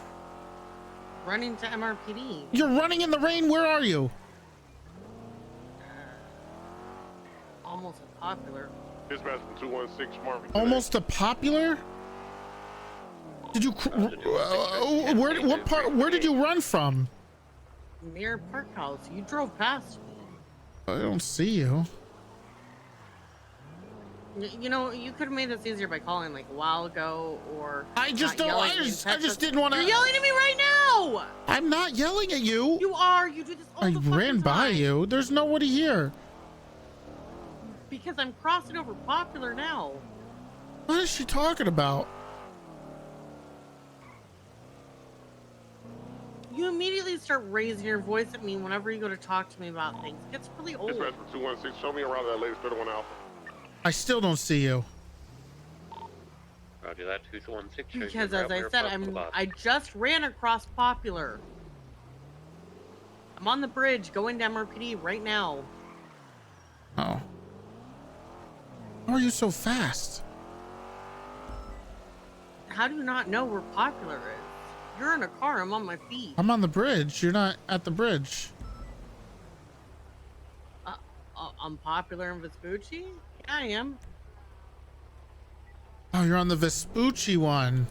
Running to MRPD. You're running in the rain. Where are you? Almost a popular. Dispatch from 216 Marvin. Almost a popular? Did you? Where did you run from? Mirror Park House. You drove past me. I don't see you. You know, you could have made this easier by calling like a while ago, or I just don't. I just didn't want to. You're yelling at me right now. I'm not yelling at you. You are. You do this all the fucking ran by time. you. There's nobody here. Because I'm crossing over popular now. What is she talking about? You immediately start raising your voice at me whenever you go to talk to me about things. It gets really old. Dispatch from 216, show me around that latest 31 Alpha. I still don't see you. Roger that, 216. Because as I said, I just ran across Popular. I'm on the bridge going to MRPD right now. Oh. How are you so fast? How do you not know where Popular is? You're in a car, I'm on my feet. I'm on the bridge. You're not at the bridge. I'm Popular in Vespucci? Yeah, I am. Oh, you're on the Vespucci one.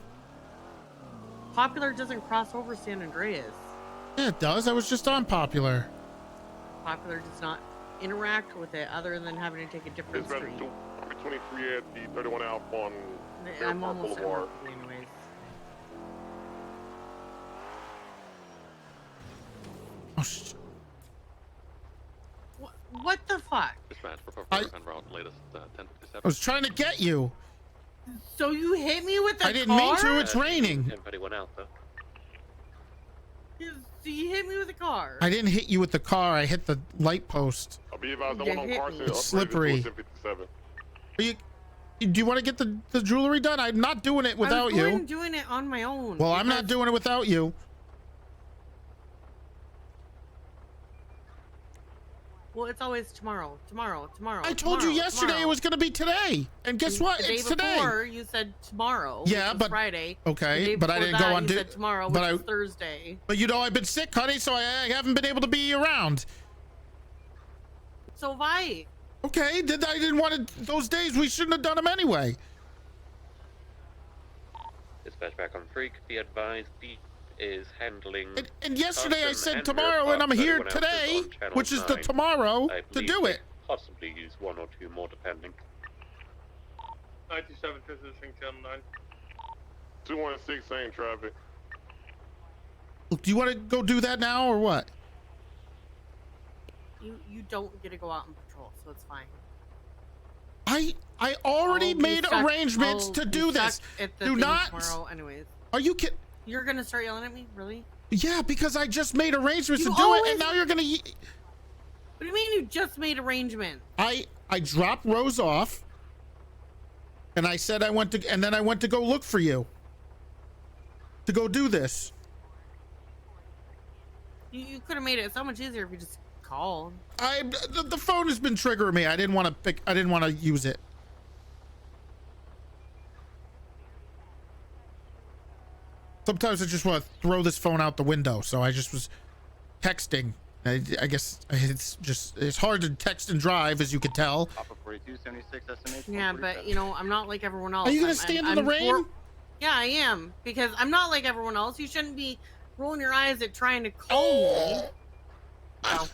Popular doesn't cross over San Andreas. Yeah, it does. I was just on Popular. Popular does not interact with it other than having to take a different Dispatch street. from 23 at the 31 Alpha on I'm Airport almost Boulevard. anyways. Oh, shit. What the fuck? Dispatch for I route latest 1057. was trying to get you. So you hit me with the car? I didn't mean to. It's raining. 1031 Alpha. So you hit me with a car? I didn't hit you with the car. I hit the light post. I'll be advised, the You one on hit Carson me. is It's slippery. 57. Are you? Do you want to get the jewelry done? I'm not doing it without you. I'm doing it on my own. Well, I'm not doing it without you. Well, it's always tomorrow. I told you yesterday it was going to be today. And guess what? The day It's today. before, you said tomorrow. Yeah, which was but Friday. okay, The day but I before didn't go that, on you said tomorrow, which is Thursday. But you know I've been sick, honey, so I haven't been able to be around. So have I. Okay, I didn't want to, those days. We shouldn't have done them anyway. Dispatch back on Freak. Be advised, Beat is handling. And yesterday I Carson said and tomorrow, and I'm Airport here 31 Alpha today, on Channel which is the 9. tomorrow I to believe do they it. Possibly use one or two more depending. 97 transitioning channel 9. 216, same traffic. Look, do you want to go do that now or what? You don't get to go out on patrol, so it's fine. I already made arrangements to do this. Do not. Tomorrow anyways. Are you kidding? You're gonna start yelling at me, really? Yeah, because I just made arrangements You to do it, always- and now you're gonna. What do you mean you just made arrangements? I dropped Rose off, and I said I went to, and then I went to go look for you. To go do this. You could have made it so much easier if you just called. The phone has been triggering me. I didn't want to pick. I didn't want to use it. Sometimes I just want to throw this phone out the window. So I just was texting. I guess it's hard to text and drive, as you can tell. Yeah, but you know, I'm not like everyone else. Are you gonna stand in the rain? Yeah, I am, because I'm not like everyone else. You shouldn't be rolling your eyes at trying to call me. Go.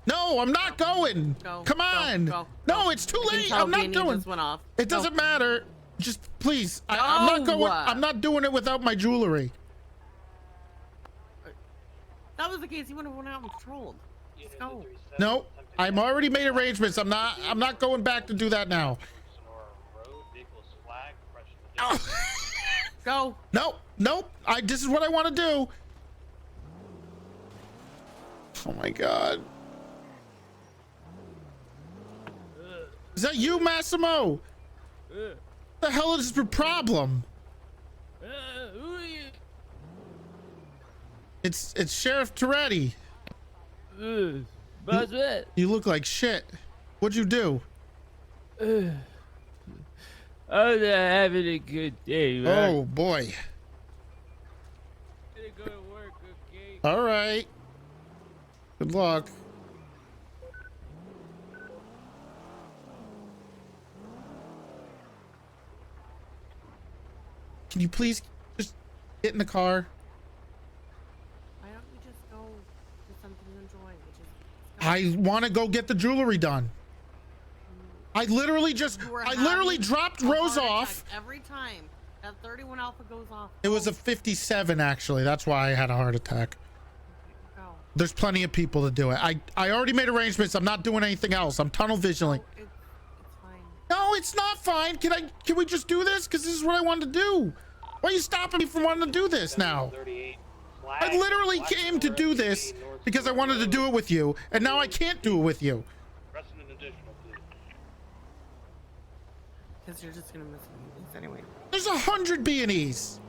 No, I'm not going. Come on. No, it's too late. I'm not going. Just went off. It doesn't matter. Just please. I'm not going. I'm not doing it without my jewelry. If that was the case, you would have went out and patrolled. Let's go. No, I'm already made arrangements. I'm not going back to do that now. Go. Nope. This is what I want to do. Oh my God. Is that you, Massimo? What the hell is your problem? Who are you? It's Sheriff Toretti. What's that? You look like shit. What'd you do? I was having a good day, man. Oh boy. Gonna go to work, okay? All right. Good luck. Can you please just get in the car? Why don't you just go do something you enjoy, which is I want to go get the jewelry done. I literally dropped Rose off. Every time that 31 Alpha goes off. It was a 57 actually. That's why I had a heart attack. There's plenty of people to do it. I already made arrangements. I'm not doing anything else. I'm tunnel visioning. It's fine. No, it's not fine. Can we just do this? Because this is what I wanted to do. Why are you stopping me from wanting to do this now? I literally came to do this because I wanted to do it with you, and now I can't do it with you. Because you're just gonna miss these anyway. There's 100 B&Es.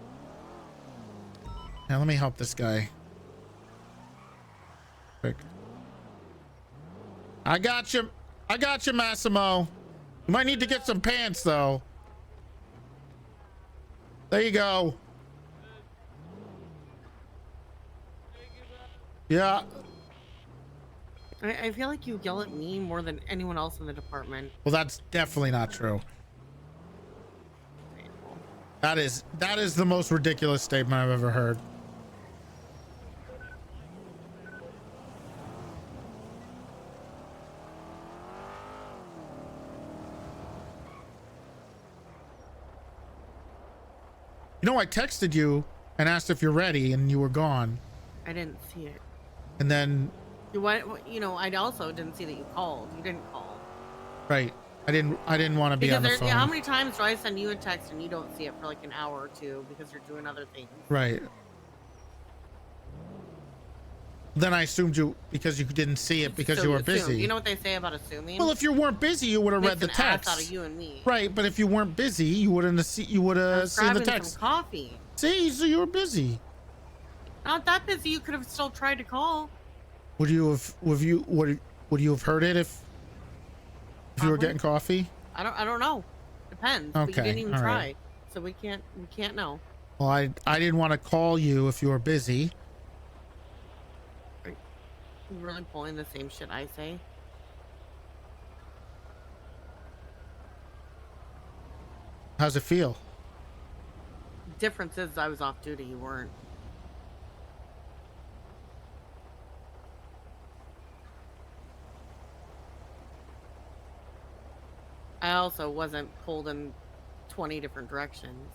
Now let me help this guy. Quick. I got you, Massimo. You might need to get some pants though. There you go. Yeah. I feel like you yell at me more than anyone else in the department. Well, that's definitely not true. That is the most ridiculous statement I've ever heard. You know, I texted you and asked if you're ready, and you were gone. I didn't see it. And then, You know, I also didn't see that you called. You didn't call. right? I didn't want to be on the phone. How many times do I send you a text and you don't see it for like an hour or two because you're doing other things? Right. Then I assumed you, because you didn't see it because you were busy. You know what they say about assuming? Well, if you weren't busy, you would have read the Makes an ass text. out of you and me. Right, but if you weren't busy, you wouldn't have seen the text. Some coffee. See, so you were busy. Not that busy. You could have still tried to call. Would you have heard it if you were getting coffee? I don't know. Depends. But you Okay, didn't even all try. right. So we can't know. Well, I didn't want to call you if you were busy. You really pulling the same shit I say? How's it feel? Difference is I was off duty. You weren't. I also wasn't pulled in 20 different directions.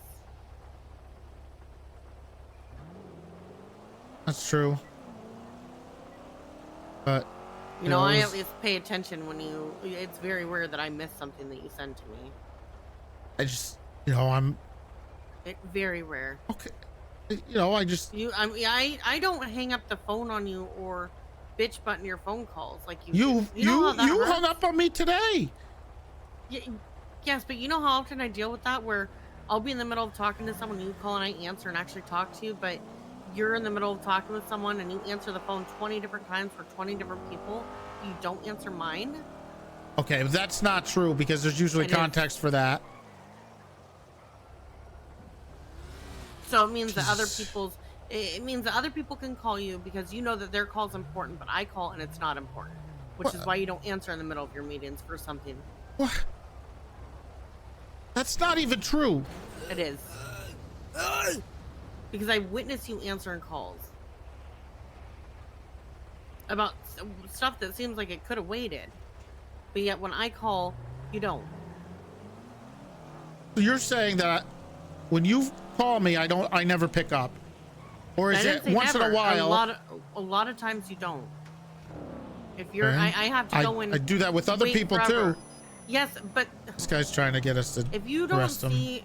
That's true. But You know, I at least pay attention when you. It's very rare that I miss something that you send to me. I just, I'm Very rare. okay. I just I don't hang up the phone on you or bitch button your phone calls like you. you hung up on me today. Yes, but you know how often I deal with that, where I'll be in the middle of talking to someone, you call and I answer and actually talk to you, but you're in the middle of talking with someone and you answer the phone 20 different times for 20 different people. You don't answer mine. Okay, but that's not true because there's usually context for that. So it means that it means that other people can call you because you know that their call's important, but I call and it's not important, which is why you don't answer in the middle of your meetings for something. What? That's not even true. It is. Because I witness you answering calls about stuff that seems like it could have waited, but yet when I call, you don't. You're saying that when you call me, I never pick up, or is it once in a while? A lot of times you don't. If you're, I have to go in. I do that with other people too. Yes, but this guy's trying to get us to if you don't arrest him. see,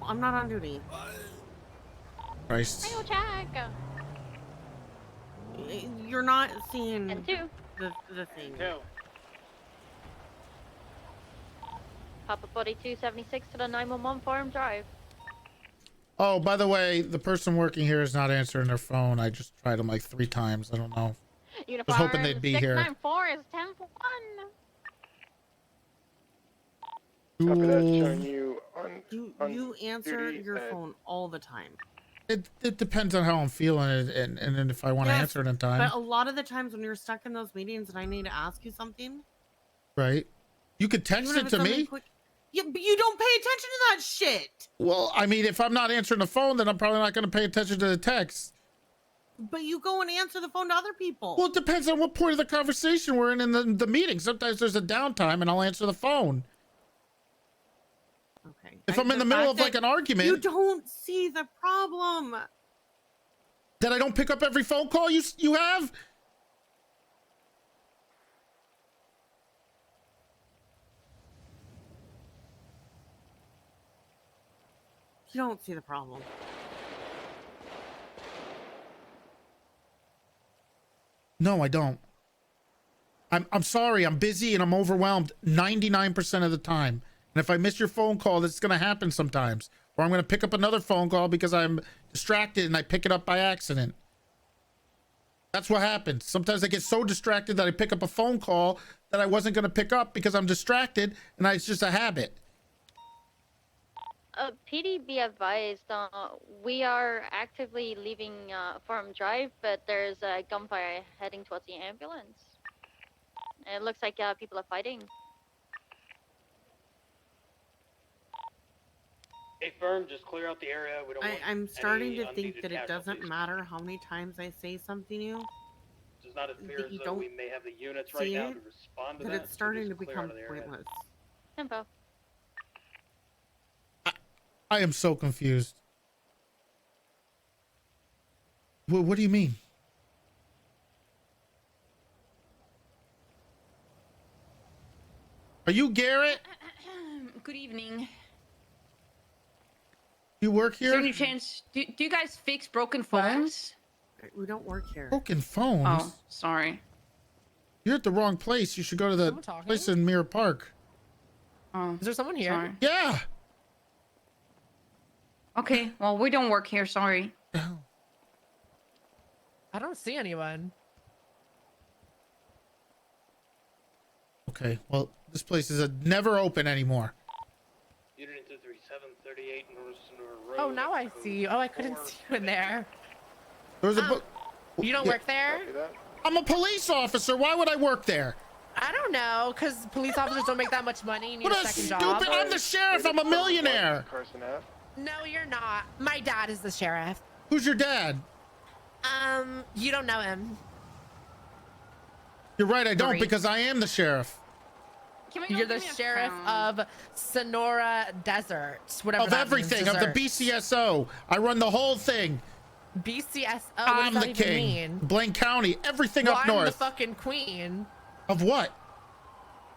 I'm not on duty. Christ. You're not seeing the thing. Papa Body 276 to the 911 Farm Drive. Oh, by the way, the person working here is not answering their phone. I just tried them like 3 times. I don't know. I was hoping they'd be here. 694 is 10 for 1. Copy that, showing you You answer your phone all the time. It depends on how I'm feeling and then if I want to answer it in time. But a lot of the times when you're stuck in those meetings and I need to ask you something, right? You could text it to me. Yeah, but you don't pay attention to that shit. Well, I mean, if I'm not answering the phone, then I'm probably not going to pay attention to the text. But you go and answer the phone to other people. Well, it depends on what point of the conversation we're in the meeting. Sometimes there's a downtime and I'll answer the phone. Okay. If I'm in the middle of like an argument. You don't see the problem. That I don't pick up every phone call you have? You don't see the problem. No, I don't. I'm sorry. I'm busy and I'm overwhelmed 99% of the time. And if I miss your phone call, that's going to happen sometimes. Or I'm going to pick up another phone call because I'm distracted and I pick it up by accident. That's what happens. Sometimes I get so distracted that I pick up a phone call that I wasn't going to pick up because I'm distracted, and it's just a habit. PD, be advised, we are actively leaving Farm Drive, but there's a gunfire heading towards the ambulance. It looks like people are fighting. Hey, firm, just clear out the area. We don't want I'm starting any to think unneeded that it doesn't casualties. matter how many times I say something to you. It's not as fair that as you though don't we may have the units right see now it, to respond to that that. it's starting so to just clear become out of the area. pointless. Tempo. I am so confused. What do you mean? Are you Garrett? Good evening. You work Is there here? any chance? Do you guys fix broken phones? We don't work here. Broken phones? Oh, sorry. You're at the wrong place. You should go to the place in Mirror Park. Oh, is there someone here? Sorry. Yeah. Okay, well, we don't work here. Sorry. I don't see anyone. Okay, well, this place is never open anymore. Unit 23738 North Sonora Road. Oh, now I see you. Oh, I couldn't see you in there. There's a You don't work there? I'm a police officer. Why would I work there? I don't know, because police officers don't make that much money. You need What a a second stupid! job. I'm the sheriff. I'm a millionaire. No, you're not. My dad is the sheriff. Who's your dad? You don't know him. You're right. I don't Great. because I am the sheriff. You're the sheriff of Sonora Desert, whatever Of that everything, means, of the desert. BCSO. I run the whole thing. BCSO. What I'm does the that even king. mean? Blaine County, everything Well, up I'm the north. fucking queen Of what?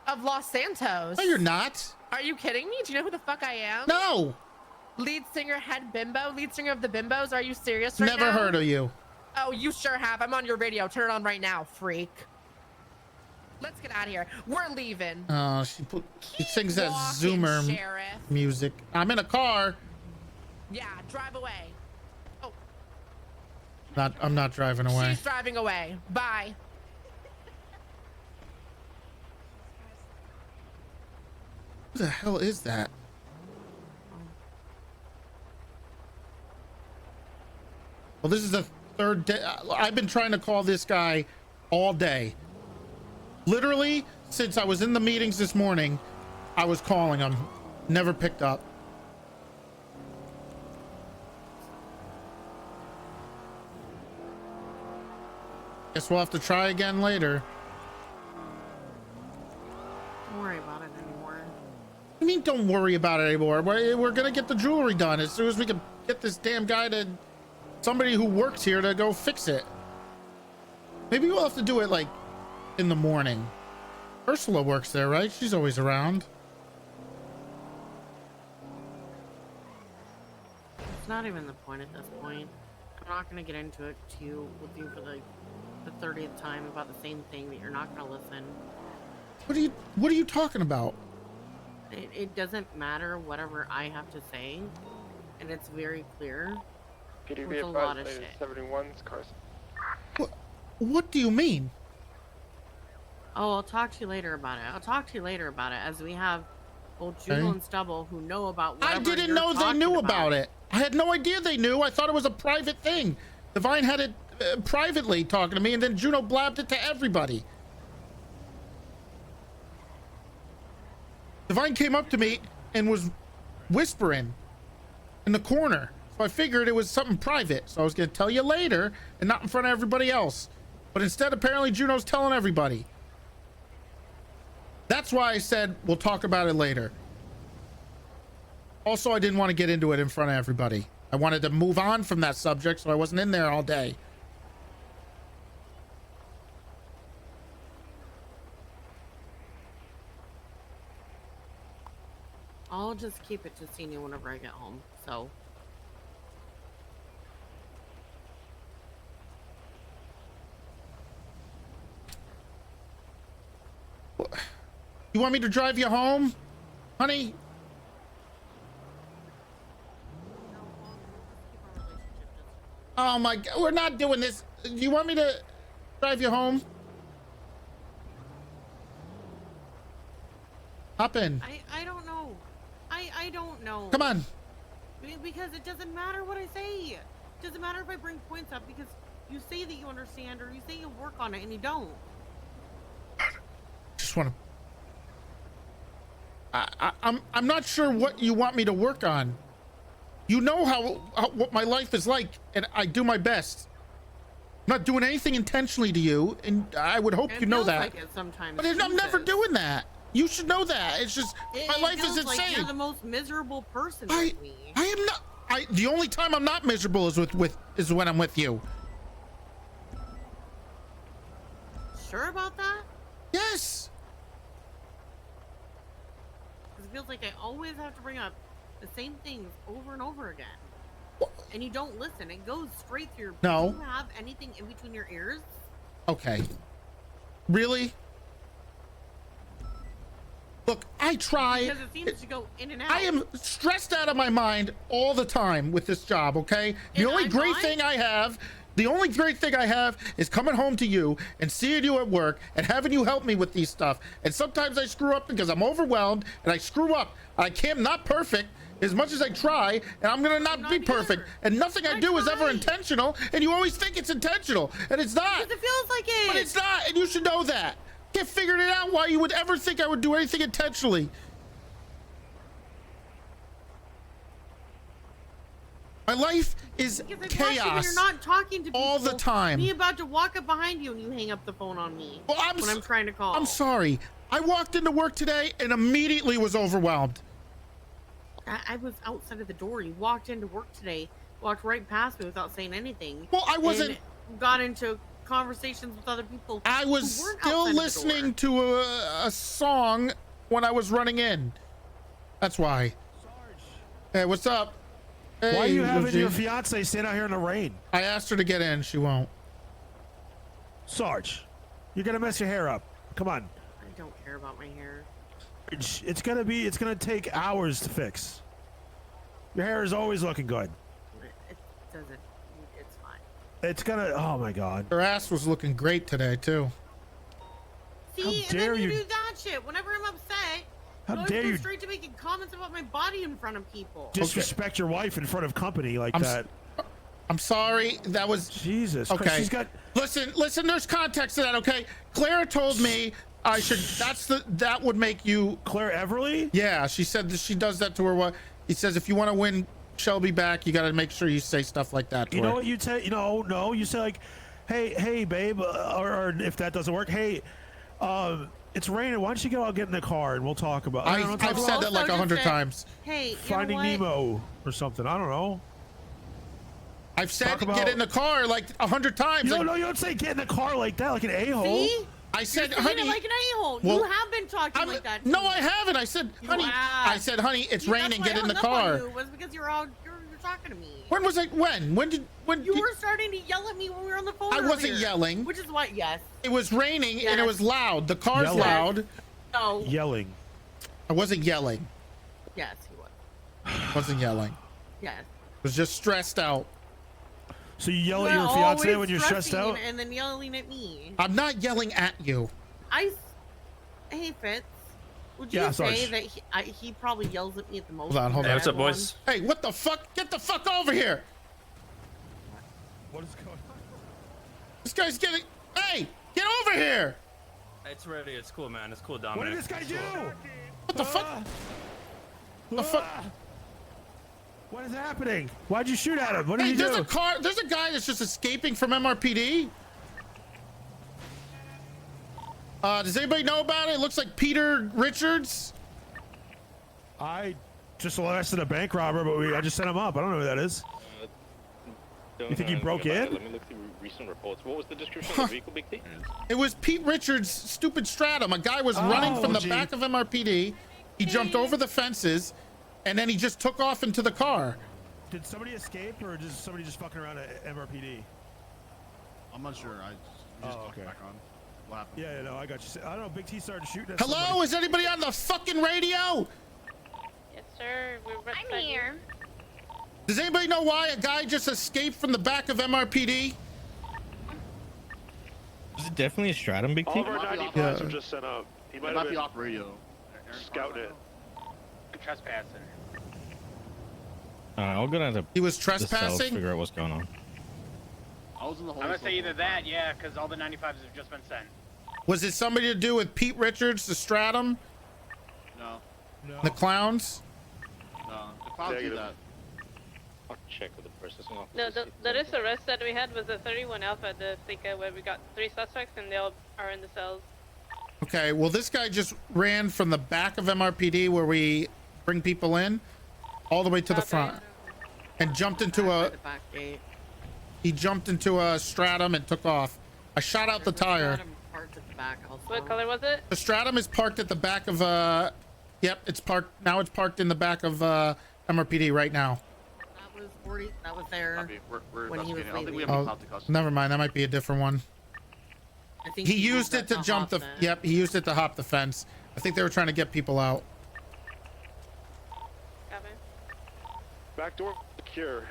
of Los Santos. No, you're not. Are you kidding me? Do you know who the fuck I am? No. Lead singer, head bimbo, lead singer of the Bimbos. Are you serious right now? Never heard of you. Oh, you sure have. I'm on your radio. Turn it on right now, freak. Let's get out of here. We're leaving. Oh, she sings that walking, Zoomer Sheriff. music. I'm in a car. Yeah, drive away. Oh, I'm not driving away. she's driving away. Bye. Who the hell is that? Well, this is the third day. I've been trying to call this guy all day. Literally, since I was in the meetings this morning, I was calling him. Never picked up. Guess we'll have to try again later. Don't worry about it anymore. What do you mean don't worry about it anymore? We're gonna get the jewelry done as soon as we can get this damn guy to somebody who works here to go fix it. Maybe we'll have to do it like in the morning. Ursula works there, right? She's always around. It's not even the point at this point. I'm not gonna get into it with you for the 30th time about the same thing that you're not gonna listen. What are you talking about? It doesn't matter whatever I have to say, and it's very clear. PDB It's a lot of advised, shit. 71's Carson. What do you mean? Oh, I'll talk to you later about it. As we have both Juno Okay. and Stubble who know about I whatever didn't you're know they talking knew about it. I had no idea they knew. I thought it was a private thing. Divine had it privately talking to me, and then Juno blabbed it to everybody. Divine came up to me and was whispering in the corner. So I figured it was something private. So I was going to tell you later and not in front of everybody else. But instead, apparently, Juno's telling everybody. That's why I said we'll talk about it later. Also, I didn't want to get into it in front of everybody. I wanted to move on from that subject, so I wasn't in there all day. I'll just keep it to seeing you whenever I get home. So. You want me to drive you home, honey? Oh my God, we're not doing this. Do you want me to drive you home? Hop in. I don't know. I don't know. Come on. Because it doesn't matter what I say. It doesn't matter if I bring points up because you say that you understand or you say you'll work on it and you don't. Just want to. I'm not sure what you want me to work on. You know what my life is like, and I do my best. I'm not doing anything intentionally to you, and I would hope you know that. Like it sometimes. But I'm never doing that. You should know that. It's just my life is insane. Like you're the most miserable person with me. I am not. The only time I'm not miserable is is when I'm with you. Sure about that? Yes. It feels like I always have to bring up the same things over and over again. And you don't listen. It goes straight through. No. Do you have anything in between your ears? Okay. Really? Look, I try. Because it seems to go in and out. I am stressed out of my mind all the time with this job, okay? The only great thing I have is coming home to you and seeing you at work and having you help me with these stuff. And sometimes I screw up because I'm overwhelmed and I screw up. I'm not perfect as much as I try, and I'm gonna not be perfect. And nothing I do is ever intentional, and you always think it's intentional, and it's not. Because it feels like it. But it's not, and you should know that. Can't figure it out why you would ever think I would do anything intentionally. My life is chaos. You're not talking to people all the time. Me about to walk up behind you and you hang up the phone on me when I'm trying to call. I'm sorry. I walked into work today and immediately was overwhelmed. I was outside of the door. You walked into work today, walked right past me without saying anything. Well, I wasn't. And got into conversations with other people. I was still listening to a song when I was running in. That's why. Hey, what's up? Hey, why are you having your fiance stand out here in the rain? I asked her to get in. She won't. Sarge, you're gonna mess your hair up. Come on. I don't care about my hair. It's gonna take hours to fix. Your hair is always looking good. It doesn't. It's fine. It's gonna. Oh my God. Her ass was looking great today too. See, How dare and then you do that shit. Whenever I'm upset, How you always dare go you straight to making comments about my body in front of people. disrespect your wife in front of company like that? I'm sorry. That was Jesus. okay. Christ, she's got. Listen. There's context to that. Okay. Clara told me I should. That would make you Claire Everly. Yeah, she said that she does that to her. What he says, if you want to win Shelby back, you got to make sure you say stuff like that to You her. know what you'd say? No. You say like, hey, babe, or if that doesn't work, hey, it's raining. Why don't you go out, get in the car, and we'll talk about. I've said that like 100 times. Hey, Finding Nemo or something. I don't know. I've said get in the car like 100 times. No, you don't say get in the car like that, like an a-hole. See? I said, You're saying honey. it like an a-hole. Well, you have been talking like that. No, I haven't. I said, honey. I said, honey, it's raining. Get in the car. Was because you're talking to me. When was I? When you were starting to yell at me when we were on the phone. I wasn't earlier, yelling. Which is why, yes. It was raining and it Yes. was loud. The car's Yelling. loud. No. Yelling. I wasn't yelling. Yes, he was. I wasn't yelling. Yes. I was just stressed out. So you yell at You're your fiance always when you're stressed stressing out? and then yelling at me. I'm not yelling at you. Hey Fitz, would you Yeah, say Sarge. that he probably yells at me at the most? Hold on. Hey, what's up, boys? Hey, what the fuck? Get the fuck over here. What is going on? This guy's getting. Hey, get over here. It's ready. It's cool, man. It's cool, What Dominic. did this guy do? What the fuck? What the fuck? What is happening? Why'd you shoot at him? What did Hey, you there's do? a car. There's a guy that's just escaping from MRPD. Does anybody know about it? It looks like Peter Richards. I just arrested a bank robber, but I just set him up. I don't know who that is. You think he broke in? Let me look through recent reports. What was the description of the vehicle, Big T? It was Pete Richards' stupid Stratum. A guy was running from the back of MRPD. He jumped over the fences, and then he just took off into the car. Did somebody escape, or just somebody just fucking around at MRPD? I'm not sure. I just okay. back on. Yeah, no, I got you. I don't know. Big T started shooting at Hello, somebody. is anybody on the fucking radio? Yes, sir. I'm here. Does anybody know why a guy just escaped from the back of MRPD? Is it definitely a stratum, Big T? All of our 95s are just sent up. He might be off radio. Scouting it. Trespassing. Alright, I'll go down to He was the cells, trespassing? figure out what's going on. I was in the I'm gonna say either that, yeah, because all the 95s have just been sent. Was it somebody to do with Pete Richards, the Stratum? No. The clowns? No. The clowns do that. I'll check with the processing officer. No, the list arrest that we had was the 31 Alpha, the Thika, where we got 3 suspects and they all are in the cells. Okay, well, this guy just ran from the back of MRPD where we bring people in all the way to the front and jumped into a... He jumped into a Stratum and took off. I shot out the tire. What color was it? The Stratum is parked at the back of yep, it's parked now. It's parked in the back of MRPD right now. That was there when he was leaving. Oh, never mind, that might be a different one. I think He used it to jump the yep, he used it to hop the fence. I think they were trying to get people out. Back door secure.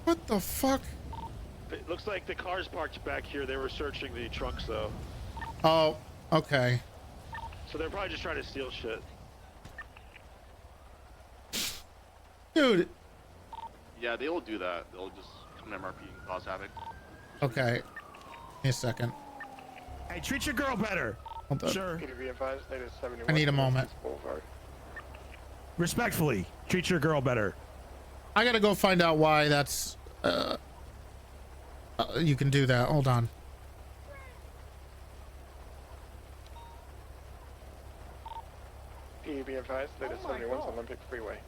What the fuck? It looks like the car's parked back here. They were searching the trunks though. Oh, okay. So they're probably just trying to steal shit. Dude. Yeah, they will do that. They'll just come to MRP and cause havoc. Okay. Give me a second. Hey, treat your girl better. Hold on. Sure. I need a moment. Respectfully, treat your girl better. I gotta go find out why that's you can do that. Hold on. Be advised, latest 71's Olympic Freeway.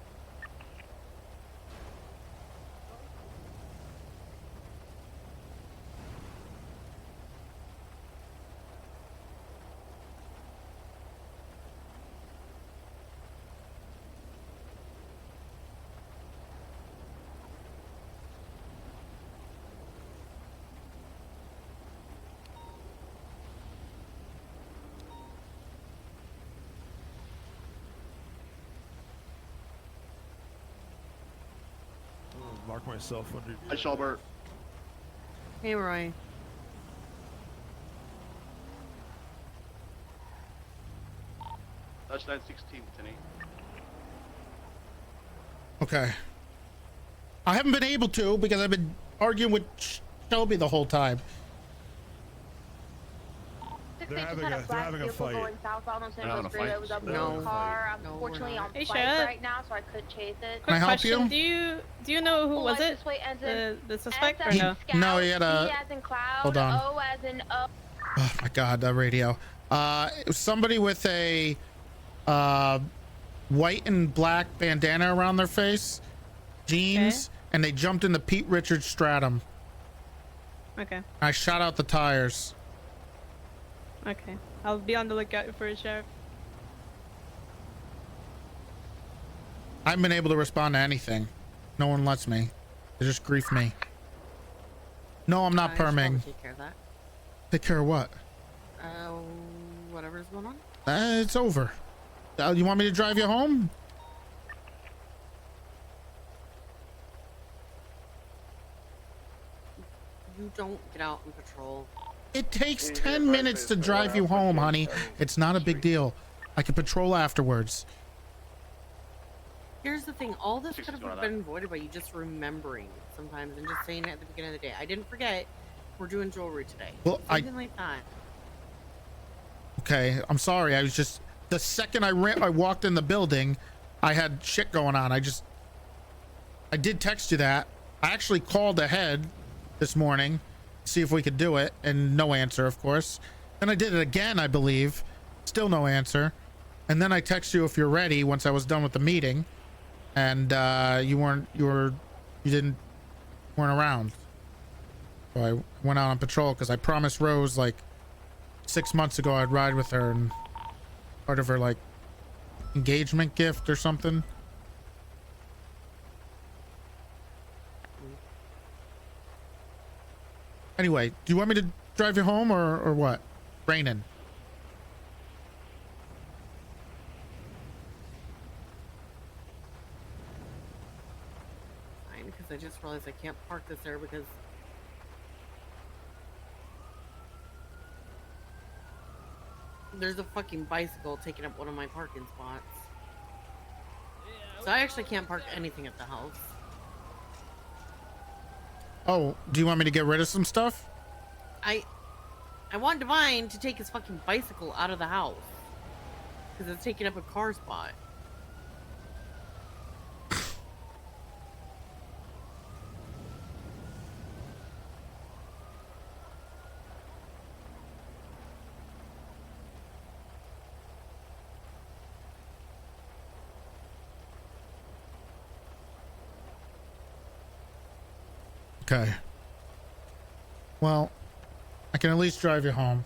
Mark myself under. Hi, Shelbert. Hey, Roy. Touch 916, Tinny. Okay. I haven't been able to because I've been arguing with Shelby the whole time. They're having a fight. Going southbound on San They're having Luis a Freeway. fight. It was a No. blue car. I'm unfortunately on Hey, flight Shad. right now, so I couldn't chase it. Can I help you? Do you know who was it? License plate ends in The suspect or S as in no? Scout, No, he had a- E as in cloud, hold on. O as in O. Oh my god, that radio. It was somebody with a white and black bandana around their face, jeans, and they jumped in the Pete Richards Stratum. Okay. I shot out the tires. Okay. I'll be on the lookout for a sheriff. I haven't been able to respond to anything. No one lets me. They just grief me. No, I'm not perming. Take care of that. Take care of what? Whatever's going on. It's over. You want me to drive you home? You don't get out and patrol. It takes 10 minutes to drive you home, honey. It's not a big deal. I can patrol afterwards. Here's the thing, all this could have been avoided by you just remembering sometimes and just saying it at the beginning of the day. I didn't forget we're doing jewelry today. Well, Something like that. Okay, I'm sorry. I was just the second I walked in the building, I had shit going on. I did text you that. I actually called ahead this morning, see if we could do it, and no answer, of course. Then I did it again, I believe. Still no answer. And then I text you if you're ready once I was done with the meeting, and you weren't around. So I went out on patrol because I promised Rose like 6 months ago I'd ride with her, and part of her like engagement gift or something. Anyway, do you want me to drive you home or what? Raining. Fine, because I just realized I can't park this there because there's a fucking bicycle taking up one of my parking spots. So I actually can't park anything at the house. Oh, do you want me to get rid of some stuff? I want Divine to take his fucking bicycle out of the house. Because it's taking up a car spot. Okay. Well, I can at least drive you home.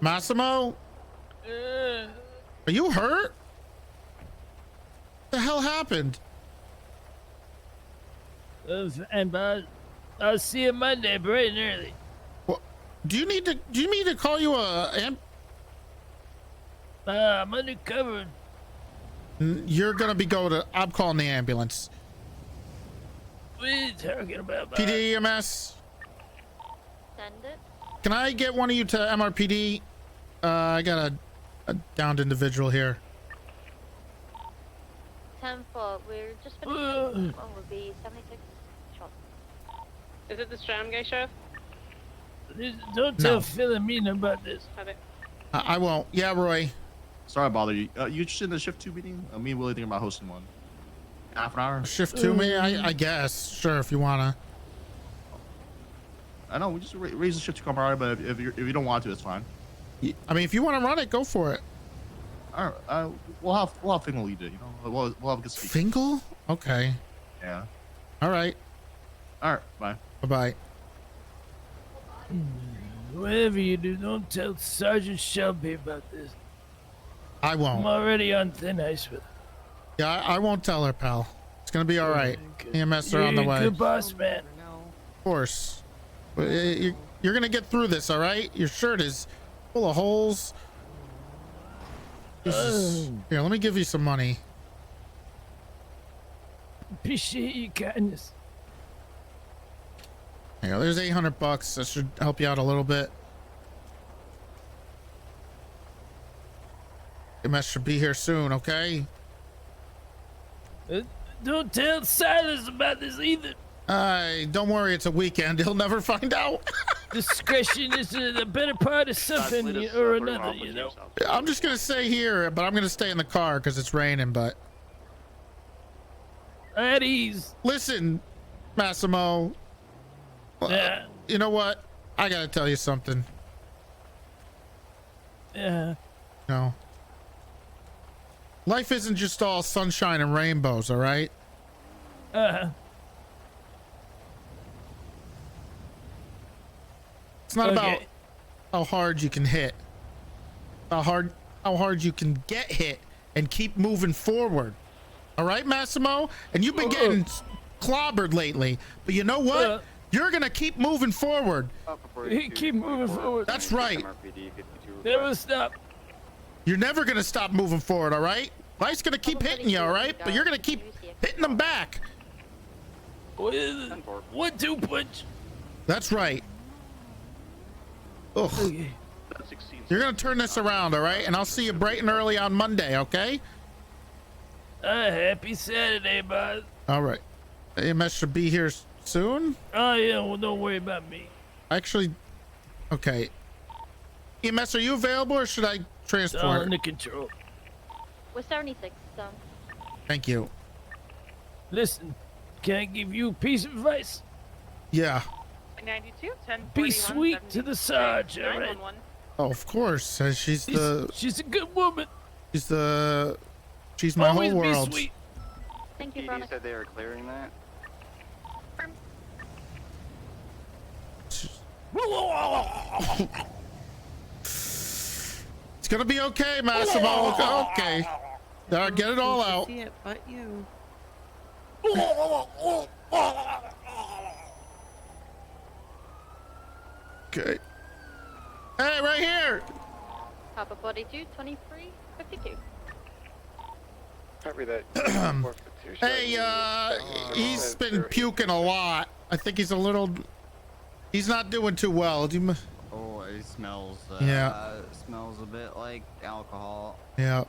Massimo? Are you hurt? What the hell happened? And I'll see you Monday bright and early. What? Do you need me to call you I'm undercover. You're gonna be I'm calling the ambulance. What are you talking about? PD EMS. Send it. Can I get one of you to MRPD? I got a downed individual here. 10-4. We're just finishing. One would be 76 shots. Is it the Stram guy, Sheriff? Don't tell Philomena about this. I won't. Yeah, Roy. Sorry to bother you. You interested in the shift 2 meeting? Me and Willie thinking about hosting one. Half an hour? Shift 2 me? I guess. Sure, if you wanna. I know, we just raise the shift 2 camaraderie, but if you don't want to, it's fine. I mean, if you want to run it, go for it. All right. We'll have Fingal lead it, you know? We'll have a good speak. Fingal? Okay. Yeah. All right. All right, bye. Bye-bye. Whatever you do, don't tell Sergeant Shelby about this. I won't. I'm already on thin ice with her. Yeah, I won't tell her, pal. It's gonna be all right. EMS are on the way. Good boss, man. Of course. But you're gonna get through this, all right? Your shirt is full of holes. Here, let me give you some money. Appreciate your kindness. Here, there's $800. That should help you out a little bit. EMS should be here soon, okay? Don't tell Silas about this either. Don't worry, it's a weekend. He'll never find out. Discretion is the better part of something or another, you know. I'm just gonna stay here, but I'm gonna stay in the car because it's raining, but... At ease. Listen, Massimo. Yeah. You know what? I gotta tell you something. Yeah. No. Life isn't just all sunshine and rainbows, all right? It's not about how hard you can hit. How hard you can get hit and keep moving forward. All right, Massimo? And you've been getting clobbered lately, but you know what? You're gonna keep moving forward. Keep moving forward. That's right. Never stop. You're never gonna stop moving forward, all right? Life's gonna keep hitting you, all right? But you're gonna keep hitting them back. What is it? 1-2 punch. That's right. Ugh. You're gonna turn this around, all right? And I'll see you bright and early on Monday, okay? Happy Saturday, bud. All right. AMS should be here soon. Oh yeah, well don't worry about me. Actually, okay. EMS, are you available or should I transport? Under control. We're 76. Thank you. Listen, can I give you a piece of advice? Yeah. 92, 10, Be sweet to the Sarge, all right? Oh, of course. She's a good woman. She's my Always whole be world. sweet. Thank you, PD said they were clearing that. It's gonna be okay, Massimo. Okay. Get it all out. See it, but you. Okay. Hey, right here. Papa 42, 23, 52. Copy that. Hey, he's been puking a lot. I think he's a little. He's not doing too well. Do you? Oh, it smells. Yeah. Smells a bit like alcohol. Yeah.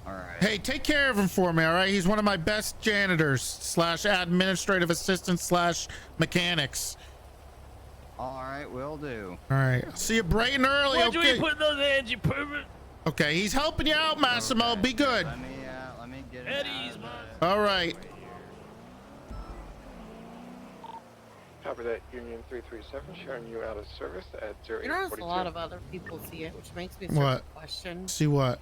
All right. Hey, take care of him for me, all right? He's one of my best janitors / administrative assistants / mechanics. All right, will do. All right. See you bright and early. Why'd you Okay. ain't putting those hands, you pervert? Okay, he's helping you out, Massimo. Be good. Let me get it. Eddie's, man. All right. Copy that. Union 337, showing you out of service at 0842. You notice a lot of other people see it, which makes me What? start to question See what?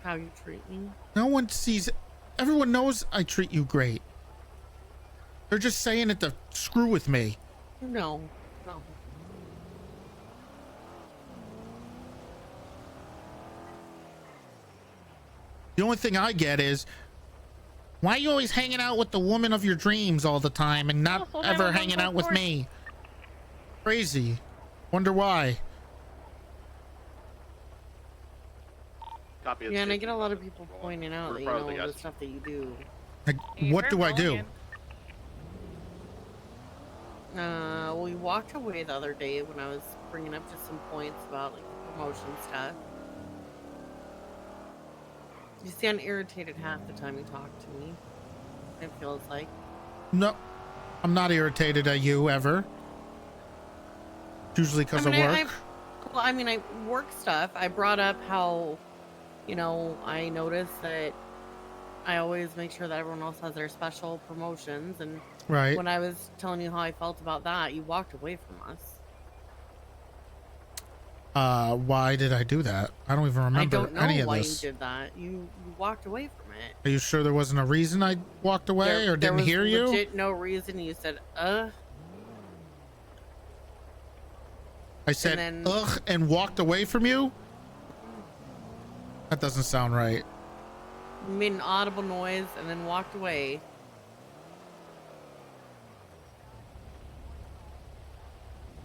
how you treat me. No one sees. Everyone knows I treat you great. They're just saying it to screw with me. No. The only thing I get is, why are you always hanging out with the woman of your dreams all the time and not Oh, so ever never hanging mind, out of with course. me? Crazy. Wonder why. Copy. Yeah, and I get a lot of people pointing out that, you proud of the know, the guys. stuff that you do. Like, what do I do? We walked away the other day when I was bringing up just some points about like the promotion stuff. You sound irritated half the time you talk to me. It feels like. No, I'm not irritated at you ever. Usually because of work. I work stuff. I brought up how, you know, I noticed that I always make sure that everyone else has their special promotions, and Right. when I was telling you how I felt about that, you walked away from us. Why did I do that? I don't even remember I don't know any of why this. you did that. You walked away from it. Are you sure there wasn't a reason I walked away or There didn't was hear you? legit no reason. You said, I said, then- ugh, and walked away from you? That doesn't sound right. You made an audible noise and then walked away.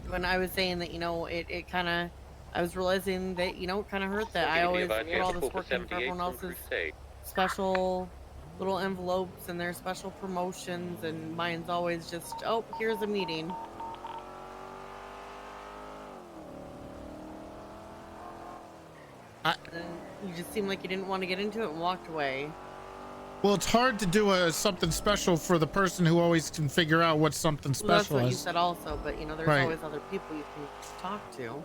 When I was saying that, you know, it kind of, I was realizing that, you know, it kind of hurt that I always put all this work in for everyone else's special little envelopes and their special promotions, and mine's always just, oh, here's a meeting. And you just seemed like you didn't want to get into it and walked away. Well, it's hard to do something special for the person who always can figure out what something Well, that's special what you is. said also, but you know, there's Right. always other people you can talk to.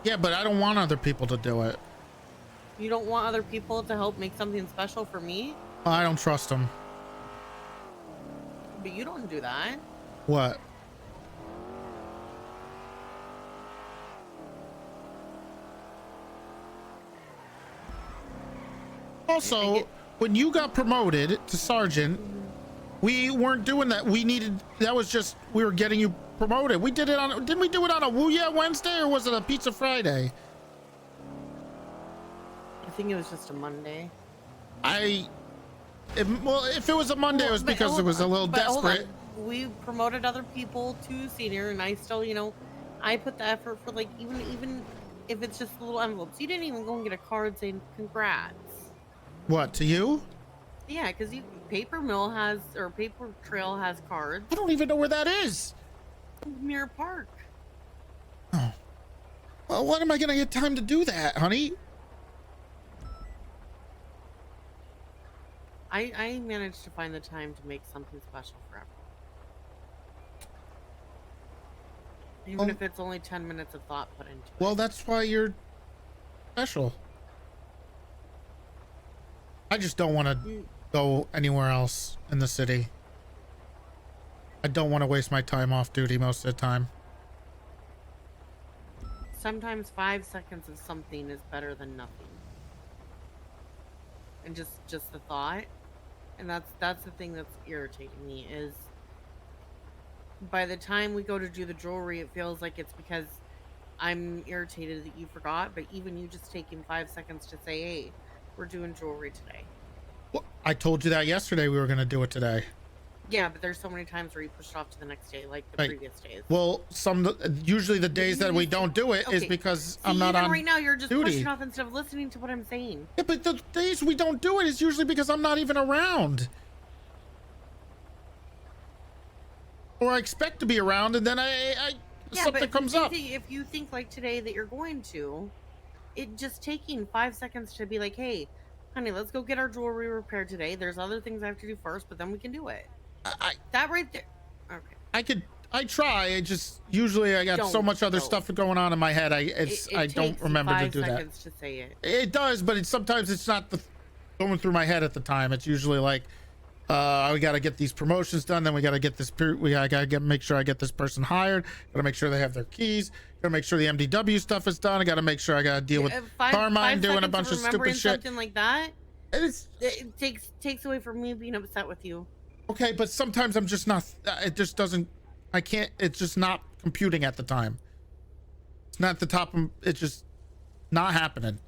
Yeah, but I don't want other people to do it. You don't want other people to help make something special for me, I don't trust them. but you don't do that. What? Also, when you got promoted to sergeant, we weren't doing that. That was just, we were getting you promoted. We did it on, didn't we do it on a Woo Yeah Wednesday, or was it a Pizza Friday? I think it was just a Monday. Well, if it was a Monday, it was because it was a little But hold on. desperate. We promoted other people to senior, and I still, you know, I put the effort for like even if it's just little envelopes. You didn't even go and get a card saying congrats. What, to you? Yeah, because Paper Mill has, or Paper Trail has cards. I don't even know where that is. Mirror Park. Well, when am I gonna get time to do that, honey? I managed to find the time to make something special for everyone. Even if it's only 10 minutes of thought put into it. Well, that's why you're special. I just don't want to go anywhere else in the city. I don't want to waste my time off duty most of the time. Sometimes 5 seconds of something is better than nothing. And just the thought. And that's the thing that's irritating me is by the time we go to do the jewelry, it feels like it's because I'm irritated that you forgot, but even you just taking 5 seconds to say, hey, we're doing jewelry today. Well, I told you that yesterday we were going to do it today. Yeah, but there's so many times where you push it off to the next day, like the Right. previous days. Well, usually the days that we don't do it is Okay. because See, I'm not even on right now, you're just duty. pushing off instead of listening to what I'm saying. Yeah, but the days we don't do it is usually because I'm not even around. Or I expect to be around, and then something comes up. If you think like today that you're going to, it just taking 5 seconds to be like, hey, honey, let's go get our jewelry repaired today. There's other things I have to do first, but then we can do it. That right there. Okay. I try. I just usually I got so much other stuff going on in my head. I don't takes remember to 5 do that. seconds to say it. It does, but sometimes it's not going through my head at the time. It's usually like, we got to get these promotions done. Then we got to get this. Make sure I get this person hired. Got to make sure they have their keys. Got to make sure the MDW stuff is done. I got to make sure I got to deal with Carmine doing a bunch of stupid shit. Something like that. It takes away from me being upset with you. Okay, but sometimes I'm just not. It just doesn't. I can't. It's just not computing at the time. It's not the top. It's just not happening.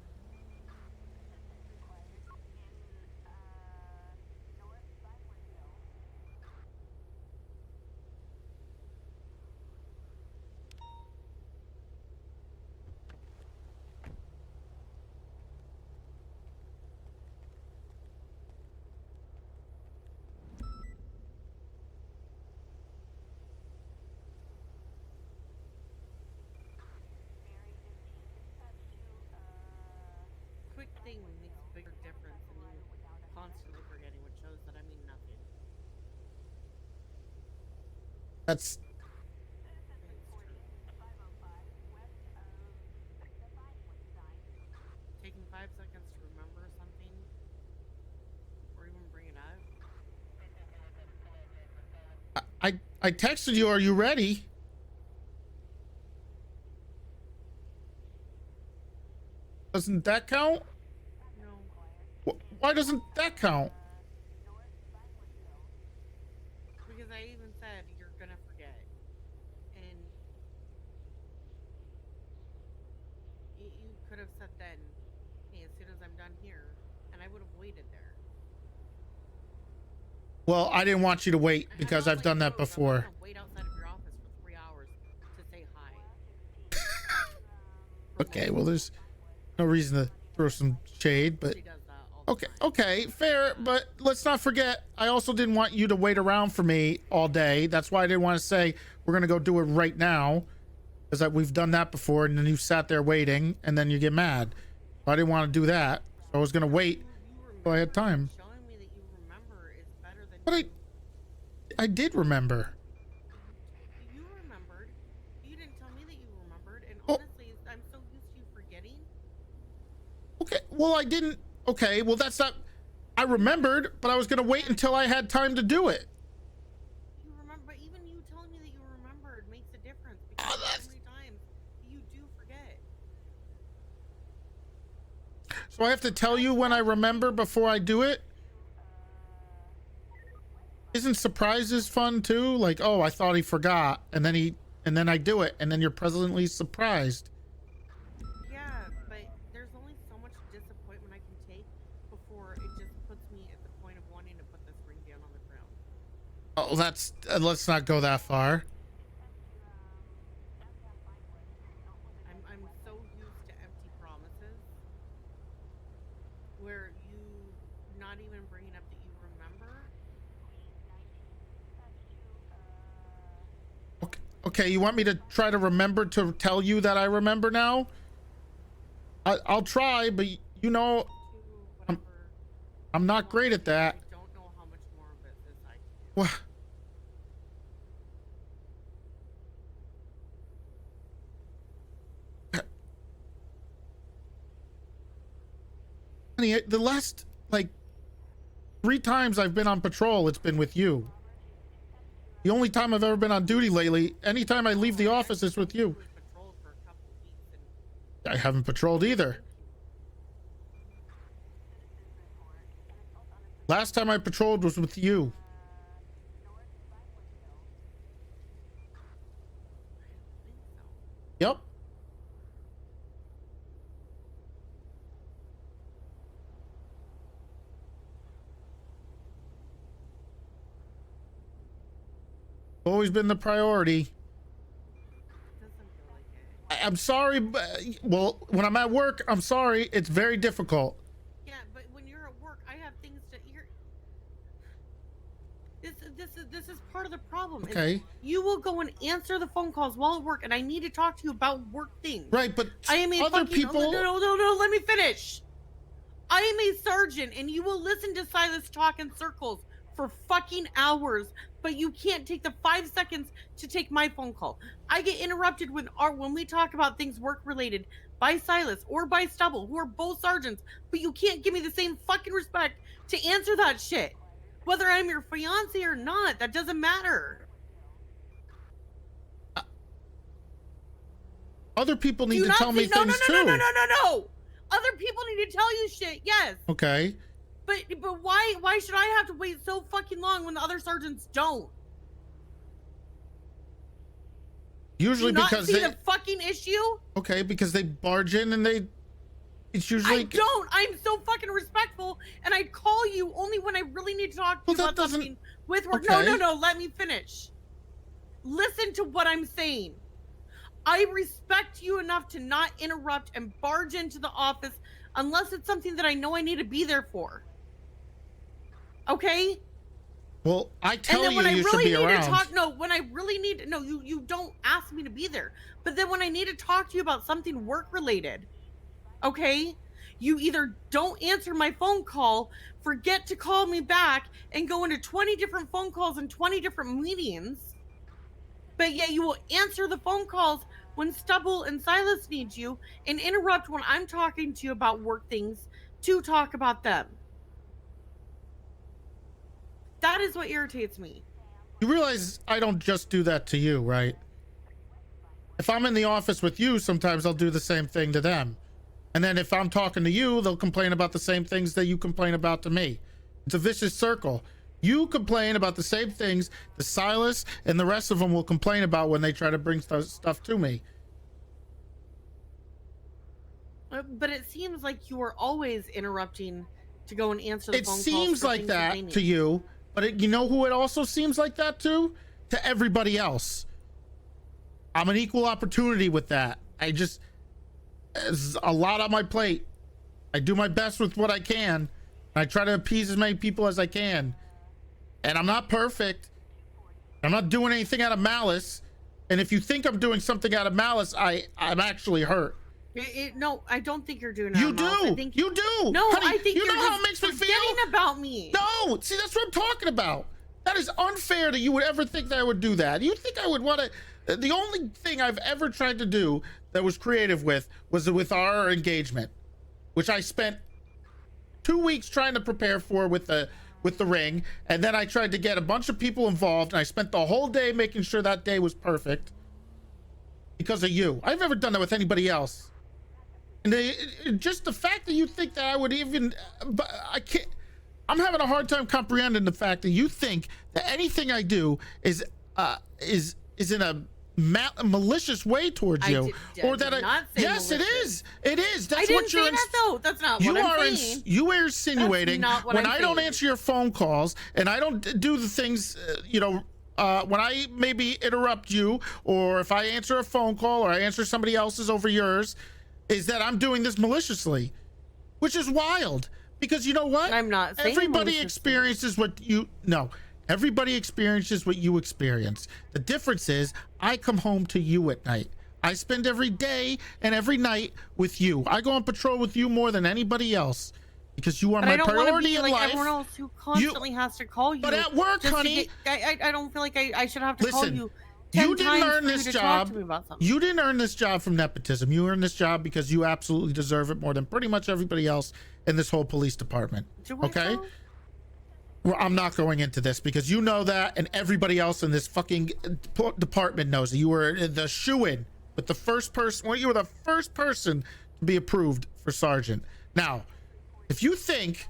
Quick thing makes a bigger difference than you constantly forgetting, which shows that I mean nothing. That's. Taking 5 seconds to remember something, or even bring it up. I texted you. Are you ready? Doesn't that count? No. Why doesn't that count? Because I even said you're gonna forget, and you could have said then, hey, as soon as I'm done here, and I would have waited there. Well, I didn't want you to wait because I've done that before. I'm gonna wait outside of your office for 3 hours to say hi. Okay, well, there's no reason to throw some shade, but okay, fair. But let's not forget, I also didn't want you to wait around for me all day. That's why I didn't want to say we're gonna go do it right now, because we've done that before, and then you sat there waiting, and then you get mad. I didn't want to do that, so I was gonna wait until I had time. Showing me that you remember is better than. But I did remember. You remembered. You didn't tell me that you remembered, and Oh. honestly, I'm so used to you forgetting. Okay, well, I didn't. Okay, well, that's not. I remembered, but I was gonna wait until I had time to do it. You remember, but even you telling me that you remembered makes a difference because so many times you do forget. So I have to tell you when I remember before I do it? Isn't surprises fun too? Like, oh, I thought he forgot, and then I do it, and then you're pleasantly surprised. Yeah, but there's only so much disappointment I can take before it just puts me at the point of wanting to put this ring down on the ground. Oh, that's let's not go that far. I'm so used to empty promises where you not even bringing up that you remember. Okay, you want me to try to remember to tell you that I remember now? I'll try, but you know, I'm not great at that. I don't know how much more of it is I can do. What? Honey, the last, like, 3 times I've been on patrol, it's been with you. The only time I've ever been on duty lately, anytime I leave the office, it's with you. I haven't patrolled either. Last time I patrolled was with you. Yep. Always been the priority. I'm sorry, but, well, when I'm at work, I'm sorry. It's very difficult. Yeah, but when you're at work, I have things to. This is part of the problem. is Okay. You will go and answer the phone calls while at work, and I need to talk to you about work things. Right, but I am a other fucking, people. No. Let me finish. I am a sergeant, and you will listen to Silas talk in circles for fucking hours, but you can't take the 5 seconds to take my phone call. I get interrupted when we talk about things work related by Silas or by Stubble, who are both sergeants, but you can't give me the same fucking respect to answer that shit. Whether I'm your fiance or not, that doesn't matter. Other people need to tell me things too. No. Other people need to tell you shit, yes. Okay. But why should I have to wait so fucking long when the other sergeants don't? Usually Do you because not see they. the fucking issue? Okay, because they barge in and they. It's usually. I don't. I'm so fucking respectful, and I call you only when I really need to talk to you about something with work. Okay. No. Let me finish. Listen to what I'm saying. I respect you enough to not interrupt and barge into the office unless it's something that I know I need to be there for. Okay? Well, I tell and then when you I really should be need around. to talk, when I really need to, you don't ask me to be there. But then when I need to talk to you about something work related, okay, you either don't answer my phone call, forget to call me back, and go into 20 different phone calls and 20 different meetings, but yet you will answer the phone calls when Stubble and Silas need you and interrupt when I'm talking to you about work things to talk about them. That is what irritates me. You realize I don't just do that to you, right? If I'm in the office with you, sometimes I'll do the same thing to them. And then if I'm talking to you, they'll complain about the same things that you complain about to me. It's a vicious circle. You complain about the same things that Silas and the rest of them will complain about when they try to bring stuff to me. But it seems like you are always interrupting to go and answer the It phone calls. seems for like things that they that need. to you, but you know who it also seems like that to? To everybody else. I'm an equal opportunity with that. There's a lot on my plate. I do my best with what I can. I try to appease as many people as I can. And I'm not perfect. I'm not doing anything out of malice. And if you think I'm doing something out of malice, I'm actually hurt. No, I don't think you're doing. You that, Miles. I do. think You do. No, Honey, I think you you're know how just it makes me feel? forgetting about me. No, see, that's what I'm talking about. That is unfair that you would ever think that I would do that. You think I would want to? The only thing I've ever tried to do that was creative was with our engagement, which I spent 2 weeks trying to prepare for with the ring, and then I tried to get a bunch of people involved, and I spent the whole day making sure that day was perfect because of you. I've never done that with anybody else. And just the fact that you think that I would even, but I can't. I'm having a hard time comprehending the fact that you think that anything I do is in a malicious way towards you, or that I. Yes, it is. It is. That's I didn't what you're. say that though. That's not what I'm saying. You are insinuating That's not what when I'm I don't saying. answer your phone calls and I don't do the things, when I maybe interrupt you, or if I answer a phone call or I answer somebody else's over yours, is that I'm doing this maliciously, which is wild. Because you know what? I'm not saying Everybody maliciously. experiences what you no. Everybody experiences what you experience. The difference is I come home to you at night. I spend every day and every night with you. I go on patrol with you more than anybody else because you are But my I don't want to priority be in like life. everyone else who constantly has to call you. But at work, just to honey. I don't feel like I should have to call Listen, you 10 you didn't times earn for you this to talk job. to me about something. You didn't earn this job from nepotism. You earned this job because you absolutely deserve it more than pretty much everybody else in this whole police department. Okay? Well, I'm not going into this because you know that, and everybody else in this fucking department knows that you were the shoo-in with the first person. Well, you were the first person to be approved for sergeant. Now, if you think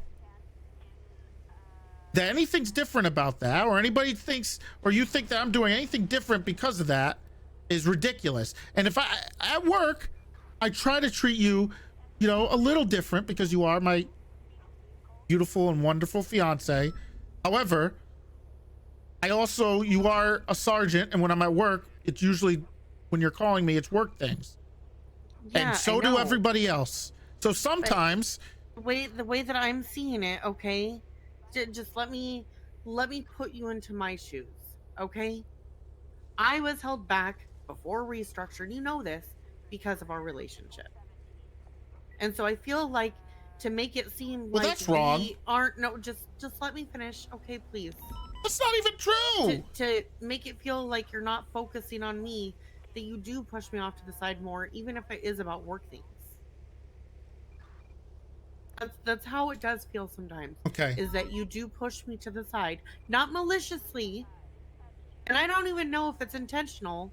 that anything's different about that, or anybody thinks, or you think that I'm doing anything different because of that, is ridiculous. And if at work, I try to treat you, you know, a little different because you are my beautiful and wonderful fiance. However, you are a sergeant, and when I'm at work, it's usually, when you're calling me, it's work things. Yeah, and so do everybody else. So sometimes the way that I'm seeing it, okay, just let me put you into my shoes, okay? I was held back before restructured, you know this, because of our relationship. And so I feel like to make it seem like that's wrong. we aren't, no, just let me finish, okay, please. That's not even true. To make it feel like you're not focusing on me, that you do push me off to the side more, even if it is about work things. That's how it does feel sometimes. Okay. Is that you do push me to the side, not maliciously, and I don't even know if it's intentional.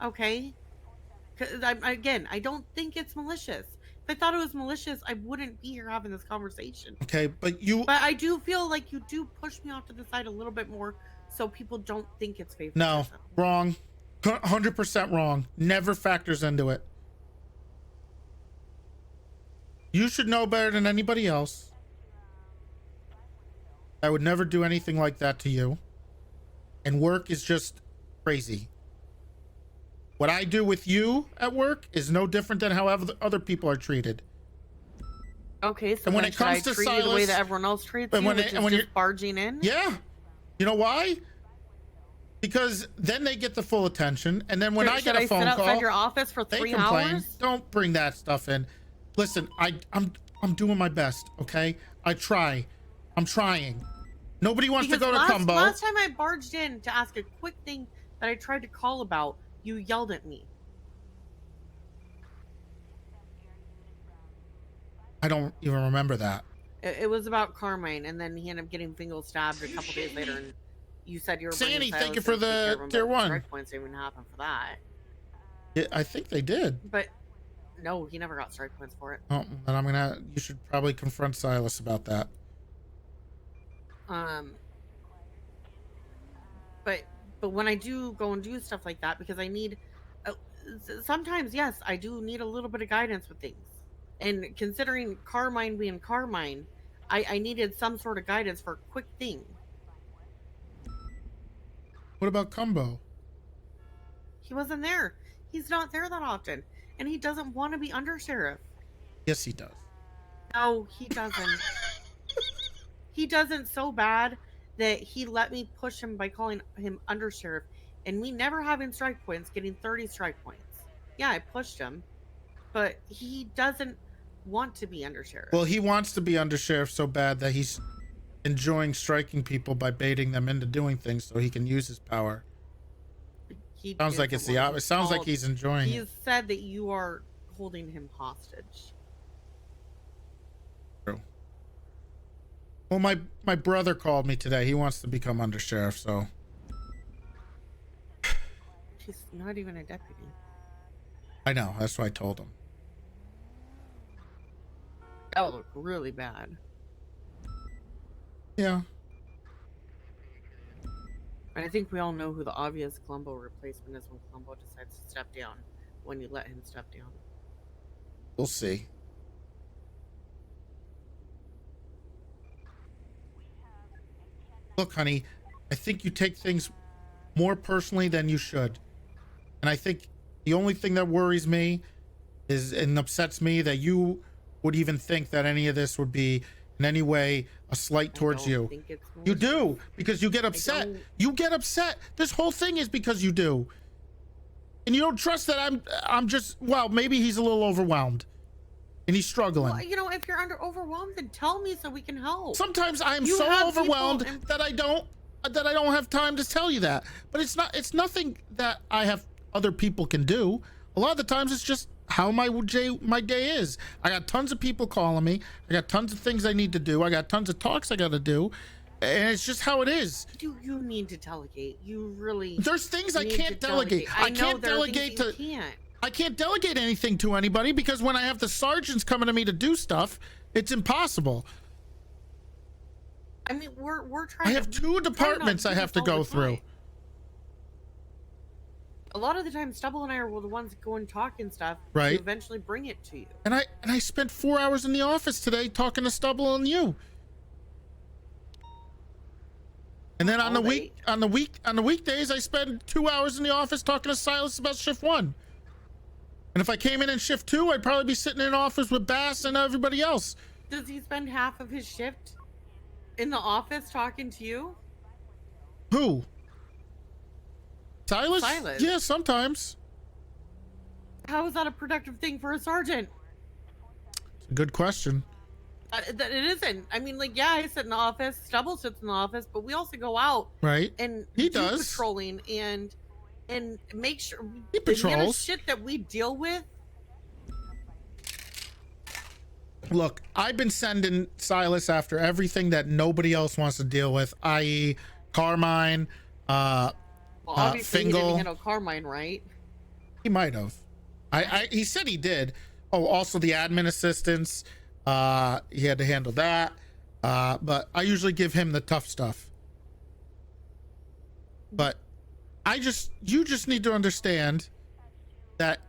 Okay. Because I don't think it's malicious. If I thought it was malicious, I wouldn't be here having this conversation. Okay, but I do feel like you do push me off to the side a little bit more, so people don't think it's favoritism. No, wrong. 100% wrong. Never factors into it. You should know better than anybody else. I would never do anything like that to you. And work is just crazy. What I do with you at work is no different than how other people are treated. Okay, so and when it comes to treat Silas, you the way that everyone else treats you, which is just barging in? Yeah. You know why? Because then they get the full attention, and then when I get a phone call, sit outside your office for 3 hours? Don't bring that stuff in. Listen, I'm doing my best, okay? I'm trying. Nobody wants to go to Cumbo. Last time I barged in to ask a quick thing that I tried to call about, you yelled at me. I don't even remember that. It was about Carmine, and then he ended up getting finger stabbed a couple days later, and you said you were Sandy, thank you for the tier 1. Strike points didn't even happen for that. Yeah, I think they did. But no, he never got strike points for it. Oh, then you should probably confront Silas about that. But when I do go and do stuff like that, because I need, sometimes, yes, I do need a little bit of guidance with things. And considering Carmine being Carmine, I needed some sort of guidance for a quick thing. What about Cumbo? He wasn't there. He's not there that often. And he doesn't want to be undersheriff. Yes, he does. No, he doesn't. He doesn't so bad that he let me push him by calling him undersheriff, and me never having strike points, getting 30 strike points. Yeah, I pushed him, but he doesn't want to be undersheriff. Well, he wants to be undersheriff so bad that he's enjoying striking people by baiting them into doing things so he can use his power. Sounds like it's the opposite. It sounds like he's enjoying it. He said that you are holding him hostage. True. Well, my brother called me today. He wants to become undersheriff, so. He's not even a deputy. I know. That's what I told him. That would look really bad. Yeah. And I think we all know who the obvious Columbo replacement is when Columbo decides to step down, when you let him step down. We'll see. Look, honey, I think you take things more personally than you should. And I think the only thing that worries me is, and upsets me, that you would even think that any of this would be in any way a slight towards you. You do, because you get upset. You get upset. This whole thing is because you do. And you don't trust that I'm just, well, maybe he's a little overwhelmed. And he's struggling. Well, you know, if you're overwhelmed, then tell me so we can help. Sometimes I'm so overwhelmed that I don't have time to tell you that. But it's nothing that I have other people can do. A lot of the times it's just how my day is. I got tons of people calling me. I got tons of things I need to do. I got tons of talks I got to do. And it's just how it is. You need to delegate. You really. There's things I can't delegate. I can't delegate to. I can't delegate anything to anybody because when I have the sergeants coming to me to do stuff, it's impossible. I mean, we're trying. I have 2 departments I have to go through. A lot of the time, Stubble and I are the ones that go and talk and stuff Right. to eventually bring it to you. And I spent 4 hours in the office today talking to Stubble and you. And then on the weekdays, I spend 2 hours in the office talking to Silas about shift 1. And if I came in shift 2, I'd probably be sitting in an office with Bass and everybody else. Does he spend half of his shift in the office talking to you? Who? Silas? Silas. Yeah, sometimes. How is that a productive thing for a sergeant? Good question. That it isn't. I mean, like, yeah, I sit in the office. Stubble sits in the office, but we also go out, Right. And He do does. patrolling and make sure He the amount of patrols. shit that we deal with. Look, I've been sending Silas after everything that nobody else wants to deal with, i.e. Carmine, Well, obviously, he didn't Fingal. handle Carmine right. He might have. He said he did. Oh, also the admin assistants. He had to handle that. But I usually give him the tough stuff. But you just need to understand that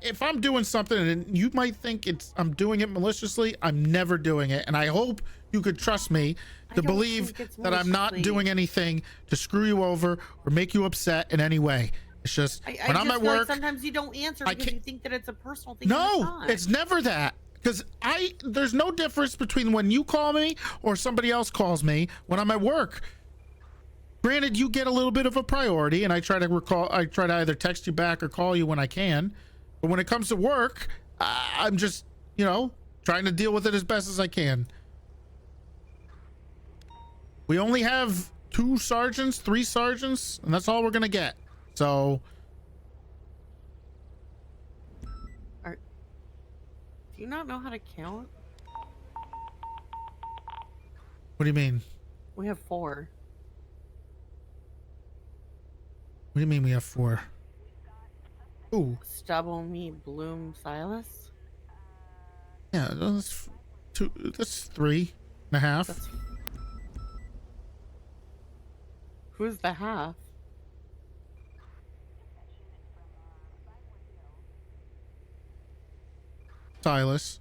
if I'm doing something and you might think I'm doing it maliciously, I'm never doing it. And I hope you could trust me to believe that I'm not doing anything to screw you over or make you upset in any way. It's just when I'm just at feel like work. sometimes you don't answer because you think that it's a personal thing. No, and it's never that. Because there's no difference between when you call me or somebody else calls me when I'm at work. Granted, you get a little bit of a priority, and I try to either text you back or call you when I can. But when it comes to work, I'm just, trying to deal with it as best as I can. We only have 3 sergeants, and that's all we're gonna get. So. Do you not know how to count? What do you mean? We have 4. What do you mean we have 4? Ooh. Stubble, me, Bloom, Silas. Yeah, that's 2. That's 3.5. Who's the half? Silas.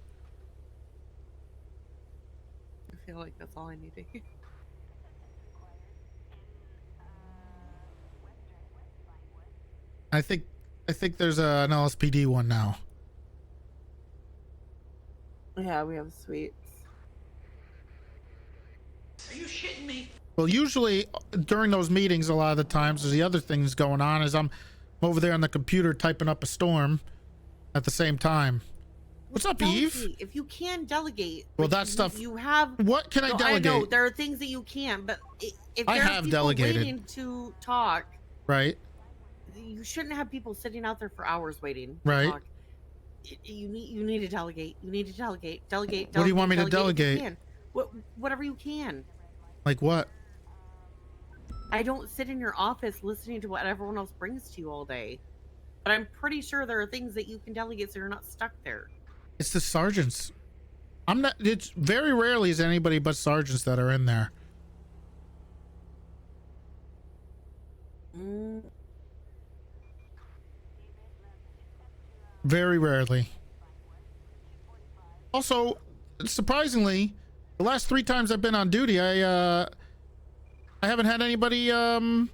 I feel like that's all I need to hear. I think there's an LSPD one now. Yeah, we have sweets. Are you shitting me? Well, usually during those meetings, a lot of the times, there's the other things going on is I'm over there on the computer typing up a storm at the same time. What's up, Eve? If you can delegate, Well, like, that stuff. you have. What can I delegate? I know there are things that you can, but if I there's have people delegated. waiting to talk, Right. you shouldn't have people sitting out there for hours waiting. Right. To talk. You need to delegate. You need to delegate. Delegate. What do you want me to if you delegate? can. Whatever you can. Like what? I don't sit in your office listening to what everyone else brings to you all day, but I'm pretty sure there are things that you can delegate so you're not stuck there. It's the sergeants. It's very rarely is anybody but sergeants that are in there. Very rarely. Also, surprisingly, the last 3 times I've been on duty, I haven't had anybody come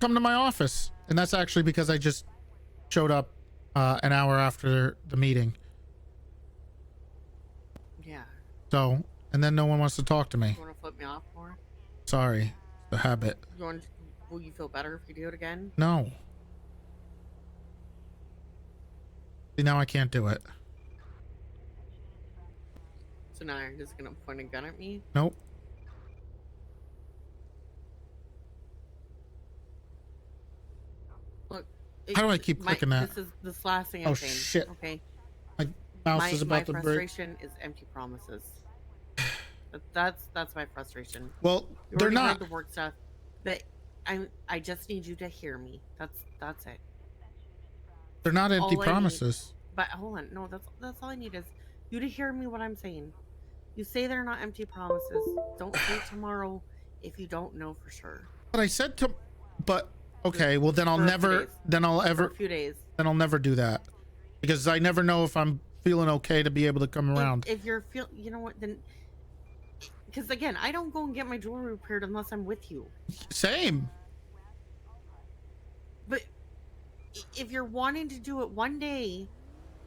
to my office, and that's actually because I just showed up an hour after the meeting. Yeah. So, and then no one wants to talk to me. You want to flip me off more? Sorry, the habit. Will you feel better if you do it again? No. See, now I can't do it. So now you're just gonna point a gun at me? Nope. Look. How do I keep clicking that? This is this last thing I'm Oh, saying. shit. Okay. My mouse is about to my break. frustration is empty promises. That's my frustration. Well, You they're already heard not. the work stuff, but I just need you to hear me. That's it. They're not empty All I need- promises. But hold on, no, that's all I need is you to hear me what I'm saying. You say they're not empty promises. Don't say tomorrow if you don't know for sure. But I said to, but Okay, well then I'll For a few never, days. then I'll For ever, a few days. then I'll never do that because I never know if I'm feeling okay to be able to come around. If you're you know what, then, because again, I don't go and get my jewelry repaired unless I'm with you. Same. But if you're wanting to do it one day,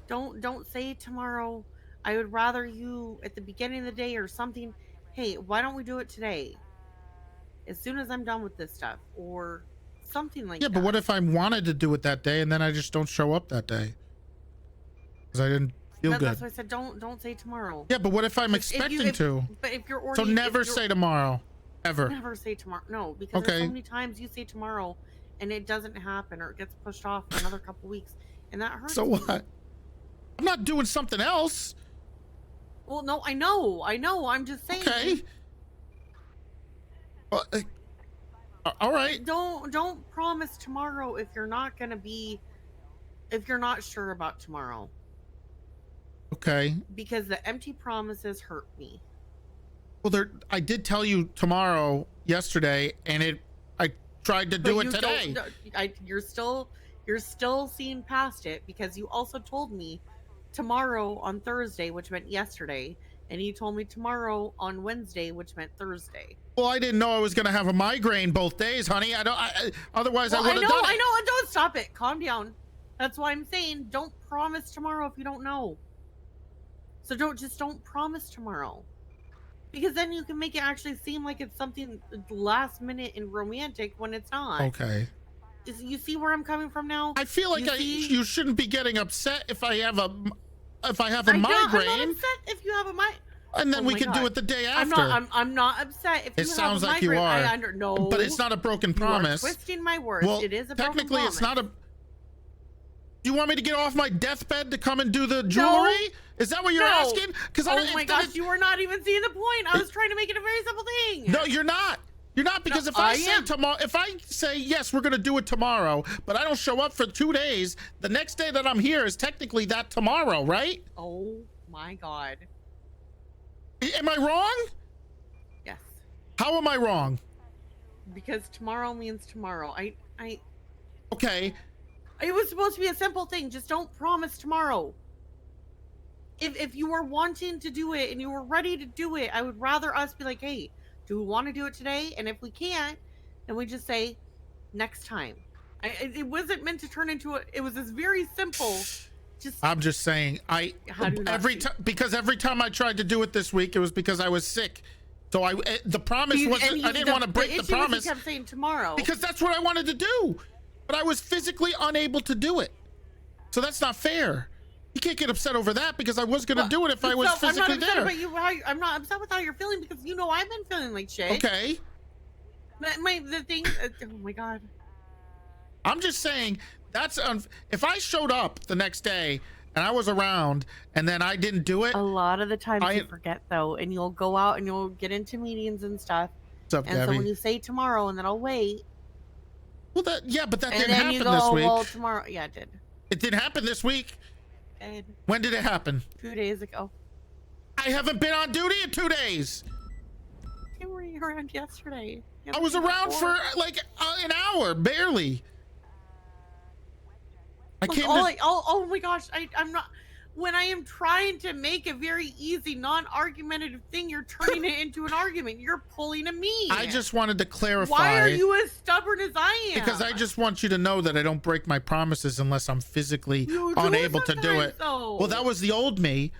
don't say tomorrow. I would rather you at the beginning of the day or something. Hey, why don't we do it today? As soon as I'm done with this stuff, or something like Yeah, that. but what if I wanted to do it that day and then I just don't show up that day because I didn't feel good? That's why I said don't say tomorrow. Yeah, but what if I'm 'Cause expecting to? But if you're So already, never say tomorrow, ever. Never say tomorrow. No, because there's so many times you say tomorrow and it doesn't happen, or it gets pushed off for another couple weeks, and that hurts. So me. what? I'm not doing something else. Well, no, I know. I'm just saying. Okay. Well, all right. Don't promise tomorrow if you're not sure about tomorrow. Okay. Because the empty promises hurt me. Well, I did tell you tomorrow yesterday, and I tried to do it today. You're still seeing past it, because you also told me tomorrow on Thursday, which meant yesterday, and you told me tomorrow on Wednesday, which meant Thursday. Well, I didn't know I was gonna have a migraine both days, honey. Otherwise I would have done it. I know. Don't stop it. Calm down. That's why I'm saying don't promise tomorrow if you don't know. So don't promise tomorrow, because then you can make it actually seem like it's something last minute and romantic when it's not. Okay. You see where I'm coming from now? I feel like you shouldn't be getting upset if I have a migraine. I'm not upset if you have a migraine. And then we can do it the day after. I'm not upset if you It have sounds a like you migraine. are. No, but it's not a broken promise. You are twisting my words. Well, it is a technically, broken it's not a. Do you want me to get off my deathbed to come and do the jewelry? Is that what you're asking? Because my gosh, you were not even seeing the point. I was trying to make it a very simple thing. No, you're not. You're not, because if I say tomorrow, if I say yes, we're gonna do it tomorrow, but I don't show up for 2 days, the next day that I'm here is technically that tomorrow, right? Oh my god. Am I wrong? Yes. How am I wrong? Because tomorrow means tomorrow. Okay. It was supposed to be a simple thing. Just don't promise tomorrow. If you were wanting to do it and you were ready to do it, I would rather us be like, hey, do we want to do it today? And if we can't, then we just say next time. It wasn't meant to turn into it was this very simple. I'm just saying, because every time I tried to do it this week, it was because I was sick. So the promise wasn't. I didn't want to break the promise. You kept saying tomorrow because that's what I wanted to do, but I was physically unable to do it. So that's not fair. You can't get upset over that, because I was going to do it if I was physically there. I'm not upset with how you're feeling, because I've been feeling like shit. Okay. The thing. Oh my god. I'm just saying if I showed up the next day and I was around and then I didn't do it. A lot of the times you forget, though, and you'll go out and you'll get into meetings and stuff. What's up, and Gabby? so when you say tomorrow and then I'll wait. Well, but that and didn't then happen you go, this week. Well, tomorrow. Yeah, it did. It didn't happen this week. When did it happen? 2 days ago. I haven't been on duty in 2 days. You were around yesterday. I was around for like an hour, barely. Oh my gosh, I'm not. When I am trying to make a very easy, non-argumentative thing, you're turning it into an argument. You're pulling a me. I just wanted to clarify. Why are you as stubborn as I am? Because I just want you to know that I don't break my promises unless I'm physically unable to do it. Though. Well, that was the old me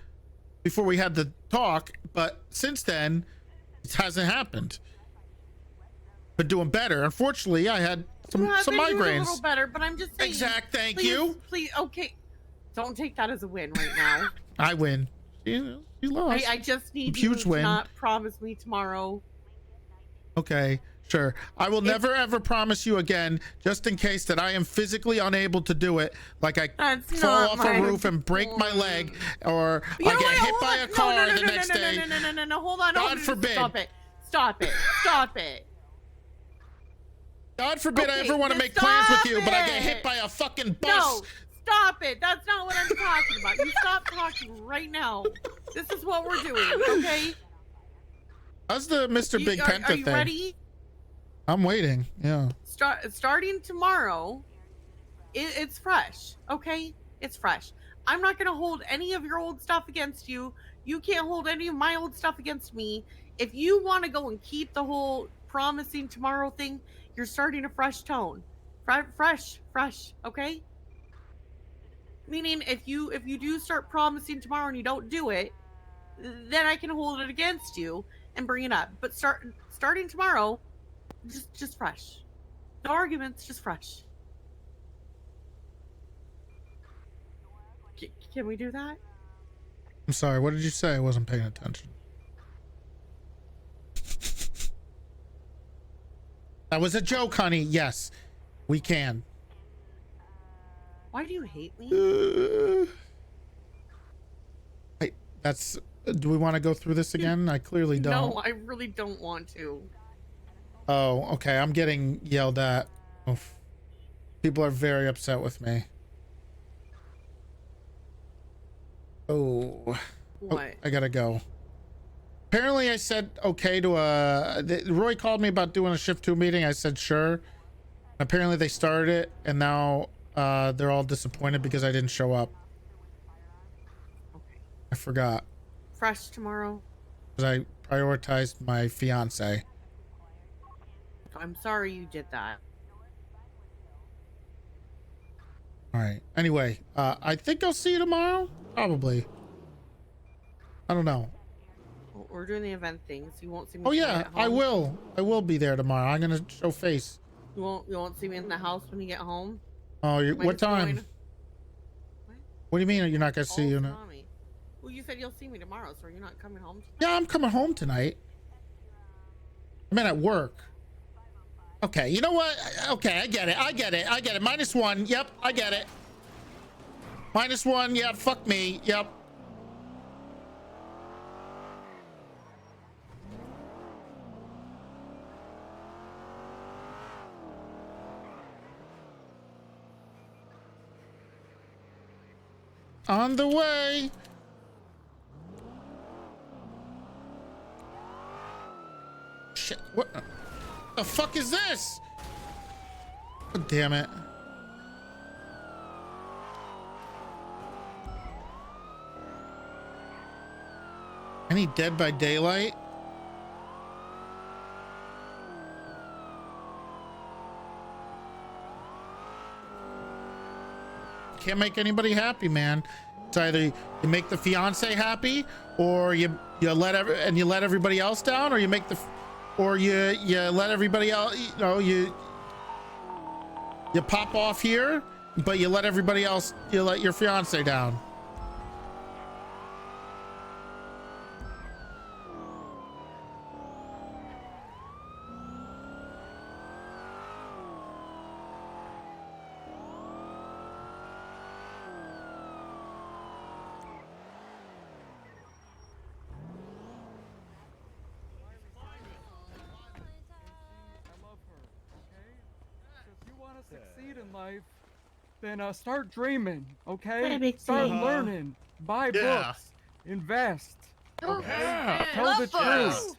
before we had the talk, but since then, it hasn't happened. Been doing better. Unfortunately, I had some migraines. Doing a little better, but I'm just saying. Thank you. Please, okay. Don't take that as a win right now. I win. She lost. I just need you to win. Not promise me tomorrow. Okay, sure. I will never ever promise you again, just in case that I am physically unable to do it. Like I fall off a roof and break my leg, or I get hit by a car the next day. No, hold on. God forbid. Stop it. God forbid I ever want to make plans with you, but I get hit by a fucking bus. No. Stop it! That's not what I'm talking about. You stop talking right now. This is what we're doing, okay? How's the Mr. Big Penta thing? Are you ready? I'm waiting. Yeah. Starting tomorrow, it's fresh. Okay, it's fresh. I'm not gonna hold any of your old stuff against you. You can't hold any of my old stuff against me. If you want to go and keep the whole promising tomorrow thing, you're starting a fresh tone. Fresh. Okay. Meaning, if you do start promising tomorrow and you don't do it, then I can hold it against you and bring it up. But starting tomorrow, just fresh. No arguments, just fresh. Can we do that? I'm sorry. What did you say? I wasn't paying attention. That was a joke, honey. Yes, we can. Why do you hate me? That's. Do we want to go through this again? I clearly don't. No, I really don't want to. Oh, okay. I'm getting yelled at. Oof. People are very upset with me. Oh. What? I gotta go. Apparently I said okay to Roy called me about doing a shift 2 meeting. I said sure. Apparently they started it and now they're all disappointed because I didn't show up. Okay. I forgot. Fresh tomorrow. Because I prioritized my fiance. I'm sorry you did that. All right. Anyway, I think I'll see you tomorrow. Probably. I don't know. Well, we're doing the event thing, so you won't see me. Oh yeah, at home. I will. I will be there tomorrow. I'm gonna show face. You won't see me in the house when you get home. Oh, Am I what just time? going- What do you mean you're not gonna see you? Tsunami. Well, you said you'll see me tomorrow, so are you not coming home? Yeah, I'm coming home tonight. I mean at work. Okay, you know what? Okay, I get it. -1. Yep, I get it. -1. Yeah, fuck me. Yep. On the way. Shit, what the fuck is this? God damn it. Any Dead by Daylight? Can't make anybody happy, man. It's either you make the fiance happy, or you let everybody else down, or you make you let everybody else. You know, you pop off here, but you let everybody else. You let your fiance down. Succeed in life, then start dreaming, okay? Baby Start T. learning, buy books, invest, okay? Yeah. Tell Love the books. truth.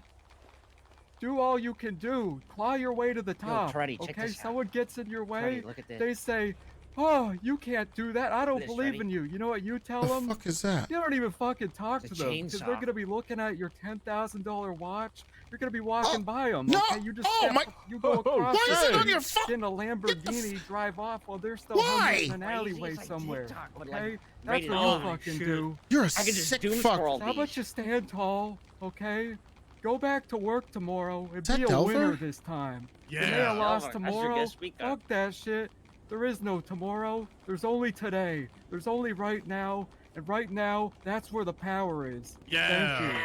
Do all you can do. Claw your way to the top. Toretti, check okay, this out. someone gets in your way. Toretti, look at this. They say, "Oh, you can't do that. I don't this, believe Toretti. in you." You know what you tell The them? fuck is that? You don't even fucking talk It's to a them because they're chainsaw. gonna be looking at your $10,000 watch. You're gonna be walking by them. no! Okay, you just Oh, step, my- you go across Why the is it on street, your phone? get in a Lamborghini, drive off while they're still Why? hung in an Crazy, alleyway it's like somewhere. TikTok, but, like, Okay, that's rated what R. you fucking Shit. do. You're a I could just sick doom fuck. scroll How these. about you stand tall, okay? Go back to work tomorrow and that be a Delver? winner this time. You may have lost Delver, that's your tomorrow. guest speaker. Fuck that shit. There is no tomorrow. There's only today. There's only right now. And right now, that's where the power is. Yeah. Thank you.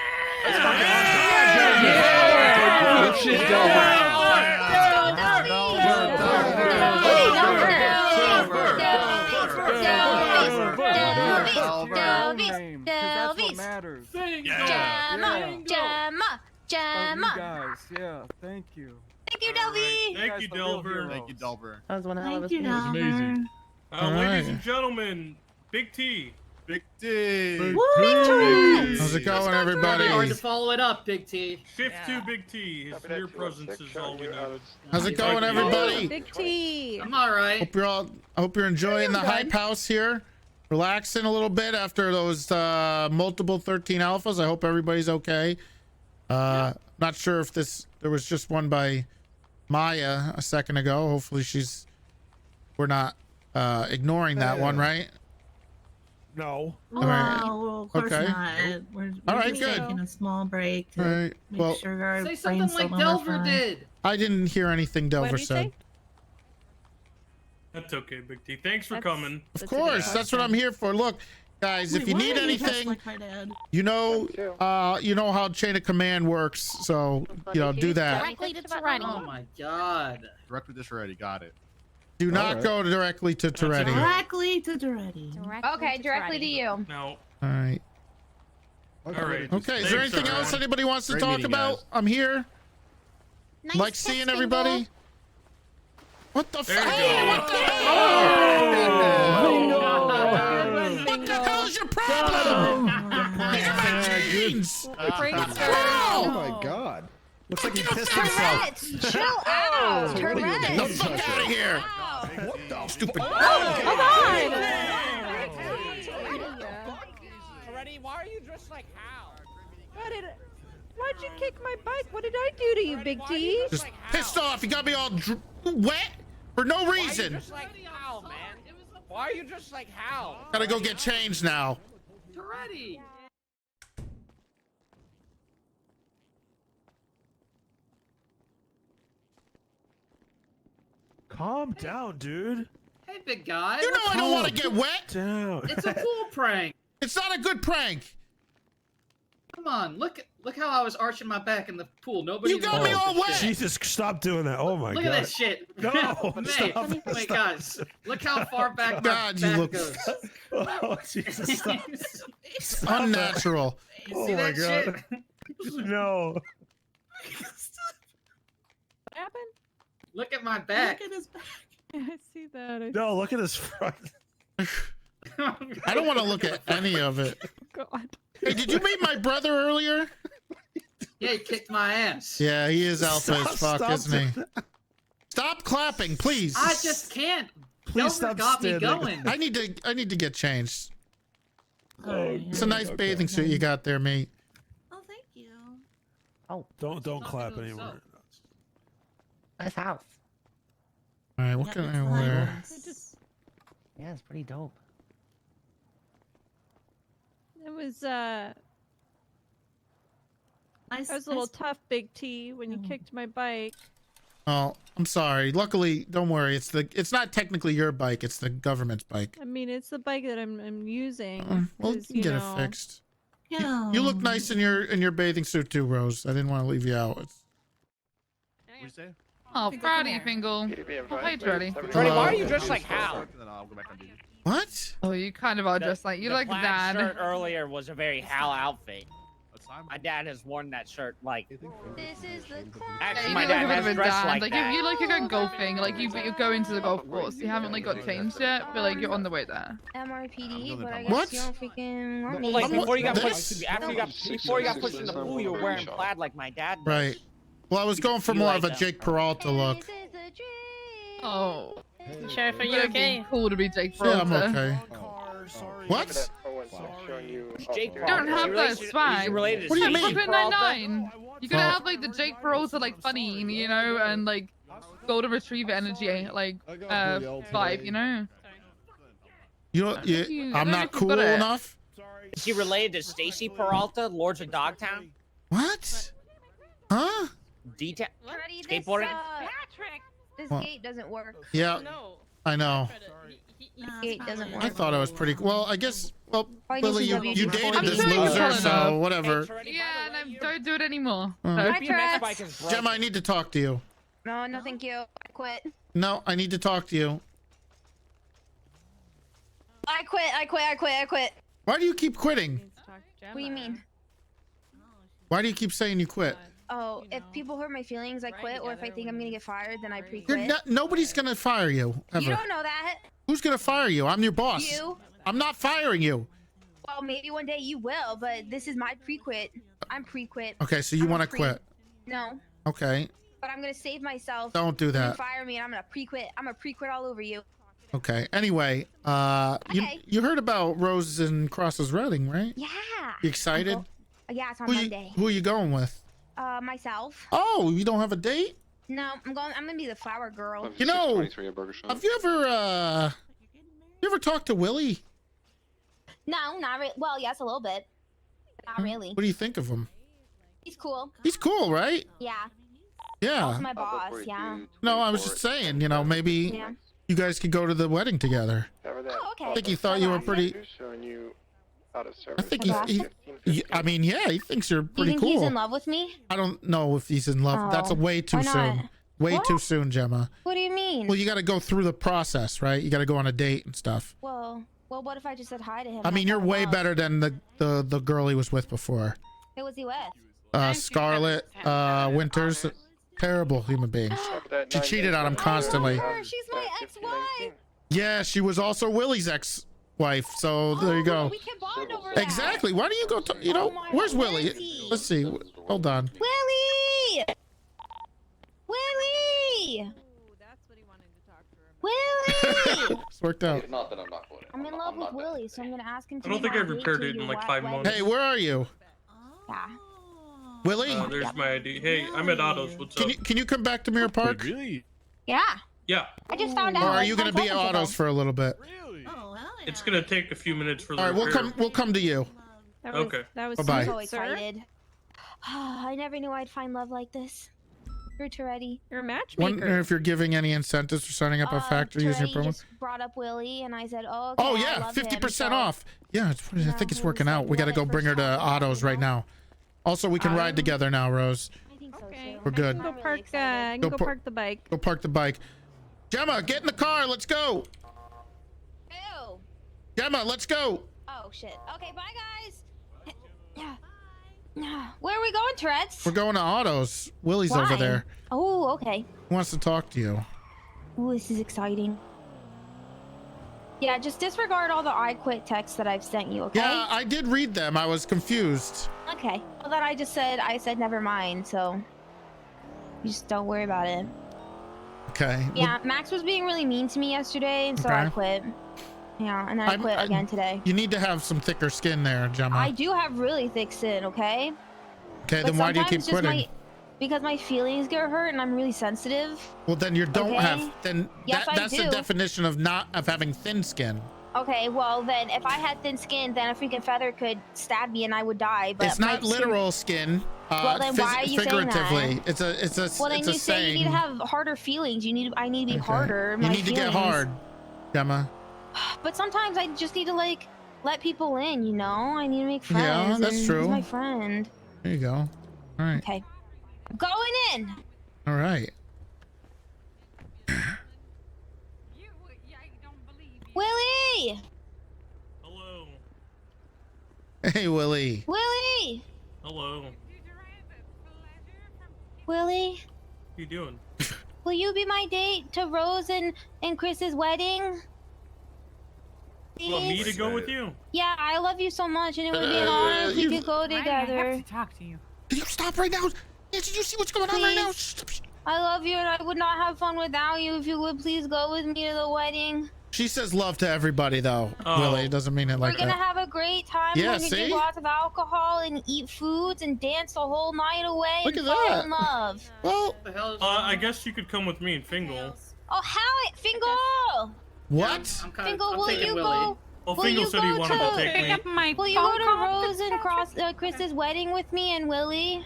Good shit, Delver. Name, 'cause that's what matters. Gemma, Gemma, Oh, you Gemma. guys, yeah, thank you. Thank you, Delby. Thank you, Delver. Thank you, Delver. Thank you, It was Delver. amazing. All Ladies right. and gentlemen, Big T, Big T. How's it going, everybody? Hard to follow it up, Big T. Shift 2 Big T. His mere presence is all we need. How's it going, everybody? Big T. I'm all right. I hope you're enjoying the hype house here. Relaxing a little bit after those multiple 13 alphas. I hope everybody's okay. Not sure if there was just one by Maya a second ago. Hopefully we're not ignoring that one, right? No. Oh, right. well, of course Okay. not. We're All right, just good. taking a small break to All right. make Well, sure our Say brains something still like don't Delver work fine. did. I didn't hear anything Delver said. That's okay, Big T. Thanks for coming. Of course, that's what I'm here for. Look, guys, if Wait, you why need are you dressed anything, like my dad? you know how chain of command works. So do that. Directly to Toretti. Oh my god. Directly to Toretti. Got it. Do not go directly to Toretti. Directly to Toretti. Okay, directly to you. No. All right. All right. Okay. Is there Thanks, anything else everyone. anybody wants to Great talk meeting, about? guys. I'm here. Nice Like seeing testing, everybody. Bull. What the There fuck? you Hey, go. what the hell? What the hell's your problem? Look at my jeans. Oh my god. Looks like he pissed himself. Tourette's, chill out. Get the Tourette's. fuck out of here. What the Stupid. Hold on. Toretti, why are you dressed like Hal? Why'd you kick my bike? What did I do to you, Big T? Just pissed off. You got me all wet for no reason. Just like Hal, man. Why are you dressed like Hal? Gotta go get changed now. Toretti. Calm down, dude. Hey, big guy. You know I don't want to get wet. Down. It's a pool prank. It's not a good prank. Come on, look how I was arching my back in the pool. Nobody. You got me all wet. Jesus, stop doing that. Oh my Look god. at that shit. No, Mate, stop. wait, guys. Look how far back my God, you back look goes. Oh, Jesus, stop. Unnatural. You Oh see my that god. shit? No. What happened? Look at my back. Look at his back. I see that. No, look at his front. I don't want to look at any of it. God. Hey, did you meet my brother earlier? Yeah, he kicked my ass. Yeah, he is alpha as fuck, Stop isn't he? Stop clapping, please. I just can't. Please Delver stop got me standing. going. I need to get changed. Oh, It's a nice bathing suit you got there, mate. Oh, thank you. Don't clap anymore. Nice house. All right, what can I wear? Yeah, it's pretty dope. It was Nice, I was a little tough, Big T, when you kicked my bike. Oh, I'm sorry. Luckily, don't worry. It's not technically your bike. It's the government's bike. I mean, it's the bike that I'm using. Well, you 'cause, can get know, it fixed. Yeah. You look nice in your bathing suit too, Rose. I didn't want to leave you out. What you say? Oh, proud of you, Fingal. Oh, hey, Toretti. Toretti, why are you dressed like Hal? Then I'll go back on duty. What? Oh, you kind of are just like you like the dad. shirt earlier was a very Hal outfit. That's fine. My dad has worn that shirt like. This is the Actually, You my look like dad a bit has of a dressed dad. like Like that. if you like you're going golfing, like you go into the golf course. You haven't like got changed yet, but like you're on the way there. MRPD, but I guess What? you don't freaking want me. Like before you got This? pushed, before you got pushed in the pool, you were wearing plaid like my dad. Does. Right. Well, I was going for You more like of a that. Jake Peralta look. Oh. Sheriff, are you It'd be okay? cool to be Jake Yeah, I'm Peralta. okay. What? What? Jake You don't have that swag. Related What do you to mean? Stacey Brooklyn Peralta. Nine-Nine. You're gonna Oh. have like the Jake Peralta like funny, you know, and like golden retriever energy, like vibe, you know. You know, I don't know if I'm you've not got cool it. enough. Is he related to Stacey Peralta, Lords of Dogtown? What? Huh? Detail. Freddy, Skateboarding? This Well, gate doesn't work. Yeah, I know. This gate doesn't work. I thought I was pretty. Well, I guess. Well, Probably need Lily, some you WD-40. dated I'm this sure you're loser, cool so enough. whatever. Yeah, no, don't do it anymore. Oh. No. Hi, Tourette's. Gemma, I need to talk to you. No, thank you. I quit. No, I need to talk to you. I quit. Why do you keep quitting? What do you mean? Why do you keep saying you quit? Oh, if people hurt my feelings, I quit. Or if I think I'm gonna get fired, then I You're pre-quit. not, nobody's gonna fire you ever. You don't know that. Who's gonna fire you? I'm your boss. You. I'm not firing you. Well, maybe one day you will, but this is my pre-quit. I'm pre-quit. Okay, so you want to quit? No. Okay. But I'm gonna save myself. Don't do You that. fire me, and I'm gonna pre-quit. I'm gonna pre-quit all over you. Okay. Anyway, you heard about Rose and Cross's wedding, right? Yeah. You excited? Yeah, it's on Who Monday. who are you going with? Myself. Oh, you don't have a date? No, I'm gonna be the flower girl. You know, have you ever talked to Willie? No, not really. Well, yes, a little bit. Not really. What do you think of him? He's cool. He's cool, right? Yeah. Yeah. He's my boss. Yeah. No, I was just saying, you know, maybe Yeah. you guys could go to the wedding together. Oh, okay. I think he thought you were pretty. Showing you out of service. I think I mean, yeah, he thinks you're Do you pretty think cool. he's in love with me? I don't know if he's in love. That's Oh, way too why not? soon. Way What? too soon, Gemma. What do you mean? Well, you got to go through the process, right? You got to go on a date and stuff. Well, what if I just said hi to him? I mean, you're way better than the girl he was with before. Who was he with? Scarlett Winters, terrible human being. She cheated on him constantly. She's my ex-wife. Yeah, she was also Willie's ex-wife. So there you go. We can bond over that. Exactly. Why don't you go? You know, where's Willie? Let's see. Hold on. Willie! Willie! Willie! It's worked out. Not that I'm not voting. I'm in love with Willie, so I'm gonna ask him to I don't be think my I've date repaired to it in your like white 5 wedding. months. Hey, where are you? Yeah. Willie? There's my ID. Hey, I'm at Otto's. What's up? Can you come back to Mirror Park? Really? Yeah. Yeah. I just found out. Or are like, you gonna 10 be at seconds ago. Autos for a little bit? It's gonna take a few minutes for the All right, repair. we'll come to you. Okay. That was Bye-bye. I'm so excited. I never knew I'd find love like this. Through Toretti. You're a matchmaker. Wonder if you're giving any incentives for signing up a factory using your Toretti promo. just brought up Willie, and I said, "Oh, okay, Oh I yeah, love 50% him, so- off. Yeah, I think it's working out. We got to go bring her to Autos right now. Also, we can ride together now, Rose. I think so Okay. too. We're good. Go park. I can Go go par- park the bike. Go park the bike. Gemma, get in the car. Let's go. Ew. Gemma, let's go. Oh shit. Okay, bye guys. Where are we going, Tourette's? We're going to Autos. Willie's over Why? there. Oh, okay. He wants to talk to you. Ooh, this is exciting. Yeah, just disregard all the I quit texts that I've sent you, okay? Yeah, I did read them. I was confused. Okay. Well, then I said never mind, so you just don't worry about it. Okay. Yeah, Max was being really mean to me yesterday, and so I Okay. quit. Yeah, and then I quit again today. You need to have some thicker skin there, Gemma. I do have really thick skin, okay? Okay, But then why do you keep sometimes just quitting? because my feelings get hurt and I'm really sensitive. Well, then you don't Okay. have. Then Yes, I that's the do. definition of having thin skin. Okay, well then, if I had thin skin, then a freaking feather could stab me and I would die. But It's my not skin- literal skin. Well, then why are you saying figuratively. that? It's a Well, then it's a you say saying. you need to have harder feelings. I need to be Okay. harder. You my need to get feelings. hard, Gemma. But sometimes I just need to like let people in. You know, I need to make friends. Yeah, that's and true. He's my friend. There you go. All right. Okay, I'm going in. All right. Willie, Hello. Hey, Willie. Willie, Hello. Willie. What you doing? Will you be my date to Rose and Chris's wedding? You want me to Please? go with you? Yeah, I love you so much, and it would be an honor if we could go together. I have to talk to you. Can you stop right now? Yeah, did you see what's going on right now? Please. I love you, and I would not have fun without you. If you would please go with me to the wedding. She says love to everybody, though. Oh. Willie, it doesn't mean it like We're gonna that. have a great time. Yeah, We're gonna see? drink lots of alcohol and eat foods and dance the whole night away Look and at fall that. in love. Well, I guess you could come with me and Fingal. Oh, how it, Fingal? What? Fingal, will you go? Well, will Fingal you said he go wanted to take me. Will you go to Rose and Chris's wedding with me and Willie?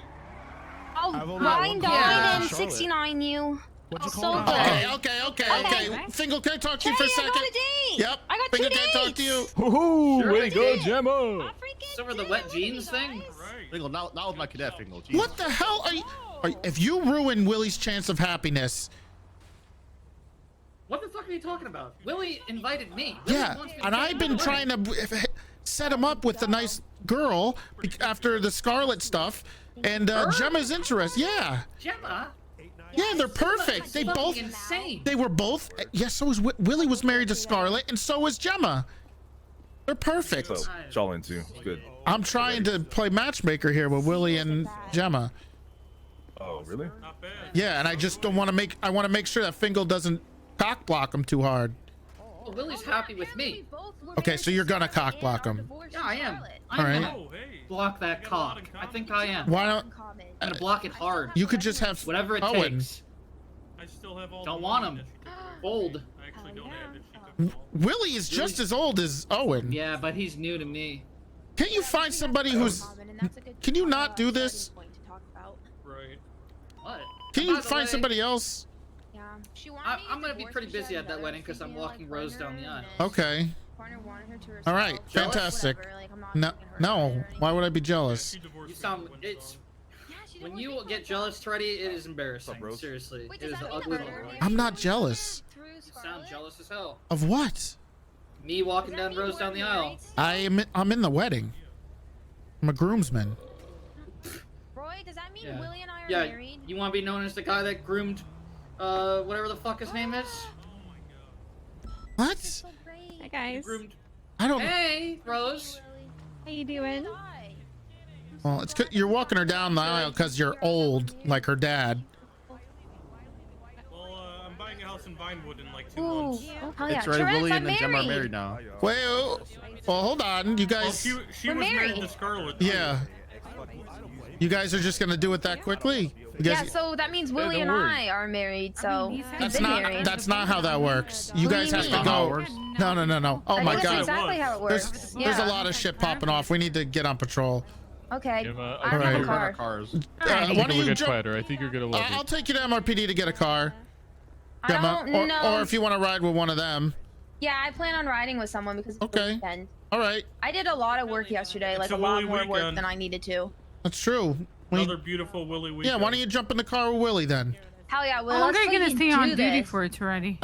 I'll I've only got wine one dine call. and Charlotte. 69 you. What'd you So call good. it? Okay. Fingal, can I talk to you for a Hey, I second? got a date. Yep. I got Fingal, two can I talk dates. to you? Woohoo! Sure Way they to go, did. Gemma! So were the wet jeans thing? Fingal, not with my cadet, Fingal. Jesus. What the hell are you? If you ruin Willie's chance of happiness, What the fuck are you talking about? Willie invited me. Willie yeah, wants me to and go I've to been the trying to set him up with the nice girl after the Scarlet stuff, and Gemma's interest. Yeah, Gemma? yeah, they're perfect. They fucking both, insane. they were both. Yes, so was Willie was married to Scarlet, and so was Gemma. They're perfect. So, it's all into. It's good. I'm trying to play matchmaker here with Willie and Gemma. Oh, really? Yeah, and I just don't want to make. I want to make sure that Fingal doesn't cock block him too hard. Well, Willie's happy with me. Okay, so you're gonna cock block him. Yeah, I am. All I'm right. gonna block that cock. I think I am. Why don't? I'm gonna block it hard. You could just have whatever it Owen. takes. I still have all. Don't want him. Old. I actually don't have it. Willie is just as old as Owen. Yeah, but he's new to me. Can't you find somebody who's? Can you not do this? Right. What? Can By you the find way, somebody else? I'm gonna be pretty busy at that wedding because I'm walking Rose down the aisle. Okay. All right. Jealous? Fantastic. No, no. Why would I be jealous? You sound. It's. When you get jealous, Toretti, it is embarrassing. Seriously, it is an ugly look. I'm not jealous. You sound jealous as hell. Of what? Me walking down Rose down the aisle. I'm in the wedding. I'm a groomsman. Roy, does that mean Yeah. Willie and I are Yeah, married? you want to be known as the guy that groomed, whatever the fuck his name is? What? Hi guys. Groomed. I don't. Hey, Rose. How you doing? Well, it's 'cause you're walking her down the aisle because you're old, like her dad. Well, I'm buying a house in Vinewood in like 2 Ooh. months. Oh yeah. It's right. Tourette's, Willie I'm and Gemma are married. married now. Well, hold on, you Well, guys. she We're was married married. to Scarlett. Yeah. You guys are just gonna do it that quickly? You guys, Yeah, so that means Willie don't and worry. I are married. So That's been not. married. That's not how that works. You What do guys you have mean? to That's not how it go. works. No, no, no, no. Oh my That's God. exactly how it works. There's a Yeah. lot of shit popping off. We need to get on patrol. Okay. I All don't have right. a car. Cars. Why don't you jump? I think you're gonna love I'll take you to MRPD to get a car. I Gemma, don't know. or if you want to ride with one of them. Yeah, I plan on riding with someone because it's Okay. the weekend. All right. I did a lot of work yesterday, like a a lot Willy more work weekend. than I needed to. That's true. Another beautiful Willy weekend. Yeah, why don't you jump in the car with Willie then? Hell yeah, Will. How long let's are you gonna fucking stay on do duty this. for, Toretti?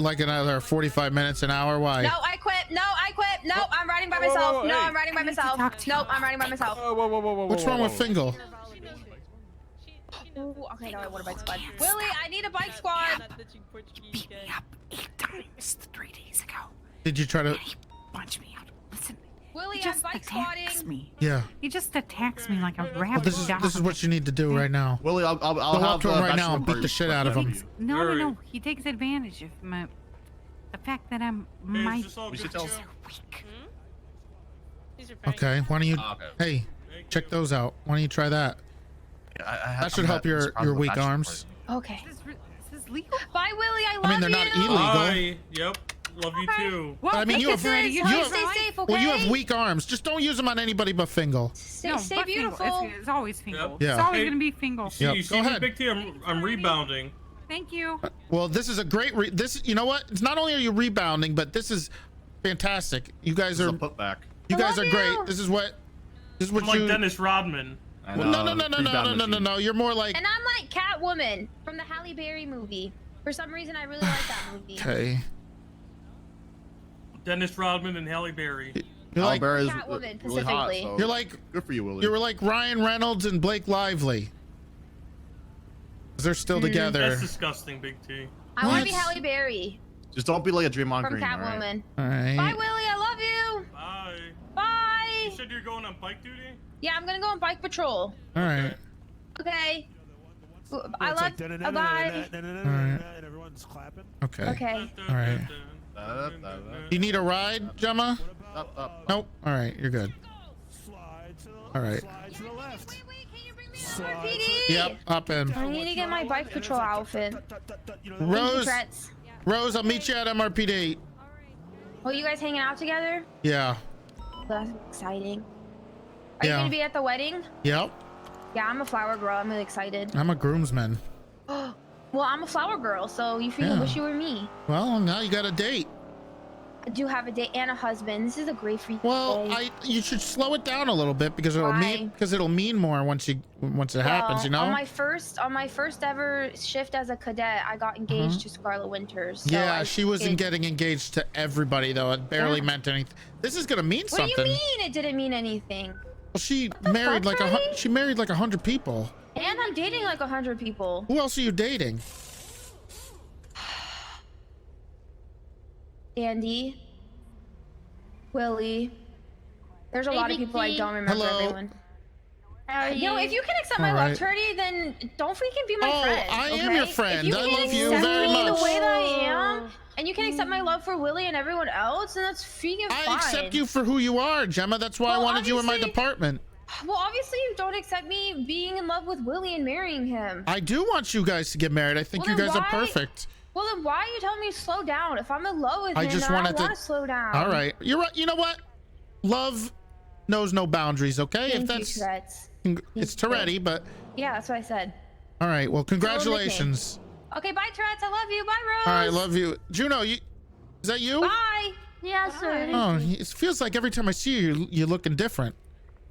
Like another 45 minutes, an hour. Why? No, I quit. No, I quit. No, I'm riding by myself. No, I'm riding by myself. Nope, I'm riding by myself. What's wrong with Fingal? Ooh, okay, no, I want a bike squad. Willie, I need a bike squad. Beat me up 8 times 3 days ago. Did you try to? Punch me out. Listen. Willie, He I'm just bike attacks squatting. me. Yeah. He just attacks me like a Well, rabid dog. this is what you need to do right now. Willie, I'll Go up have to him right now bachelor and beat party the shit out of him. No. He takes advantage of the fact that I'm my. We should tell. Okay. Why don't you? Hey, check those out. Why don't you try that? That should help your weak arms. Okay. This is legal. Bye, Willie. I love I mean, they're not illegal. Bye. Yep. Love you too. But I mean, you have, Stay safe, okay? well, you have weak arms. Just don't use them on anybody but Fingal. Stay but Fingal. beautiful. It's always Fingal. Yep. Yeah. It's always Hey, gonna be Fingal. See, Yep, you go see me, ahead. Big T? I'm rebounding. Thank you. Well, this is a great. This, you know what? It's not only are you rebounding, but this is fantastic. You guys are put back. You I guys love are great. you. This is what I'm like Dennis Rodman. Well, no. You're more like. And I'm like Catwoman from the Halle Berry movie. For some reason, I really like that movie. Okay. Dennis Rodman and Halle Berry. You're like Berry's Catwoman, really hot, specifically. so You're like good for you, Willie. You were like Ryan Reynolds and Blake Lively. 'Cause they're still together. That's disgusting, Big T. I want to be Halle Berry Just don't be like a Draymond from Green. all right? Catwoman. All right. Bye, Willie. I love you. Bye. Bye. You said you're going on bike duty? Yeah, I'm gonna go on bike patrol. All right. Okay. I It's love. like Bye. and everyone's clapping. Okay. Okay. All right. You need a ride, Gemma? Nope. All right. You're good. All right. To the left. PD. Yep. Up in. I need to get my bike patrol outfit. Rose. Thank you, Rose, I'll meet you at MRPD. Oh, you guys hanging out together? Yeah. That's exciting. Are you Yeah. gonna be at the wedding? Yep. Yeah, I'm a flower girl. I'm really excited. I'm a groomsman. Well, I'm a flower girl, so you feel Yeah. wish you were me. Well, now you got a date. I do have a date and a husband. This is a great freaking Well, day. you should slow it down a little bit because it'll mean more once it happens, you know? On my first ever shift as a cadet, I got engaged to Scarlet Winters. So Yeah, I she wasn't did- getting engaged to everybody though. It barely meant anything. This is gonna mean What something. do you mean it didn't mean anything? Well, she married like she married like 100 people. And I'm dating like 100 people. Who else are you dating? Andy. Willie. There's a lot of people I don't remember Hello. everyone. How are No, you? if you can accept All my right. love, Toretti, then don't freaking be my Oh, friend. I okay? am your friend. If you I can love you accept very me much. the way that I am, and you can accept my love for Willie and everyone else, then that's freaking fine. I accept you for who you are, Gemma. That's why I wanted you in my department. Well, obviously you don't accept me being in love with Willie and marrying him. I do want you guys to get married. I think Well, you then guys are why- perfect. Well, then why are you telling me to slow down? If I'm in love with I him, just then I wanted want to to slow down. All right. You're right. You know what? Love knows no boundaries, okay? Thank if that's you, Tourette's. it's Toretti, but Yeah, that's what I said. all right. Well, congratulations. Okay, bye, Tourette's. I love you. Bye, Rose. All right, love you. Juno, is that you? Bye. Yeah, sir. Oh, it feels like every time I see you, you're looking different.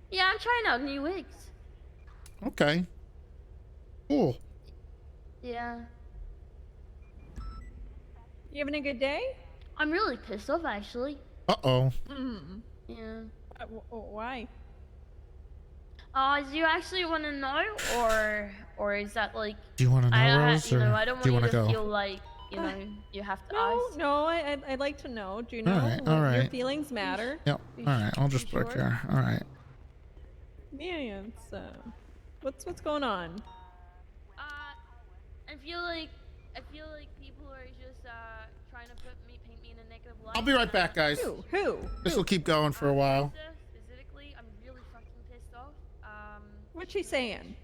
Yeah, I'm trying out new wigs. Okay. Cool. Yeah. You having a good day? I'm really pissed off, actually. Uh-oh. Yeah. Why? Do you actually want to know, or is that like? Do you want to know, Rose, you or know, I don't do you want want you to to go? feel like you know you have to No, ask. no, I'd like to know. Do you know? All right, all Your right. feelings matter. Yep. All right. I'll just You book sure? her. All right. Yeah, it's what's going on? I feel like people are just trying to paint me in a negative light. I'll be right back, guys. Who? This will keep going for a while. Specifically, I'm really fucking pissed off. What's she saying?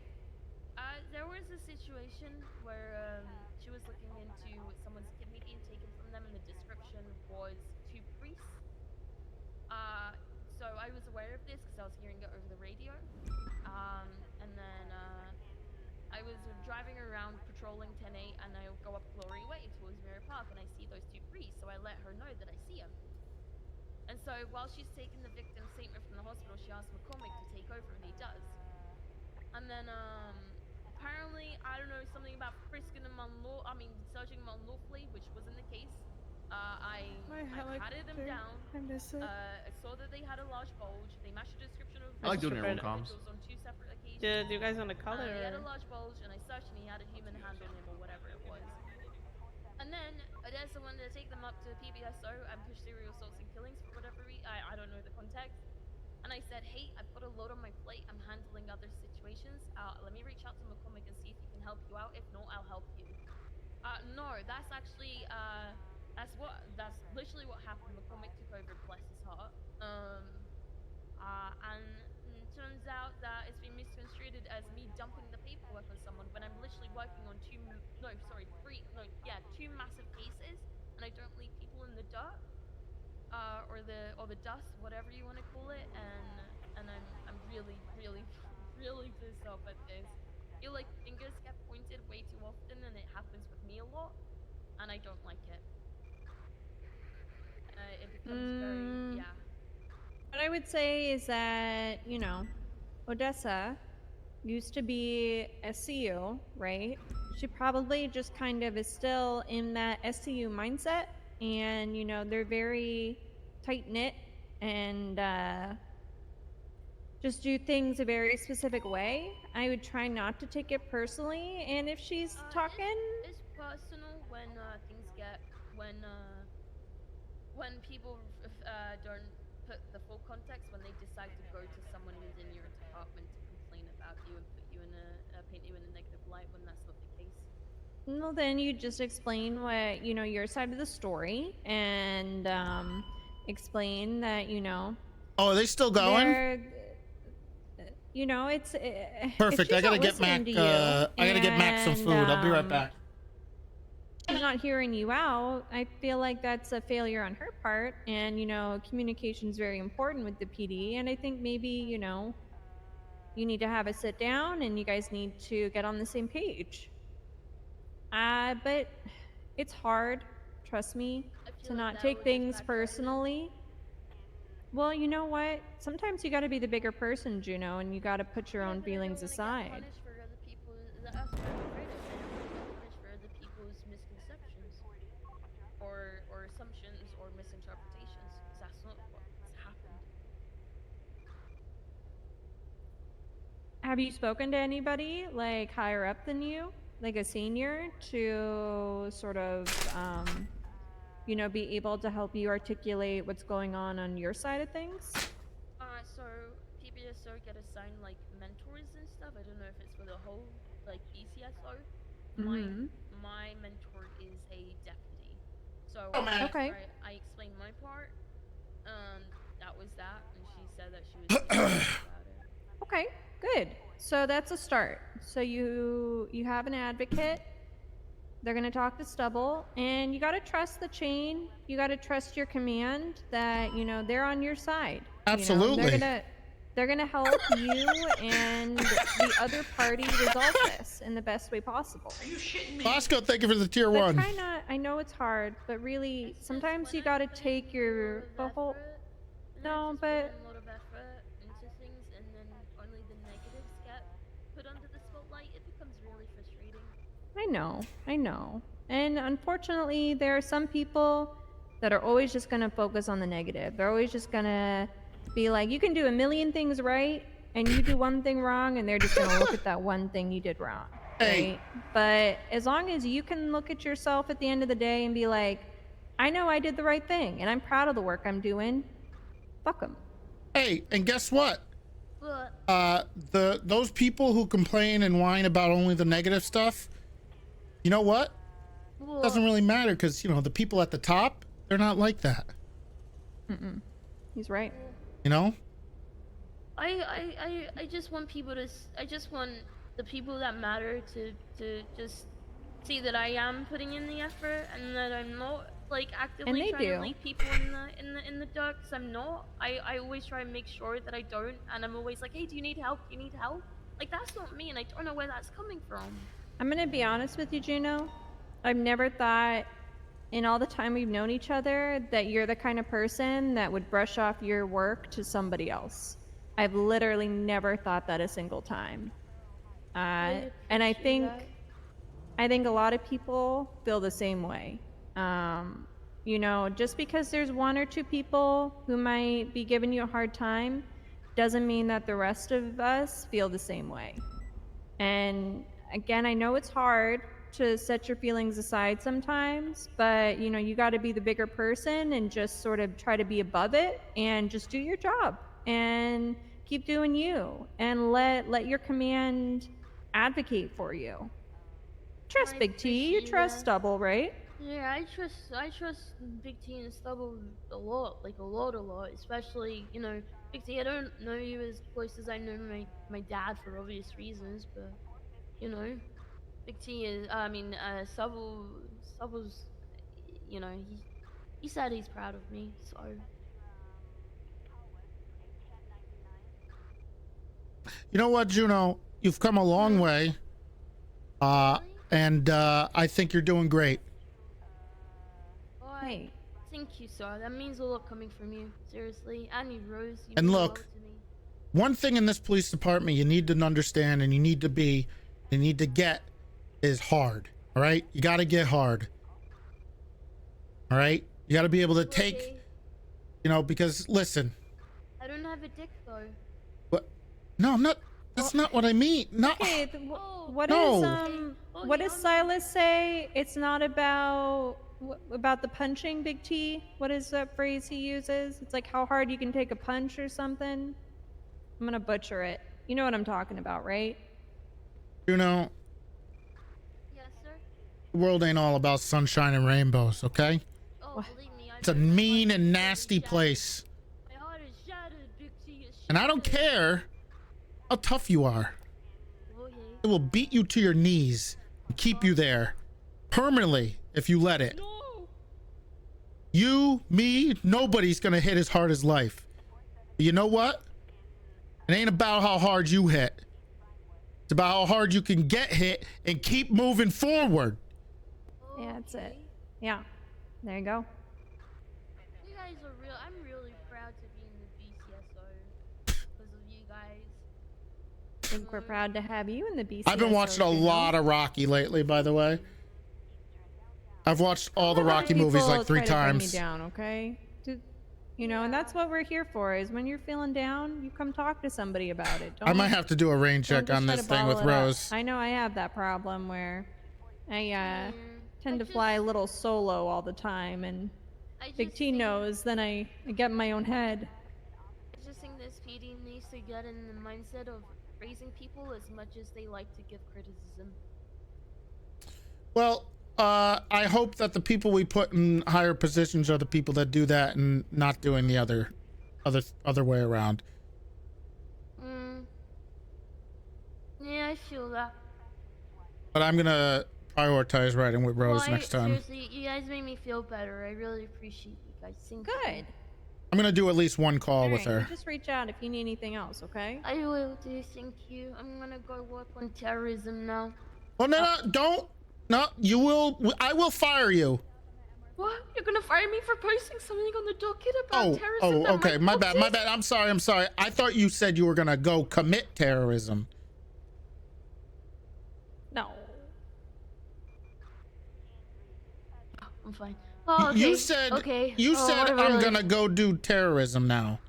There was a situation where she was looking into someone's kidney being taken from them, and the description was two priests. So I was aware of this because I was hearing it over the radio. And then I was driving around patrolling 10-8, and I go up Glory Way towards Mirror Park, and I see those two priests. So I let her know that I see them. And so while she's taking the victim's statement from the hospital, she asks McCormick to take over, and he does. And then apparently, I don't know, something about frisking them searching them unlawfully, which wasn't the case. I patted them down. I miss it. I saw that they had a large bulge. They matched the description of I like doing your own comms. individuals on two separate occasions. Do you guys want to color? He had a large bulge, and I searched, and he had a human hand on him, or whatever it was. And then Odessa wanted to take them up to PBSO and push serial assaults and killings for whatever reason. I don't know the context. And I said, hey, I've got a load on my plate. I'm handling other situations. Let me reach out to McCormick and see if he can help you out. If not, I'll help you. No, that's actually, that's literally what happened. McCormick took over, bless his heart. And it turns out that it's been misconstrued as me dumping the paperwork on someone when I'm literally working on two massive cases, and I don't leave people in the dirt. Or the dust, whatever you want to call it, and I'm really pissed off at this. I feel like fingers get pointed way too often, and it happens with me a lot, and I don't like it. It becomes very, yeah. What I would say is that, you know, Odessa used to be SCU, right? She probably just kind of is still in that SCU mindset, and, you know, they're very tight-knit and just do things a very specific way. I would try not to take it personally, and if she's talking... It's personal when things get, when people don't put the full context, when they decide to go to someone who's in your department to complain about you and put you in paint you in a negative light when that's not the case. Well, then you just explain what, you know, your side of the story, and explain that, you know... Oh, are they still going? You know, it's... Perfect. I gotta get Mac, I gotta get Mac some food. I'll be right back. She's not hearing you out. I feel like that's a failure on her part, and, you know, communication is very important with the PD, and I think maybe, you know, you need to have a sit down, and you guys need to get on the same page. But it's hard, trust me, to not take things personally. Well, you know what? Sometimes you gotta be the bigger person, Juno, and you gotta put your own feelings aside. Punished for other people, that's what I'm afraid of. I don't want to get punished for other people's misconceptions, or assumptions, or misinterpretations, because that's not what's happened. Have you spoken to anybody, like, higher up than you? Like a senior, to sort of, you know, be able to help you articulate what's going on your side of things? So PBSO get assigned like mentors and stuff. I don't know if it's for the whole like BCSO. Mhm. My mentor is a deputy. So Oh, man. Okay. I explained my part. That was that, and she said that she was gonna think about it. Okay, good. So that's a start. So you have an advocate. They're going to talk to Stubble, and you got to trust the chain. You got to trust your command that, you know, they're on your side. Absolutely. You know, they're going to help you and the other party resolve this in the best way possible. Are you shitting me? Bosco, thank you for the tier But 1. try not, I know it's hard, but really sometimes you got to take your the whole No, but A lot of effort into things, and then only the negatives get put under the spotlight. It becomes really frustrating. I know. And unfortunately, there are some people that are always just going to focus on the negative. They're always just going to be like, you can do a million things right, and you do one thing wrong, and they're just going to look at that one thing you did wrong. Right? But as long as you can look at yourself at the end of the day and be like, I know I did the right thing, and I'm proud of the work I'm doing, fuck them. Hey, and guess what? What? Those people who complain and whine about only the negative stuff, you know what? What? Doesn't really matter, because, you know, the people at the top, they're not like that. He's right. You know? I just want people to. I just want the people that matter to just see that I am putting in the effort and that I'm not like actively trying to leave people in the dark. 'Cause I'm not. I always try and make sure that I don't, and I'm always like, hey, do you need help? Do you need help? Like that's not me, and I don't know where that's coming from. I'm gonna be honest with you, Juno. I've never thought, in all the time we've known each other, that you're the kind of person that would brush off your work to somebody else. I've literally never thought that a single time. And I think a lot of people feel the same way. You know, just because there's one or two people who might be giving you a hard time doesn't mean that the rest of us feel the same way. And again, I know it's hard to set your feelings aside sometimes, but you know, you got to be the bigger person and just sort of try to be above it and just do your job and keep doing you and let your command advocate for you. Trust Big T, you trust Stubble, right? Yeah, I trust Big T and Stubble a lot, like a lot, especially, you know, Big T, I don't know you as close as I know my dad for obvious reasons, but, you know, Big T is, Stubble's, you know, he said he's proud of me, so. You know what, Juno? You've come a long way. And I think you're doing great. Hey. Thank you, sir. That means a lot coming from you. Seriously. And you, Rose. You And mean a look, lot to me. one thing in this police department you need to understand and you need to get is hard. All right? You got to get hard. All right? You got to be able to take, you know, because listen. I don't have a dick, though. What? No, I'm not. That's not what I mean. Not. Okay, what does Silas say? It's not about the punching, Big T. What is that phrase he uses? It's like how hard you can take a punch or something. I'm gonna butcher it. You know what I'm talking about, right? You know, Yes, sir. the world ain't all about sunshine and rainbows, okay? Oh, believe me, It's a mean and nasty place. my heart is shattered, Big T is And I don't care how tough you are. It will beat you to your knees and keep you there permanently if you let it. You, me, nobody's gonna hit as hard as life. But you know what? It ain't about how hard you hit. It's about how hard you can get hit and keep moving forward. Yeah, that's it. Yeah, there you go. You guys are real. I'm really proud to be in the BCSO because of you guys. I think we're proud to have you in the BCS. I've been watching a lot of Rocky lately, by the way. I've watched all the Rocky movies like 3 try to bring me times. down, okay? You know, and that's what we're here for. Is when you're feeling down, you come talk to somebody about it. I might have to do a rain check don't on just try this to thing bottle with it up. Rose. I know I have that problem where I tend to fly a little solo all the time, and Big T knows. Then I get in my own head. I just think this PD needs to get in the mindset of praising people as much as they like to give criticism. Well, I hope that the people we put in higher positions are the people that do that and not doing the other way around. Yeah, I feel that. But I'm gonna prioritize riding with Rose next time. Seriously, you guys made me feel better. I really appreciate you guys. Thank you. Good. I'm gonna do at least one call with Alright, her. you just reach out if you need anything else, okay? I will do. Thank you. I'm gonna go work on terrorism now. Well, no, don't. No, you will. I will fire you. What? You're gonna fire me for posting something on the docket about terrorism? Oh, that okay. My might bad. I'm sorry. I thought you said you were gonna go commit terrorism. No. I'm fine. Oh, okay. You said. Okay. You said whatever, I'm like- gonna go do terrorism now.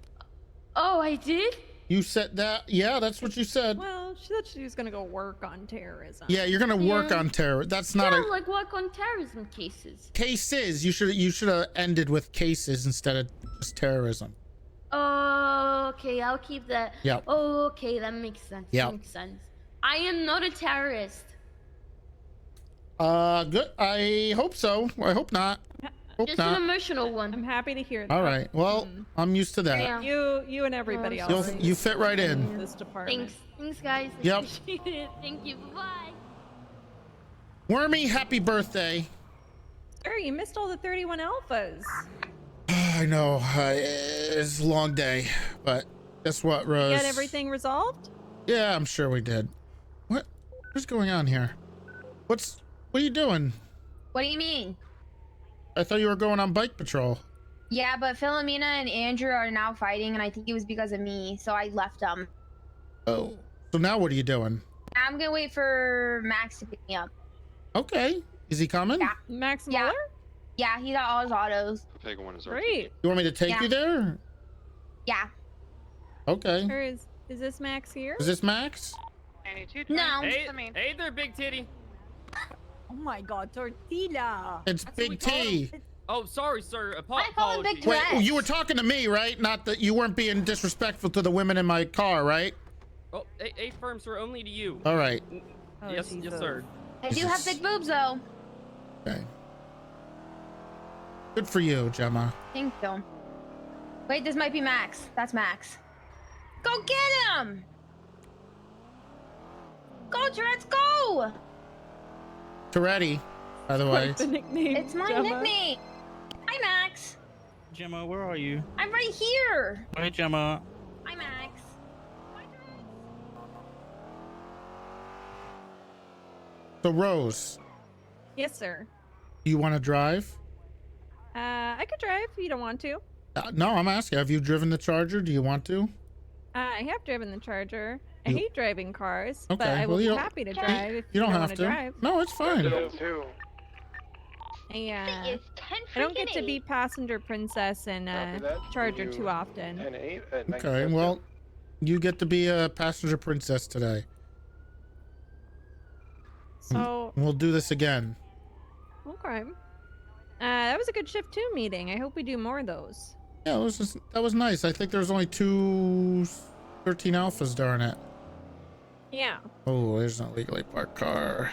Oh, I did? You said that. Yeah, that's what you said. Well, she said she was gonna go work on terrorism. Yeah, you're gonna work on terror. That's not Yeah, a like work on terrorism cases. cases. You should have ended with cases instead of just terrorism. Oh, okay. I'll keep that. Yep. Oh, okay. That makes sense. Yep. That makes sense. I am not a terrorist. Good. I hope so. I hope not. Hope Just not. an emotional one. I'm happy to hear that. All right. Well, I'm used to that. Yeah. You and everybody Oh, I'm else. You fit right in. This department. Thanks, guys. I Yep. appreciate it. Thank you. Bye. Wormy, happy birthday. Sir, you missed all the 31 alphas. I know. It's a long day, but guess what, You Rose? got everything resolved? Yeah, I'm sure we did. What's going on here? What are you doing? What do you mean? I thought you were going on bike patrol. Yeah, but Philomena and Andrew are now fighting, and I think it was because of me, so I left them. Oh. So now what are you doing? I'm gonna wait for Max to pick me up. Okay. Is he coming? Yeah. Max Yeah. Muller? Yeah, he got all his autos. Great. You want me to take Yeah. you there? Yeah. Okay. Or is this Max here? Is this Max? No. Hey there, big titty. Oh my god, tortilla. It's Big T. Oh, sorry, sir. I call him Big Apologies. Wait, Tourette's. you were talking to me, right? Not that you weren't being disrespectful to the women in my car, right? Oh, a firm, sir, only to you. All right. Yes, yes, sir. I do have big boobs, though. Okay. Good for you, Gemma. Thank you. Wait, this might be Max. That's Max. Go get him! Go, Tourette's, go! Toretti, by the way. Quite the nickname. It's my Gemma. nickname. Hi, Max. Gemma, where are you? I'm right here. Hi, Gemma. Hi, Max. So Rose, Yes, sir. you want to drive? I could drive if you don't want to. No, I'm asking. Have you driven the Charger? Do you want to? I have driven the Charger. I You- hate driving cars, but Okay, I well, will you be don't- happy to drive if You don't have want to. drive. No, it's fine. I don't get to be passenger princess and Charger too often. Okay, well, you get to be a passenger princess today. So, We'll do this again. okay. That was a good shift 2 meeting. I hope we do more of those. Yeah, that was nice. I think there's only 13 alphas, darn it. Yeah. Oh, there's an illegally parked car.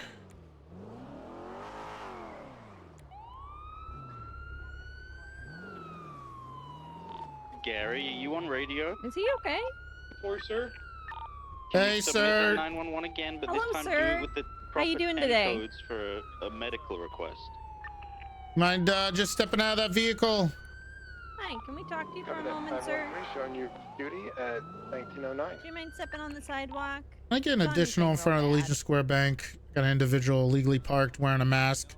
Gary, are you on radio? Is he okay? For sir. Hey, sir. 911 again, but Hello, this time sir. do it with the How you proper doing 10 today? codes for a medical request. Mind just stepping out of that vehicle? Hi, can we talk to you for a moment, sir? Showing you duty at 1909. Do you mind stepping on the sidewalk? Can I get an It's not additional in anything front of the real Legion Square Bank? Got an individual illegally parked wearing a mask.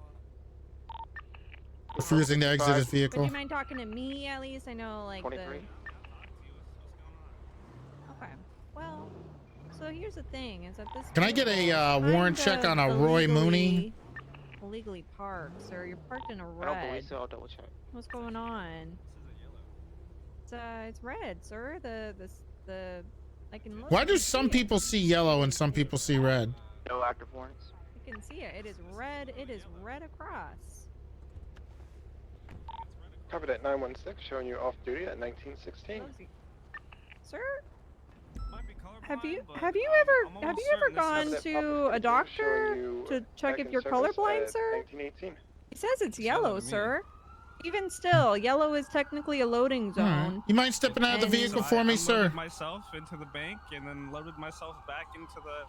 Refusing to exit his Would vehicle. you mind talking to me at least? I know, like, 23. Okay. Well, so here's the thing: is that this. Can I get a vehicle warrant kind check of on a Roy Mooney? Illegally parked, sir. You're parked in a I don't believe red. so. I'll double check. What's going on? It's red, sir. I can look. Why do and some see it. people see yellow and some people see red? No active warrants. can see it. It is red. It is red across. Covered at 916, showing you off duty at 1916. Sir? Have you ever gone to a doctor to check if you're colorblind, sir? 1918. He says it's yellow, sir. Even still, yellow is technically a loading zone. You mind stepping out of the vehicle for me, sir? Loaded myself into the bank and then loaded myself back into the.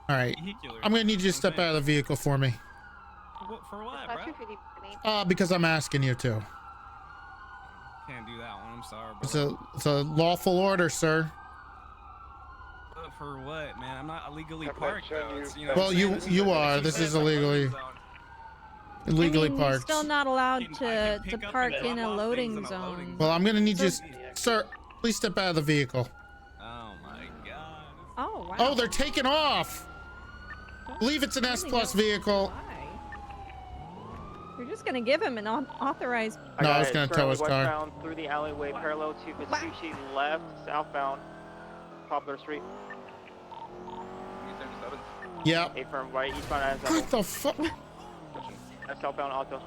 All right. Vehicular. I'm gonna need you to step out of the vehicle for me. For what, bro? Because I'm asking you to. Can't do that one. I'm sorry, bro. It's a lawful order, sir. For what, man? I'm not illegally parked, though. It's, you know, Well, you are. This is illegally You're parked. still not allowed to park in a loading zone. Well, I'm gonna need you, sir. Please step out of the vehicle. Oh my god. Oh wow. Oh, they're taking off. I believe it's an S plus vehicle. You're just gonna give him an unauthorized. No, I was gonna tow his car. Westbound through the alleyway, parallel to Vespucci, left, southbound, Poplar Street. Yep. A firm right, eastbound as What the fuck? Southbound Alto.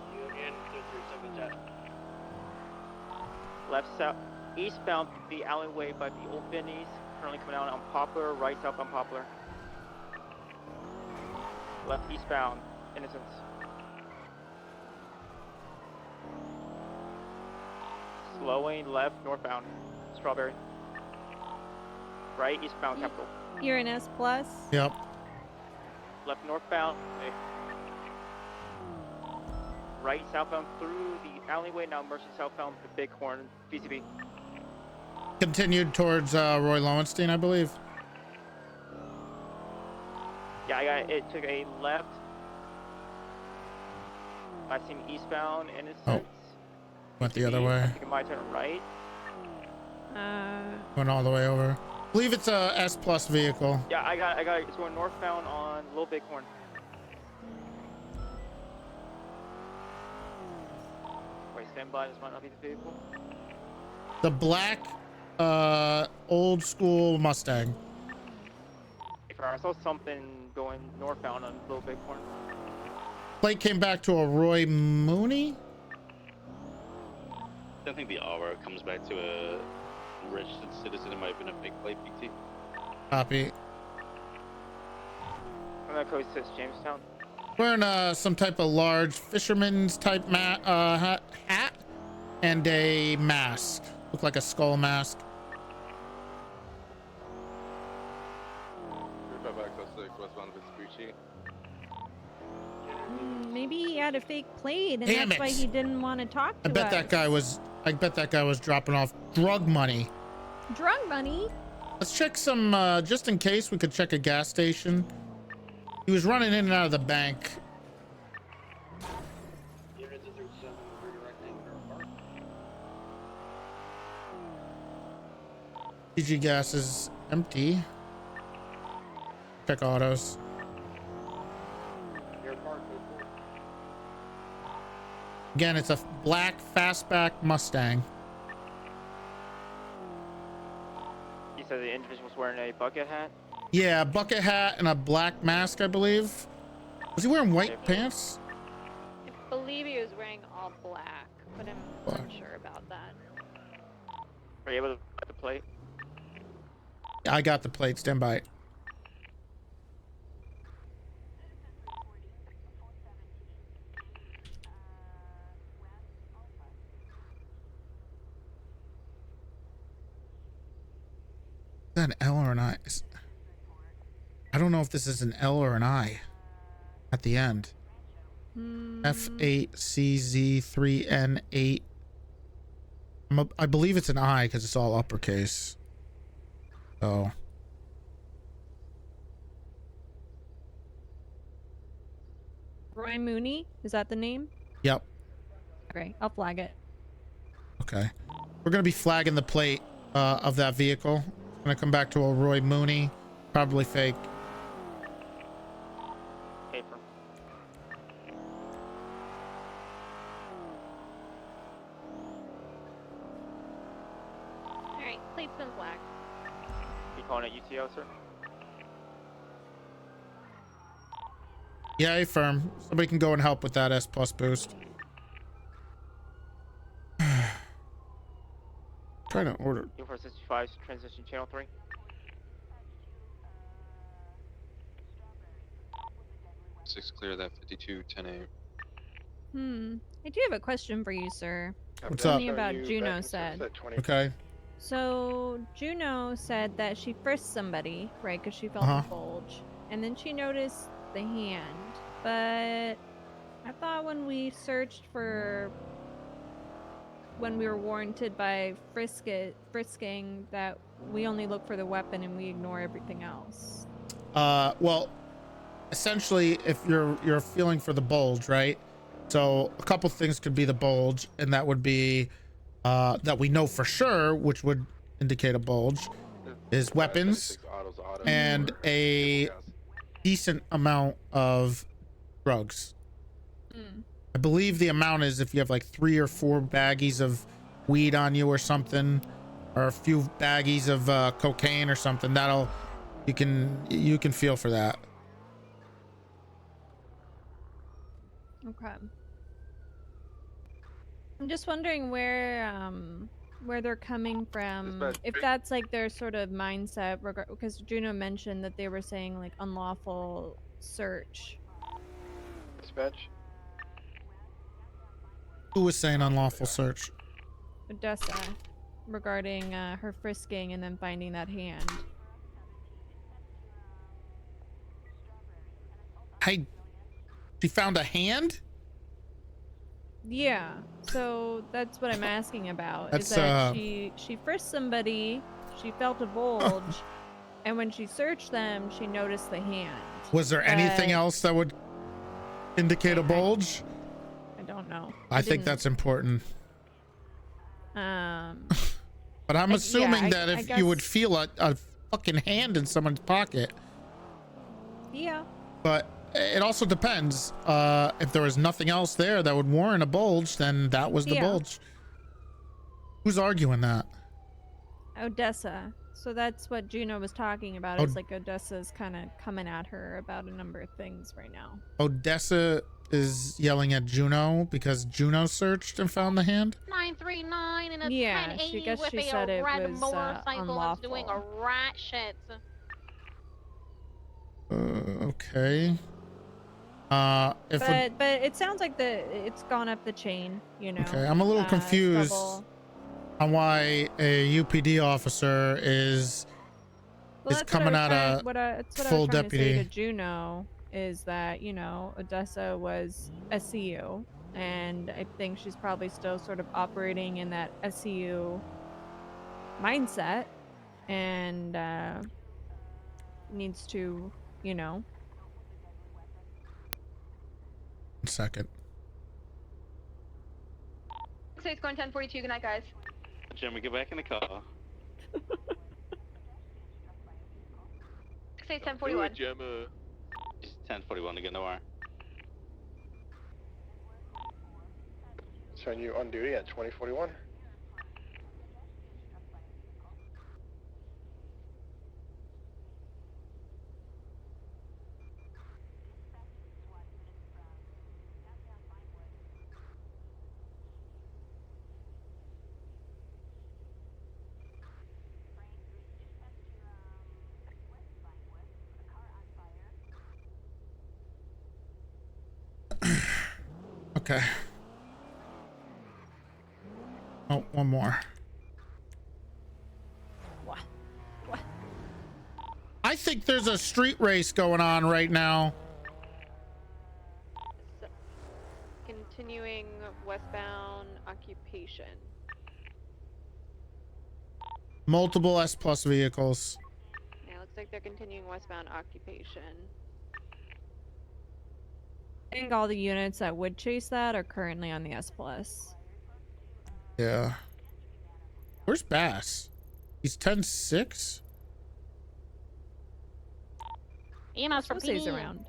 Left, south, eastbound through the alleyway by the old Benny's. Currently coming out on Poplar, right, southbound Poplar. Left, eastbound, Innocence. Slowing left, northbound, Strawberry. Right, eastbound, Capitol. You're an S plus. Yep. Left, northbound. Right, southbound through the alleyway. Now merging southbound to Bighorn, VCB. Continued towards Roy Lowenstein, I believe. Yeah, I got it. It took a left. I seen eastbound, Innocence. Oh. Went the other way. I think it might turn right. Went all the way over. I believe it's a S plus vehicle. Yeah, I got it. It's going northbound on Little Bighorn. Wait, stand by. This might not be the vehicle. The black, old school Mustang. I saw something going northbound on Little Bighorn. Plate came back to a Roy Mooney. I think the aura comes back to a registered citizen. It might have been a big plate, PT. Copy. And that code says Jamestown. Wearing some type of large fisherman's type hat and a mask. Looked like a skull mask. Maybe he had a fake plate, and Damn that's why it. he didn't want to talk to I bet us. that guy was dropping off drug money. Drug money. Let's check some, just in case we could check a gas station. He was running in and out of the bank. PG gas is empty. Check autos. Again, it's a black fastback Mustang. He said the individual was wearing a bucket hat. Yeah, bucket hat and a black mask, I believe. Was he wearing white pants? I believe he was wearing all black, but I'm unsure about that. Are you able to get the plate? I got the plate. Stand by. Is that an L or an I? I don't know if this is an L or an I at the end. F8CZ3N8. I believe it's an I because it's all uppercase. So. Roy Mooney, is that the name? Yep. Okay, I'll flag it. Okay. We're going to be flagging the plate of that vehicle. It's going to come back to a Roy Mooney. Probably fake. Paper. Alright, plate's been flagged. You calling it UTO, sir? Yeah, affirm. Somebody can go and help with that S+ boost. Trying to order. 465 transition channel 3. Six clear that 52 10A. I do have a question for you, sir. What's up? Something about Juno said. Okay. So Juno said that she frisked somebody, right? Because she felt Uh-huh. a bulge, and then she noticed the hand. But I thought when we searched for, when we were warranted by frisking, that we only look for the weapon and we ignore everything else. Well, essentially, if you're feeling for the bulge, right? So a couple things could be the bulge, and that would be that we know for sure, which would indicate a bulge, is weapons and a decent amount of drugs. I believe the amount is if you have like 3 or 4 baggies of weed on you or something, or a few baggies of cocaine or something. That'll you can feel for that. Okay. I'm just wondering where they're coming from. If that's like their sort of mindset, because Juno mentioned that they were saying like unlawful search. Dispatch. Who was saying unlawful search? Odessa, regarding her frisking and then finding that hand. She found a hand? Yeah, so that's what I'm asking about. That's, is that she frisked somebody, she felt a bulge, and when she searched them, she noticed the hand. Was there anything else that would indicate a bulge? I don't know. I think that's important. But I'm assuming that if you would feel a fucking hand in someone's pocket. Yeah. But it also depends. If there was nothing else there that would warrant a bulge, then that was the bulge. Who's arguing that? Odessa. So that's what Juno was talking about. It's like Odessa's kind of coming at her about a number of things right now. Odessa is yelling at Juno because Juno searched and found the hand? 939 and a Yeah, 1080 guess with she a said it red was, motorcycle that's doing a unlawful. rat shit. Okay. But it sounds like it's gone up the chain, you know. Okay, I'm a little confused on why a UPD officer is coming at a full deputy. To say to Juno is that, you know, Odessa was SCU, and I think she's probably still sort of operating in that SCU mindset, and needs to, you know. 1 second. 6 going 1042. Good night, guys. Jimmy, get back in the car. 6 1041. It's 1041 again, no wire. Showing you on duty at 2041. Okay. Oh, one more. What? I think there's a street race going on right now. Continuing westbound occupation. Multiple S+ vehicles. Yeah, looks like they're continuing westbound occupation. I think all the units that would chase that are currently on the S+. Yeah. Where's Bass? He's 10-6? EMS for He's PD. around.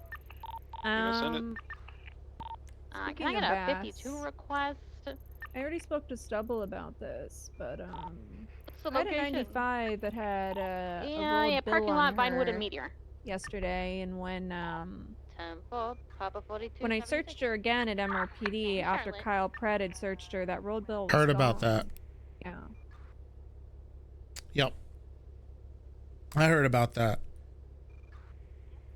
Can I Speaking get of a Bass, 52 request? I already spoke to Stubble about this, but the I had a location? 95 that had a Yeah, rolled bill parking on lot, Vinewood her and Meteor. yesterday, and when 10-4, Papa 42. When I searched her again at MRPD after Charlotte. Kyle Pratt had searched her, that road bill was Heard about gone. that. Yeah. Yep. I heard about that.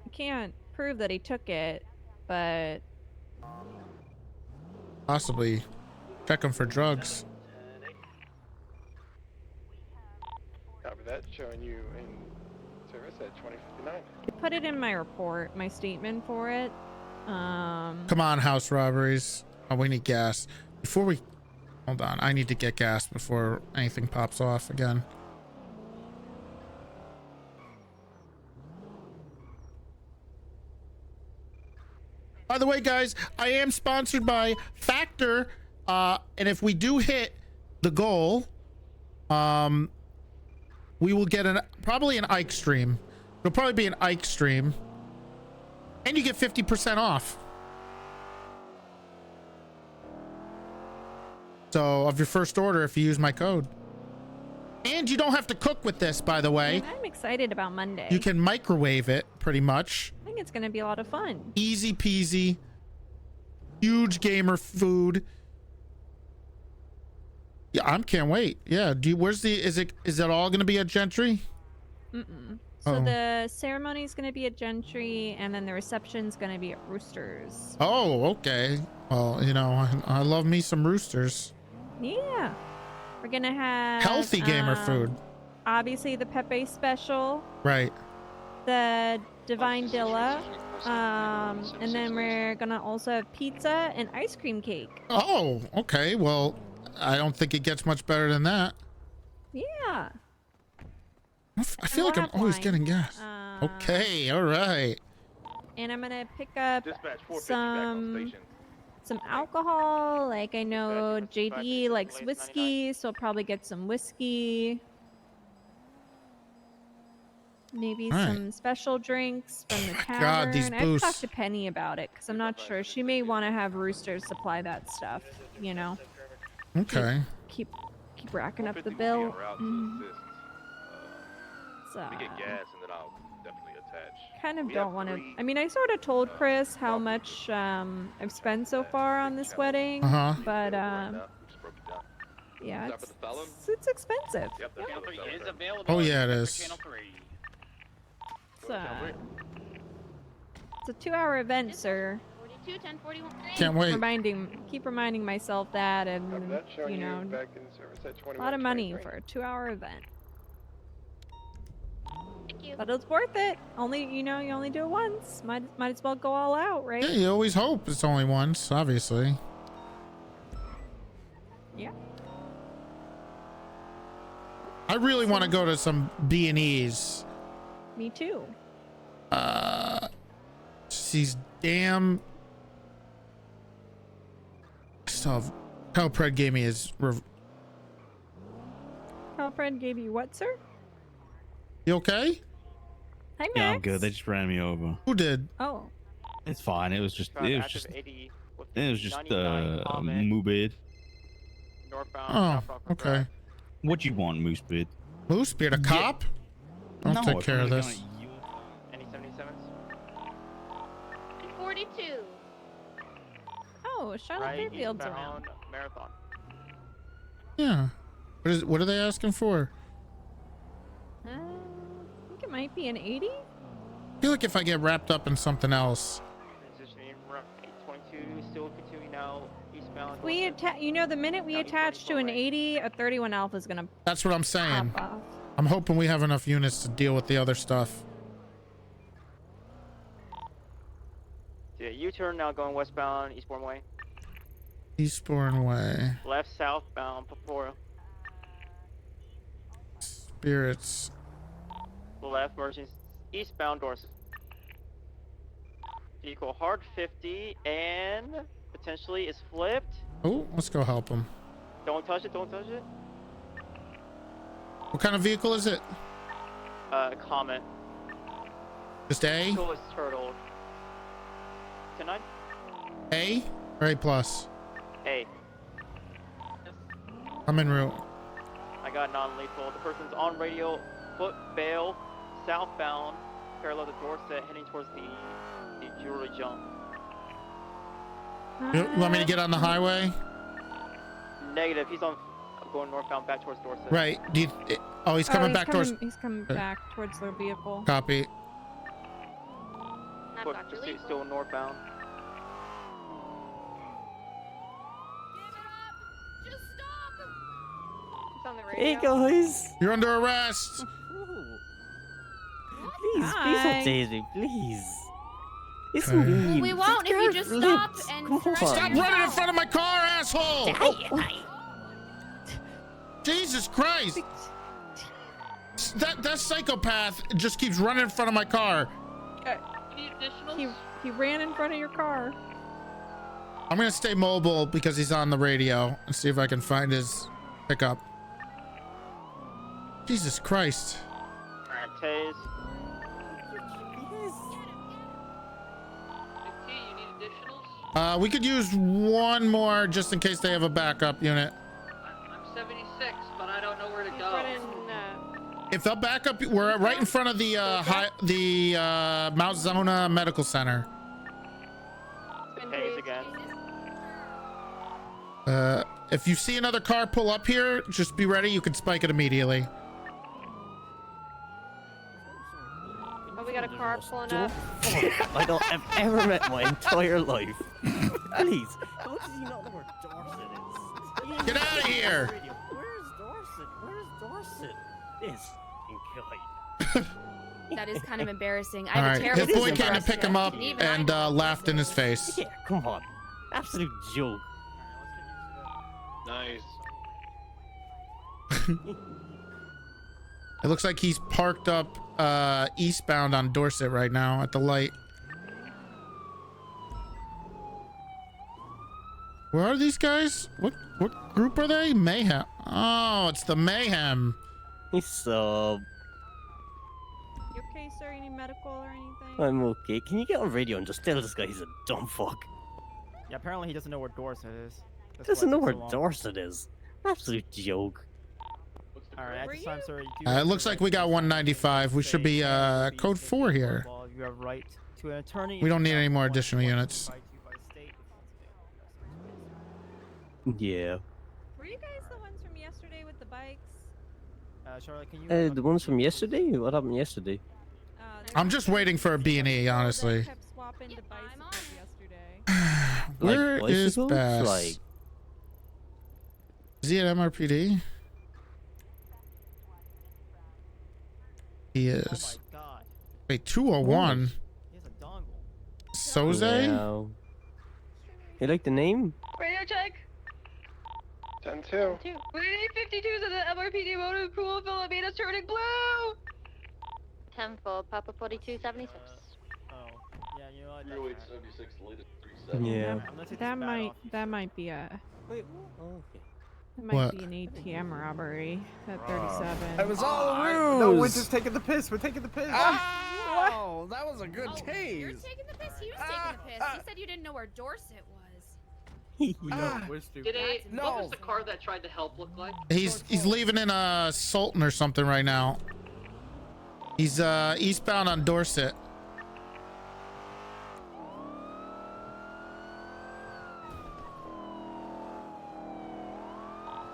I can't prove that he took it, but Possibly check him for drugs. Copy that. Showing you in service at 2059. I put it in my report, my statement for it. Come on, house robberies. Oh, we need gas. Before we... Hold on. I need to get gas before anything pops off again. By the way, guys, I am sponsored by Factor. And if we do hit the goal, we will get probably an Ike stream. It'll probably be an Ike stream. And you get 50% off. So of your first order if you use my code. And you don't have to cook with this, by the way. Man, I'm excited about Monday. You can microwave it pretty much. I think it's going to be a lot of fun. Easy peasy. Huge gamer food. Yeah, I can't wait. Yeah, where's the is it all going to be at Gentry? Mm-mm. So the ceremony is going to be at Gentry, and then the reception's going to be at Roosters. Oh, okay. Well, you know, I love me some Roosters. Yeah. We're going to have Healthy gamer food. Obviously the Pepe special. Right. The Divine Dilla. And then we're going to also have pizza and ice cream cake. Oh, okay. Well, I don't think it gets much better than that. Yeah. I feel like I'm always getting gas. Okay, all right. And I'm gonna pick up some alcohol. Like I know JD likes whiskey, so I'll probably get some whiskey. Maybe some special drinks from the tavern. God, these I've boosts. talked to Penny about it because I'm not sure. She may want to have Roosters supply that stuff. You know. Okay. Keep racking up the bill. We get gas and then I'll definitely attach. Kind of don't want to. I mean, I sort of told Chris how much I've spent so far on this wedding, but yeah, it's expensive. Oh yeah, it is. It's a 2-hour event, sir. 42, 10, 41. Can't wait. Keep reminding myself that, and you know, a lot of money for a 2-hour event. But it's worth it. You only do it once. Might as well go all out, right? Yeah, you always hope it's only once, obviously. Yeah. I really want to go to some B&Es. Me too. These damn stuff. Calpred gave me his. Calpred gave you what, sir? You okay? Hi, Max. Yeah, I'm good. They just ran me over. Who did? Oh. It's fine. It was just Moobid. Oh, okay. What you want, Moosebeard? Moosebeard, a cop? I'll take care of this. Any 77s? 42. Oh, Charlotte Fairfield's around. Marathon. Yeah. What are they asking for? I think it might be an 80. I feel like if I get wrapped up in something else. Transitioning from 822, still continuing now eastbound. The minute we attach to an 80, a 31 Alpha is gonna. That's what I'm saying. pop off. I'm hoping we have enough units to deal with the other stuff. Yeah, U-turn now going westbound, Eastbourne Way. Eastbourne Way. Left southbound, Papora. Spirits. Left merging eastbound Dorset. Vehicle hard 50 and potentially is flipped. Oh, let's go help him. Don't touch it, don't touch it. What kind of vehicle is it? Comet. Just A? Vehicle is turtled. 10-9? A or A plus? A. I'm en route. I got non-lethal. The person's on radio, foot bail, southbound, parallel to Dorset, heading towards the You really jump. You want me to get on the highway? Negative. He's on going northbound back towards Dorset. Right. Do you, oh, he's coming back towards. He's coming back towards their vehicle. Copy. Still northbound. It's on the Hey radio. guys. You're under arrest. Please, please don't tase me, please. It's Okay. me. We won't if you just stop and correct Stop running in yourself. front of my car, asshole! Jesus Christ! That psychopath just keeps running in front of my car. He ran in front of your car. I'm gonna stay mobile because he's on the radio and see if I can find his pickup. Jesus Christ. Alright, tase. We could use one more just in case they have a backup unit. I'm 76, but I don't know where to go. If they'll back up, we're right in front of the Mount Zona Medical Center. Tase again. If you see another car pull up here, just be ready. You can spike it immediately. Oh, we got a car pulling up. I don't have ever met my entire life. Please, how does he not know where Dorset is? Get out of here! Where's Dorset? Where's Dorset? This guy. That is kind of embarrassing. I All have a right, terrible his boy sister came to pick him up Even and laughed in his face. Yeah, come on. Absolute joke. Nice. It looks like he's parked up eastbound on Dorset right now at the light. Where are these guys? What group are they? Mayhem. Oh, it's the Mayhem. He's You okay, sir? You need medical or anything? I'm okay. Can you get on radio and just tell this guy he's a dumb fuck? Yeah, apparently he doesn't know where Dorset is. Doesn't know where Dorset is. Absolute joke. Alright, at this time, sir, It looks like we got 195. We should be code 4 here. you have right to an attorney. We don't need any more additional units. Yeah. Were you guys the ones from yesterday with the bikes? Charlotte, can you... The ones from yesterday? What happened yesterday? I'm just waiting for a B&E, honestly. Kept swapping to bicycles yesterday. Where Like is bicycles? Bass? Like... Is he at MRPD? He is. Wait, 201? Soze? Wow. You like the name? Radio check. 10-2. We need 52s of the MRPD motor pool. Filipinos turning blue. 10-4, Papa 4276. Oh, yeah, you know what? 0876, the latest 37. Yeah. That might be a. Wait, oh, okay. That might What? be an ATM robbery. That 37. It was all a ruse! No, we're just taking the piss. We're taking the piss. Oh, that was a good You're tase. taking the piss. He was taking the piss. He said you didn't know where Dorset was. We're stupid. What was the car that tried to help look like? He's leaving in Sultan or something right now. He's eastbound on Dorset.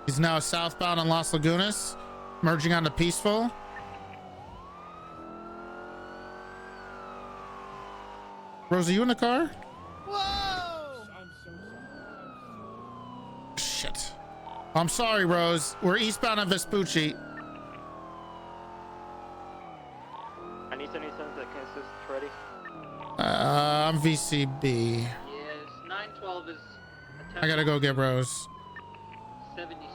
He's now southbound on Las Lagunas, merging onto Peaceful. Rose, are you in the car? Whoa! Shit. I'm sorry, Rose. We're eastbound on Vespucci. I need 77s that can assist Toretti. I'm VCB. Yes, 912 is... I gotta go get Rose. 76.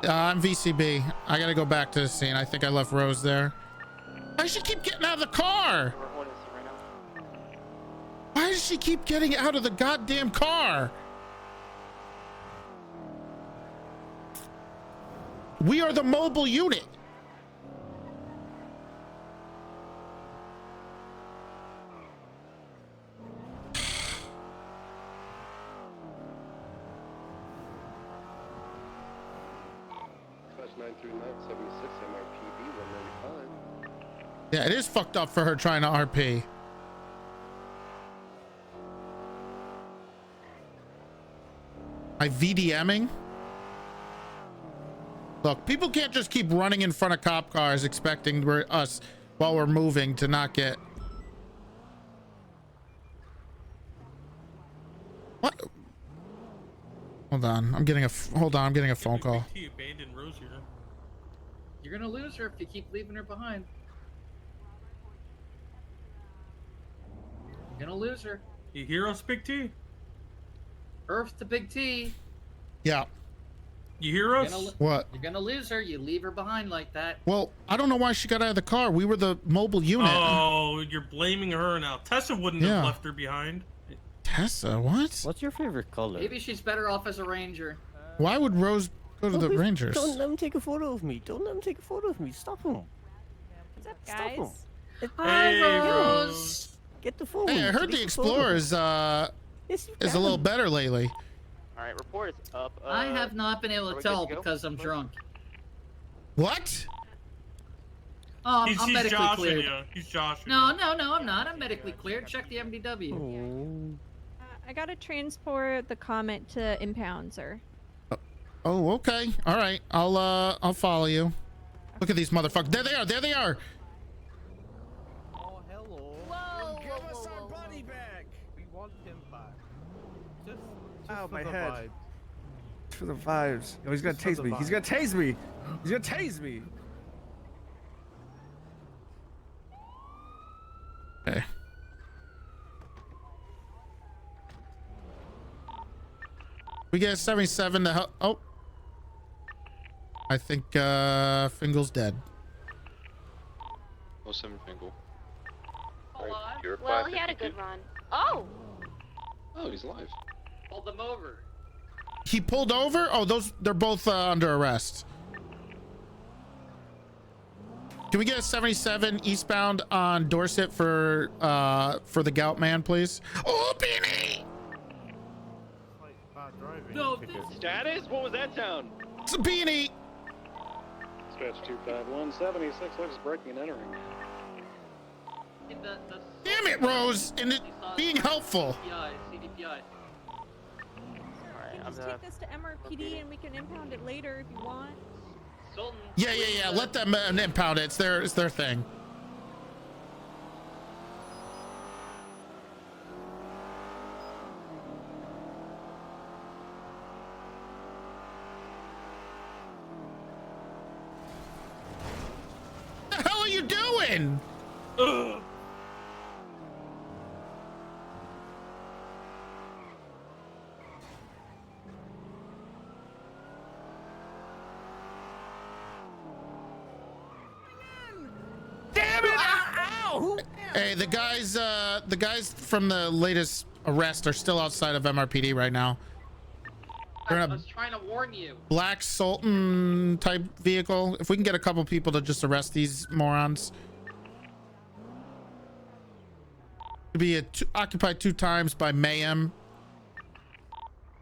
I'm VCB. I gotta go back to the scene. I think I left Rose there. Why does she keep getting out of the car? We're holding this right now. Why does she keep getting out of the goddamn car? We are the mobile unit. Class 93976 MRPD 195. Yeah, it is fucked up for her trying to RP. My VDMing? Look, people can't just keep running in front of cop cars expecting us while we're moving to not get... What? Hold on, I'm getting a phone call. He abandoned Rose here. You're gonna lose her if you keep leaving her behind. You're gonna lose her. You hear us, Big T? Earth to Big T. Yeah. You hear us? What? You're gonna lose her. You leave her behind like that. Well, I don't know why she got out of the car. We were the mobile unit. Oh, you're blaming her now. Tessa wouldn't have left her behind. Tessa, what? What's your favorite color? Maybe she's better off as a ranger. Why would Rose go to the Rangers? Don't let him take a photo of me. Don't let him take a photo of me. Stop him. What's up, Stop him. guys? Hi, Rose. Get the phone. Hey, I heard the Explorer's is a little better lately. Alright, report is up. I have not been able are to we good tell to go? because I'm drunk. What? Oh, He's I'm medically joshing cleared. you. He's joshing No, I'm not. I'm medically cleared. Check the MDW. I gotta transport the Comet to impound, sir. Oh, okay. All right. I'll follow you. Look at these motherfuckers. There they are. There they are. Oh, hello. Whoa! Give us our buddy back. We want him back. Just Ow, for my the head. vibe. For the vibes. Oh, he's gonna Just for tase the me. He's vibe. gonna tase me. He's gonna tase me. Okay. We get 77 to help. Oh. I think Fingal's dead. Oh, 7 Fingal. Well, he had a good run. Oh! Oh, he's alive. Hold them over. He pulled over? Oh, they're both under arrest. Can we get a 77 eastbound on Dorset for the Gout Man, please? Oh, Beanie! No, Status? What was that sound? It's a Beanie! Dispatch 251, 76 looks breaking and entering. Damn it, Rose! And it being helpful. CDPI. You can just take this to MRPD and we can impound it later if you want. Sultan. Yeah. Let them impound it. It's their thing. What the hell are you doing? Ugh. Damn it! Ow! Hey, the guys from the latest arrest are still outside of MRPD right now. They're I in a was trying to warn you. black Sultan type vehicle. If we can get a couple people to just arrest these morons. To be occupied 2 times by Mayhem.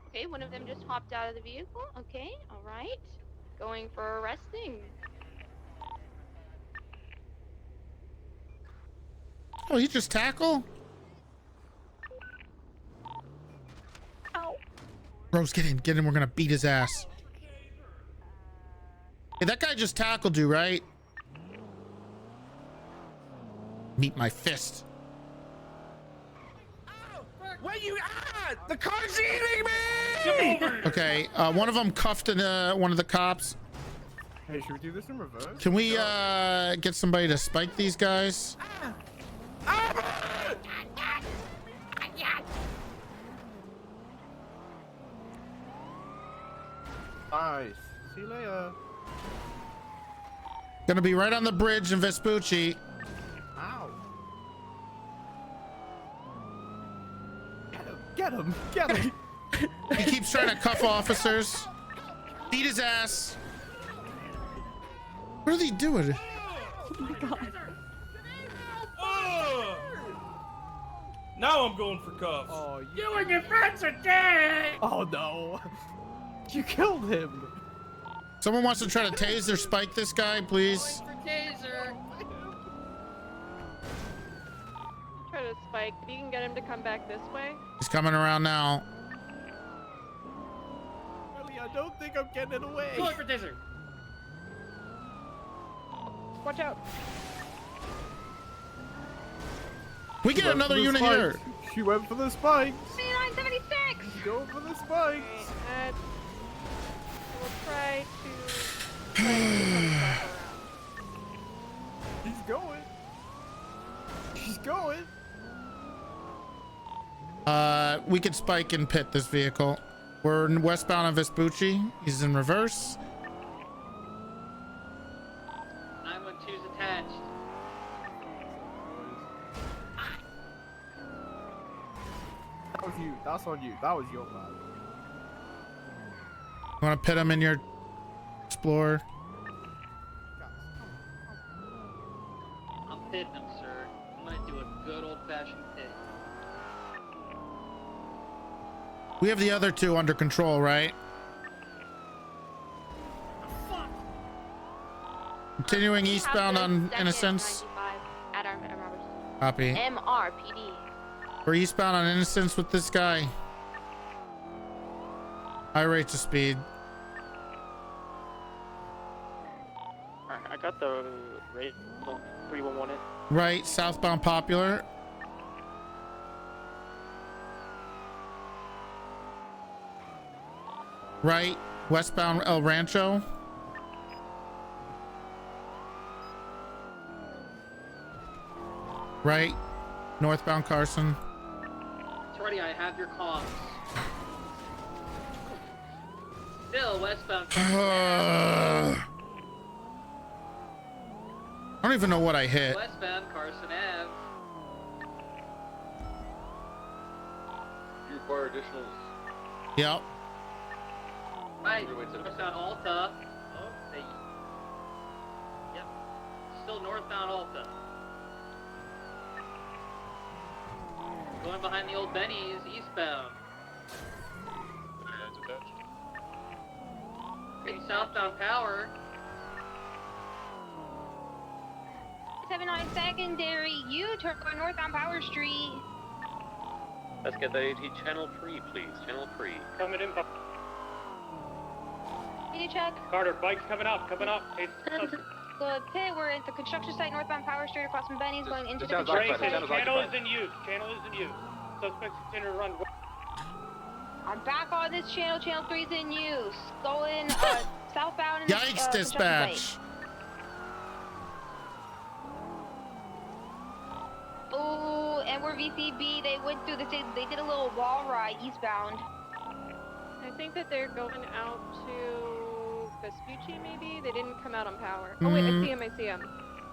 Okay, one of them just hopped out of the vehicle. Okay, all right. Going for arresting. Oh, he just tackle? Ow. Rose, get in. We're gonna beat his ass. Hey, that guy just tackled you, right? Meet my fist. Where you at? The car's eating me! Okay, one of them cuffed one of the cops. Hey, should we do this in reverse? Can we get somebody to spike these guys? Nice. See you later. Gonna be right on the bridge in Vespucci. Ow. Get him! He keeps trying to cuff officers. Beat his ass. What are they doing? Oh my god. Ugh. Now I'm going for cuffs. Oh, You and your friends are dead. Oh no. You killed him. Someone wants to try to tase or spike this guy, please. For taser. with Spike. If you can get him to come back this way. He's coming around now. Really, I don't think I'm getting away. Going for desert. Watch out. We get another unit here. She went for the spikes. 976. She's going for the spikes. And we'll try to. He's going. She's going. We could Spike and pit this vehicle. We're westbound on Vespucci. He's in reverse. 912's attached. That was you. That's on you. That was your bad. You want to pit him in your Explorer? I'm pitting him, sir. I'm gonna do a good old-fashioned pit. We have the other two under control, right? Continuing eastbound on Innocence. At our Copy. MRPD. We're eastbound on Innocence with this guy. High rates of speed. Alright, I got the rate 311 in. Right, southbound Popular. Right, westbound El Rancho. Right, northbound Carson. Toretti, I have your comms. Still westbound. I don't even know what I hit. Westbound Carson Ave. You require additionals. Yep. Right, northbound Alta. Oh, they... Yep. Still northbound Alta. Going behind the old Benny's, eastbound. Okay, southbound Power. 79 secondary. U-turn northbound Power Street. Let's get the AT channel 3, please. Channel 3. Coming in. Need to check. Carter, bike's coming up. The pit, we're at the construction site northbound Power Street across from Benny's going into the Channel construction site. is in use. Channel is in use. Suspects continue to run. I'm back on this channel. Channel 3's in use. Going southbound in Yikes, the dispatch. site. Oh, and we're VCB. They went through the state. They did a little wall ride eastbound. I think that they're going out to Vespucci, maybe? They didn't come out on Power. Oh, wait, I see them.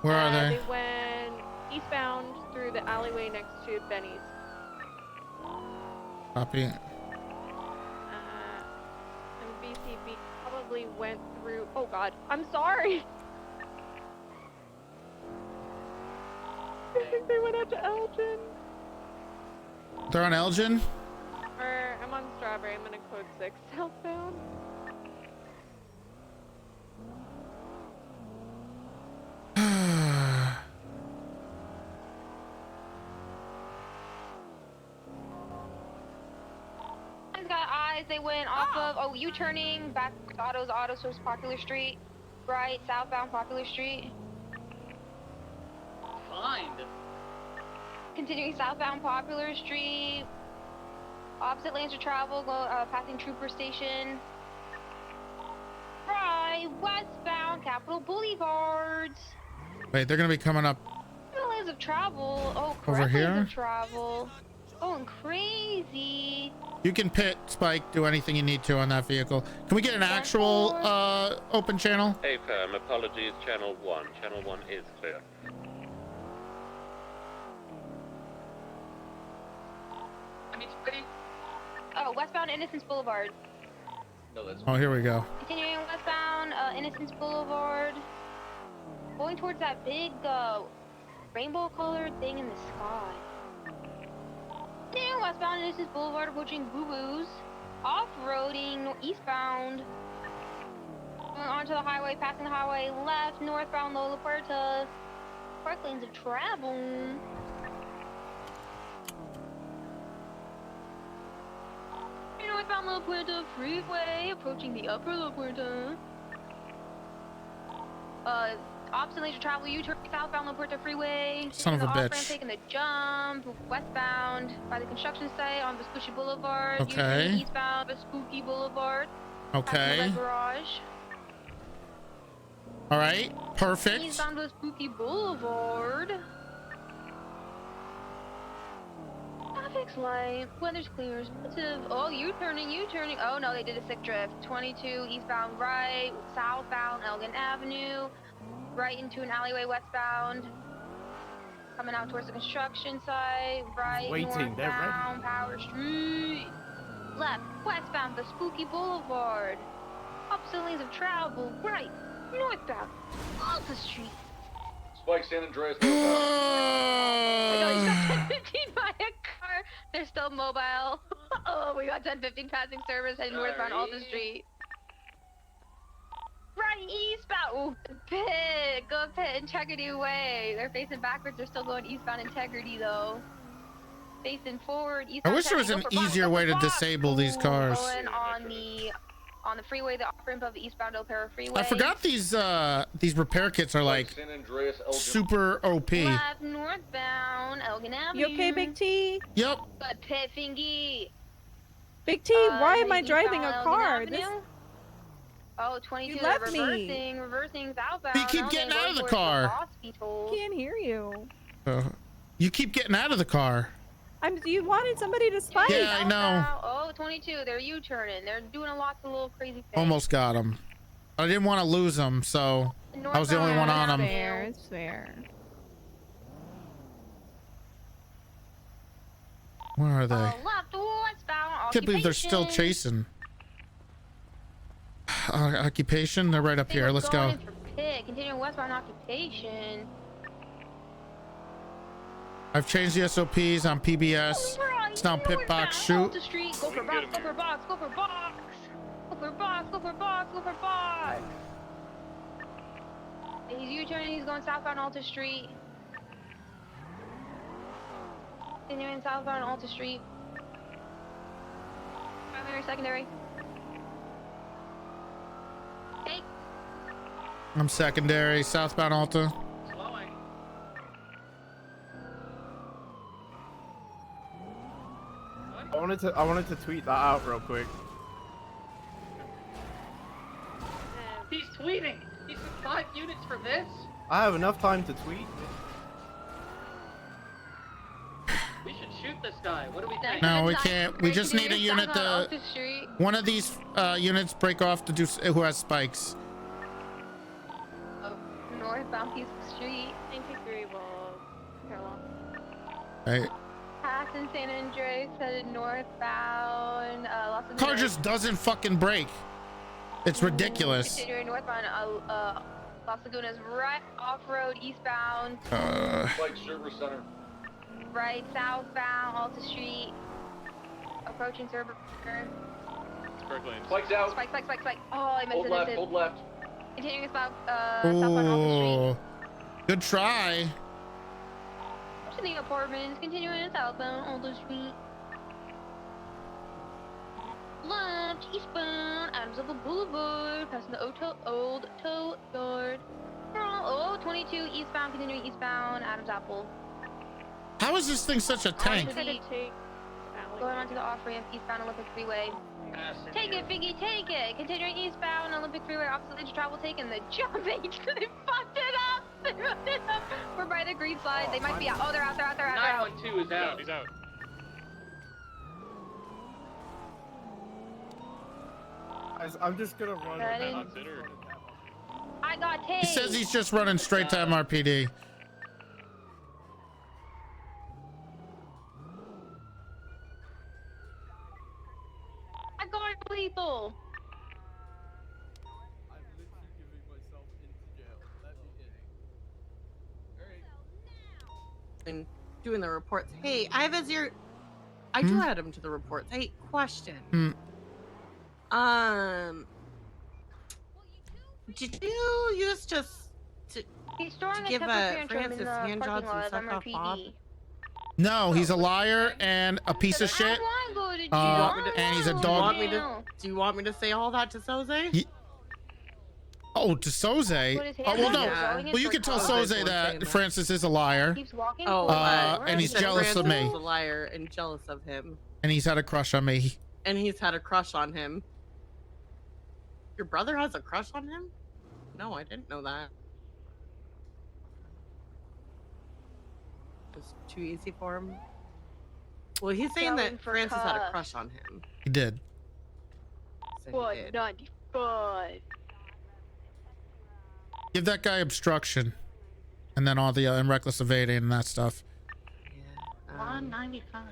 Where are they? They went eastbound through the alleyway next to Benny's. Copy. And VCB probably went through... Oh, God. I'm sorry. I think they went out to Elgin. They're on Elgin? Or I'm on Strawberry. I'm gonna code 6 southbound. Guys got eyes. They went off of... Oh, U-turning back to Auto Source Popular Street. Right, southbound Popular Street. Find. Continuing southbound Popular Street. Opposite lanes of travel, passing Trooper Station. Right, westbound Capitol Boulevards. Wait, they're gonna be coming up Lanes of travel. Oh, over correct here. lanes of travel. Going crazy. You can pit, Spike, do anything you need to on that vehicle. Can we get an actual open channel? Hey, firm. Apologies, channel 1. Channel 1 is clear. Oh, westbound Innocence Boulevard. No, that's. Oh, here we go. Continuing westbound Innocence Boulevard. Going towards that big rainbow colored thing in the sky. Continuing westbound Innocence Boulevard, approaching Boo Boos. Off-roading eastbound. Going onto the highway, passing the highway left, northbound Lola Puerta. Park lanes of travel. La Puerta Freeway, approaching the upper La Puerta. Opposite lanes of travel, U-turn southbound La Puerta Freeway. Son of a off-ramp, bitch. taking the jump westbound by the construction site on Vespucci Boulevard. Okay. U-turn eastbound Vespucci Boulevard. Okay. Passing the red garage. All right. Perfect. Eastbound Vespucci Boulevard. Traffic's light. Weather's clear. Positive. Oh, U-turning. Oh no, they did a sick drift. 22 eastbound right, southbound Elgin Avenue. Right into an alleyway westbound. Coming out towards the construction site. Right, Waiting, they're northbound Power Street. Left, westbound Vespucci Boulevard. Opposite lanes of travel. Right, northbound Alta Street. Spike San Andreas. I know he's got 1015 by a car. They're still mobile. Oh, we got 1015 passing service heading northbound Alta Street. Right eastbound. Ooh, pit. Go pit. Integrity way. They're facing backwards. They're still going eastbound Integrity though. Facing forward. I Eastbound wish there was an Integrity. easier way to disable these cars. Going on the freeway, the off ramp of the eastbound El Perro Freeway. I forgot these repair kits are like San Andreas, Elgin. super OP. Left northbound Elgin Avenue. You okay, Big T? Yep. Good pit fingy. Big T, why am I driving a eastbound car? Elgin This Avenue. Oh, 22, You they're left me. reversing southbound. But you keep getting out of the car. Can't hear you. You keep getting out of the car. You wanted somebody to spike. Yeah, I know. Oh, 22, they're U-turning. They're doing a lot of little crazy things. Almost got him. I didn't want to lose him, so I was the only one on him. Fair, it's fair. Where are they? Left, westbound, Can't believe they're still chasing. Occupation, they're right up here. Let's go. Continuing westbound occupation. I've changed the SOPs on PBS. It's now pit box shoot. Street. Go for box, go for box, go for box. Go for box, go for box, go for box. He's U-turning, he's going southbound Alta Street. Continuing southbound Alta Street. Primary, secondary. Hey. I'm secondary, southbound Alta. I wanted to tweet that out real quick. He's tweeting. He's 5 units for this. I have enough time to tweet. We should shoot this guy. What do we think? No, we can't. We just need a unit to. One of these units break off to do who has spikes. Northbound Peaceful Street. 93 will parallel. Right. Passing San Andreas headed northbound. Los Angeles. Car just doesn't fucking brake. It's ridiculous. Continuing northbound. Las Lagunas right off-road eastbound. Spike Service Center. Right southbound Alta Street. Approaching Server. Spike's out. Spike. Oh, I missed Hold it. left, hold left. Continuing southbound Alta Street. Good try. To the apartments, continuing southbound Alta Street. Left, eastbound, Adams Apple Boulevard, passing the old tow yard. Oh, 22 eastbound, continuing eastbound, Adams Apple. How is this thing such a tank? Going onto the off-ramp, eastbound Olympic Freeway. Take it, Figgy, take it! Continuing eastbound Olympic Freeway, opposite lane of travel, taking the jumping. They fucked it up! They fucked it up! We're by the green slide. They might be out. Oh, they're out. 912 is out. He's out. I'm just gonna run. I got tased. He says he's just running straight to MRPD. I got lethal. I'm literally giving myself into jail. Let me in. And doing the reports. Hey, I have I do add them to the reports. Hey, question. Did you use to give Francis hand jobs and stuff off Bob? No, he's a liar and a piece of shit. did and he's a dog. Do you want me to say all that to Soze? Oh, to Soze? Oh, well, no. Well, you can tell Soze that Francis is a liar. And he's jealous of me. Francis is a liar and jealous of him. And he's had a crush on me. And he's had a crush on him. Your brother has a crush on him? No, I didn't know that. It's too easy for him. Well, he's saying that Francis had a crush on him. He did. So he did. 95. Give that guy obstruction. And then all the and reckless evading and that stuff. 195.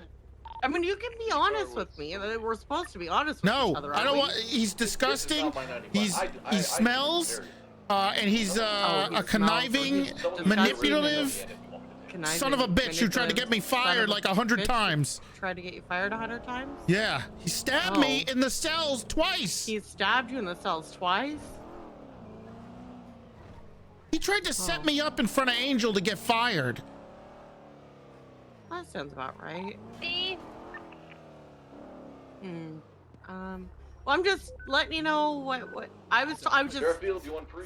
I mean, you can be honest with me. We're supposed to be honest with each other. I don't want. He's disgusting. He smells. And he's a conniving, manipulative son of a bitch who tried to get me fired like 100 times. Tried to get you fired 100 times? Yeah, he stabbed me in the cells twice. He stabbed you in the cells twice? He tried to set me up in front of Angel to get fired. That sounds about right. See? Well, I'm just letting you know what I was just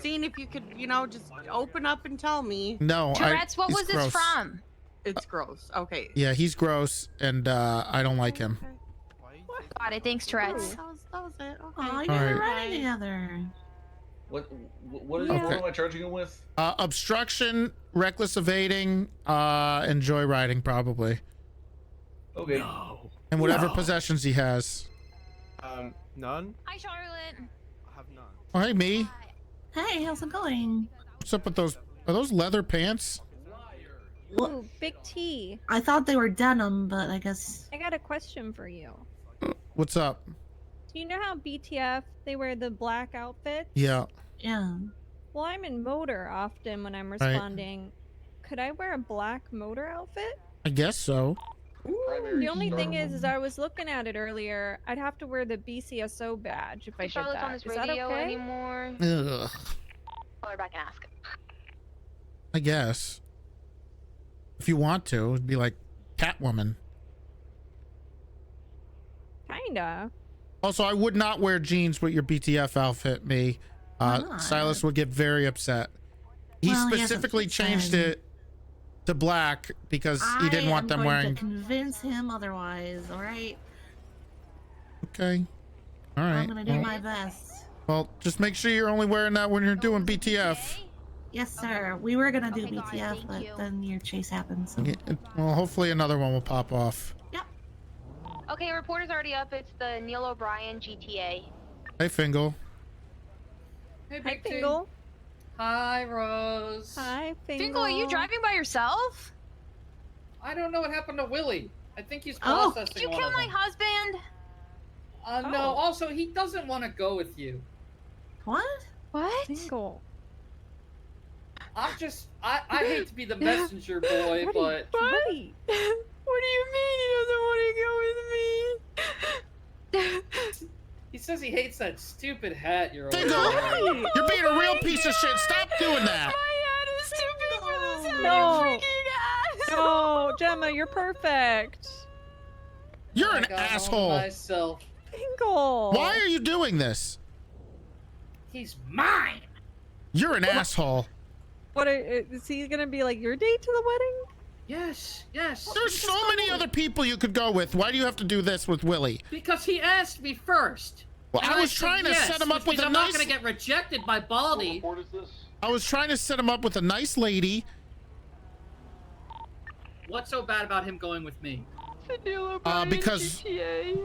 seeing if you could, just open up and tell me. No, Tourette's, what was gross. this from? It's gross. Okay. Yeah, he's gross, and I don't like him. Got it. Thanks, Tourette's. That was it. Okay. Oh, you All were right. running together. What is Okay. what am I charging him with? Obstruction, reckless evading, and joyriding probably. Okay. And whatever possessions he has. None? Hi, Charlotte. I have none. Oh, hey, me. Hey, how's it going? What's up with those? Are those leather pants? Ooh, Big T. I thought they were denim, but I guess. I got a question for you. What's up? Do you know how BTF, they wear the black outfits? Yeah. Yeah. Well, I'm in motor often when I'm Right. responding. Could I wear a black motor outfit? I guess so. The only thing is I was looking at it earlier. I'd have to wear the BCSO badge if I did Charlotte's that. on this Is that radio okay? anymore. Ugh. Call her back and ask. I guess. If you want to, it'd be like Catwoman. Kinda. Also, I would not wear jeans with your BTF outfit, me. Why not? Silas would get very upset. He Well, he hasn't specifically changed said. it to black because he didn't want them I'm going wearing. to convince him otherwise. All right. Okay. All right. I'm gonna do my best. Well, just make sure you're only wearing that when you're doing BTF. Yes, sir. We were gonna do BTF, but then your chase happened. So. Yeah, well, hopefully another one will pop off. Okay, reporter's already up. It's the Neil O'Brien GTA. Hey, Fingal. Hey, Hi, Big T. Fingal. Hi, Rose. Hi, Fingal. Fingal, are you driving by yourself? I don't know what happened to Willie. I think he's Oh, processing did you one kill of my them. husband? No, also, he doesn't want to go with you. What? What? Fingal. I hate to be the messenger boy, but... Buddy. What do you mean he doesn't want to go with me? He says he hates that stupid hat you're always Fingal! wearing. You're being a real piece of shit. Stop doing that. My hat is too big for this hat, No. you freaking ass! No, Gemma, you're perfect. You're I an got home asshole. myself. Fingal. Why are you doing this? He's mine! You're an asshole. What is he gonna be like your date to the wedding? Yes, yes. There's so many other people you could go with. Why do you have to do this with Willie? Because he asked me first. Well, And I was said trying to yes, set him up which with means a I'm nice. not gonna get rejected by Baldy. I was trying to set him up with a nice lady. What's so bad about him going with me? Because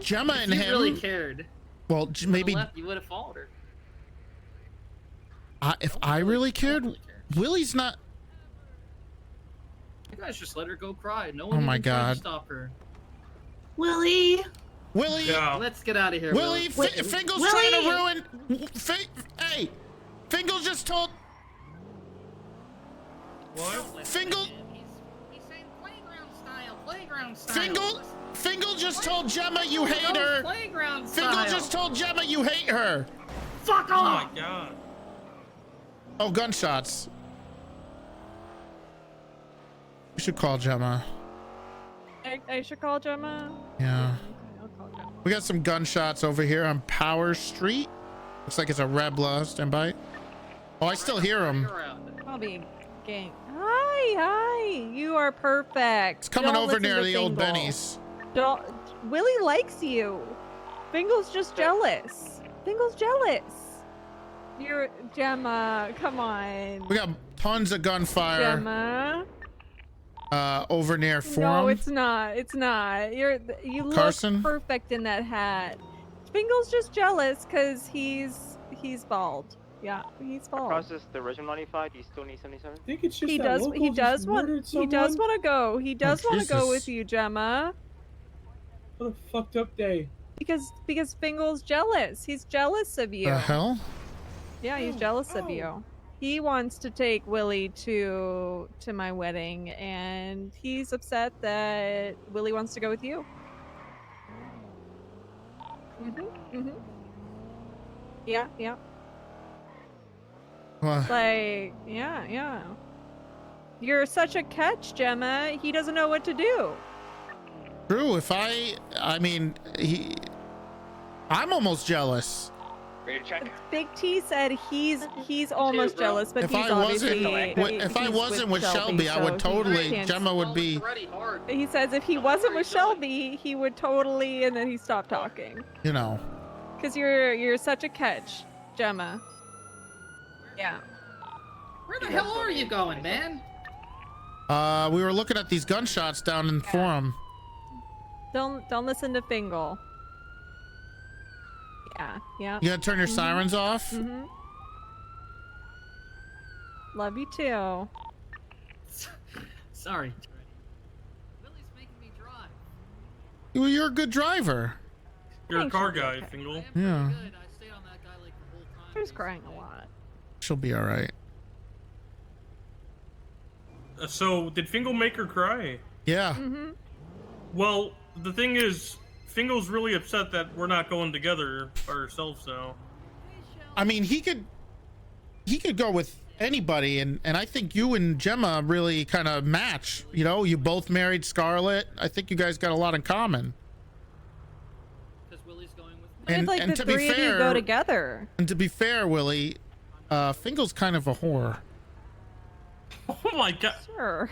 Gemma and If you him. really cared. Well, maybe Left, you would have followed her. if I really cared, Willie's not. You guys just let her go cry. No one Oh my even tried God. to stop her. Willie. Willie. Let's get out of here. Willie. Willie. Fingal's Willie! trying to ruin. Hey, Fingal just told. What? Fingal. He's saying playground style. Playground style. Fingal just told Gemma you hate her. Playground Fingal style. just told Gemma you hate her. Fuck Oh off. my god. Oh, gunshots. We should call Gemma. I should call Gemma. Yeah. Okay, I'll call Gemma. We got some gunshots over here on Power Street. Looks like it's a Rebla. Stand by. Oh, I still hear him. I'll be gang. Hi. You are perfect. It's coming Don't over listen near to the old Fingal. Benny's. Don't. Willie likes you. Fingal's just jealous. Fingal's jealous. You're Gemma. Come on. We got tons of gunfire. Gemma. Over near Forum. No, it's not. It's not. You look Carson? perfect in that hat. Fingal's just jealous because he's bald. Yeah, he's bald. Process the original 95. Do you still need 77? I think it's just He does want to go. He does want to go with you, Gemma. What a fucked up day. Because Fingal's jealous. He's jealous of you. The hell? Yeah, he's jealous of you. He wants to take Willie to my wedding, and he's upset that Willie wants to go with you. Yeah. What? Like, yeah. You're such a catch, Gemma. He doesn't know what to do. True. If I'm almost jealous. Ready to check? Big T said he's almost jealous, but If he's I wasn't, obviously if I he's wasn't with Shelby, I would so he totally. can't- Gemma would be. He says if he wasn't with Shelby, he would totally, and then he stopped talking. You know. Cause you're such a catch, Gemma. Yeah. Where the hell are you going, man? We were looking at these gunshots down in Forum. Don't listen to Fingal. Yeah. You gotta turn your sirens off. Love you too. Sorry. Well, you're a good driver. You're a Thanks, car you're guy, okay. Fingal. Yeah. I was crying a lot. She'll be all right. So, did Fingal make her cry? Yeah. Well, the thing is, Fingal's really upset that we're not going together by ourselves now. I mean, he could go with anybody, and I think you and Gemma really kind of match. You know, you both married Scarlett. I think you guys got a lot in common. I'd like the to be three of you fair, go together. And to be fair, Willie, Fingal's kind of a whore. Oh my god. Sure.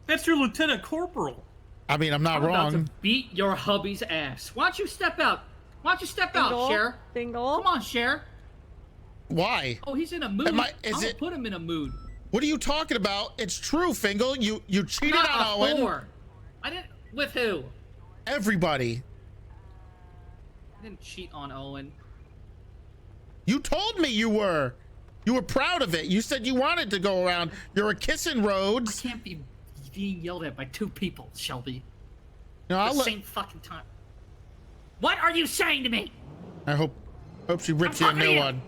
That's your lieutenant corporal. I mean, I'm not I'm about to wrong. beat your hubby's ass. Why don't you step out? Why don't you step Fingal? out, Cher? Fingal? Come on, Cher. Why? Oh, he's in a mood. Am I'm is gonna it? put him in a mood. What are you talking about? It's true, Fingal. You cheated Not on a Owen. whore. I didn't. With who? Everybody. I didn't cheat on Owen. You told me you were. You were proud of it. You said you wanted to go around. You're a kissing Rhodes. I can't be being yelled at by two people, Shelby. No, At I'll the let. same fucking time. What are you saying to me? I hope she rips you a talking to new you. one.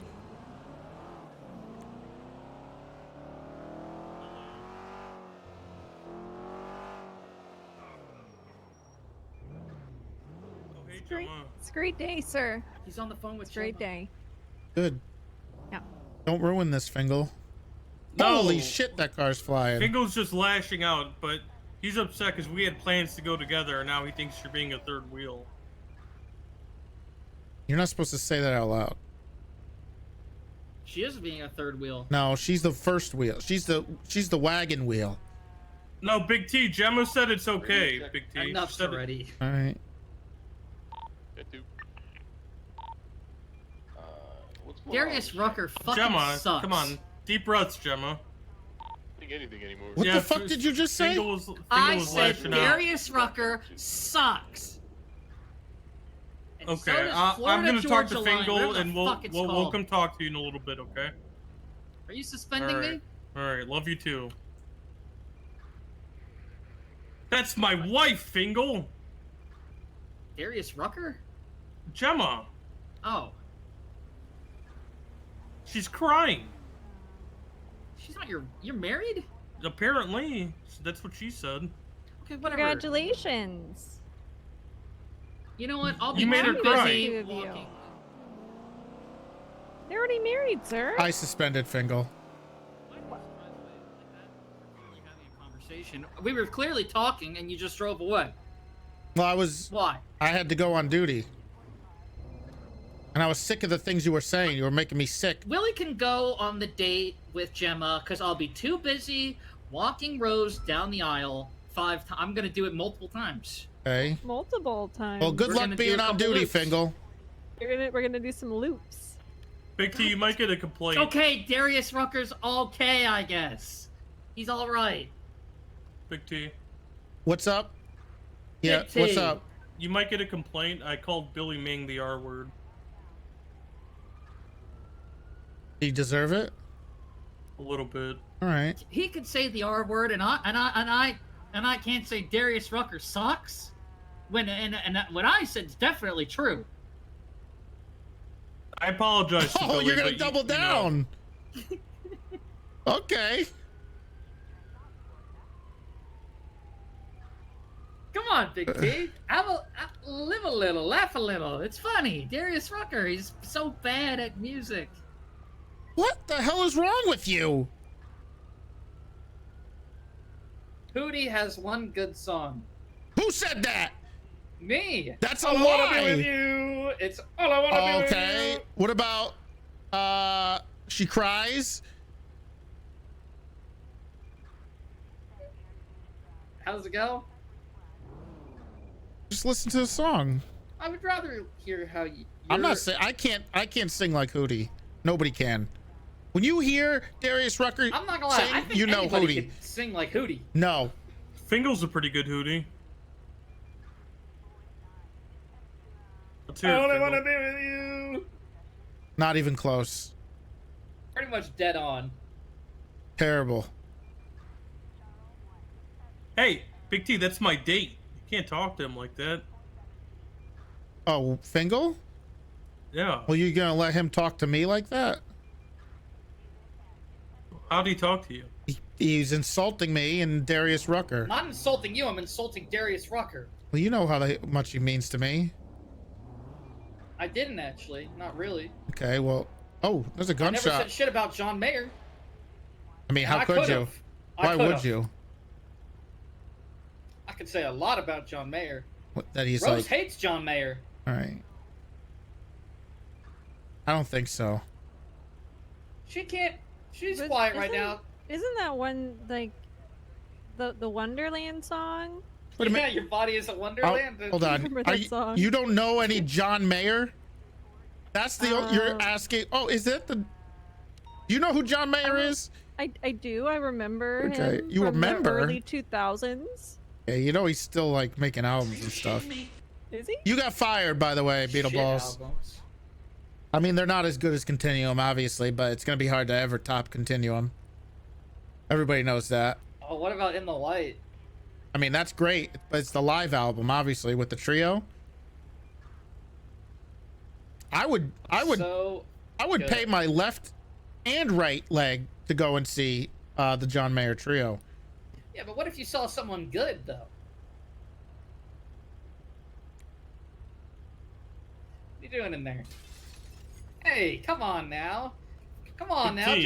It's a great day, sir. He's on the phone with Great Gemma. day. Good. Yeah. Don't ruin this, Fingal. No. Holy shit, that car's flying. Fingal's just lashing out, but he's upset because we had plans to go together, and now he thinks you're being a third wheel. You're not supposed to say that out loud. She is being a third wheel. No, she's the first wheel. She's the wagon wheel. No, Big T. Gemma said it's okay. Big T. Enough She said already. All right. Darius Rucker fucking Gemma, sucks. come on. Deep breaths, Gemma. think anything anymore. What the fuck did you just say? I said Darius Rucker sucks. And so Okay, does I'm Florida gonna talk to Georgia line, Fingal, whatever the and we'll fuck it's we'll called. come talk to you in a little bit, okay? Are you suspending All right. me? All right, love you too. That's my wife, Fingal. Darius Rucker? Gemma. Oh. She's crying. She's not your. You're married? Apparently, that's what she said. Okay, whatever. Congratulations. You know what? I'll be You made her too cry. busy Two of you. walking. They're already married, sir. I suspended Fingal. Conversation. We were clearly talking, and you just drove away. Well, Why? I had to go on duty. And I was sick of the things you were saying. You were making me sick. Willie can go on the date with Gemma because I'll be too busy walking Rose down the aisle 5 times. I'm gonna do it multiple times. Okay. Multiple times. Well, good luck being on duty, Fingal. We're gonna do some loops. Big T, you might get a complaint. Okay, Darius Rucker's okay, I guess. He's all right. Big T. What's up? Yeah, Big T. what's up? You might get a complaint. I called Billy Ming the R word. Do you deserve it? A little bit. All right. He could say the R word, and I can't say Darius Rucker sucks. When what I said is definitely true. I apologize. To Oh, Billy, you're gonna but double down. Okay. Come on, Big T. Live a little, laugh a little. It's funny. Darius Rucker, he's so bad at music. What the hell is wrong with you? Hootie has one good song. Who said that? Me. That's a all I wanna be with lie. you. It's all I want to be with you. Okay. What about She Cries? How does it go? Just listen to the song. I would rather hear how you. I'm not saying I can't sing like Hootie. Nobody can. When you hear Darius Rucker I'm not gonna lie. sing, I think you know anybody Hootie. could sing like Hootie. No. Fingal's a pretty good Hootie. Let's hear I it, only Fingal. want to be with you. Not even close. Pretty much dead on. Terrible. Hey, Big T, that's my date. You can't talk to him like that. Oh, Fingal? Yeah. Well, you gonna let him talk to me like that? How'd he talk to you? He's insulting me and Darius Rucker. I'm not insulting you. I'm insulting Darius Rucker. Well, you know how much he means to me. I didn't actually. Not really. Okay, well, oh, there's a I never gunshot. said shit about John Mayer. I mean, And how I could you? could've. Why could've. would you? I could say a lot about John Mayer. That he's Rose like, hates John Mayer. all right. I don't think so. She can't. She's But quiet right now. Isn't that one like the Wonderland song? Wait a Yeah, minute. your body is a Oh, wonderland. hold on. remember Are that song. you don't know any John Mayer? That's the you're asking. Oh, is that the? Do you know who John Mayer is? I do. I remember Okay, him. you from remember? the early 2000s. Yeah, you know he's still like making albums and stuff. Is he? You got fired, by the way, Shit Beetleballs. albums. I mean, they're not as good as Continuum, obviously, but it's gonna be hard to ever top Continuum. Everybody knows that. Oh, what about In the Light? I mean, that's great, but it's the live album, obviously, with the trio. I would So good. pay my left and right leg to go and see the John Mayer trio. Yeah, but what if you saw someone good though? What are you doing in there? Hey, come on now. Come on Big now. T.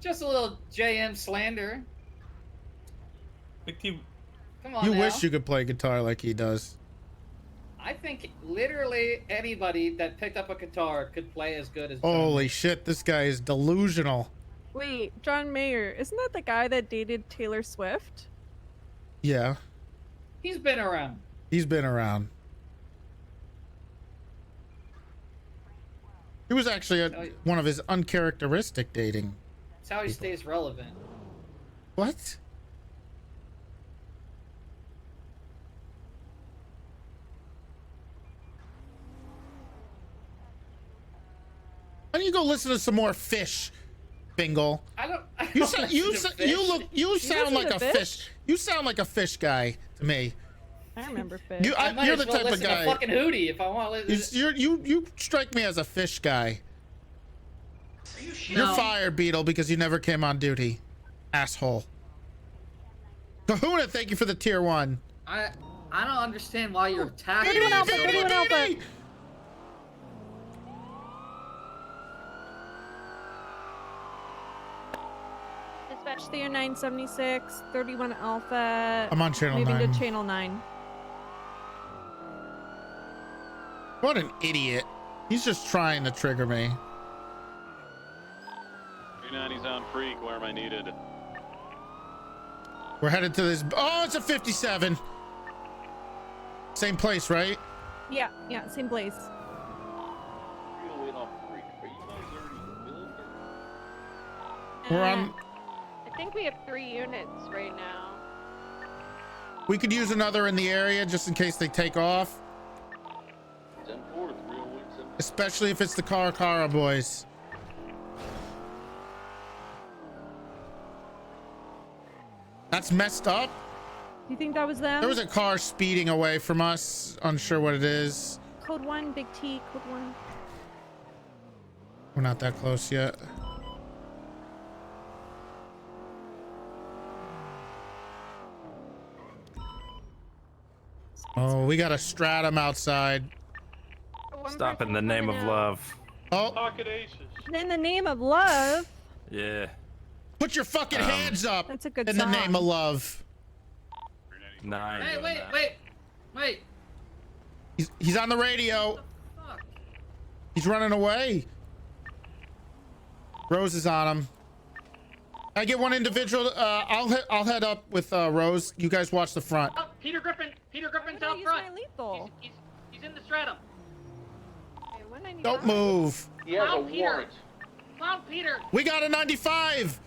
Just a little JM slander. Big T, Come on You now. wish you could play guitar like he does. I think literally anybody that picked up a guitar could play as good as John. Holy shit, this guy is delusional. Wait, John Mayer, isn't that the guy that dated Taylor Swift? Yeah, He's been around. he's been around. He was actually one of his uncharacteristic dating. That's how he stays relevant. What? Why don't you go listen to some more Fish, Bingle? I don't You listen to you You sound listen like to a Fish? fish. You sound like a Fish guy to me. I remember Fish. I might You're as the well type of listen guy. to fucking Hootie if I want to listen. You strike me as a Fish guy. You're No. fired, Beetle, because you never came on duty, asshole. Kahuna, thank you for the tier 1. I don't understand why you're attacking me. 31 Alpha, 31 Alpha. Dispatch Theater 976, 31 Alpha. I'm on channel moving 9. to channel 9. What an idiot. He's just trying to trigger me. 390's on Freak. Where am I needed? We're headed to this. Oh, it's a 57. Same place, right? Yeah, same place. We're on. I think we have 3 units right now. We could use another in the area just in case they take off. Especially if it's the Cara boys. That's messed up. You think that was them? There was a car speeding away from us. Unsure what it is. Code 1, Big T, code 1. We're not that close yet. Oh, we got a stratum outside. Stop in the name of love. Oh. Pocket aces. In the name of love. Yeah. Put your fucking hands up. That's a good in song. the name of love. 9. Hey, wait. He's on the radio. He's running away. Rose is on him. I get one individual. I'll head up with Rose. You guys watch the front. Oh, Peter Griffin's out front. He's in the stratum. Don't move. He has a warrant. Clown Peter. We got a 95.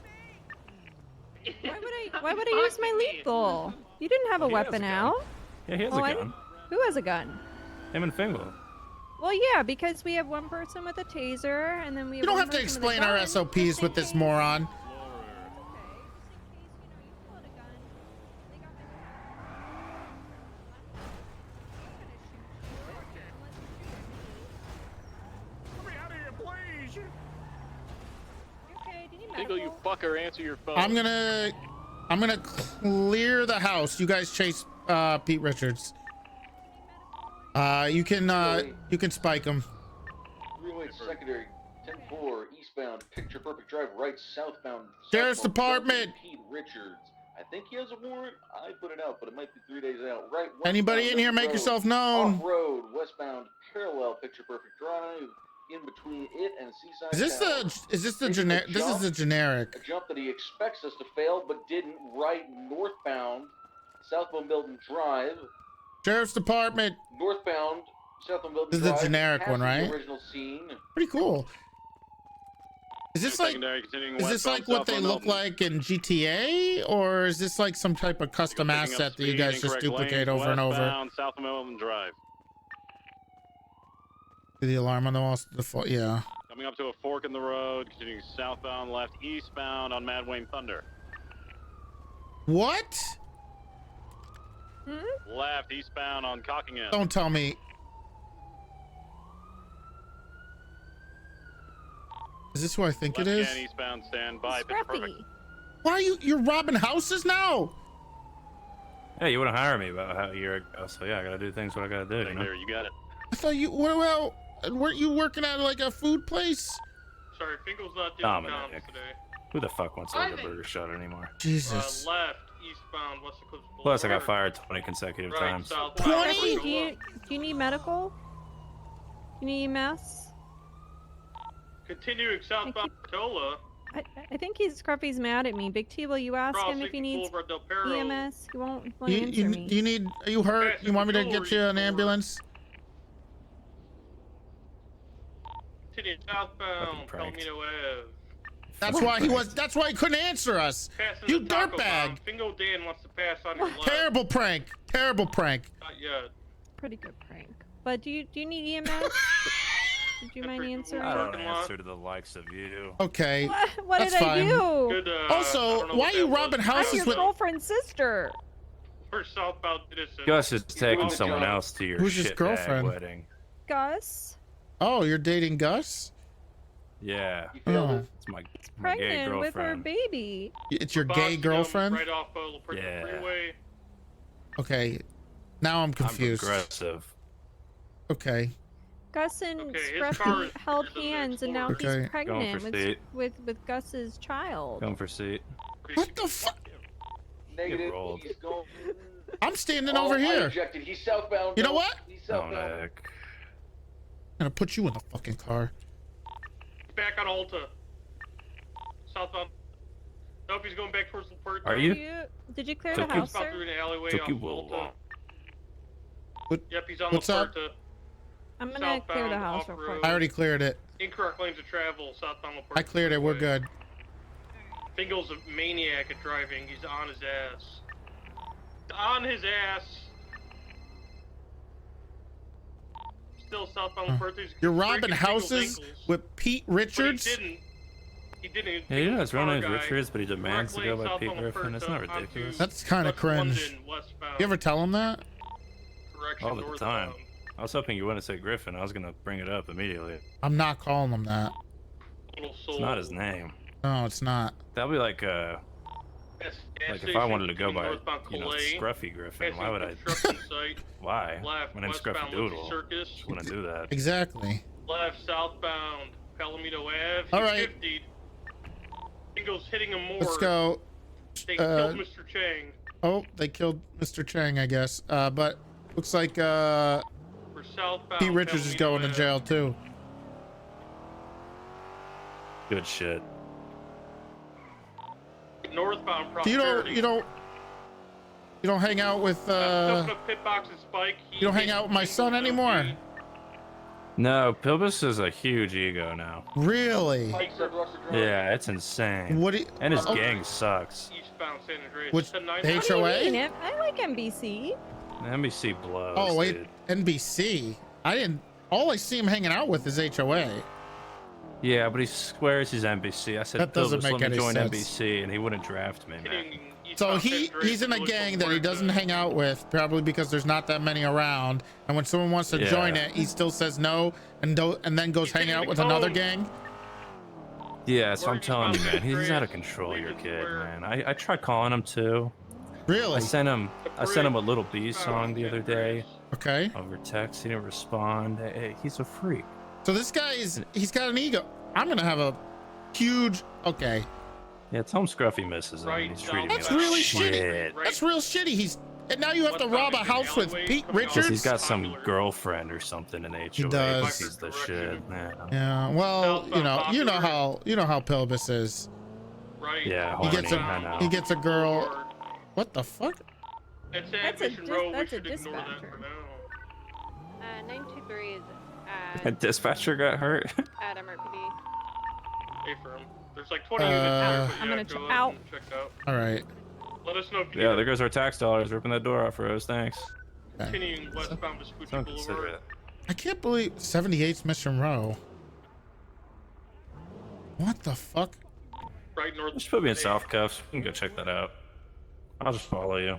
Why would I use my lethal? You didn't have a weapon out. Yeah, he has a gun. Who has a gun? Him and Fingal. Well, yeah, because we have one person with a taser, and then we have You don't one have to person with a explain our gun. SOPs with this moron. Fingal, you fucker, answer your phone. I'm gonna clear the house. You guys chase Pete Richards. You can spike him. 308 secondary 10-4 eastbound picture perfect drive right southbound. Sheriff's Department. Pete Richards. I think he has a warrant. I put it out, but it might be 3 days out. Right. Anybody in here, make yourself known. Off road westbound parallel picture perfect drive. In between it and Seaside. Is this the generic? This is the generic. A jump that he expects us to fail, but didn't. Right northbound, southbound Building Drive. Sheriff's Department. Northbound, southbound Building This is Drive. the generic one, past the right? Original scene. Pretty cool. Is this like? Secondary, continuing Is this westbound, like what they southbound look Milton. like in GTA, or is this like some type of custom Picking up asset that you speed, guys just incorrect duplicate lanes, over and over? westbound, South of Milton Drive. The alarm on the wall. Yeah. Coming up to a fork in the road, continuing southbound, left, eastbound on Mad Wayne Thunder. What? Left, eastbound on Cockingham. Don't tell me. Is this who I think it is? Left and eastbound, stand by. Pitch perfect. Why are you're robbing houses now? Yeah, you wouldn't hire me about a year ago, so yeah, I gotta do things what I gotta do. You know? There, you got it. I thought well, weren't you working at like a food place? Sorry, Fingal's not doing comms Dominic. today. Who the fuck wants to work a burger shot anymore? Jesus. Left, eastbound, west Eclipse Boulevard. Plus, I got fired 20 consecutive times. south, 20? Do you need medical? You need EMS? Continuing southbound Tola. I think Scruffy's mad at me. Big T, will you ask him if he needs EMS? He won't answer me. Do you need? Are you hurt? You want me to get you an ambulance? Continuing southbound Palomino Ave. That's why he couldn't answer us. Passing You the taco dirtbag. bomb. Fingal Dan wants to pass on your left. Terrible prank. Terrible prank. Not yet. Pretty good prank. But do you need EMS? Would you mind answering? I don't answer to the likes of you. Okay. What that's did I fine. do? Good, Also, why are you robbing I'm houses your with? girlfriend's sister. First southbound Citizen. Gus is taking someone else to your Who's his shitbag girlfriend? wedding. Gus. Oh, you're dating Gus? Yeah. Oh. It's my gay Pregnant with her girlfriend. baby. It's your gay girlfriend? Right off La Puerta Yeah. Freeway. Okay. Now I'm confused. I'm aggressive. Okay. Gus and Okay, his car Scruffy is held hands, and now Okay. he's Going pregnant for seat. with Gus's child. Going for seat. What the fuck? Negative. rolled. He's going. I'm standing over here. Ejected. He's southbound. You know what? He's Oh, southbound. Nick. gonna put you in the fucking car. Back on Alta. Southbound. Nope, he's going back towards Laporte. Are you? Did you clear the house, Southbound sir? through an alleyway Took off you of a Alta. What, Yep, he's on what's up? Laporte. I'm gonna clear the house real quick. I already cleared it. Incorrect lanes of travel, southbound Laporte. I cleared it. We're good. Fingal's a maniac at driving. He's on his ass. On his ass. Still southbound Laporte. You're robbing houses with Pete Richards? He didn't. Yeah, you know his real name's Richards, but he demands to go by Pete Griffin. Isn't that ridiculous? That's kind of cringe. You ever tell him that? All the time. I was hoping you wouldn't say Griffin. I was gonna bring it up immediately. I'm not calling him that. It's not his name. No, it's not. That'd be like if I wanted to go by, Scruffy Griffin. Why would I? Why? My name's Scruffy Doodle. Just wouldn't do that. Exactly. Left southbound Palomino Ave. All right. Fingal's hitting him more. Let's go. They killed Mr. Chang. Oh, they killed Mr. Chang, I guess. But looks like Pete Richards is going to jail too. Good shit. Northbound You Prosperity. don't hang out with you don't hang out with my son anymore. No, Pilbus is a huge ego now. Really? Yeah, it's insane. What? And his gang sucks. Which What do you HOA? mean? I like NBC. NBC blows. Oh wait, dude. NBC. I didn't. All I see him hanging out with is HOA. Yeah, but he swears he's NBC. I said, That doesn't Pilbus, make let me any join sense. NBC, and he wouldn't draft me, man. So he's in a gang that he doesn't hang out with, probably because there's not that many around. And when someone wants to join it, he still says no, and then goes hang out with another gang. Yeah, so I'm telling you, man, he's out of control, your kid, man. I tried calling him too. Really? I sent him a Little Bee song the other day. Okay. Over text, he didn't respond. Hey, he's a freak. So this guy he's got an ego. I'm gonna have a huge. Okay. Yeah, tell him Scruffy misses him. He's treating me That's like really shit. shitty. That's real shitty. And now you have to rob a house with Pete Richards. He's got some girlfriend or something in HOA. He does. He's the shit. Yeah. Well, you know how Pilbus is. Yeah. He gets a girl. What the fuck? That's a dispatcher. 923 is A dispatcher got hurt. at MRPD. There's like 20 units. I'm gonna check out. All right. Let us know if you Yeah, there goes our tax dollars. Ripping that door off, Rose. Thanks. continuing westbound to Spooky Don't consider Boulevard. it. I can't believe 78's Mission Row. What the fuck? Right north. Just put me in South Cuffs. We can go check that out. I'll just follow you.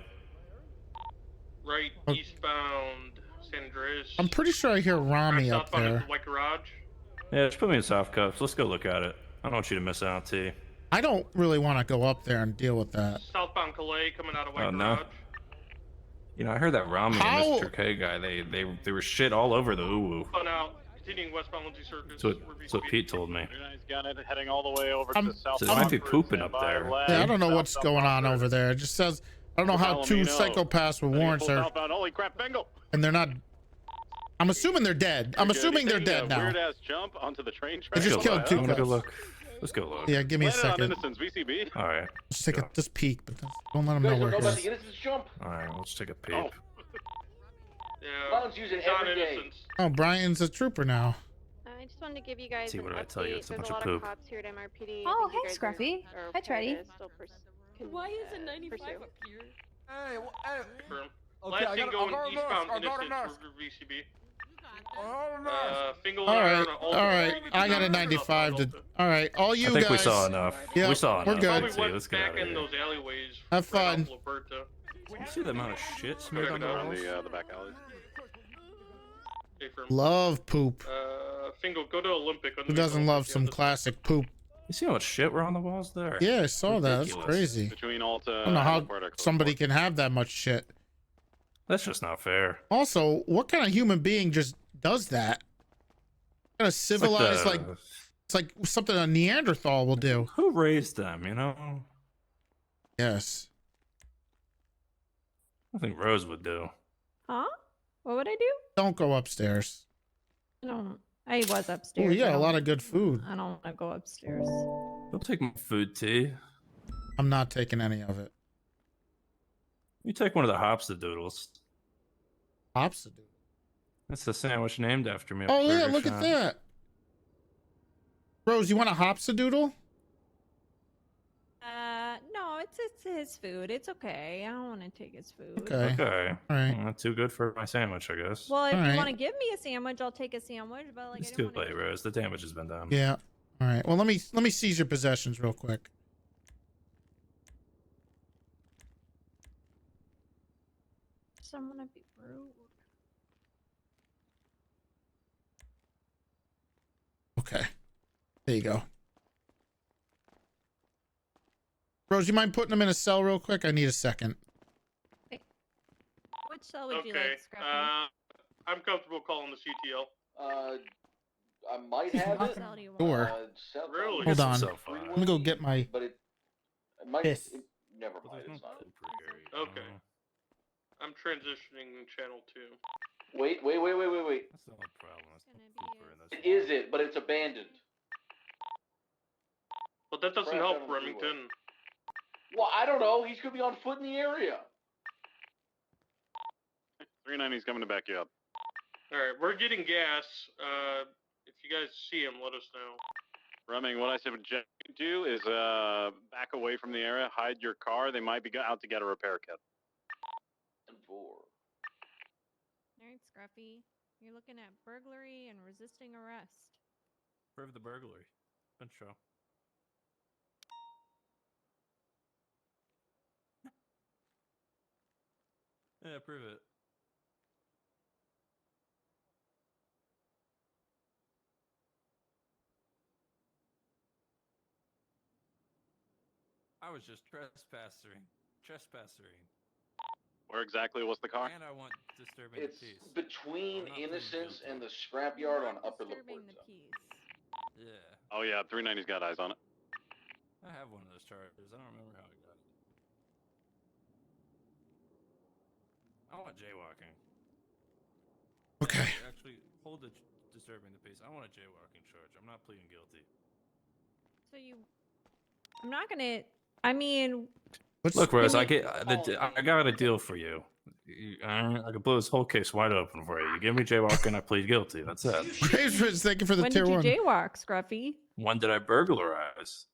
Right eastbound San Andreas. I'm pretty sure I hear Rami up Southbound is there. the White Garage. Yeah, just put me in South Cuffs. Let's go look at it. I don't want you to miss out, T. I don't really want to go up there and deal with that. Southbound Calais coming out of White Oh, Garage. no. You know, I heard that Rami How- and Mr. K guy, they were shit all over the uwu. Spun out. Continuing westbound Lindsay Circus. That's what Pete told me. Got it heading all the way over I'm- to South. So they might be pooping up there. Yeah, I don't know what's going on over there. It just says, I don't know how two psychopaths with warrants are, Holy crap, bingo! and they're not. I'm assuming they're dead. I'm assuming they're dead now. Weird ass jump onto the train They just killed two I'm gonna go cops. look. Let's go look. Yeah, give me a Landed on second. Innocence, VCB. All right. Just take a just peek, but don't let them know where it is. Jump. All right, let's take a peek. Yeah. Clown's use it every day. Oh, Brian's a trooper now. I just wanted to give you guys See, an what did I update. tell you? It's a There's bunch a of lot poop. of cops here at MRPD. Oh, I think hey, you guys Scruffy. are Hi, okay Toretti. to still Why is a 95 pursue. up here? Hey, Confirm. okay, Last thing going I'll eastbound go to Innocence Nurse. for VCB. Oh, All right, all right. I got a 95 to. All right, all you I think guys. we saw enough. Yeah, we saw we're enough. good. Let's see, let's get out of Back in here. those alleyways. Have right fun. off Luberta. You see the amount of shit smeared on the walls? The back alleys. Confirm. Love poop. Fingal, go to Olympic. Who doesn't love some classic poop? You see how much shit were on the walls there? Yeah, I saw that. That's Ridiculous. crazy. Between Alta I don't know how and Laporta. somebody can have that much shit. That's just not fair. Also, what kind of human being just does that? What kind of civilized, like, it's like something a Neanderthal will do. Who raised them, you know? Yes. I think Rose would do. Huh? What would I do? Don't go upstairs. No. I was upstairs. Oh, yeah, I a don't- lot of good food. I don't want to go upstairs. Don't take my food, T. I'm not taking any of it. You take one of the Hopsa-doodles. Hopsa-doodle? That's the sandwich named after me. Oh, yeah, look at that. Rose, you want a Hopsa-doodle? No, it's his food. It's okay. I don't want to take his food. Okay. Okay. All right. Well, not too good for my sandwich, I guess. Well, if All you right. want to give me a sandwich, I'll take a sandwich. But like, It's I too don't want late, Rose. The damage has been done. Yeah. All right. Well, let me seize your possessions real quick. to. I'm gonna be rude. Okay. There you go. Rose, you mind putting them in a cell real quick? I need a second. Which cell would you Okay. like, Scruffy? I'm comfortable calling the CTL. I might have it. Sure. Really? Hold on. So far. Let me go get my. But it might. Piss. Never mind. It's not. Okay. I'm transitioning channel 2. Wait. That's not a problem. That's It is it, but it's abandoned. But that doesn't Crash help out on the freeway. Remington. Well, I don't know. He's gonna be on foot in the area. 390's coming to back you up. Alright, we're getting gas. If you guys see him, let us know. Rumming, what I suggest you do is back away from the area, hide your car. They might be out to get a repair kit. All right, Scruffy. You're looking at burglary and resisting arrest. Prove the burglary. Good show. Yeah, prove it. I was just trespassing. Where exactly was the car? And I want disturbing It's the peace. between Innocence and the scrapyard on Upper Disturbing LaPorta. the peace. Yeah. Oh yeah, 390's got eyes on it. I have one of those chargers. I don't remember how I got it. I want jaywalking. Okay. Actually, hold the disturbing the peace. I want a jaywalking charge. I'm not pleading guilty. So you. I'm not gonna. I mean. Look, Rose, I Oh, got a deal for you. I could blow this whole case wide open for you. You give me jaywalking, I plead guilty. That's it. Graves, thank you for the When tier did you 1. jaywalk, Scruffy? When did I burglarize?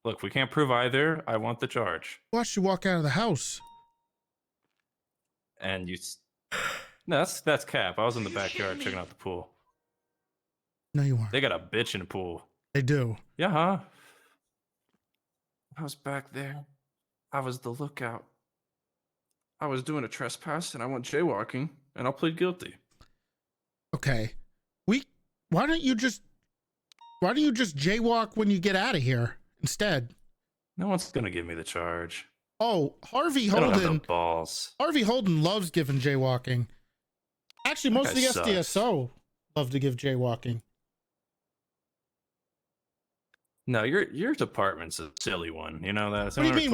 Look, we can't prove either. I want the charge. Watched you walk out of the house. And you. No, that's cap. I was in the backyard checking out the pool. No, you weren't. They got a bitch in the pool. They do. Yeah, huh? I was back there. I was the lookout. I was doing a trespass and I went jaywalking and I'll plead guilty. Okay. Why don't you just jaywalk when you get out of here instead? No one's gonna give me the charge. Oh, Harvey I don't have Holden. no balls. Harvey Holden loves giving jaywalking. Actually, most of the guy sucks. SDSO love to give jaywalking. No, your department's a silly one. You know that? What do you mean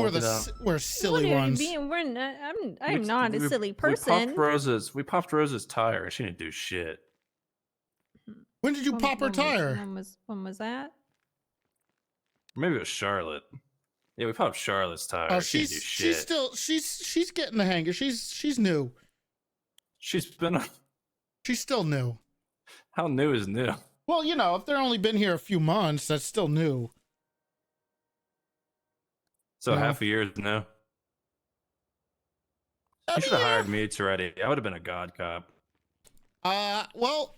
we're silly ones? We're not, I'm not a silly person. We popped Rose's tire and she didn't do shit. When did you pop her tire? When was that? Maybe it was Charlotte. Yeah, we popped Charlotte's tire. Oh, she didn't do shit. she's getting the hang. She's new. She's been. She's still new. How new is new? Well, you know, if they're only been here a few months, that's still new. So No. half a year is new. You should have hired me, Toretti. I would have been a god cop. Well,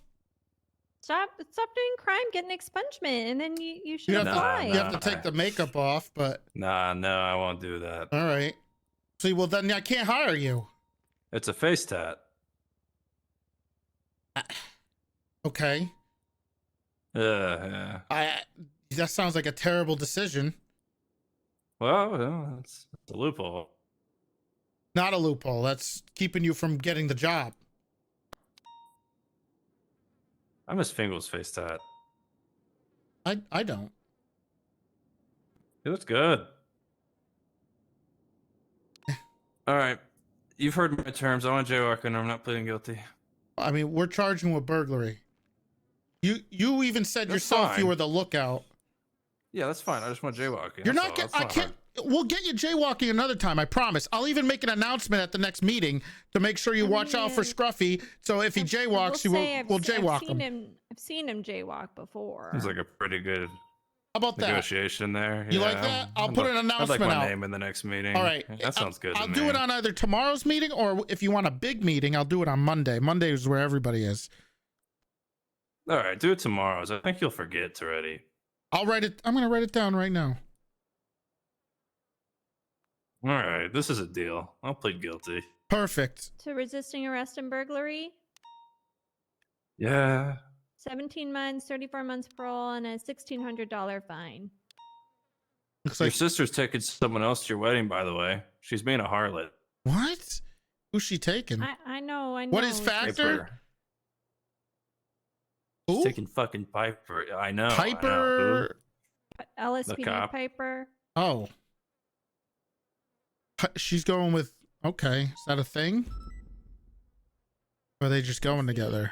Stop doing crime, get an expungement, and then you should you have, apply. you have to take the makeup off, but Nah, no, I won't do that. all right. See, well then I can't hire you. It's a face tat. Okay. Yeah. That sounds like a terrible decision. Well, it's a loophole. Not a loophole. That's keeping you from getting the job. I miss Fingal's face tat. I don't. It looks good. All right. You've heard my terms. I want jaywalking. I'm not pleading guilty. I mean, we're charging with burglary. You even said That's yourself you fine. were the lookout. Yeah, that's fine. I just want jaywalking. You're that's not. all. Get, That's I not can't. We'll get you jaywalking another time. I promise. I'll even make an announcement at the next meeting to make sure you watch out for Scruffy. So if he jaywalks, we'll jaywalk him. I've seen him jaywalk before. Seems like a pretty good How about negotiation there. You like that? I'll put an announcement I'd like my out. name in the next meeting. All right. That sounds good to I'll me. do it on either tomorrow's meeting or if you want a big meeting, I'll do it on Monday. Monday is where everybody is. All right, do it tomorrow's. I think you'll forget Toretti. I'll write it. I'm going to write it down right now. All right, this is a deal. I'll plead guilty. Perfect. To resisting arrest and burglary, Yeah. 17 months, 34 months parole, and a $1,600 fine. Looks Your like sister's taking someone else to your wedding, by the way. She's being a harlot. What? Who's she taking? I know. What is Factor? She's taking fucking Piper. I know. Piper. I know. LSPD cop. Piper. Oh. She's going with. Okay. Is that a thing? Or are they just going together?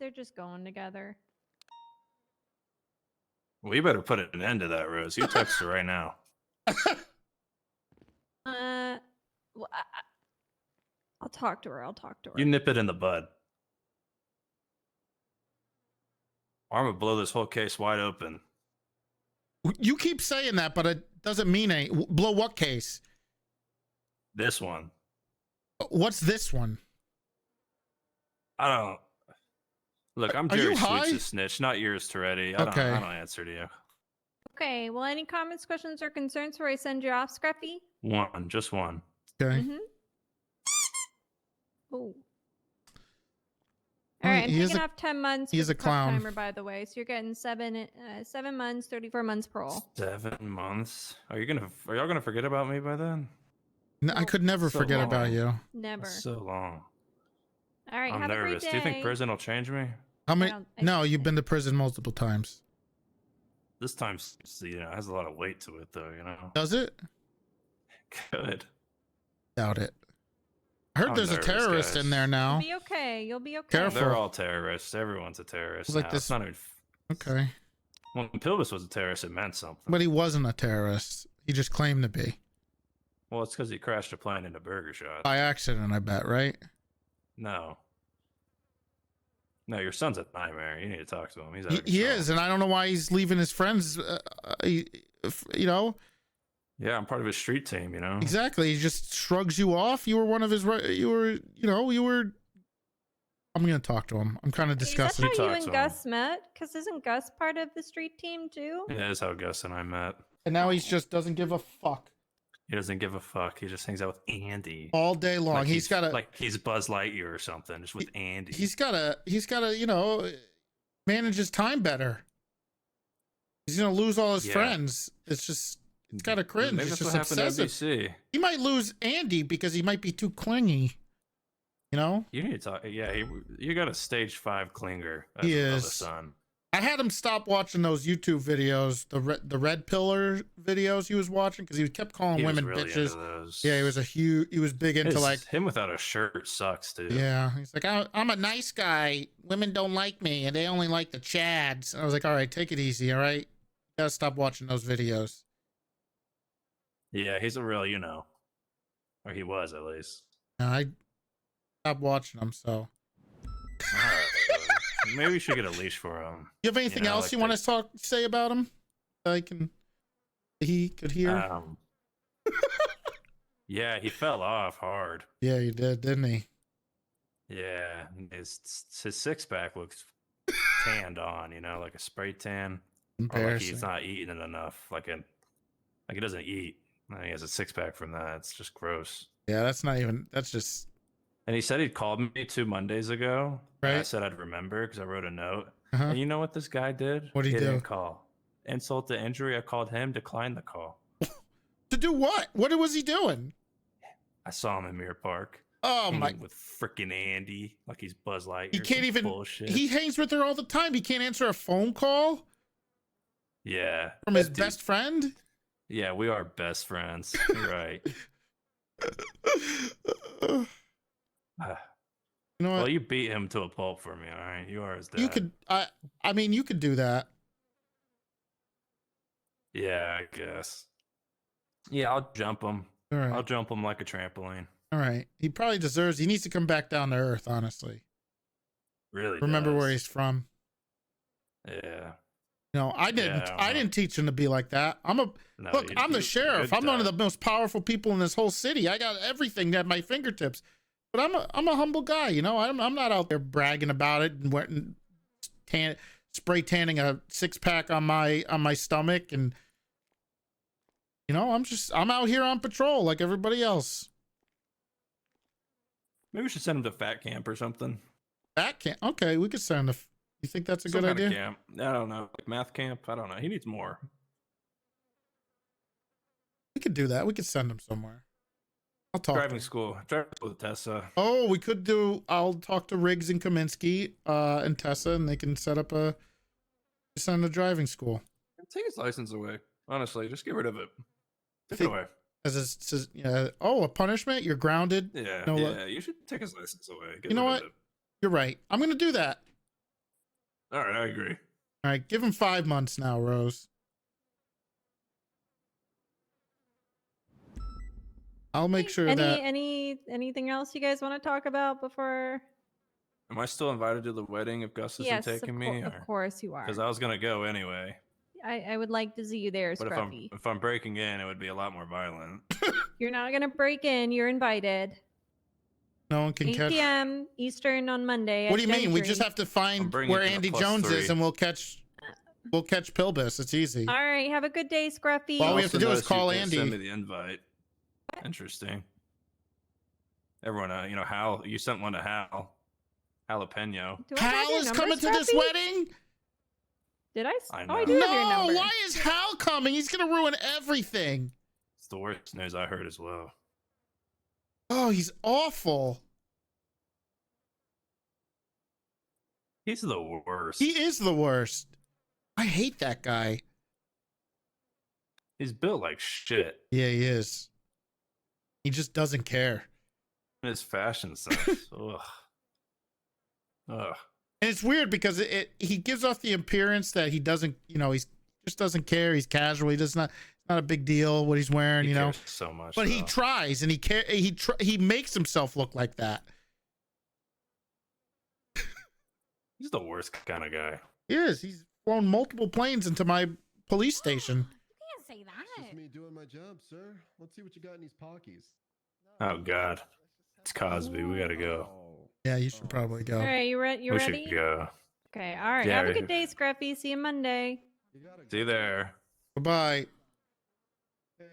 They're just going together. Well, you better put an end to that, Rose. You text her right now. Well, I'll talk to her. You nip it in the bud. Or I'm gonna blow this whole case wide open. You keep saying that, but it doesn't mean any. Blow what case? This one. What's this one? I don't. Look, I'm Are you Jerry high? Sweets' snitch, not yours, Toretti. I Okay. don't answer to you. Okay. Well, any comments, questions, or concerns before I send you off, Scruffy? One, just one. Okay. Oh. All right, I'm he is taking a- off 10 months. he is with a the clown. Timer, by the way, so you're getting 7 months, 34 months parole. 7 months. Are y'all gonna forget about me by then? I could never So forget long. about you. Never. That's so long. All right, I'm have nervous. a great day. Do you think prison will change me? How many? don't- No, you've been to prison multiple times. This time, has a lot of weight to it, though. Does it? Good. Doubt it. I heard I'm there's nervous, a terrorist guys. in there now. You'll be okay. You'll be okay. Careful. They're all terrorists. Everyone's a terrorist. It's like now. this- It's not even. Okay. When Pilvis was a terrorist, it meant something. But he wasn't a terrorist. He just claimed to be. Well, it's because he crashed a plane into Burger Shot. By accident, I bet, right? No. No, your son's a nightmare. You need to talk to him. He's He is, and I don't know why he's leaving his friends. You know, Yeah, I'm part of his street team. exactly. He just shrugs you off. You were one of his. You were. I'm gonna talk to him. I'm kind of Is disgusted. that how you and Gus met? Because isn't Gus part of the street team too? Yeah, that's how Gus and I met. And now he's just doesn't give a fuck He doesn't give a fuck. He just hangs out with Andy all day long. Like he's got a. like he's Buzz Lightyear or something, just with Andy. He's got to. Manage his time better. He's gonna lose all his Yeah. friends. It's kind of cringe. Maybe It's that's just what happened to obsessive. NBC. He might lose Andy because he might be too clingy. You need to talk. Yeah, you got a stage 5 clinger. That's He another is. son. I had him stop watching those YouTube videos, the red pillar videos he was watching, because he kept calling He was women really bitches. into those. Yeah, he was big into Him without a shirt sucks, dude. yeah. He's like, I'm a nice guy. Women don't like me, and they only like the Chads. And I was like, all right, take it easy, all right. You gotta stop watching those videos. Yeah, he's a real, or he was at least. And I stopped watching them. So, All right, maybe we should get a leash for him. you have anything else like you want to say about him? He could hear. Yeah, he fell off hard. Yeah, he did, didn't he? Yeah, his 6-pack looks tanned on, like a spray tan. Or like Embarrassing. he's not eating it enough. Like he doesn't eat. And he has a 6-pack from that. It's just gross. Yeah, that's just. And he said he'd called me 2 Mondays ago. Right. And I said I'd remember because I wrote a note. Uh-huh. And you know what this guy did? What'd he do? Didn't call. Insult to injury. I called him, declined the call. To do what? What was he doing? I saw him in Mirror Park. Oh hanging my! With freaking Andy, like he's Buzz Lightyear. He can't Some even. bullshit. He hangs with her all the time. He can't answer a phone call Yeah. from his Dude, best friend. Yeah, we are best friends. You're right. You You know what? Well, you beat him to a pulp for me, all right? You are his dad. You could, I mean, you could do that. Yeah, I guess. Yeah, I'll jump him. All right. I'll jump him like a trampoline. All right. He probably deserves, he needs to come back down to earth, honestly. Really Remember does. where he's from. Yeah. No, I didn't teach him to be like that. Look, I'm the sheriff. I'm one of the most powerful people in this whole city. I got everything at my fingertips. But I'm a humble guy, you know. I'm not out there bragging about it and spray tanning a 6-pack on my stomach, and you know, I'm out here on patrol like everybody else. Maybe we should send him to fat camp or something. Fat camp? Okay, we could send him. You think that's a good idea? Camp. I don't know, like math camp. I don't know. He needs more. We could do that. We could send him somewhere. I'll talk. Driving school with Tessa. Oh, we could do. I'll talk to Riggs and Kaminsky and Tessa, and they can set up send a driving school. Take his license away. Honestly, just get rid of it. Take it away. A punishment? You're grounded. Yeah, no, yeah. You should take his license away. You know what? You're right. I'm gonna do that. All right, I agree. All right, give him 5 months now, Rose. I'll make sure anything else you guys want to talk about before? Am I still invited to the wedding if Gus isn't taking me? Of course you are. Because I was gonna go anyway. I would like to see you there, But Scruffy. if I'm breaking in, it would be a lot more violent. You're not gonna break in. You're invited. No one can 8 catch. p.m. Eastern on Monday. What do you mean? We just have to find where Andy Jones is, and we'll catch Pilbus. It's easy. All right. Have a good day, Scruffy. All we have to do is call Andy. Send me the invite. Interesting. Everyone, you know, Hal. You sent one to Hal. Jalapeno. Hal is coming to this wedding. Did I? I Oh, I do have your No, number. why is Hal coming? He's gonna ruin everything. It's the worst news I heard as well. Oh, he's awful. He's the worst. He is the worst. I hate that guy. He's built like shit. Yeah, he is. He just doesn't care. His fashion sense. Ugh. Ugh. And it's weird because he gives off the appearance that he doesn't, you know, he's just doesn't care. He's casual. He does not. It's not a big deal what he's wearing, you know. So much. But he tries, and he makes himself look like that. He's the worst kind of guy. He is. He's flown multiple planes into my police station. You can't say that. It's just me doing my job, sir. Let's see what you got in these pockies. Oh God, it's Cosby. We gotta go. Yeah, you should probably go. All right, you ready? We should go. Okay. All right. Yeah, Have a good day, Scruffy. See you Monday. See you there. Goodbye. Hey,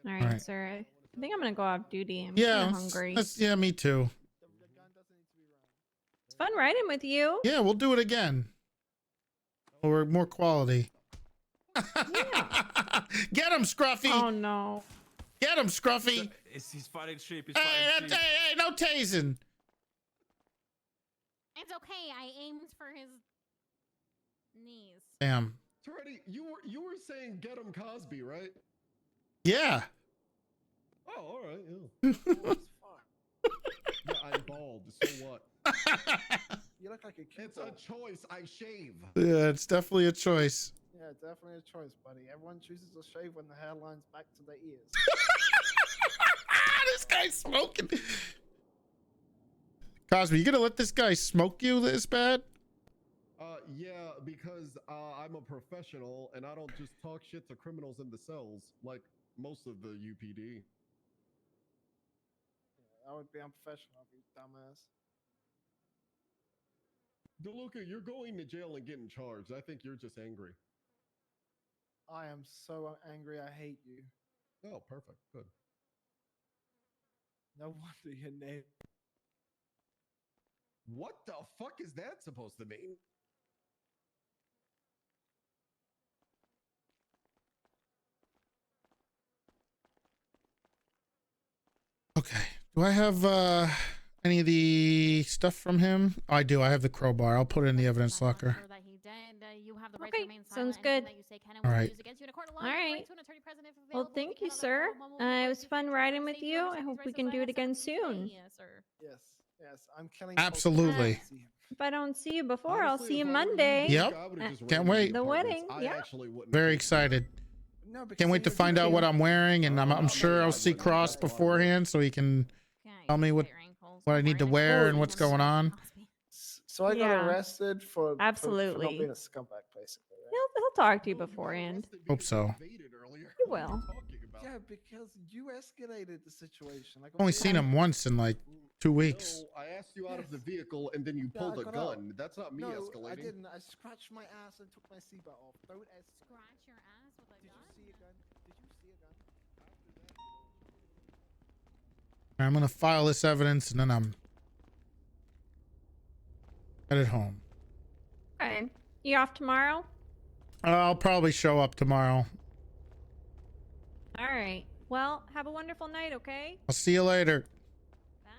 All right, right. sir. I think I'm gonna go off duty. I'm Yeah, kinda hungry. yeah, me too. It's fun riding with you. Yeah, we'll do it again. Or more quality. Get him, Scruffy! Oh no! Get him, Scruffy! He's fighting sheep. He's Hey, no tasing! It's okay. I aimed for his knees. Damn. Toretti, you were saying get him Cosby, right? Yeah. Oh, all right. Yeah. Yeah, I'm bald. So what? You look like a kid. It's a choice. I shave. Yeah, it's definitely a choice. Yeah, definitely a choice, buddy. Everyone chooses to shave when the hairline's back to their ears. This guy's smoking. Cosby, you gonna let this guy smoke you this bad? Yeah, because I'm a professional and I don't just talk shit to criminals in the cells like most of the UPD. That would be unprofessional, you dumbass. DeLuca, you're going to jail and getting charged. I think you're just angry. I am so angry. I hate you. Oh, perfect. Good. No wonder your name. What the fuck is that supposed to mean? Okay. Do I have any of the stuff from him? Oh, I do. I have the crowbar. I'll put it in the evidence locker. That he did. You have the right Okay, to remain sounds silent. good. Anything that you say can and All will be right. used against you in a court of law. All You have the right. to an attorney present if Well, available. thank If you you, cannot sir. avail one, will It cause was you fun future riding for with safety. you. Understand I these hope we rights can apply do it and have again something to say? soon. Yes, sir. Yes, yes. I'm killing. Absolutely. If I don't see you before, I'll Honestly, see you if I were you, Monday. Duke, Yep. I would've just Can't rented wait. The apartments. wedding. I Yeah. actually wouldn't. Very have excited. No, because Can't wait to find out what I'm wearing, and I'm sure I'll see Cross beforehand so he can tell me what I need to wear and what's going on. So I got Yeah. arrested for not Absolutely. being a scumbag, basically. Right? He'll talk to you beforehand. Hope so. He will. Yeah, because you escalated the situation. Like, I've only seen him once in like 2 weeks. No, I asked you out of the vehicle and then you Yeah, pulled I a got gun. out. That's not me No, escalating. I didn't. I scratched my ass and took my seatbelt off. Don't Scratch your ass with a Did gun? you see a gun? Did you see a gun? I'm gonna file this evidence and then I'm headed home. Okay. You off tomorrow? I'll probably show up tomorrow. All right. Well, have a wonderful night, okay? I'll see you later. Bye.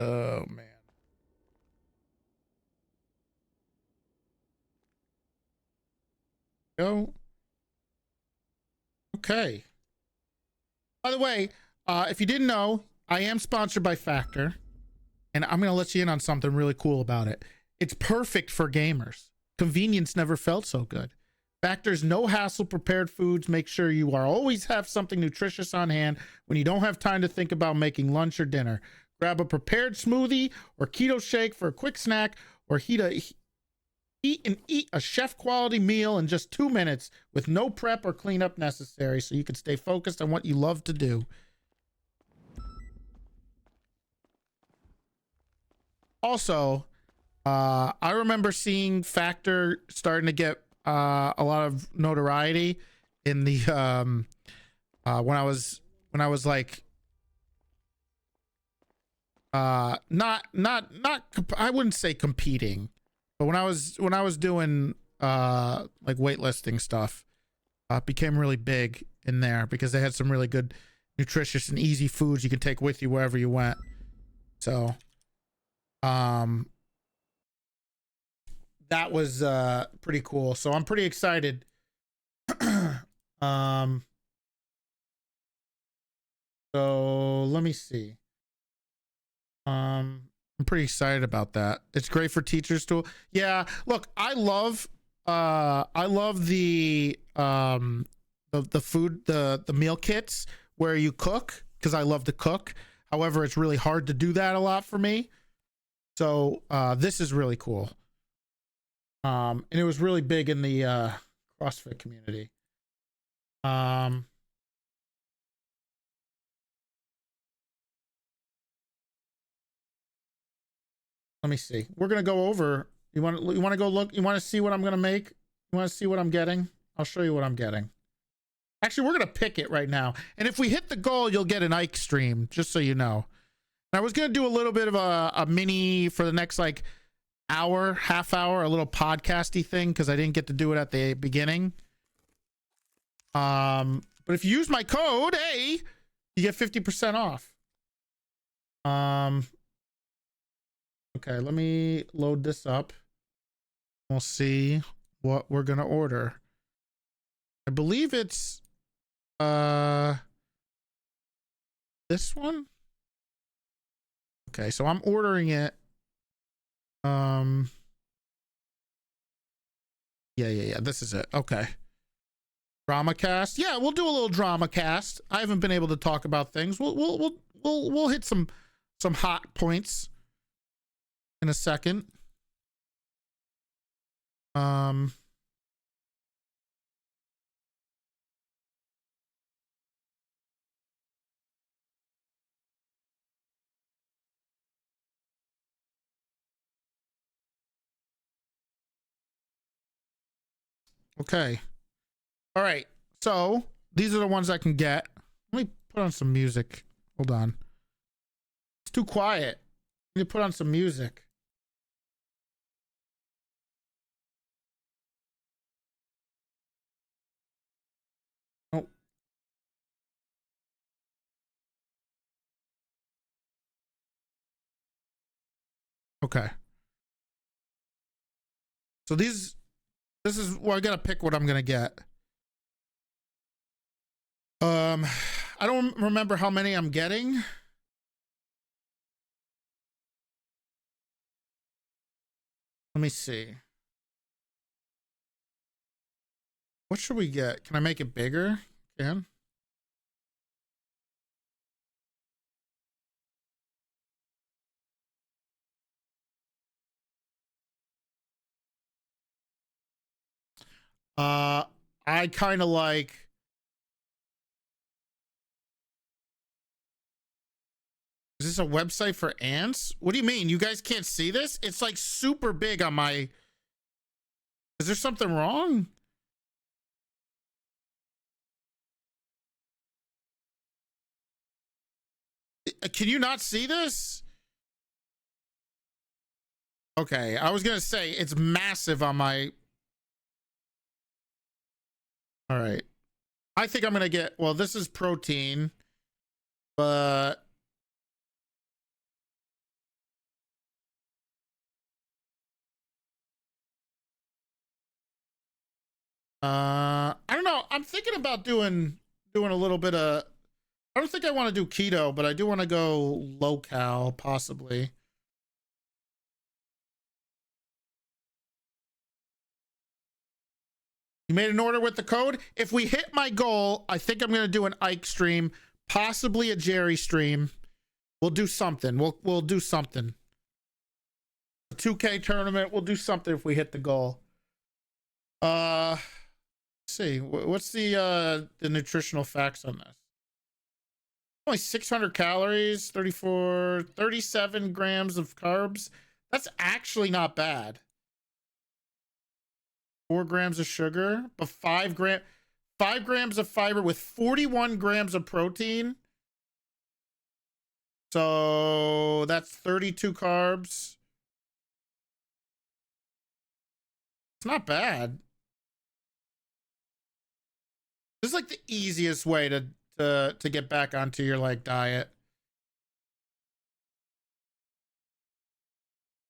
Oh man. Go. Okay. By the way, if you didn't know, I am sponsored by Factor, and I'm going to let you in on something really cool about it. It's perfect for gamers. Convenience never felt so good. Factor's no hassle prepared foods make sure you are always have something nutritious on hand when you don't have time to think about making lunch or dinner. Grab a prepared smoothie or keto shake for a quick snack, or eat a chef quality meal in just 2 minutes with no prep or cleanup necessary, so you can stay focused on what you love to do. Also, I remember seeing Factor starting to get a lot of notoriety in the when I was like not I wouldn't say competing, but when I was doing like weightlifting stuff, it became really big in there because they had some really good nutritious and easy foods you can take with you wherever you went. So that was pretty cool. So I'm pretty excited. So let me see. I'm pretty excited about that. It's great for teachers to, yeah, look, I love the food, the meal kits where you cook, because I love to cook. However, it's really hard to do that a lot for me. So this is really cool. And it was really big in the CrossFit community. Let me see. We're gonna go over. You want to go look? You want to see what I'm gonna make? You want to see what I'm getting? I'll show you what I'm getting. Actually, we're gonna pick it right now. And if we hit the goal, you'll get an Ike stream, just so you know. And I was gonna do a little bit of a mini for the next like hour, half hour, a little podcasty thing because I didn't get to do it at the beginning. But if you use my code, hey, you get 50% off. Okay, let me load this up. We'll see what we're gonna order. I believe it's this one. Okay, so I'm ordering it. Yeah. This is it. Okay. Drama cast. Yeah, we'll do a little drama cast. I haven't been able to talk about things. We'll hit some hot points in a second. Okay. All right. So these are the ones I can get. Let me put on some music. Hold on. It's too quiet. Let me put on some music. Oh. Okay. So this is, well, I gotta pick what I'm gonna get. I don't remember how many I'm getting. Let me see. What should we get? Can I make it bigger? Can. I kind of like. Is this a website for ants? What do you mean? You guys can't see this? It's like super big on my. Is there something wrong? Can you not see this? Okay, I was gonna say it's massive on my. All right. I think I'm gonna get, well, this is protein, but I don't know. I'm thinking about doing a little bit of, I don't think I want to do keto, but I do want to go low cal possibly. You made an order with the code? If we hit my goal, I think I'm going to do an Ike stream, possibly a Jerry stream. We'll do something. We'll do something. A 2K tournament. We'll do something if we hit the goal. Let's see. What's the nutritional facts on this? Only 600 calories, 37 grams of carbs. That's actually not bad. 4 grams of sugar, but 5 grams of fiber with 41 grams of protein. So that's 32 carbs. It's not bad. This is like the easiest way to get back onto your like diet.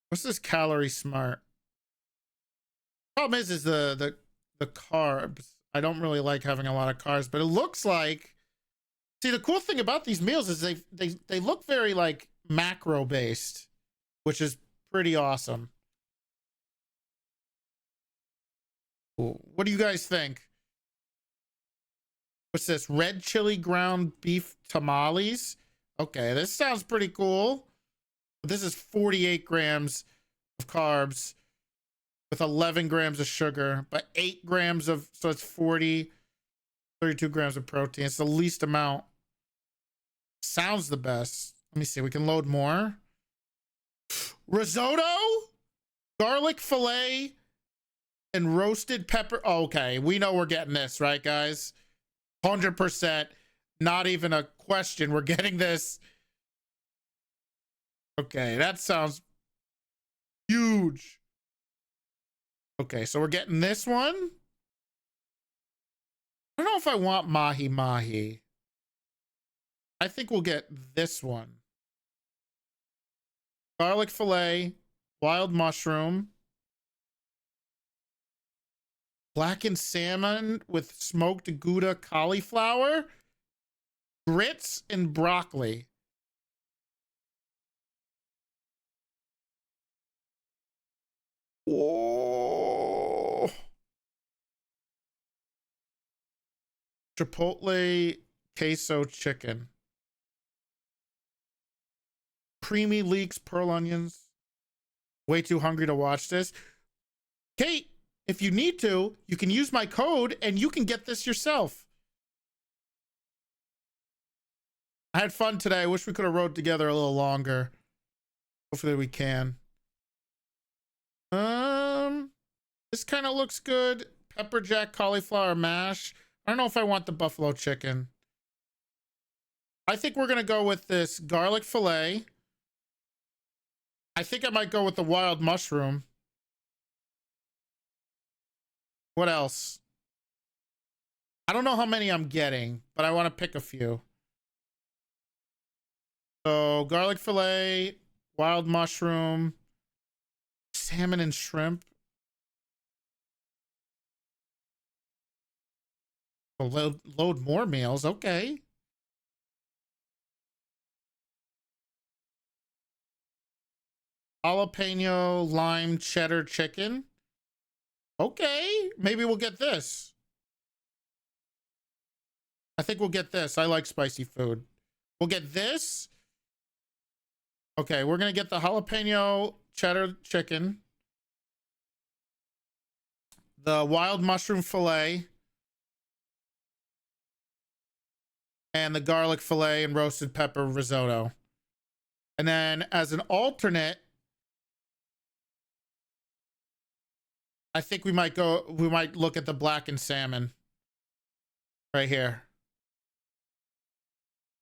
What's this Calorie Smart? Problem is the carbs. I don't really like having a lot of carbs, but it looks like, see, the cool thing about these meals is they look very like macro based, which is pretty awesome. Cool. What do you guys think? What's this? Red chili ground beef tamales. Okay, this sounds pretty cool. This is 48 grams of carbs with 11 grams of sugar, but 8 grams of, so it's 32 grams of protein. It's the least amount. Sounds the best. Let me see. We can load more. Risotto, garlic fillet, and roasted pepper. Oh, okay, we know we're getting this, right, guys? 100%. Not even a question. We're getting this. Okay, that sounds huge. Okay, so we're getting this one. I don't know if I want mahi mahi. I think we'll get this one. Garlic fillet, wild mushroom, blackened salmon with smoked Gouda cauliflower, grits, and broccoli. Whoa. Chipotle queso chicken. Creamy leeks, pearl onions. Way too hungry to watch this. Kate, if you need to, you can use my code and you can get this yourself. I had fun today. I wish we could have rode together a little longer. Hopefully we can. This kind of looks good. Pepper jack cauliflower mash. I don't know if I want the buffalo chicken. I think we're gonna go with this garlic fillet. I think I might go with the wild mushroom. What else? I don't know how many I'm getting, but I want to pick a few. So garlic fillet, wild mushroom, Salmon and shrimp. Oh, load more meals. Okay. Jalapeno lime cheddar chicken. Okay. Maybe we'll get this. I think we'll get this. I like spicy food. We'll get this. Okay, we're going to get the jalapeno cheddar chicken. The wild mushroom fillet. And the garlic fillet and roasted pepper risotto. And then as an alternate, I think we might look at the blackened salmon. Right here.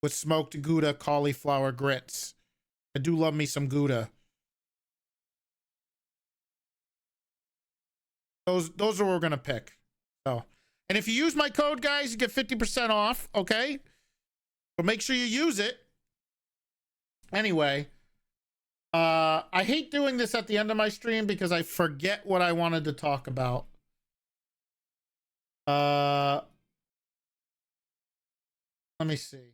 With smoked Gouda cauliflower grits. I do love me some Gouda. Those are what we're gonna pick. So, and if you use my code, guys, you get 50% off. Okay, but make sure you use it. Anyway, I hate doing this at the end of my stream because I forget what I wanted to talk about. Let me see.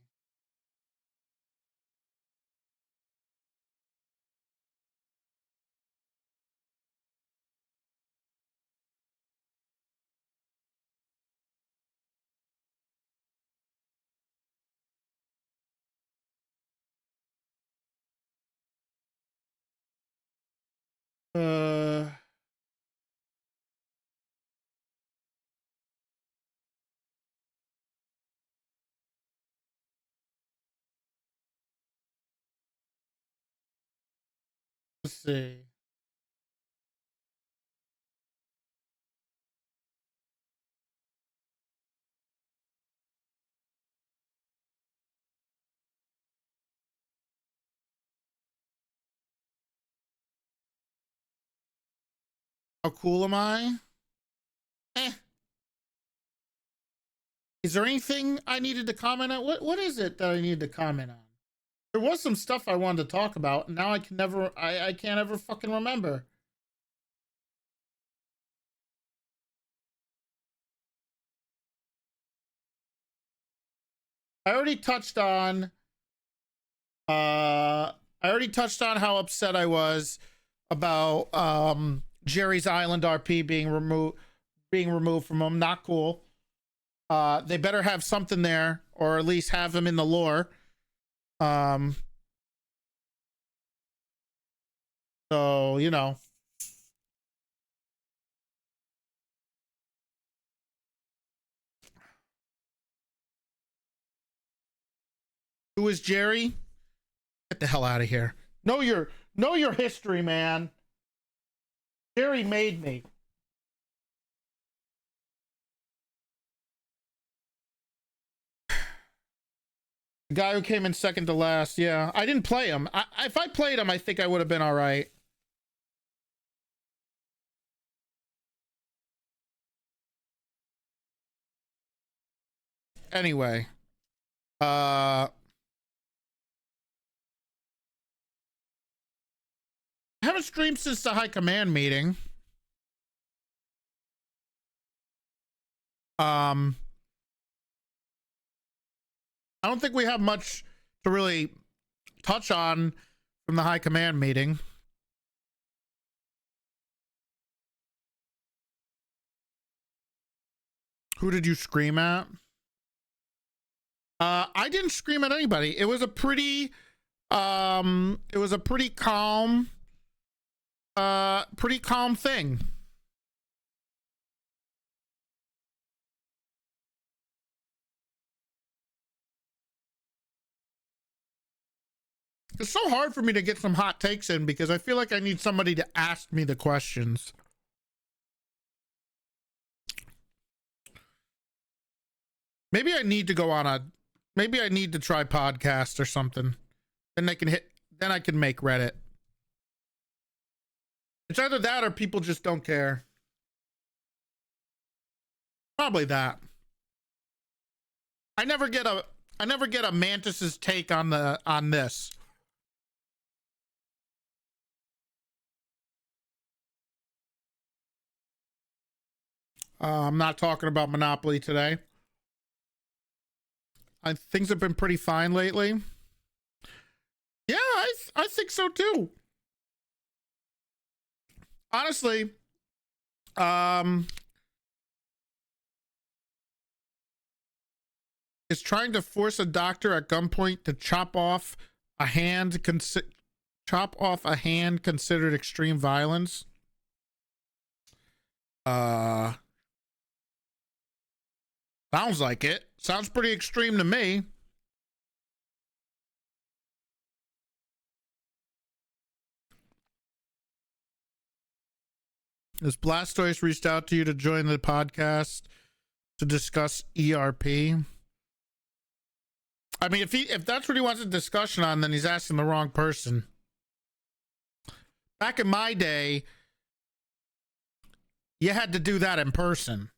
Let's see. How cool am I? Is there anything I needed to comment on? What is it that I need to comment on? There was some stuff I wanted to talk about, and now I can never, I can't ever fucking remember. I already touched on how upset I was about Jerry's Island RP being removed from them. Not cool. They better have something there, or at least have him in the lore. So, you know. Who is Jerry? Get the hell out of here. Know your history, man. Jerry made me. The guy who came in second to last. Yeah, I didn't play him. If I played him, I think I would have been all right. Anyway, I haven't streamed since the high command meeting. I don't think we have much to really touch on from the high command meeting. Who did you scream at? I didn't scream at anybody. It was a pretty calm thing. It's so hard for me to get some hot takes in because I feel like I need somebody to ask me the questions. Maybe I need to try podcast or something. Then I can make Reddit. It's either that or people just don't care. Probably that. I never get a Mantis's take on this. I'm not talking about Monopoly today. Things have been pretty fine lately. Yeah, I think so too. Honestly, is trying to force a doctor at gunpoint to chop off a hand considered extreme violence? Sounds like it. Sounds pretty extreme to me. Has Blastoise reached out to you to join the podcast to discuss ERP? I mean, if that's what he wants a discussion on, then he's asking the wrong person. Back in my day, you had to do that in person.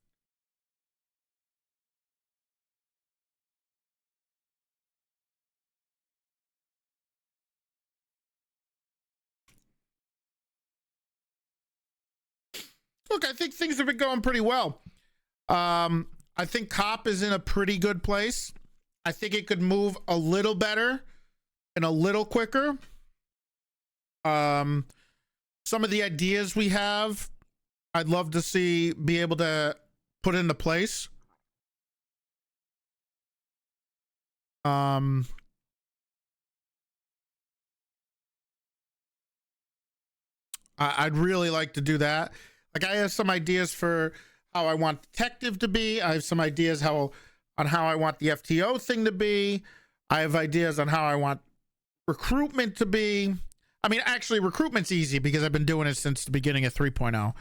Look, I think things have been going pretty well. I think COP is in a pretty good place. I think it could move a little better and a little quicker. Some of the ideas we have, I'd love to see be able to put into place. I'd really like to do that. Like, I have some ideas for how I want detective to be. I have some ideas on how I want the FTO thing to be. I have ideas on how I want recruitment to be. I mean, actually, recruitment's easy because I've been doing it since the beginning of 3.0.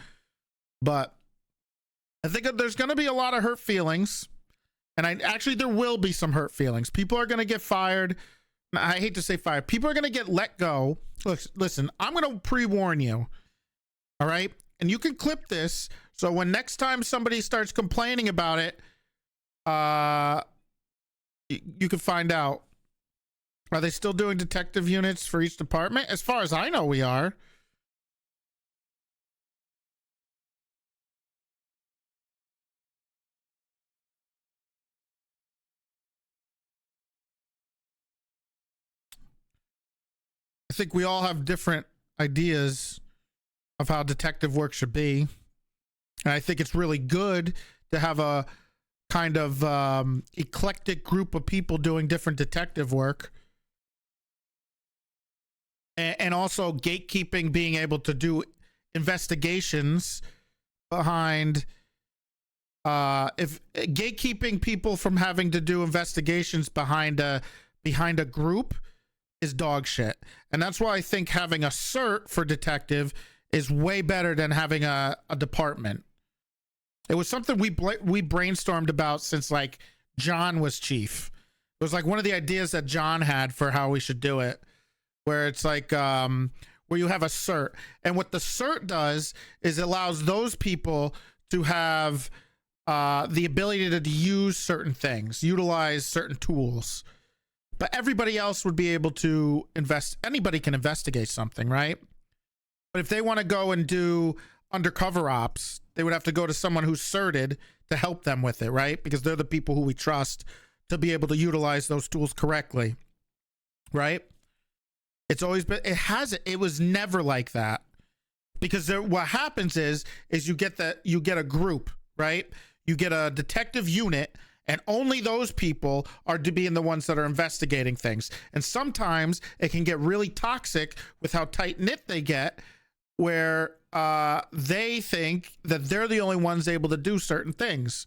But I think there's going to be a lot of hurt feelings. And there will be some hurt feelings. People are going to get fired. I hate to say fired. People are going to get let go. Listen, I'm going to pre-warn you. All right? And you can clip this, so when next time somebody starts complaining about it, you can find out. Are they still doing detective units for each department? As far as I know, we are. I think we all have different ideas of how detective work should be. And I think it's really good to have a kind of eclectic group of people doing different detective work. And also gatekeeping, being able to do investigations behind if gatekeeping people from having to do investigations behind a group is dog shit. And that's why I think having a cert for detective is way better than having a department. It was something we brainstormed about since like John was chief. It was like one of the ideas that John had for how we should do it, where it's like where you have a cert, and what the cert does is it allows those people to have the ability to use certain things, utilize certain tools, but everybody else would be able to anybody can investigate something, right? But if they want to go and do undercover ops, they would have to go to someone who's certed to help them with it, right? Because they're the people who we trust to be able to utilize those tools correctly, right? It's always been, it was never like that. Because what happens is you get a group, right? You get a detective unit, and only those people are to be the ones that are investigating things. And sometimes it can get really toxic with how tight-knit they get, where they think that they're the only ones able to do certain things.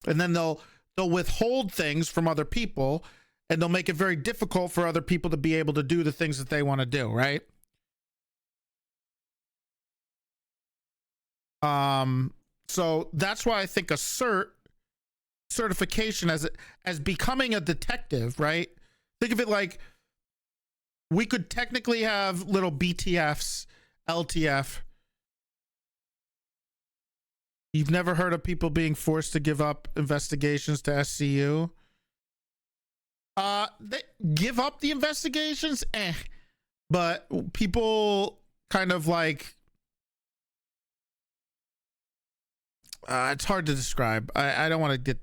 And then they'll withhold things from other people, and they'll make it very difficult for other people to be able to do the things that they want to do, right? So that's why I think a certification as becoming a detective, right? Think of it like we could technically have little BTFs, LTF. You've never heard of people being forced to give up investigations to SCU? They give up the investigations, but people kind of like It's hard to describe. I don't want to get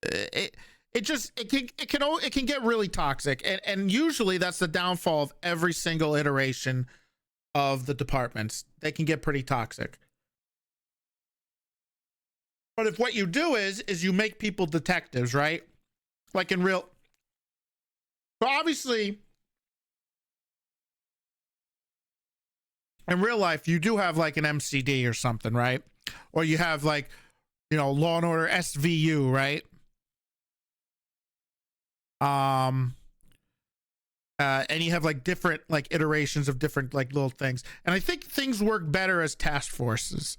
it. It can get really toxic, and usually that's the downfall of every single iteration of the departments. They can get pretty toxic. But if what you do is you make people detectives, right? Like in real. So obviously, in real life, you do have like an MCD or something, right? Or you have like, you know, Law and Order SVU, right? And you have like different like iterations of different like little things. And I think things work better as task forces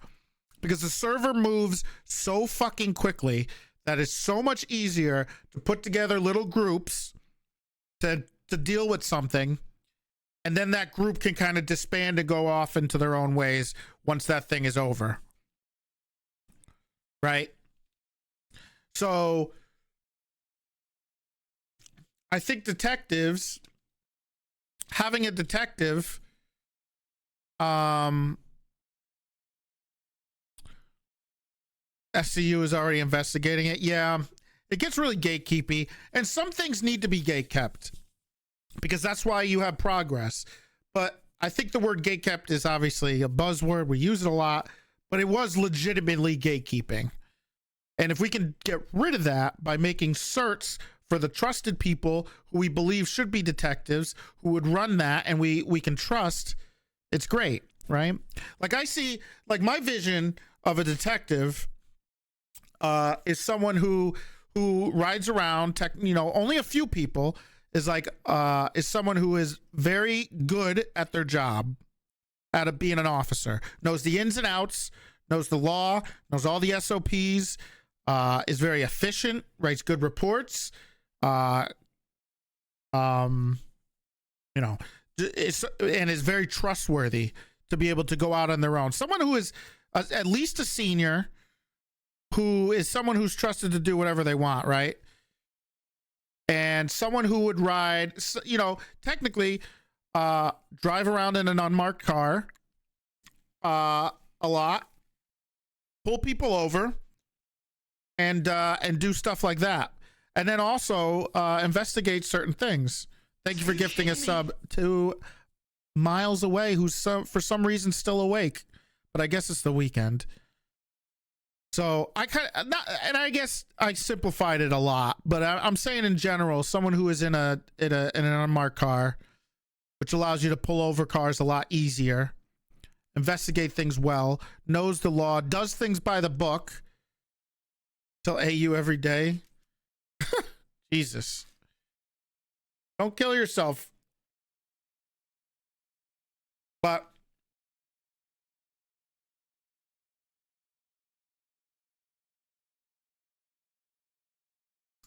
because the server moves so fucking quickly that it's so much easier to put together little groups to deal with something. And then that group can kind of disband and go off into their own ways once that thing is over. Right? So I think detectives, having a detective, SCU is already investigating it. Yeah, it gets really gatekeepy, and some things need to be gatekept because that's why you have progress. But I think the word gatekept is obviously a buzzword. We use it a lot, but it was legitimately gatekeeping. And if we can get rid of that by making certs for the trusted people who we believe should be detectives, who would run that and we can trust, it's great, right? Like I see, like my vision of a detective is someone who rides around, only a few people, is like is someone who is very good at their job, at being an officer, knows the ins and outs, knows the law, knows all the SOPs, is very efficient, writes good reports, is very trustworthy to be able to go out on their own. Someone who is at least a senior, who is someone who's trusted to do whatever they want, right? And someone who would ride, technically drive around in an unmarked car a lot, pull people over, and do stuff like that. And then also investigate certain things. Thank you for gifting a sub to Miles Away, who's for some reason still awake, but I guess it's the weekend. So I guess I simplified it a lot, but I'm saying in general, someone who is in an unmarked car, which allows you to pull over cars a lot easier, investigate things well, knows the law, does things by the book. Tell AU every day. Jesus. Don't kill yourself. But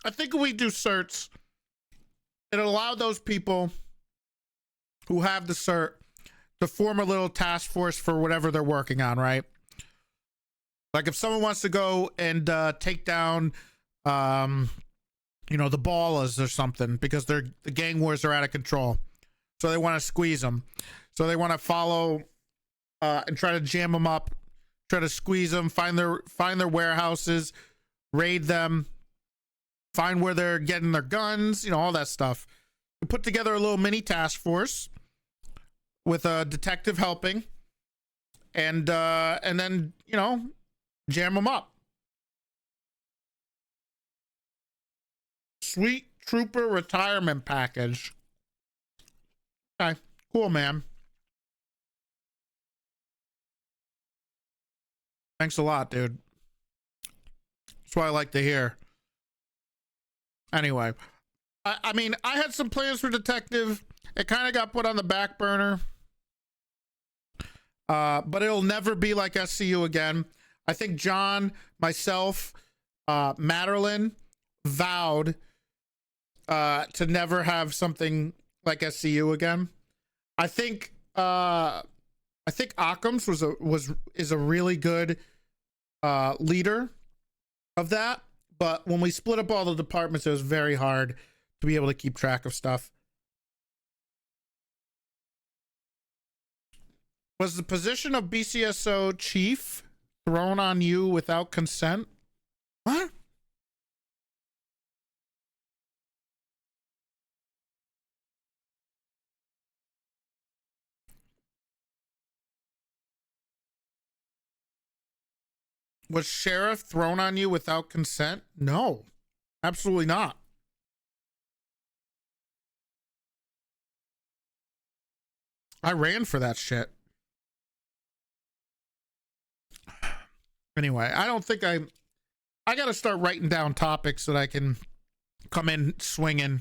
I think if we do certs, it'll allow those people who have the cert to form a little task force for whatever they're working on, right? Like if someone wants to go and take down, the Ballas or something because the gang wars are out of control. So they want to squeeze them. So they want to follow and try to jam them up, try to squeeze them, find their warehouses, raid them, find where they're getting their guns, all that stuff. We put together a little mini task force with a detective helping, and then jam them up. Sweet Trooper retirement package. Okay, cool, man. Thanks a lot, dude. That's what I like to hear. Anyway, I mean, I had some plans for detective. It kind of got put on the back burner. But it'll never be like SCU again. I think John, myself, Madeline vowed to never have something like SCU again. I think Occam's is a really good leader of that. But when we split up all the departments, it was very hard to be able to keep track of stuff. Was the position of BCSO chief thrown on you without consent? What? Was sheriff thrown on you without consent? No, absolutely not. I ran for that shit. Anyway, I don't think I got to start writing down topics that I can come in swinging.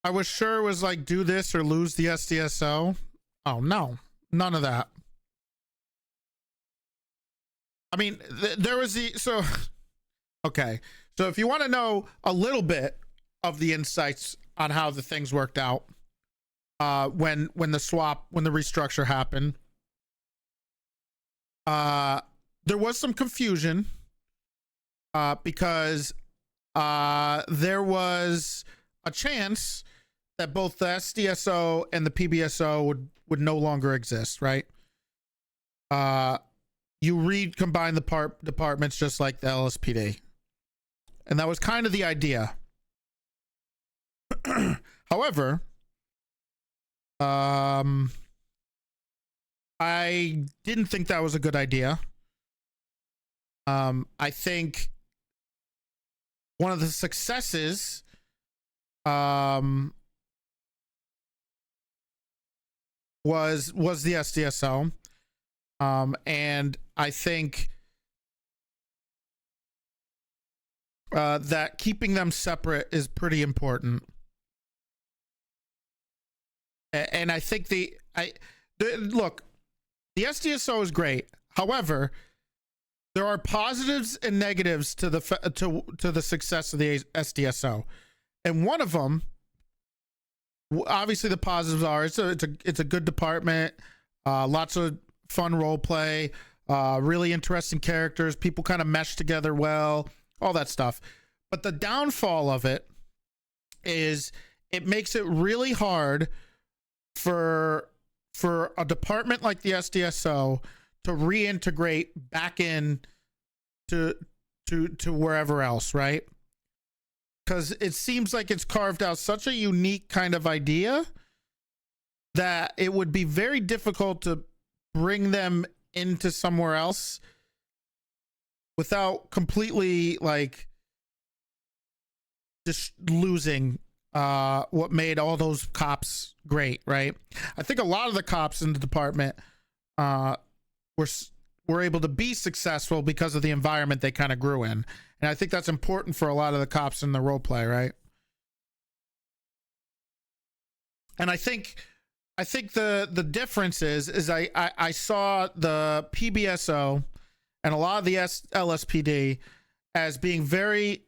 I was sure it was like do this or lose the SDSO. Oh no, none of that. I mean, there was okay. So if you want to know a little bit of the insights on how the things worked out, when the restructure happened, there was some confusion, because there was a chance that both the SDSO and the PBSO would no longer exist, right? You recombine the departments just like the LSPD. And that was kind of the idea. However, I didn't think that was a good idea. I think one of the successes was the SDSO. And I think that keeping them separate is pretty important. And I think look, the SDSO is great. However, there are positives and negatives to the success of the SDSO. And one of them, obviously the positives are it's a good department, lots of fun role play, really interesting characters, people kind of mesh together well, all that stuff. But the downfall of it is it makes it really hard for a department like the SDSO to reintegrate back in to wherever else, right? Because it seems like it's carved out such a unique kind of idea that it would be very difficult to bring them into somewhere else without completely like just losing what made all those cops great, right? I think a lot of the cops in the department were able to be successful because of the environment they kind of grew in. And I think that's important for a lot of the cops in the role play, right? And I think the difference is I saw the PBSO and a lot of the LSPD as being very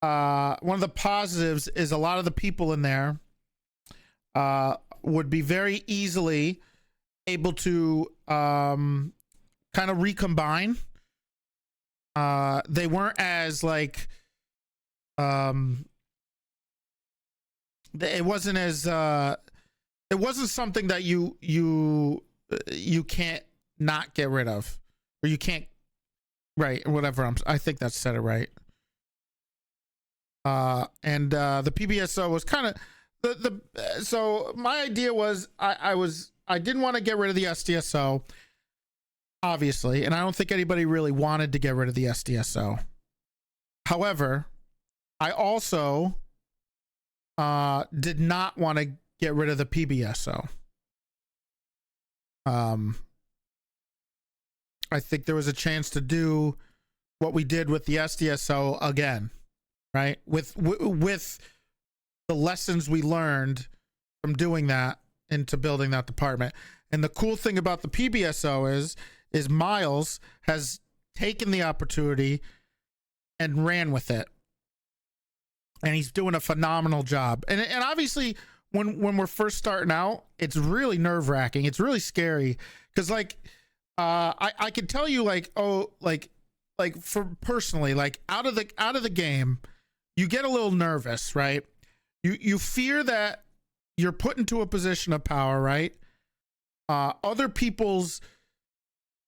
one of the positives is a lot of the people in there would be very easily able to kind of recombine. They weren't as like it wasn't as it wasn't something that you can't not get rid of, or you can't, right, whatever. I think that said it right. And the PBSO was kind of so my idea was I didn't want to get rid of the SDSO, obviously, and I don't think anybody really wanted to get rid of the SDSO. However, I also did not want to get rid of the PBSO. I think there was a chance to do what we did with the SDSO again, right? With the lessons we learned from doing that into building that department. And the cool thing about the PBSO is Miles has taken the opportunity and ran with it. And he's doing a phenomenal job. And obviously when we're first starting out, it's really nerve-wracking. It's really scary. Because like I can tell you like for personally, like out of the game, you get a little nervous, right? You fear that you're put into a position of power, right? Other people's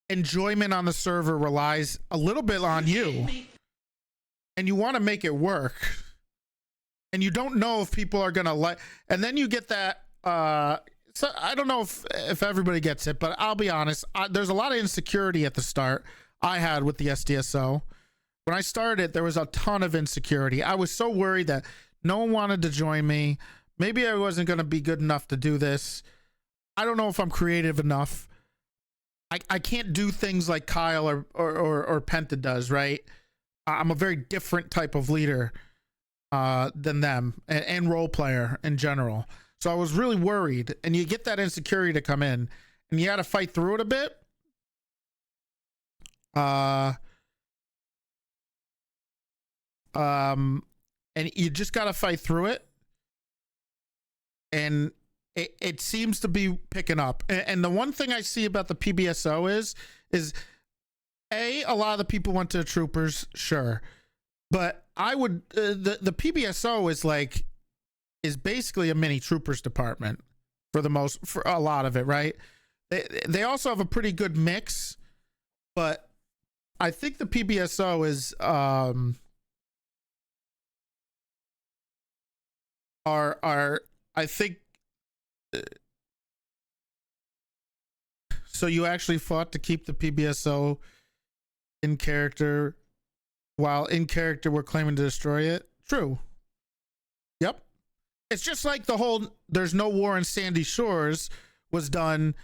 enjoyment on the server relies a little bit on you, and you want to make it work, and you don't know if people are gonna like, and then you get that so I don't know if everybody gets it, but I'll be honest, there's a lot of insecurity at the start I had with the SDSO. When I started, there was a ton of insecurity. I was so worried that no one wanted to join me. Maybe I wasn't going to be good enough to do this. I don't know if I'm creative enough. I can't do things like Kyle or Penta does, right? I'm a very different type of leader than them, and role player in general. So I was really worried, and you get that insecurity to come in, and you got to fight through it a bit. And you just got to fight through it. And it seems to be picking up. And the one thing I see about the PBSO is a lot of the people went to the troopers, sure. But I would, the PBSO is basically a mini troopers department for a lot of it, right? They also have a pretty good mix, but I think the PBSO is, I think, so you actually fought to keep the PBSO in character, while in character we're claiming to destroy it? True. Yep. It's just like the whole "there's no war in Sandy Shores" was done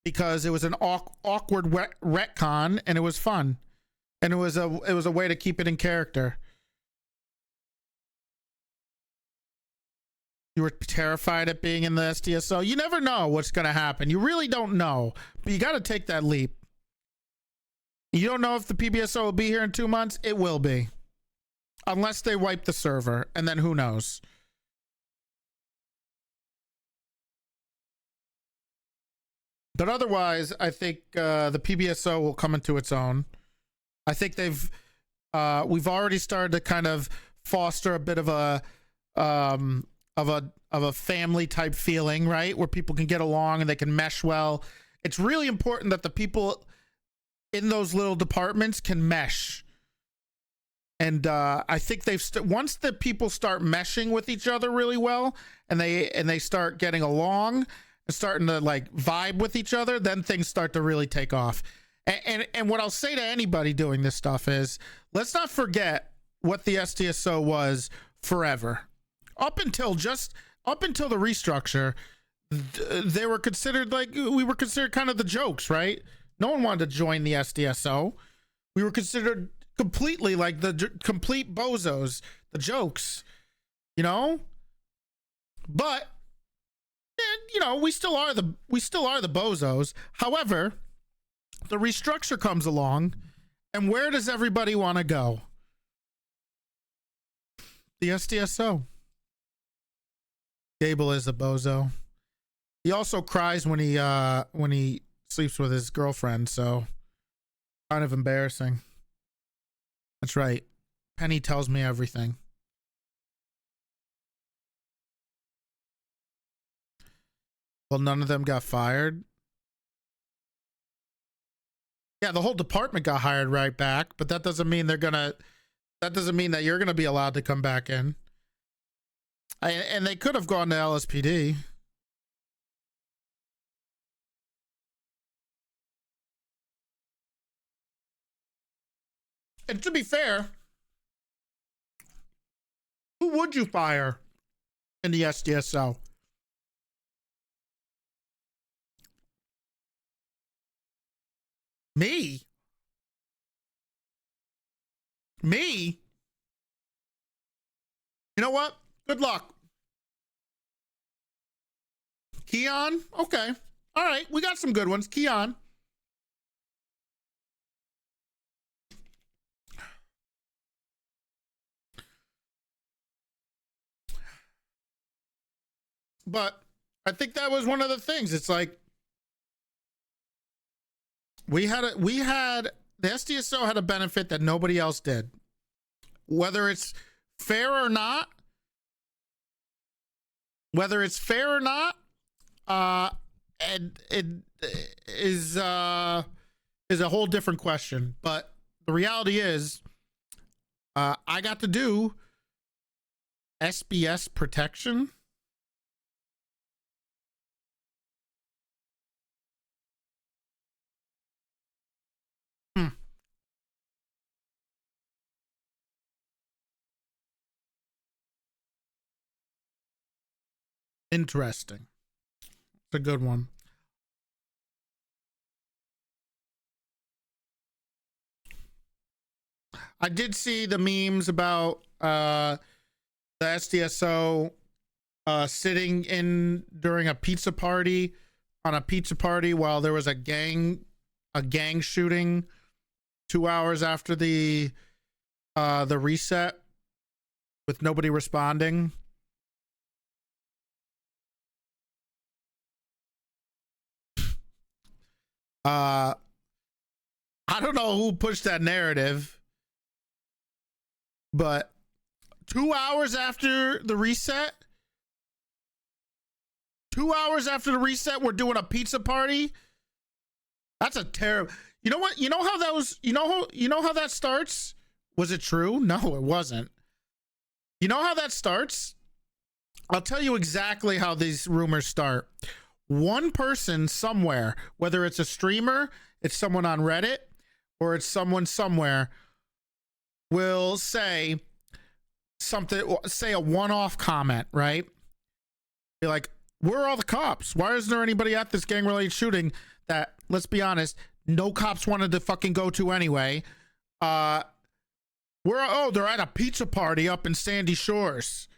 because it was an awkward retcon, and it was fun, and it was a way to keep it in character. You were terrified at being in the SDSO. You never know what's going to happen. You really don't know, but you got to take that leap. You don't know if the PBSO will be here in 2 months. It will be, unless they wipe the server, and then who knows? But otherwise, I think the PBSO will come into its own. I think we've already started to kind of foster a bit of a family type feeling, right? Where people can get along and they can mesh well. It's really important that the people in those little departments can mesh. And I think once the people start meshing with each other really well, and they start getting along and starting to like vibe with each other, then things start to really take off. And what I'll say to anybody doing this stuff is, let's not forget what the SDSO was forever. Up until the restructure, they were considered we were considered kind of the jokes, right? No one wanted to join the SDSO. We were considered completely like the complete bozos, the jokes, you know? But you know, we still are the bozos. However, the restructure comes along, and where does everybody want to go? The SDSO. Gable is a bozo. He also cries when he sleeps with his girlfriend, so kind of embarrassing. That's right. Penny tells me everything. Well, none of them got fired. Yeah, the whole department got hired right back, but that doesn't mean that doesn't mean that you're gonna be allowed to come back in. And they could have gone to LSPD. And to be fair, who would you fire in the SDSO? Me? You know what? Good luck. Keon? Okay. All right. We got some good ones. Keon. But I think that was one of the things. It's like the SDSO had a benefit that nobody else did. Whether it's fair or not, Whether it's fair or not, it is a whole different question. But the reality is, I got to do SBS protection. Interesting. It's a good one. I did see the memes about the SDSO sitting in during a pizza party while there was a gang shooting 2 hours after the reset with nobody responding. I don't know who pushed that narrative, but 2 hours after the reset, we're doing a pizza party. That's a terrible. You know what? You know how that was. You know how that starts. Was it true? No, it wasn't. You know how that starts? I'll tell you exactly how these rumors start. One person somewhere, whether it's a streamer, it's someone on Reddit, or it's someone somewhere, will say something, say a one-off comment, right? Be like, where are all the cops? Why isn't there anybody at this gang-related shooting that, let's be honest, no cops wanted to fucking go to anyway? They're at a pizza party up in Sandy Shores.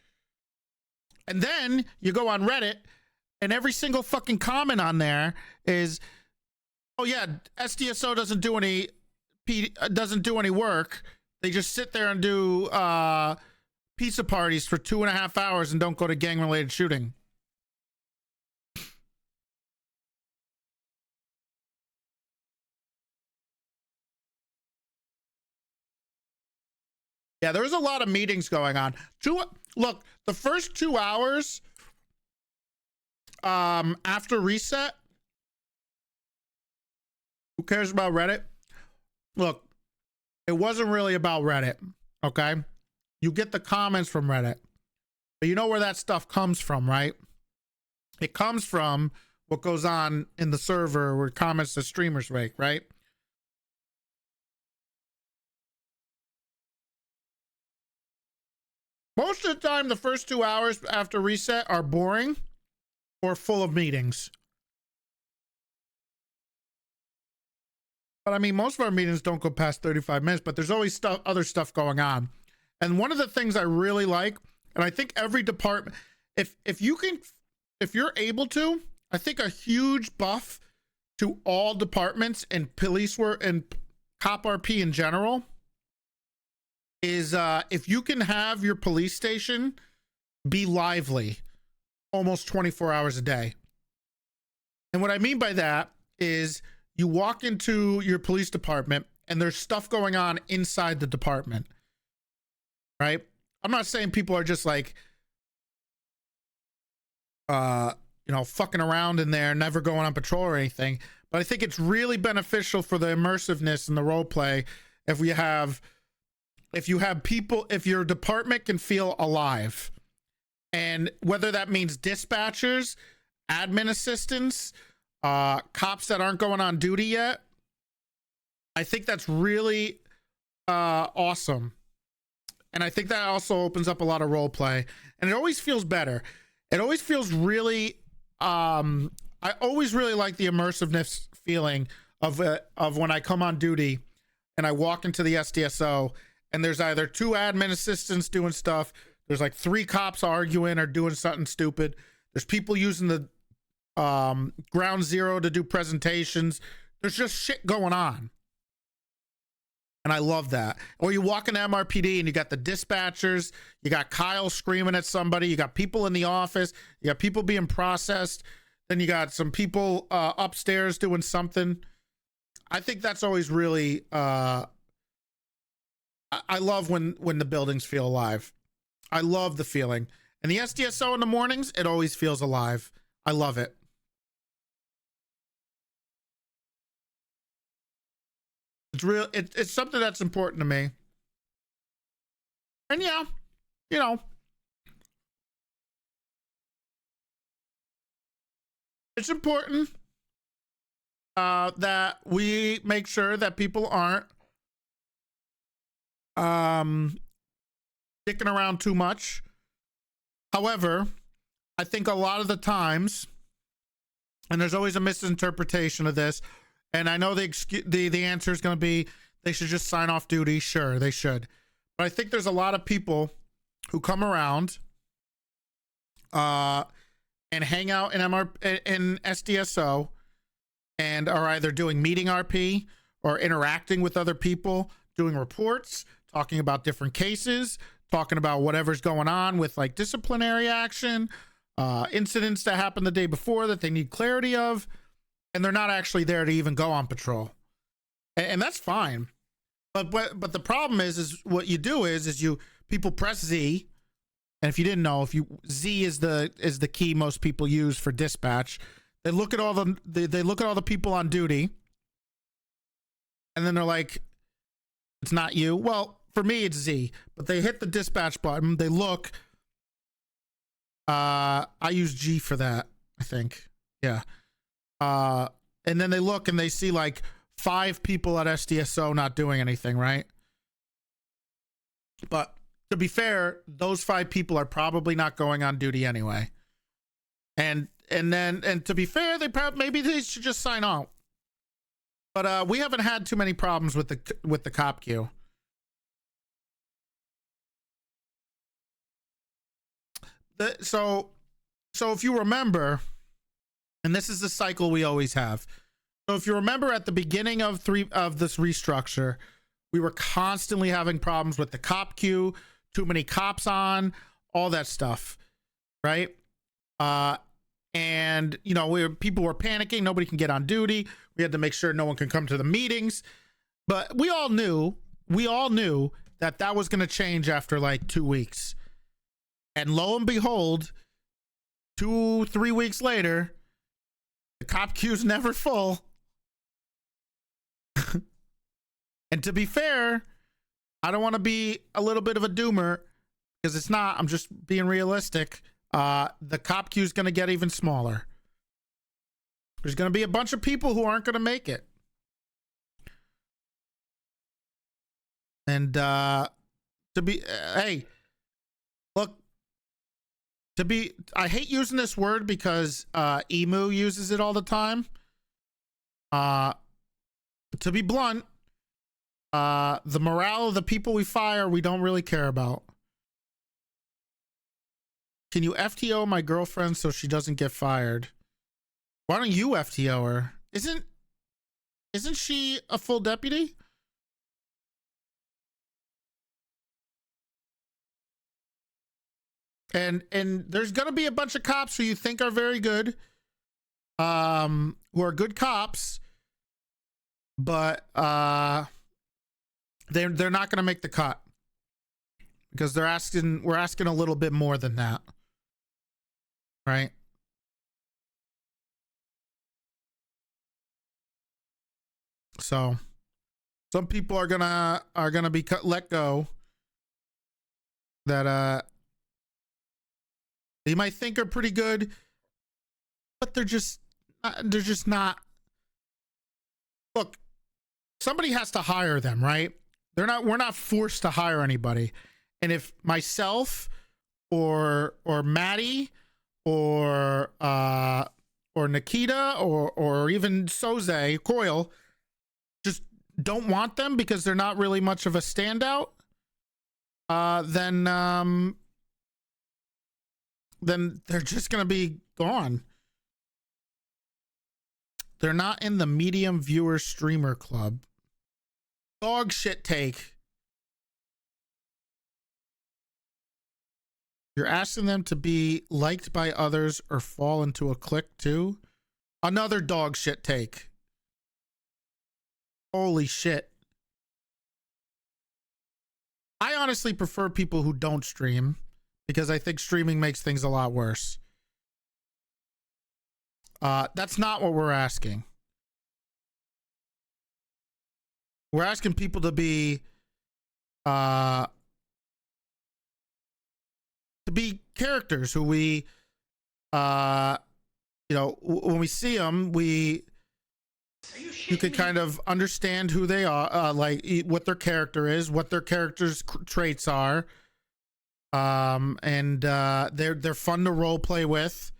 And then you go on Reddit, and every single fucking comment on there is, oh yeah, SDSO doesn't do any work. They just sit there and do pizza parties for 2.5 hours and don't go to gang-related shooting. Yeah, there was a lot of meetings going on. Look, the first 2 hours after reset, who cares about Reddit? Look, it wasn't really about Reddit, okay? You get the comments from Reddit, but you know where that stuff comes from, right? It comes from what goes on in the server where comments the streamers make, right? Most of the time, the first 2 hours after reset are boring or full of meetings. But I mean, most of our meetings don't go past 35 minutes, but there's always other stuff going on. And one of the things I really like, and I think every department, if you're able to, I think a huge buff to all departments and police work and cop RP in general is if you can have your police station be lively almost 24 hours a day. And what I mean by that is you walk into your police department and there's stuff going on inside the department, right? I'm not saying people are just like, fucking around in there, never going on patrol or anything. But I think it's really beneficial for the immersiveness and the role play if you have people, if your department can feel alive. And whether that means dispatchers, admin assistants, cops that aren't going on duty yet, I think that's really awesome. And I think that also opens up a lot of role play, and it always feels better. It always feels really I always really like the immersiveness feeling of when I come on duty and I walk into the SDSO and there's either 2 admin assistants doing stuff, there's like 3 cops arguing or doing something stupid, there's people using the ground zero to do presentations, there's just shit going on. And I love that. Or you walk into MRPD and you got the dispatchers, you got Kyle screaming at somebody, you got people in the office, you got people being processed, then you got some people upstairs doing something. I think that's always really I love when the buildings feel alive. I love the feeling. And the SDSO in the mornings, it always feels alive. I love it. It's real. It's something that's important to me. And yeah, you know, it's important that we make sure that people aren't sticking around too much. However, I think a lot of the times, and there's always a misinterpretation of this, and I know the answer is going to be they should just sign off duty. Sure, they should. But I think there's a lot of people who come around and hang out in SDSO and are either doing meeting RP or interacting with other people, doing reports, talking about different cases, talking about whatever's going on with like disciplinary action, incidents that happened the day before that they need clarity of, and they're not actually there to even go on patrol. And that's fine. But the problem is what you do is people press Z, and if you didn't know, Z is the key most people use for dispatch. They look at all the people on duty, and then they're like, it's not you. Well, for me, it's Z, but they hit the dispatch button. They look. I use G for that, I think. Yeah. And then they look and they see like 5 people at SDSO not doing anything, right? But to be fair, those 5 people are probably not going on duty anyway. And to be fair, maybe they should just sign out. But we haven't had too many problems with the cop queue. So if you remember, and this is the cycle we always have. So if you remember at the beginning of this restructure, we were constantly having problems with the cop queue, too many cops on, all that stuff, right? And you know, people were panicking, nobody can get on duty. We had to make sure no one can come to the meetings. But we all knew that was going to change after like 2 weeks. And lo and behold, 2-3 weeks later, the cop queue's never full. And to be fair, I don't want to be a little bit of a doomer, because it's not. I'm just being realistic. The cop queue's going to get even smaller. There's going to be a bunch of people who aren't going to make it. And hey, look, I hate using this word because Emu uses it all the time. To be blunt, the morale of the people we fire, we don't really care about. Can you FTO my girlfriend so she doesn't get fired? Why don't you FTO her? Isn't she a full deputy? And there's gonna be a bunch of cops who you think are very good, who are good cops, but they're not gonna make the cut because we're asking a little bit more than that, right? So some people are gonna be let go that you might think are pretty good, but they're just not. Look, somebody has to hire them, right? We're not forced to hire anybody. And if myself or Maddie or Nikita or even Soze Coil just don't want them because they're not really much of a standout, then they're just gonna be gone. They're not in the medium viewer streamer club. Dog shit take. You're asking them to be liked by others or fall into a clique too? Another dog shit take. Holy shit. I honestly prefer people who don't stream because I think streaming makes things a lot worse. That's not what we're asking. We're asking people to be characters who we you know, when we see them, you can kind of understand who they are, like what their character is, what their character's traits are, and they're fun to role play with,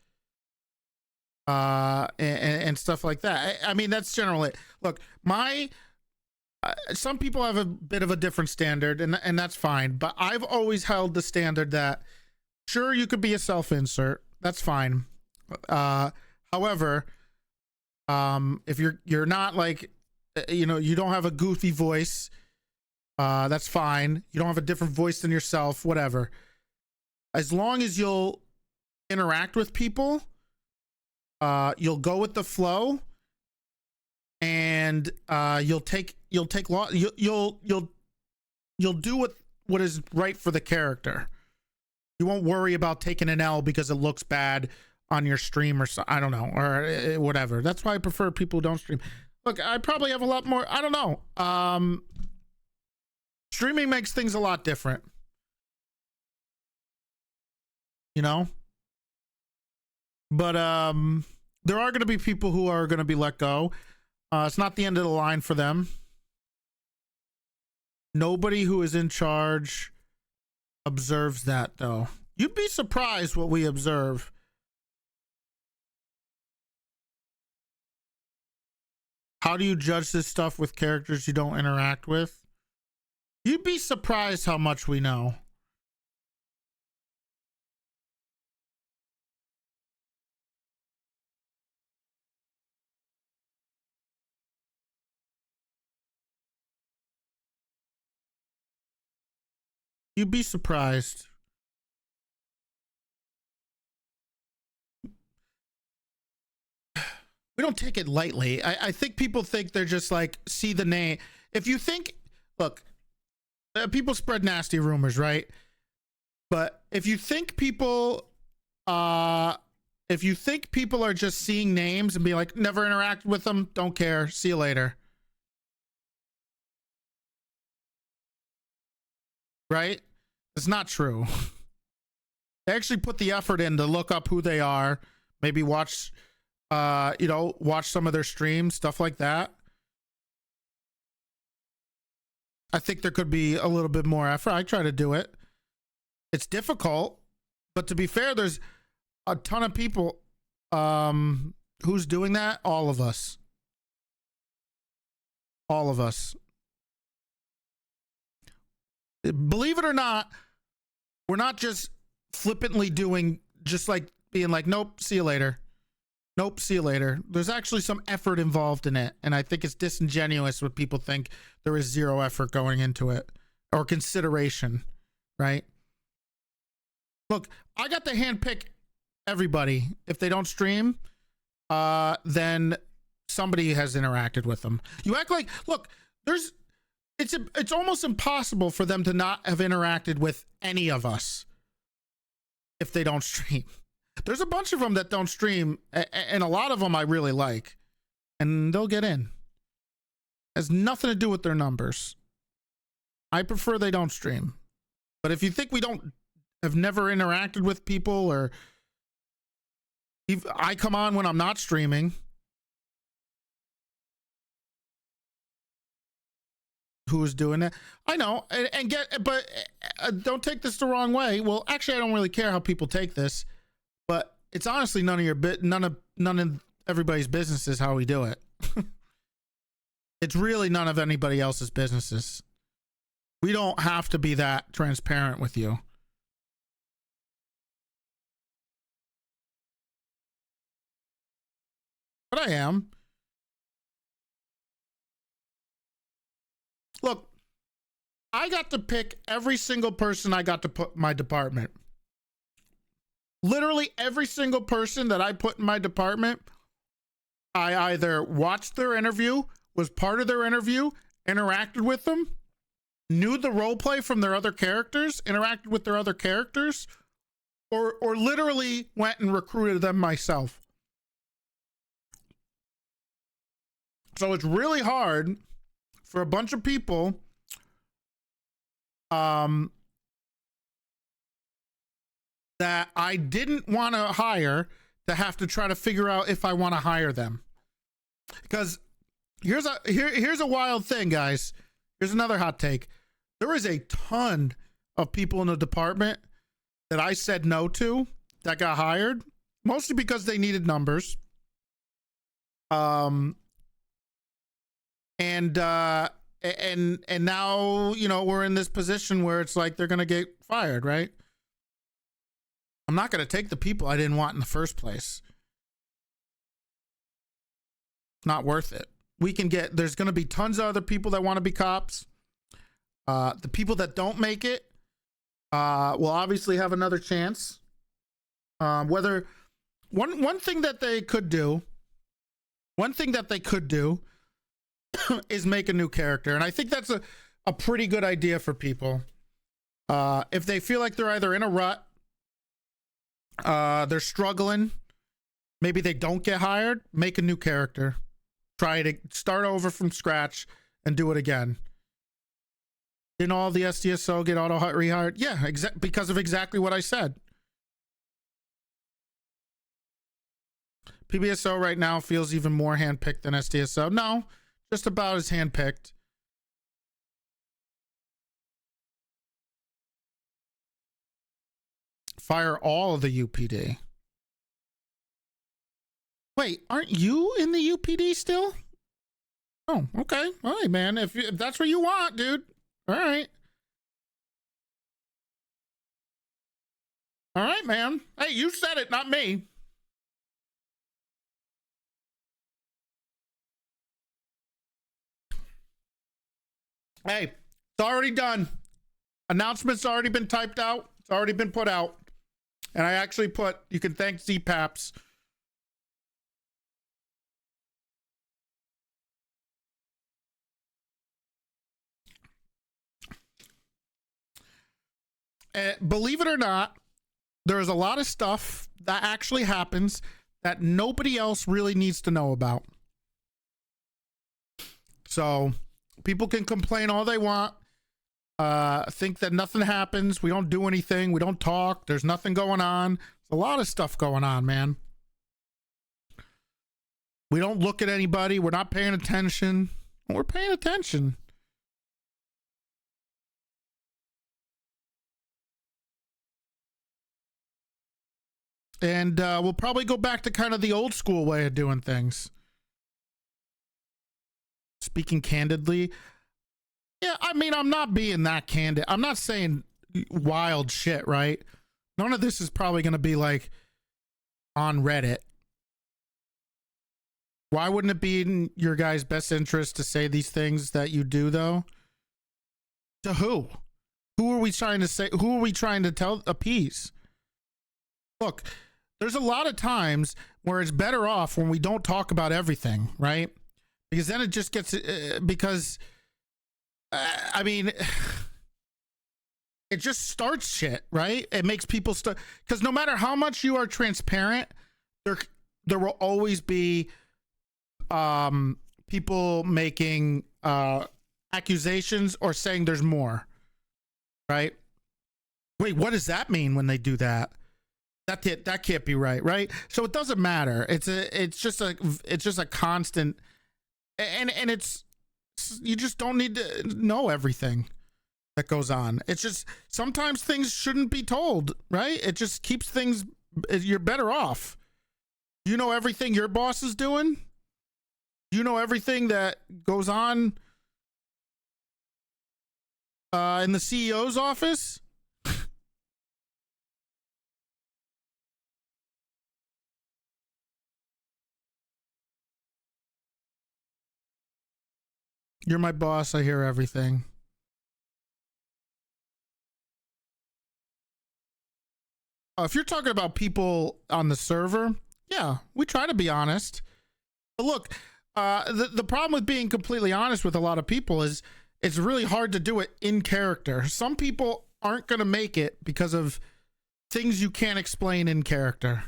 and stuff like that. I mean, that's generally it. Look, some people have a bit of a different standard, and that's fine. But I've always held the standard that sure, you could be a self-insert, that's fine. However, if you're not like, you know, you don't have a goofy voice, that's fine. You don't have a different voice than yourself, whatever. As long as you'll interact with people, you'll go with the flow, and you'll do what is right for the character. You won't worry about taking an L because it looks bad on your stream or so, I don't know, or whatever. That's why I prefer people who don't stream. Look, I probably have a lot more, I don't know. Streaming makes things a lot different, you know? But there are going to be people who are going to be let go. It's not the end of the line for them. Nobody who is in charge observes that, though. You'd be surprised what we observe. How do you judge this stuff with characters you don't interact with? You'd be surprised how much we know. You'd be surprised. We don't take it lightly. I think people think they're just like, see the name. If you think, look, people spread nasty rumors, right? But if you think people are just seeing names and be like, never interact with them, don't care, see you later. Right? It's not true. They actually put the effort in to look up who they are, maybe watch watch some of their streams, stuff like that. I think there could be a little bit more effort. I try to do it. It's difficult, but to be fair, there's a ton of people who's doing that. All of us. All of us. Believe it or not, we're not just flippantly doing, just like being like, nope, see you later. Nope, see you later. There's actually some effort involved in it, and I think it's disingenuous when people think there is zero effort going into it or consideration, right? Look, I got to handpick everybody. If they don't stream, then somebody has interacted with them. You act like, look, it's almost impossible for them to not have interacted with any of us if they don't stream. There's a bunch of them that don't stream, and a lot of them I really like, and they'll get in. Has nothing to do with their numbers. I prefer they don't stream. But if you think we have never interacted with people, or I come on when I'm not streaming, who is doing that? I know, but don't take this the wrong way. Well, actually, I don't really care how people take this. But it's honestly none of everybody's business is how we do it. It's really none of anybody else's businesses. We don't have to be that transparent with you. But I am. Look, I got to pick every single person I got to put in my department. Literally every single person that I put in my department, I either watched their interview, was part of their interview, interacted with them, knew the role play from their other characters, interacted with their other characters, or literally went and recruited them myself. So it's really hard for a bunch of people that I didn't want to hire to have to try to figure out if I want to hire them. Because here's a wild thing, guys. Here's another hot take. There is a ton of people in the department that I said no to that got hired, mostly because they needed numbers. And now, you know, we're in this position where it's like they're going to get fired, right? I'm not going to take the people I didn't want in the first place. Not worth it. There's going to be tons of other people that want to be cops. The people that don't make it will obviously have another chance. Whether one thing that they could do is make a new character. And I think that's a pretty good idea for people. If they feel like they're either in a rut, they're struggling, maybe they don't get hired, make a new character. Try to start over from scratch and do it again. Didn't all the SDSO get auto rehired? Yeah, because of exactly what I said. PBSO right now feels even more handpicked than SDSO. No, just about as handpicked. Fire all of the UPD. Wait, aren't you in the UPD still? Oh, okay. All right, man. If that's what you want, dude. All right. All right, man. Hey, you said it, not me. Hey, it's already done. Announcement's already been typed out. It's already been put out. And I actually put, you can thank ZPAPs. Believe it or not, there's a lot of stuff that actually happens that nobody else really needs to know about. So people can complain all they want, think that nothing happens, we don't do anything, we don't talk, there's nothing going on. There's a lot of stuff going on, man. We don't look at anybody, we're not paying attention. We're paying attention. And we'll probably go back to kind of the old school way of doing things. Speaking candidly, yeah, I mean, I'm not being that candid. I'm not saying wild shit, right? None of this is probably going to be like on Reddit. Why wouldn't it be in your guys' best interest to say these things that you do, though? To who? Who are we trying to say? Who are we trying to appease? Look, there's a lot of times where it's better off when we don't talk about everything, right? Because then it just gets, I mean, it just starts shit, right? It makes people start, because no matter how much you are transparent, there will always be people making accusations or saying there's more, right? Wait, what does that mean when they do that? That can't be right? So it doesn't matter. It's just a constant, and it's, you just don't need to know everything that goes on. It's just sometimes things shouldn't be told, right? It just keeps things, you're better off. You know everything your boss is doing? You know everything that goes on in the CEO's office? You're my boss. I hear everything. If you're talking about people on the server, yeah, we try to be honest. But look, the problem with being completely honest with a lot of people is it's really hard to do it in character. Some people aren't going to make it because of things you can't explain in character.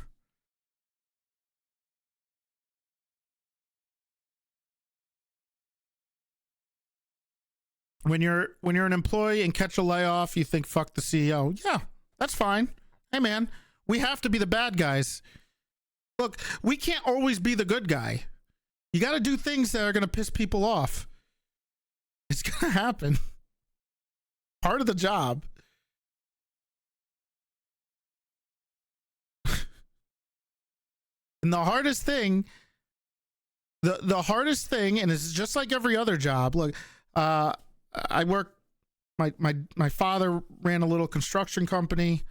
When you're an employee and catch a layoff, you think fuck the CEO. Yeah, that's fine. Hey man, we have to be the bad guys. Look, we can't always be the good guy. You got to do things that are going to piss people off. It's going to happen. Part of the job. And the hardest thing, the hardest thing, and it's just like every other job. Look, I work. My father ran a little construction company,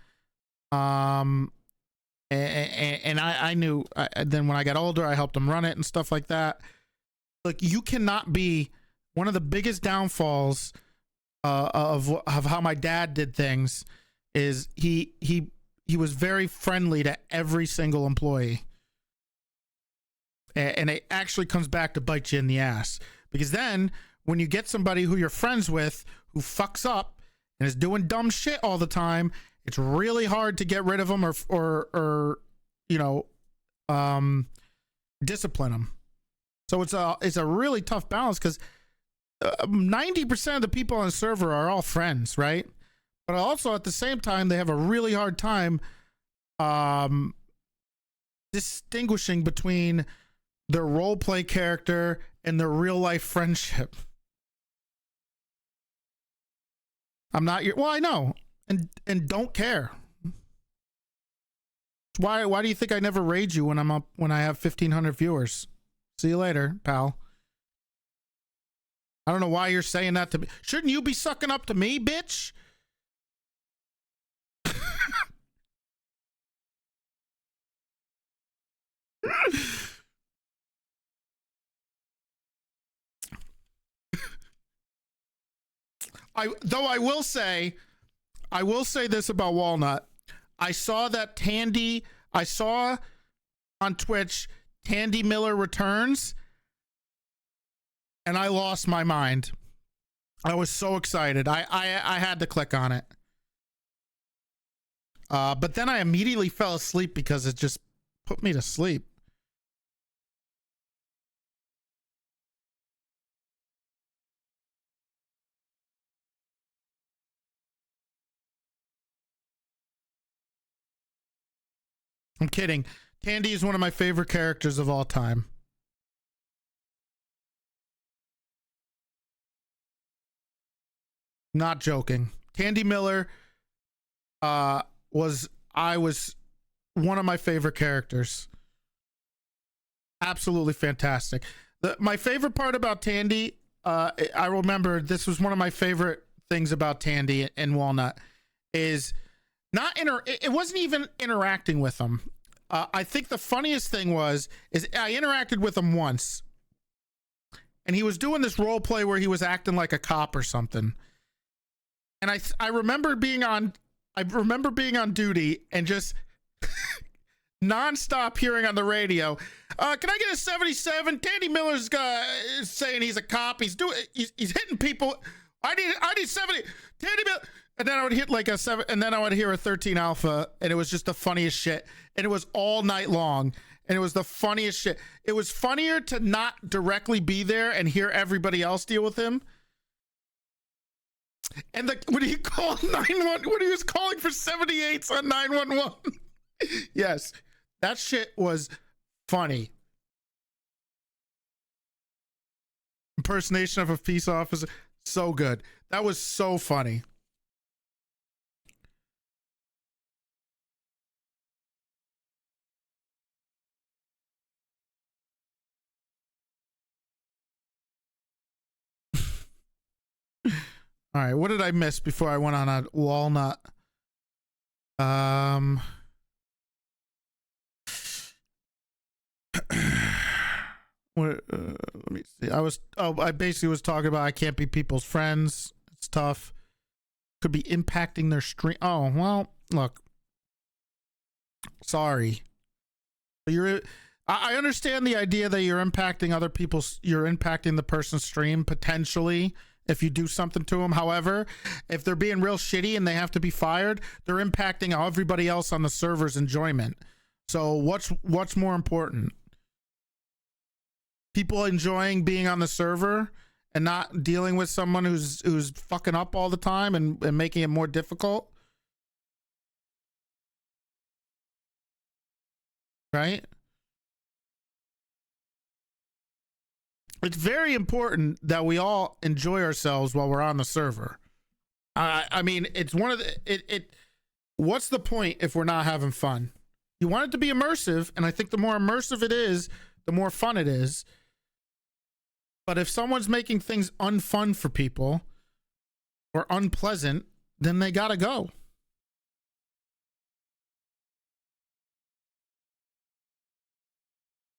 and I knew. Then when I got older, I helped him run it and stuff like that. Look, you cannot be one of the biggest downfalls of how my dad did things. Is he was very friendly to every single employee. And it actually comes back to bite you in the ass, because then when you get somebody who you're friends with who fucks up and is doing dumb shit all the time, it's really hard to get rid of them or discipline them. So it's a really tough balance, because 90% of the people on the server are all friends, right? But also at the same time, they have a really hard time distinguishing between their role play character and their real life friendship. I'm not your, well, I know, and don't care. Why do you think I never raid you when I'm up, when I have 1,500 viewers? See you later, pal. I don't know why you're saying that to me. Shouldn't you be sucking up to me, bitch? I will say this about Walnut. I saw on Twitch Tandy Miller returns, and I lost my mind. I was so excited. I had to click on it. But then I immediately fell asleep because it just put me to sleep. I'm kidding. Tandy is one of my favorite characters of all time. Not joking. Tandy Miller was one of my favorite characters. Absolutely fantastic. My favorite part about Tandy, I remember this was one of my favorite things about Tandy and Walnut, is it wasn't even interacting with them. I think the funniest thing is I interacted with him once, and he was doing this role play where he was acting like a cop or something. And I remember being on duty and just nonstop hearing on the radio, can I get a 77? Tandy Miller's saying he's a cop. He's hitting people. I need 70. Tandy Miller. And then I would hit like a 7, and then I would hear a 13 alpha, and it was just the funniest shit. And it was all night long, and it was the funniest shit. It was funnier to not directly be there and hear everybody else deal with him. And when he called 911, when he was calling for 78s on 911, yes, that shit was funny. Impersonation of a peace officer, so good. That was so funny. All right, what did I miss before I went on a Walnut? Let me see. I basically was talking about I can't be people's friends. It's tough. Could be impacting their stream. Oh, well, look. Sorry. I understand the idea that you're impacting the person's stream potentially, if you do something to them. However, if they're being real shitty and they have to be fired, they're impacting everybody else on the server's enjoyment. So what's more important? People enjoying being on the server and not dealing with someone who's fucking up all the time and making it more difficult, right? It's very important that we all enjoy ourselves while we're on the server. I mean, it's one of the what's the point if we're not having fun? You want it to be immersive, and I think the more immersive it is, the more fun it is. But if someone's making things unfun for people or unpleasant, then they gotta go.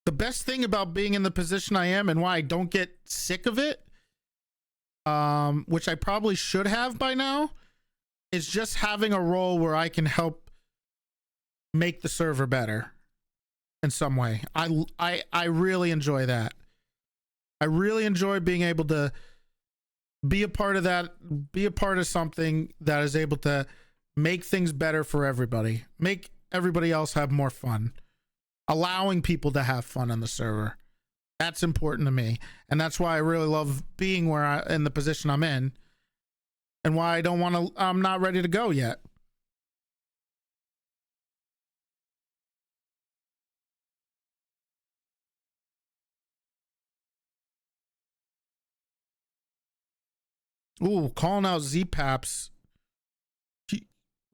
The best thing about being in the position I am and why I don't get sick of it, which I probably should have by now, is just having a role where I can help make the server better in some way. I really enjoy that. I really enjoy being able to be a part of that, be a part of something that is able to make things better for everybody, make everybody else have more fun, allowing people to have fun on the server. That's important to me, and that's why I really love being in the position I'm in, and why I'm not ready to go yet. Ooh, calling out Z-Paps.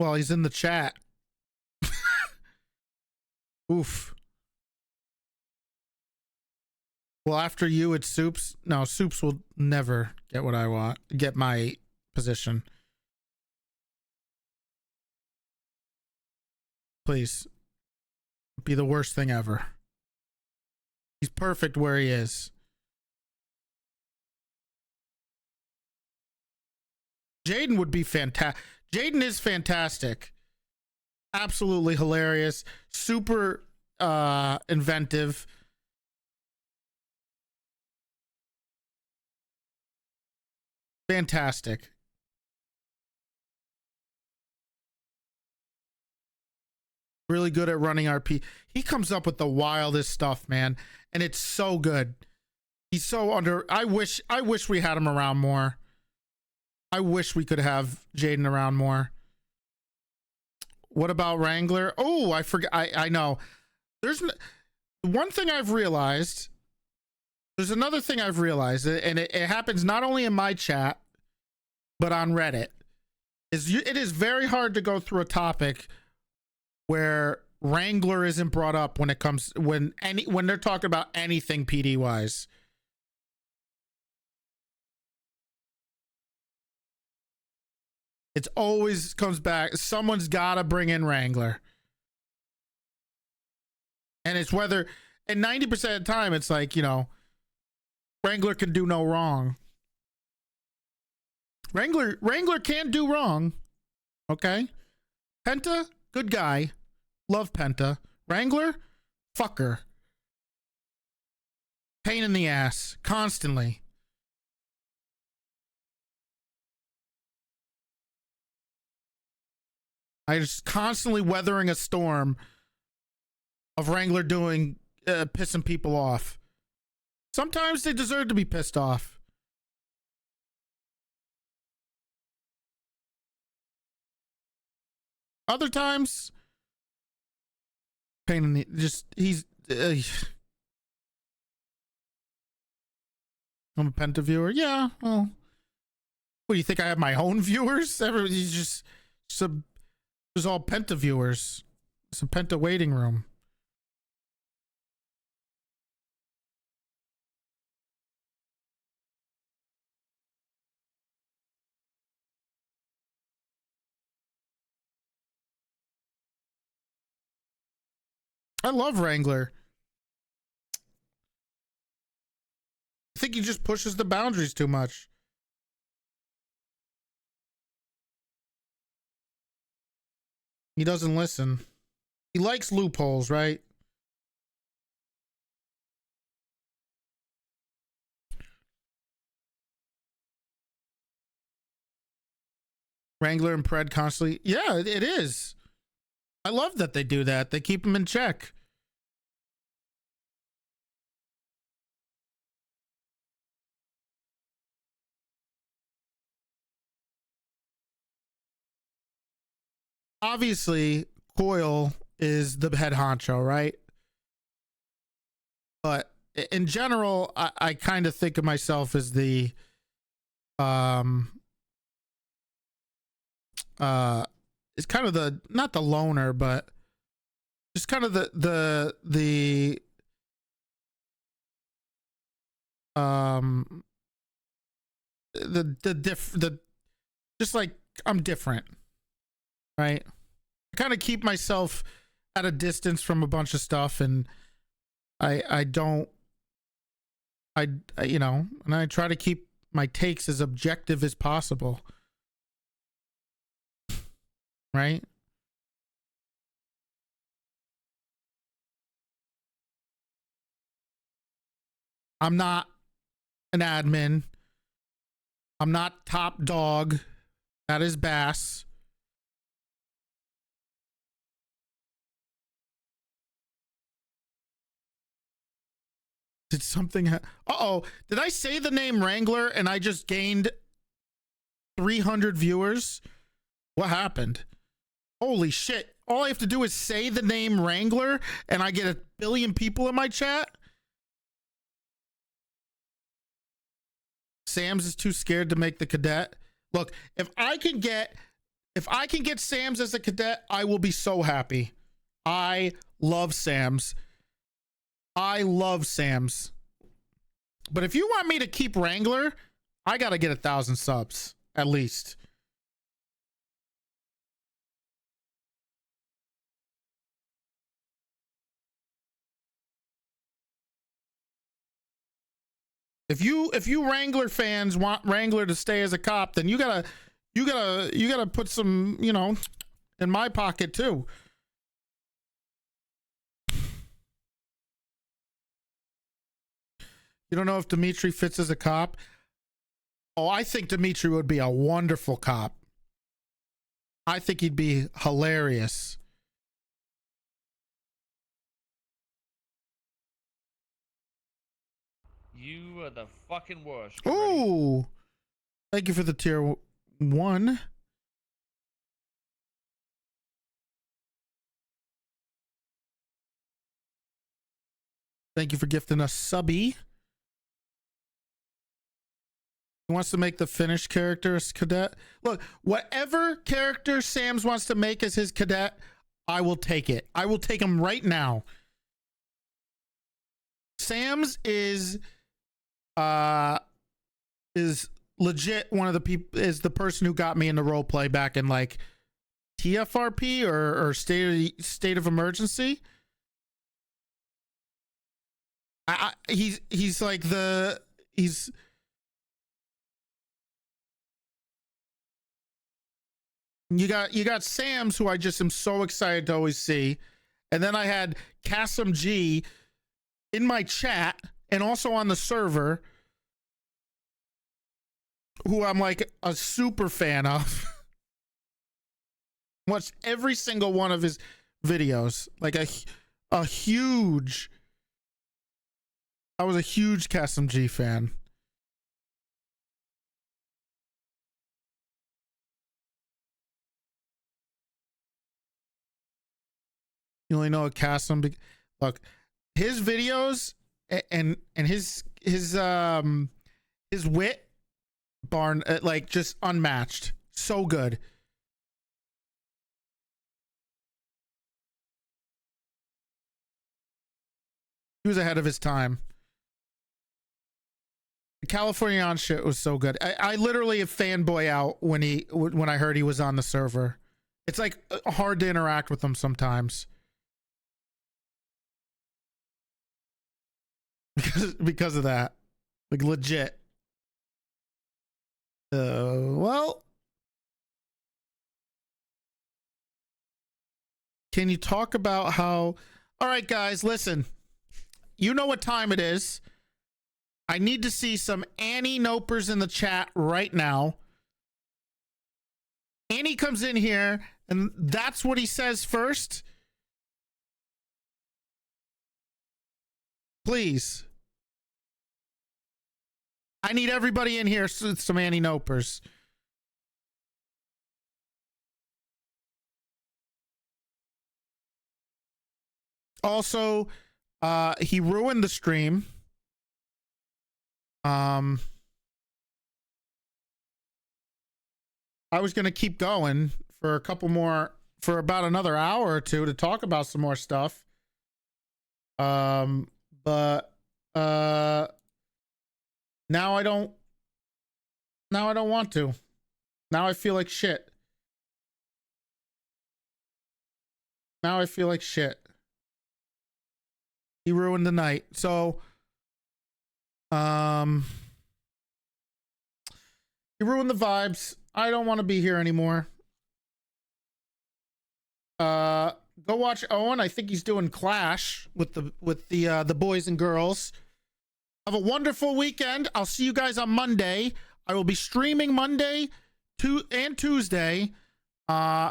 Well, he's in the chat. Oof. Well, after you, it's Soups. No, Soups will never get what I want. Get my position. Please. Be the worst thing ever. He's perfect where he is. Jaden would be fantastic. Jaden is fantastic. Absolutely hilarious. Super inventive. Fantastic. Really good at running RP. He comes up with the wildest stuff, man, and it's so good. He's so I wish we had him around more. I wish we could have Jaden around more. What about Wrangler? Oh, I forgot. I know. There's one thing I've realized. There's another thing I've realized, and it happens not only in my chat, but on Reddit. It is very hard to go through a topic where Wrangler isn't brought up when they're talking about anything PD wise. It's always comes back. Someone's got to bring in Wrangler. And it's whether, and 90% of the time, it's like, Wrangler can do no wrong. Wrangler can't do wrong. Okay? Penta, good guy. Love Penta. Wrangler, fucker. Pain in the ass. Constantly. I just constantly weathering a storm of Wrangler doing pissing people off. Sometimes they deserve to be pissed off. Other times, pain in the he's. I'm a Penta viewer. Yeah. Well, what do you think? I have my own viewers? Everybody's just there's all Penta viewers. It's a Penta waiting room. I love Wrangler. I think he just pushes the boundaries too much. He doesn't listen. He likes loopholes, right? Wrangler and Pred constantly. Yeah, it is. I love that they do that. They keep them in check. Obviously, Coil is the head honcho, right? But in general, I kind of think of myself as the it's kind of the, not the loner, but just kind of the just like I'm different, right? I kind of keep myself at a distance from a bunch of stuff, and I don't, you know, and I try to keep my takes as objective as possible, right? I'm not an admin. I'm not top dog. That is Bass. Did something uh-oh, did I say the name Wrangler and I just gained 300 viewers? What happened? Holy shit. All I have to do is say the name Wrangler and I get 1 billion people in my chat? Sam's is too scared to make the cadet. Look, if I can get Sam's as a cadet, I will be so happy. I love Sam's. I love Sam's. But if you want me to keep Wrangler, I gotta get 1,000 subs at least. If you Wrangler fans want Wrangler to stay as a cop, then you gotta put some, you know, in my pocket too. You don't know if Dimitri fits as a cop? Oh, I think Dimitri would be a wonderful cop. I think he'd be hilarious. You are the fucking worst. Ooh. Thank you for the tier 1. Thank you for gifting us subby. He wants to make the Finnish character as cadet. Look, whatever character Sam's wants to make as his cadet, I will take it. I will take him right now. Sam's is legit one of the people, is the person who got me into roleplay back in like TFRP or state of emergency. He's like you got Sam's, who I just am so excited to always see, and then I had Kasim G in my chat and also on the server, who I'm like a super fan of. Watched every single one of his videos, like a huge. I was a huge Kasim G fan. You only know a Kasim. Look, his videos and his wit, barn, like just unmatched. So good. He was ahead of his time. The Californian shit was so good. I literally fanboy out when I heard he was on the server. It's like hard to interact with him sometimes. Because of that. Like legit. Well, can you talk about how... All right, guys, listen. You know what time it is. I need to see some Annie Nopers in the chat right now. Annie comes in here and that's what he says first. Please. I need everybody in here, some Annie Nopers. Also, he ruined the stream. I was going to keep going for a couple more, for about another hour or two to talk about some more stuff. But now I don't want to. Now I feel like shit. Now I feel like shit. He ruined the night. So, he ruined the vibes. I don't want to be here anymore. Go watch Owen. I think he's doing Clash with the boys and girls. Have a wonderful weekend. I'll see you guys on Monday. I will be streaming Monday and Tuesday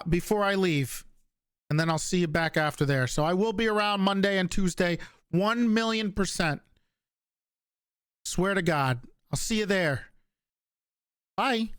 before I leave. And then I'll see you back after there. So I will be around Monday and Tuesday 1,000,000%. Swear to God. I'll see you there. Bye.